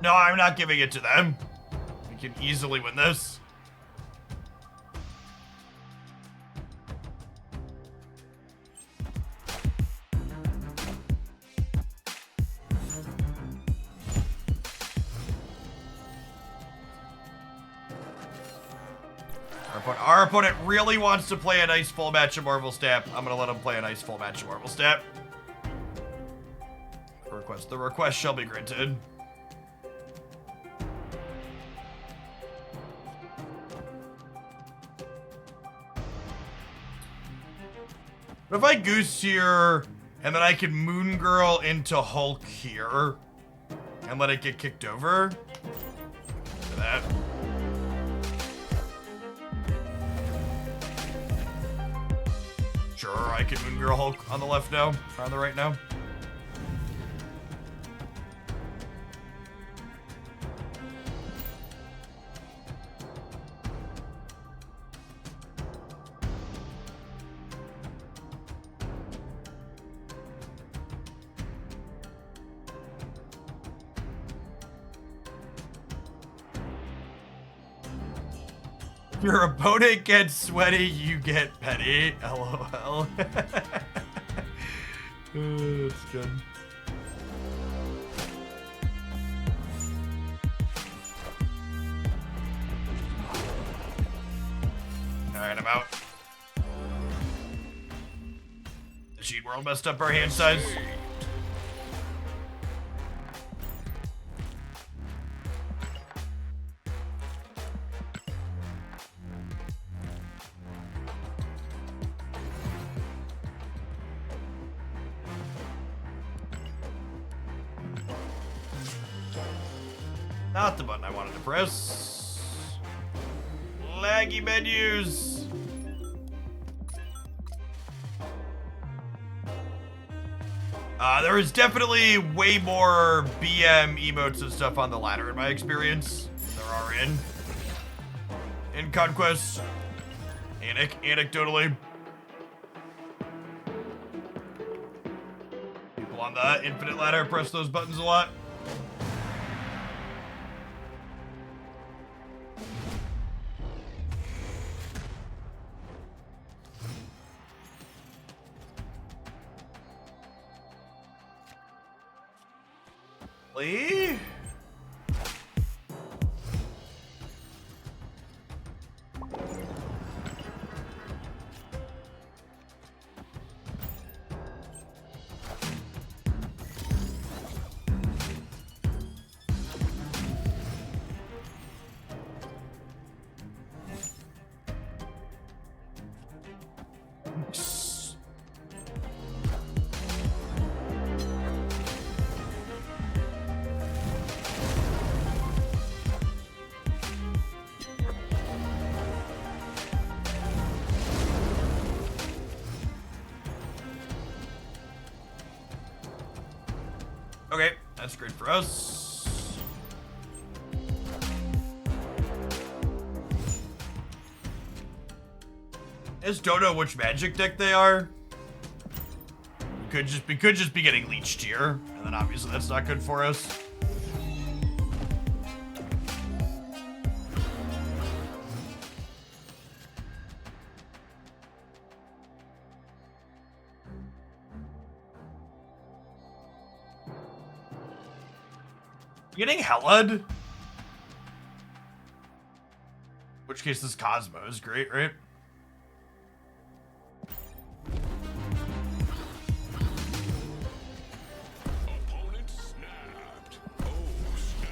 No, I'm not giving it to them. We can easily win this. Our opponent really wants to play a nice full match of Marvel Step. I'm gonna let him play a nice full match of Marvel Step. The request shall be granted. But if I Goose here, and then I can Moon Girl into Hulk here, and let it get kicked over. Look at that. Sure, I can Moon Girl Hulk on the left now, or on the right now. Your opponent gets sweaty, you get petty. LOL. Ooh, that's good. real messed up our hand size. Not the button I wanted to press. Laggy menus. There is definitely way more BM emotes and stuff on the ladder in my experience than there are in Conquest. Anecdotally. People on the infinite ladder press those buttons a lot. Lee? Okay, that's great for us. I just don't know which magic deck they are. We could just be getting leeched here, and then obviously that's not good for us. Getting Hellad? Which case this Cosmo is great, right? Opponent snapped. Oh, snap.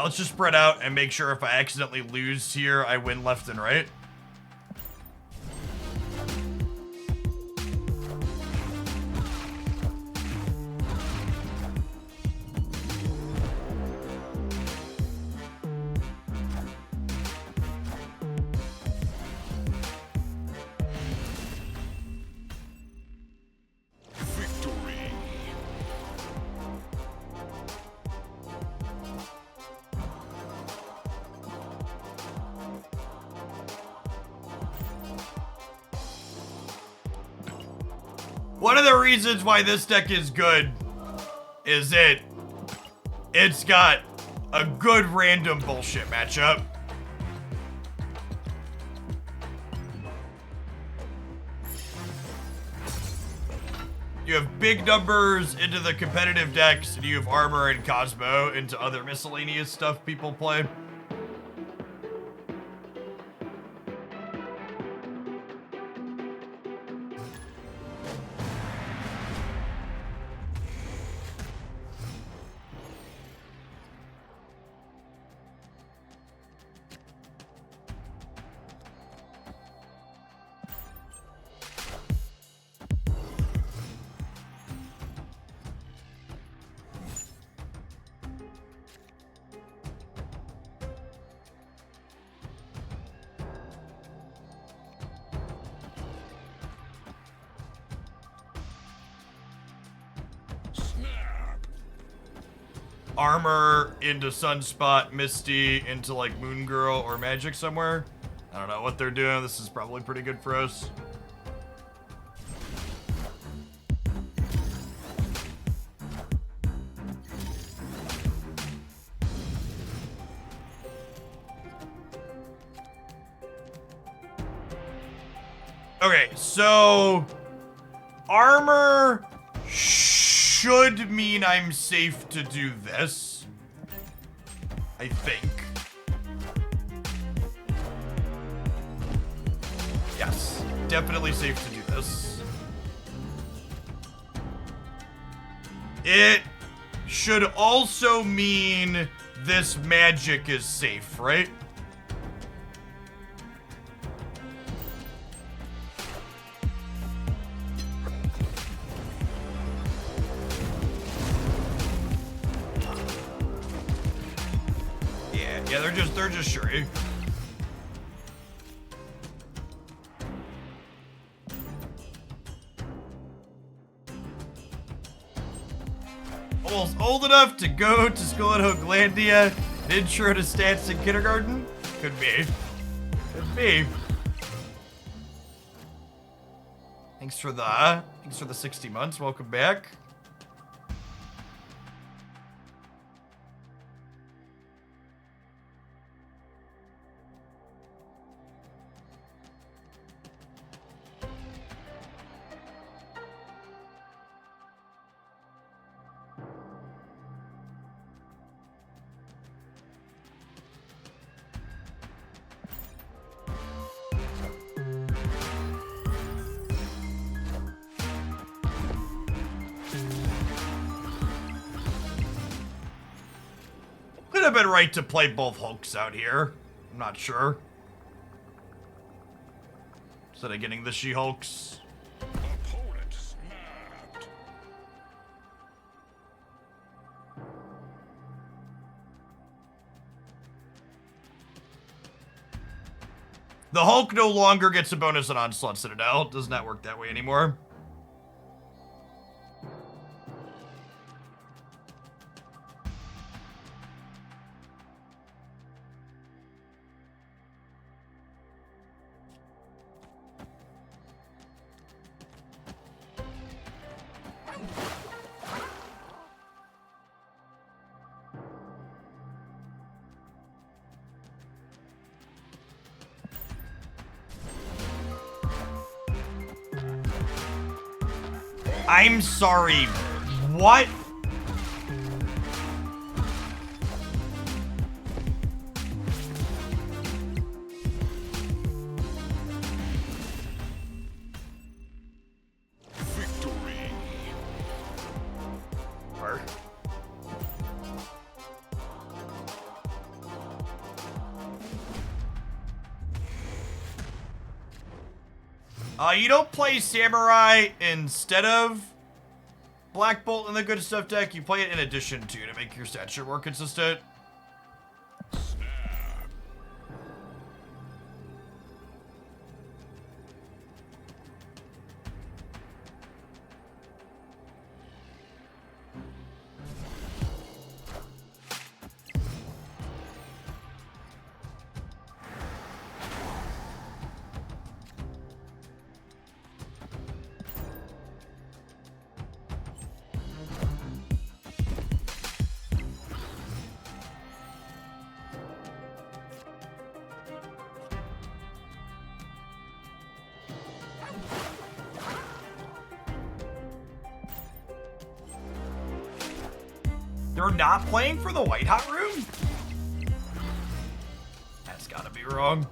Let's just spread out and make sure if I accidentally lose here, I win left and right. Victory. One of the reasons why this deck is good is it's got a good random bullshit matchup. You have big numbers into the competitive decks, and you have armor and Cosmo into other miscellaneous stuff people play. Snap. Armor into Sunspot, Misty into like Moon Girl or Magic somewhere. I don't know what they're doing. This is probably pretty good for us. Okay, so armor should mean I'm safe to do this. I think. Yes, definitely safe to do this. It should also mean this magic is safe, right? Yeah, they're just sure. Almost old enough to go to school at Hoaglandia. An intro to stats in kindergarten? Could be. Could be. Thanks for the 60 months. Welcome back. Could have been right to play both Hulks out here. I'm not sure. Instead of getting the She-Hulks. Opponent snapped. The Hulk no longer gets a bonus on Onslaught Citadel. Does not work that way anymore. I'm sorry. What? Victory. Or- you don't play Samurai instead of Black Bolt in the good stuff deck. You play it in addition to make your stat more consistent. They're not playing for the White Hot Room? That's gotta be wrong.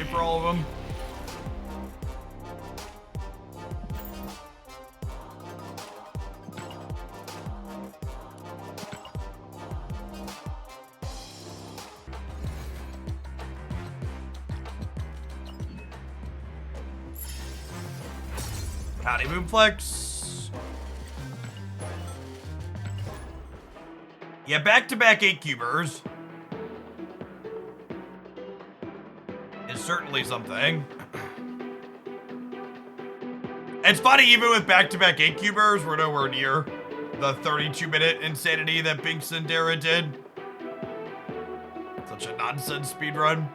apparently, for all of them. Howdy, Boomflex. Yeah, back-to-back 8-cubers is certainly something. It's funny, even with back-to-back 8-cubers, we're nowhere near the 32-minute insanity that Binks and Dara did. Such a nonsense speedrun.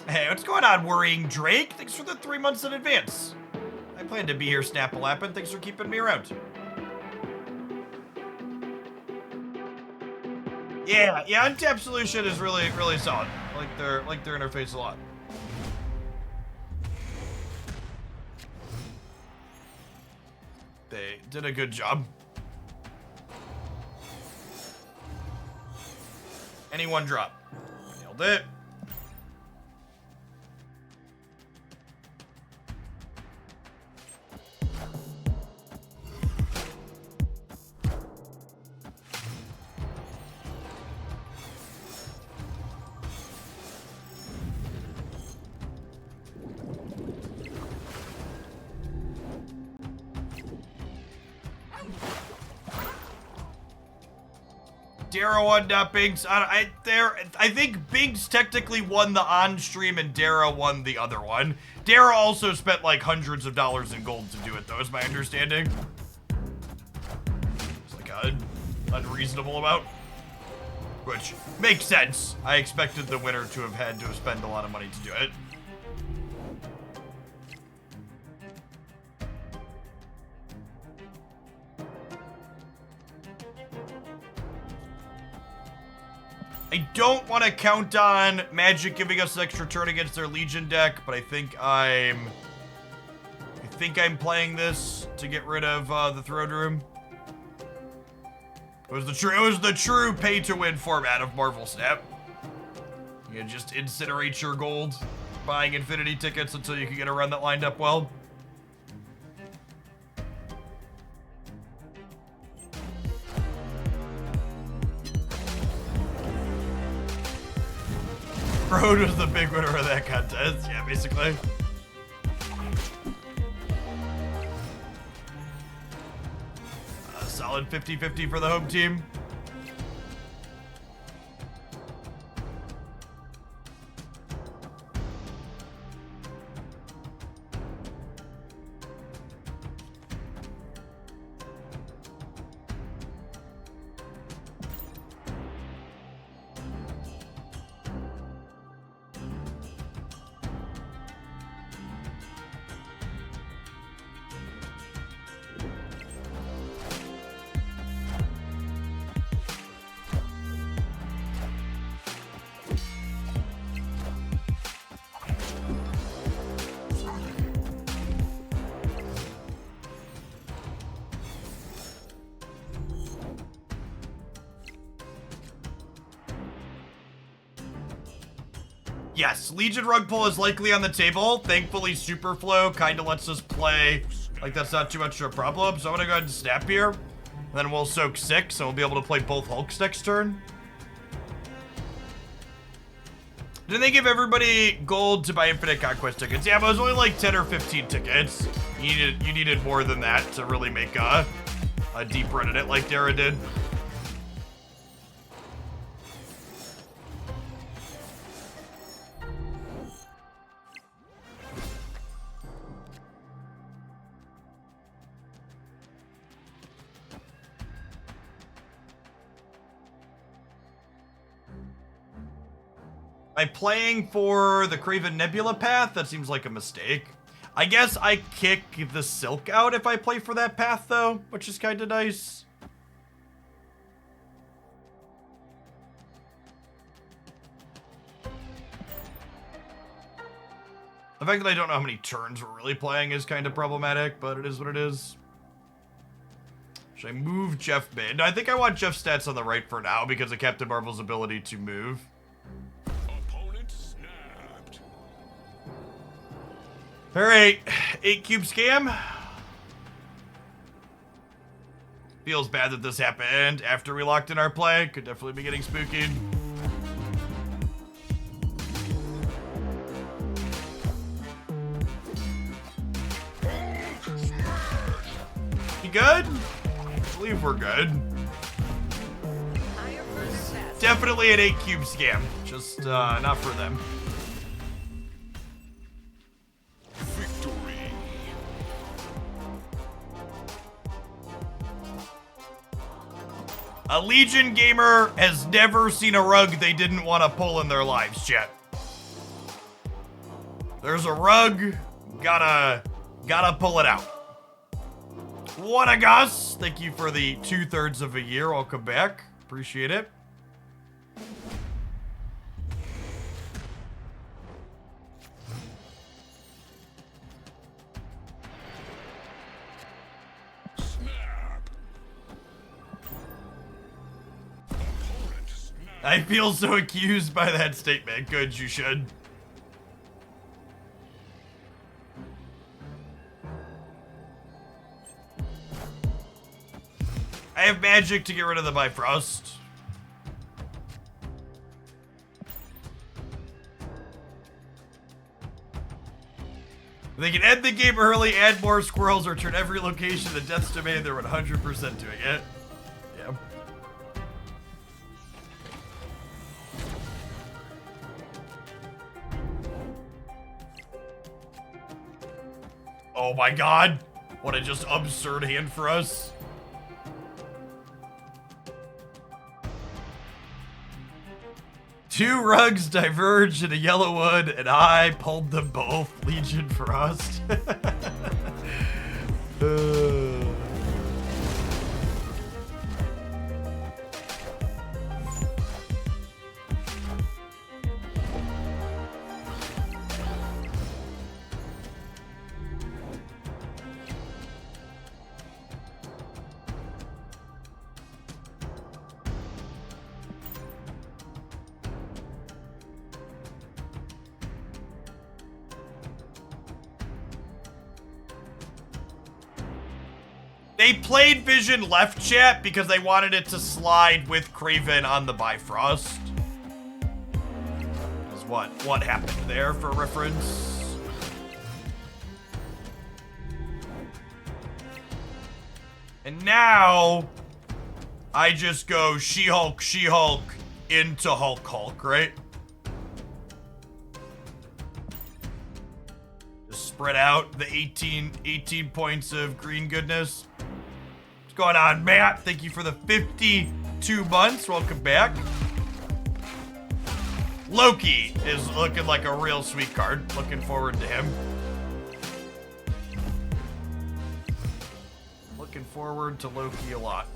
Hey, what's going on, Worrying Drake? Thanks for the 3 months in advance. I plan to be here, Snap-a-lappin'. Thanks for keeping me around. Yeah, Untapped Solution is really, really solid. I like their interface a lot. They did a good job. Any one drop. Nailed it. Dara won, not Binks. I think Binks technically won the on-stream and Dara won the other one. Dara also spent like hundreds of dollars in gold to do it, though, is my understanding. It's like an unreasonable amount. Which makes sense. I expected the winner to have had to spend a lot of money to do it. I don't want to count on Magic giving us an extra turn against their Legion deck, but I think I'm playing this to get rid of the Throne Room. It was the true pay-to-win format of Marvel Snap. You just incinerate your gold, buying Infinity tickets until you can get a run that lined up well. Road was the big winner of that contest. Yeah, basically. A solid 50-50 for the home team. Yes, Legion Rug Pull is likely on the table. Thankfully, Superflow kind of lets us play like that's not too much of a problem. So I'm going to go ahead and snap here. And then we'll soak 6, and we'll be able to play both Hulks next turn. Didn't they give everybody gold to buy Infinite Conquest tickets? Yeah, but it was only like 10 or 15 tickets. You needed more than that to really make a deep run in it like Dara did. Am I playing for the Craven Nebula path? That seems like a mistake. I guess I kick the Silk out if I play for that path, though, which is kind of nice. The fact that I don't know how many turns we're really playing is kind of problematic, but it is what it is. Should I move Jeff mid? No, I think I want Jeff's stats on the right for now because of Captain Marvel's ability to move. Opponent snapped. All right, 8 cube scam. Feels bad that this happened after we locked in our play. Could definitely be getting spooky. You good? I believe we're good. Higher, further, faster. Definitely an 8 cube scam. Just not for them. Victory. A Legion gamer has never seen a rug they didn't want to pull in their lives, chat. There's a rug, gotta pull it out. What a Gus! Thank you for the 2/3 of a year. Welcome back. Appreciate it. Snap. Opponent snap. I feel so accused by that statement. Good, you should. I have magic to get rid of the Bifrost. They can end the game early, add more squirrels, or turn every location to the Death's Domain. They're 100% doing it. Yeah. Oh my god. What a just absurd hand for us. Two rugs diverged in a yellow wood, and I pulled them both. Legion Frost. They played Vision left, chat, because they wanted it to slide with Craven on the Bifrost. Is what happened there for reference. And now I just go She-Hulk, She-Hulk into Hulk, right? Just spread out the 18 points of green goodness. What's going on, Matt? Thank you for the 52 months. Welcome back. Loki is looking like a real sweet card. Looking forward to him. Looking forward to Loki a lot.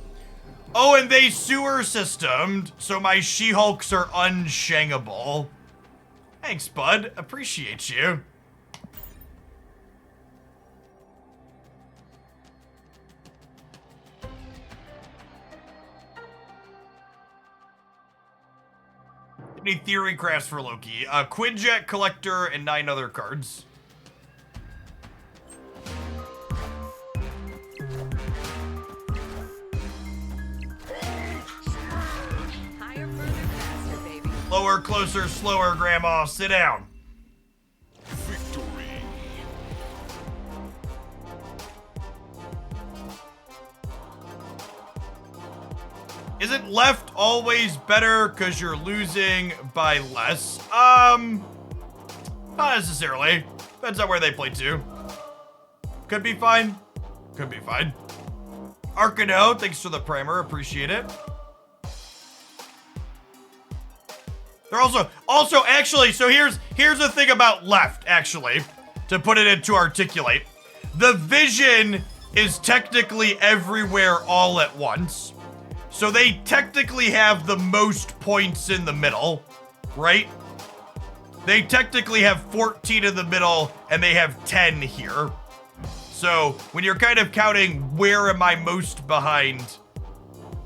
Oh, and they sewer systemed, so my She-Hulks are unshangable. Thanks, bud. Appreciate you. Any theory crafts for Loki? Quinjet, Collector, and 9 other cards. Higher, further, faster, baby. Lower, closer, slower, Grandma. Sit down. Victory. Isn't left always better because you're losing by less? Not necessarily. Depends on where they play to. Could be fine. Could be fine. Arcano, thanks for the primer. Appreciate it. They're also actually, so here's the thing about left, actually, to put it into articulate. The vision is technically everywhere all at once. So they technically have the most points in the middle, right? They technically have 14 in the middle, and they have 10 here. So when you're kind of counting where am I most behind?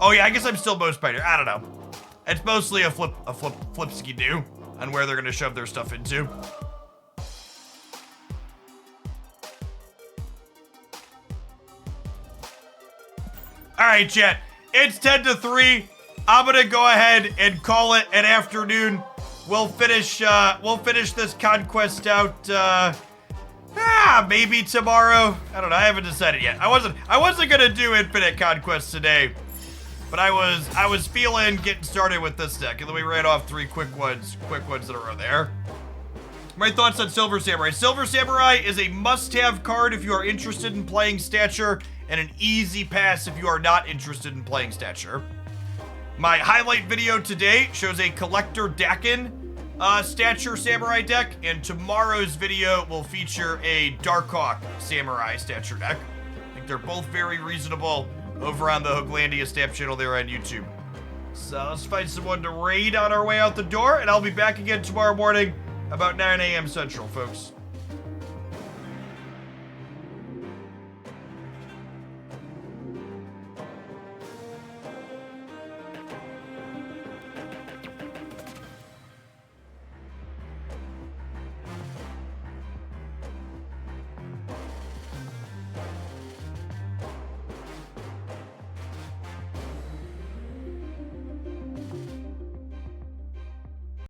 Oh yeah, I guess I'm still most behind. I don't know. It's mostly a flip ski do on where they're gonna shove their stuff into. All right, chat. It's 10-3. I'm gonna go ahead and call it an afternoon. We'll finish this conquest out. Maybe tomorrow. I don't know. I haven't decided yet. I wasn't gonna do infinite conquest today, but I was feeling getting started with this deck, and then we ran off 3 quick ones in a row there. My thoughts on Silver Samurai. Silver Samurai is a must-have card if you are interested in playing Stature, and an easy pass if you are not interested in playing Stature. My highlight video today shows a Collector Dakin Stature Samurai deck, and tomorrow's video will feature a Darkhawk Samurai Stature deck. I think they're both very reasonable over on the Hooglandia Stamp channel there on YouTube. So let's find someone to raid on our way out the door, and I'll be back again tomorrow morning about 9 a.m. Central, folks.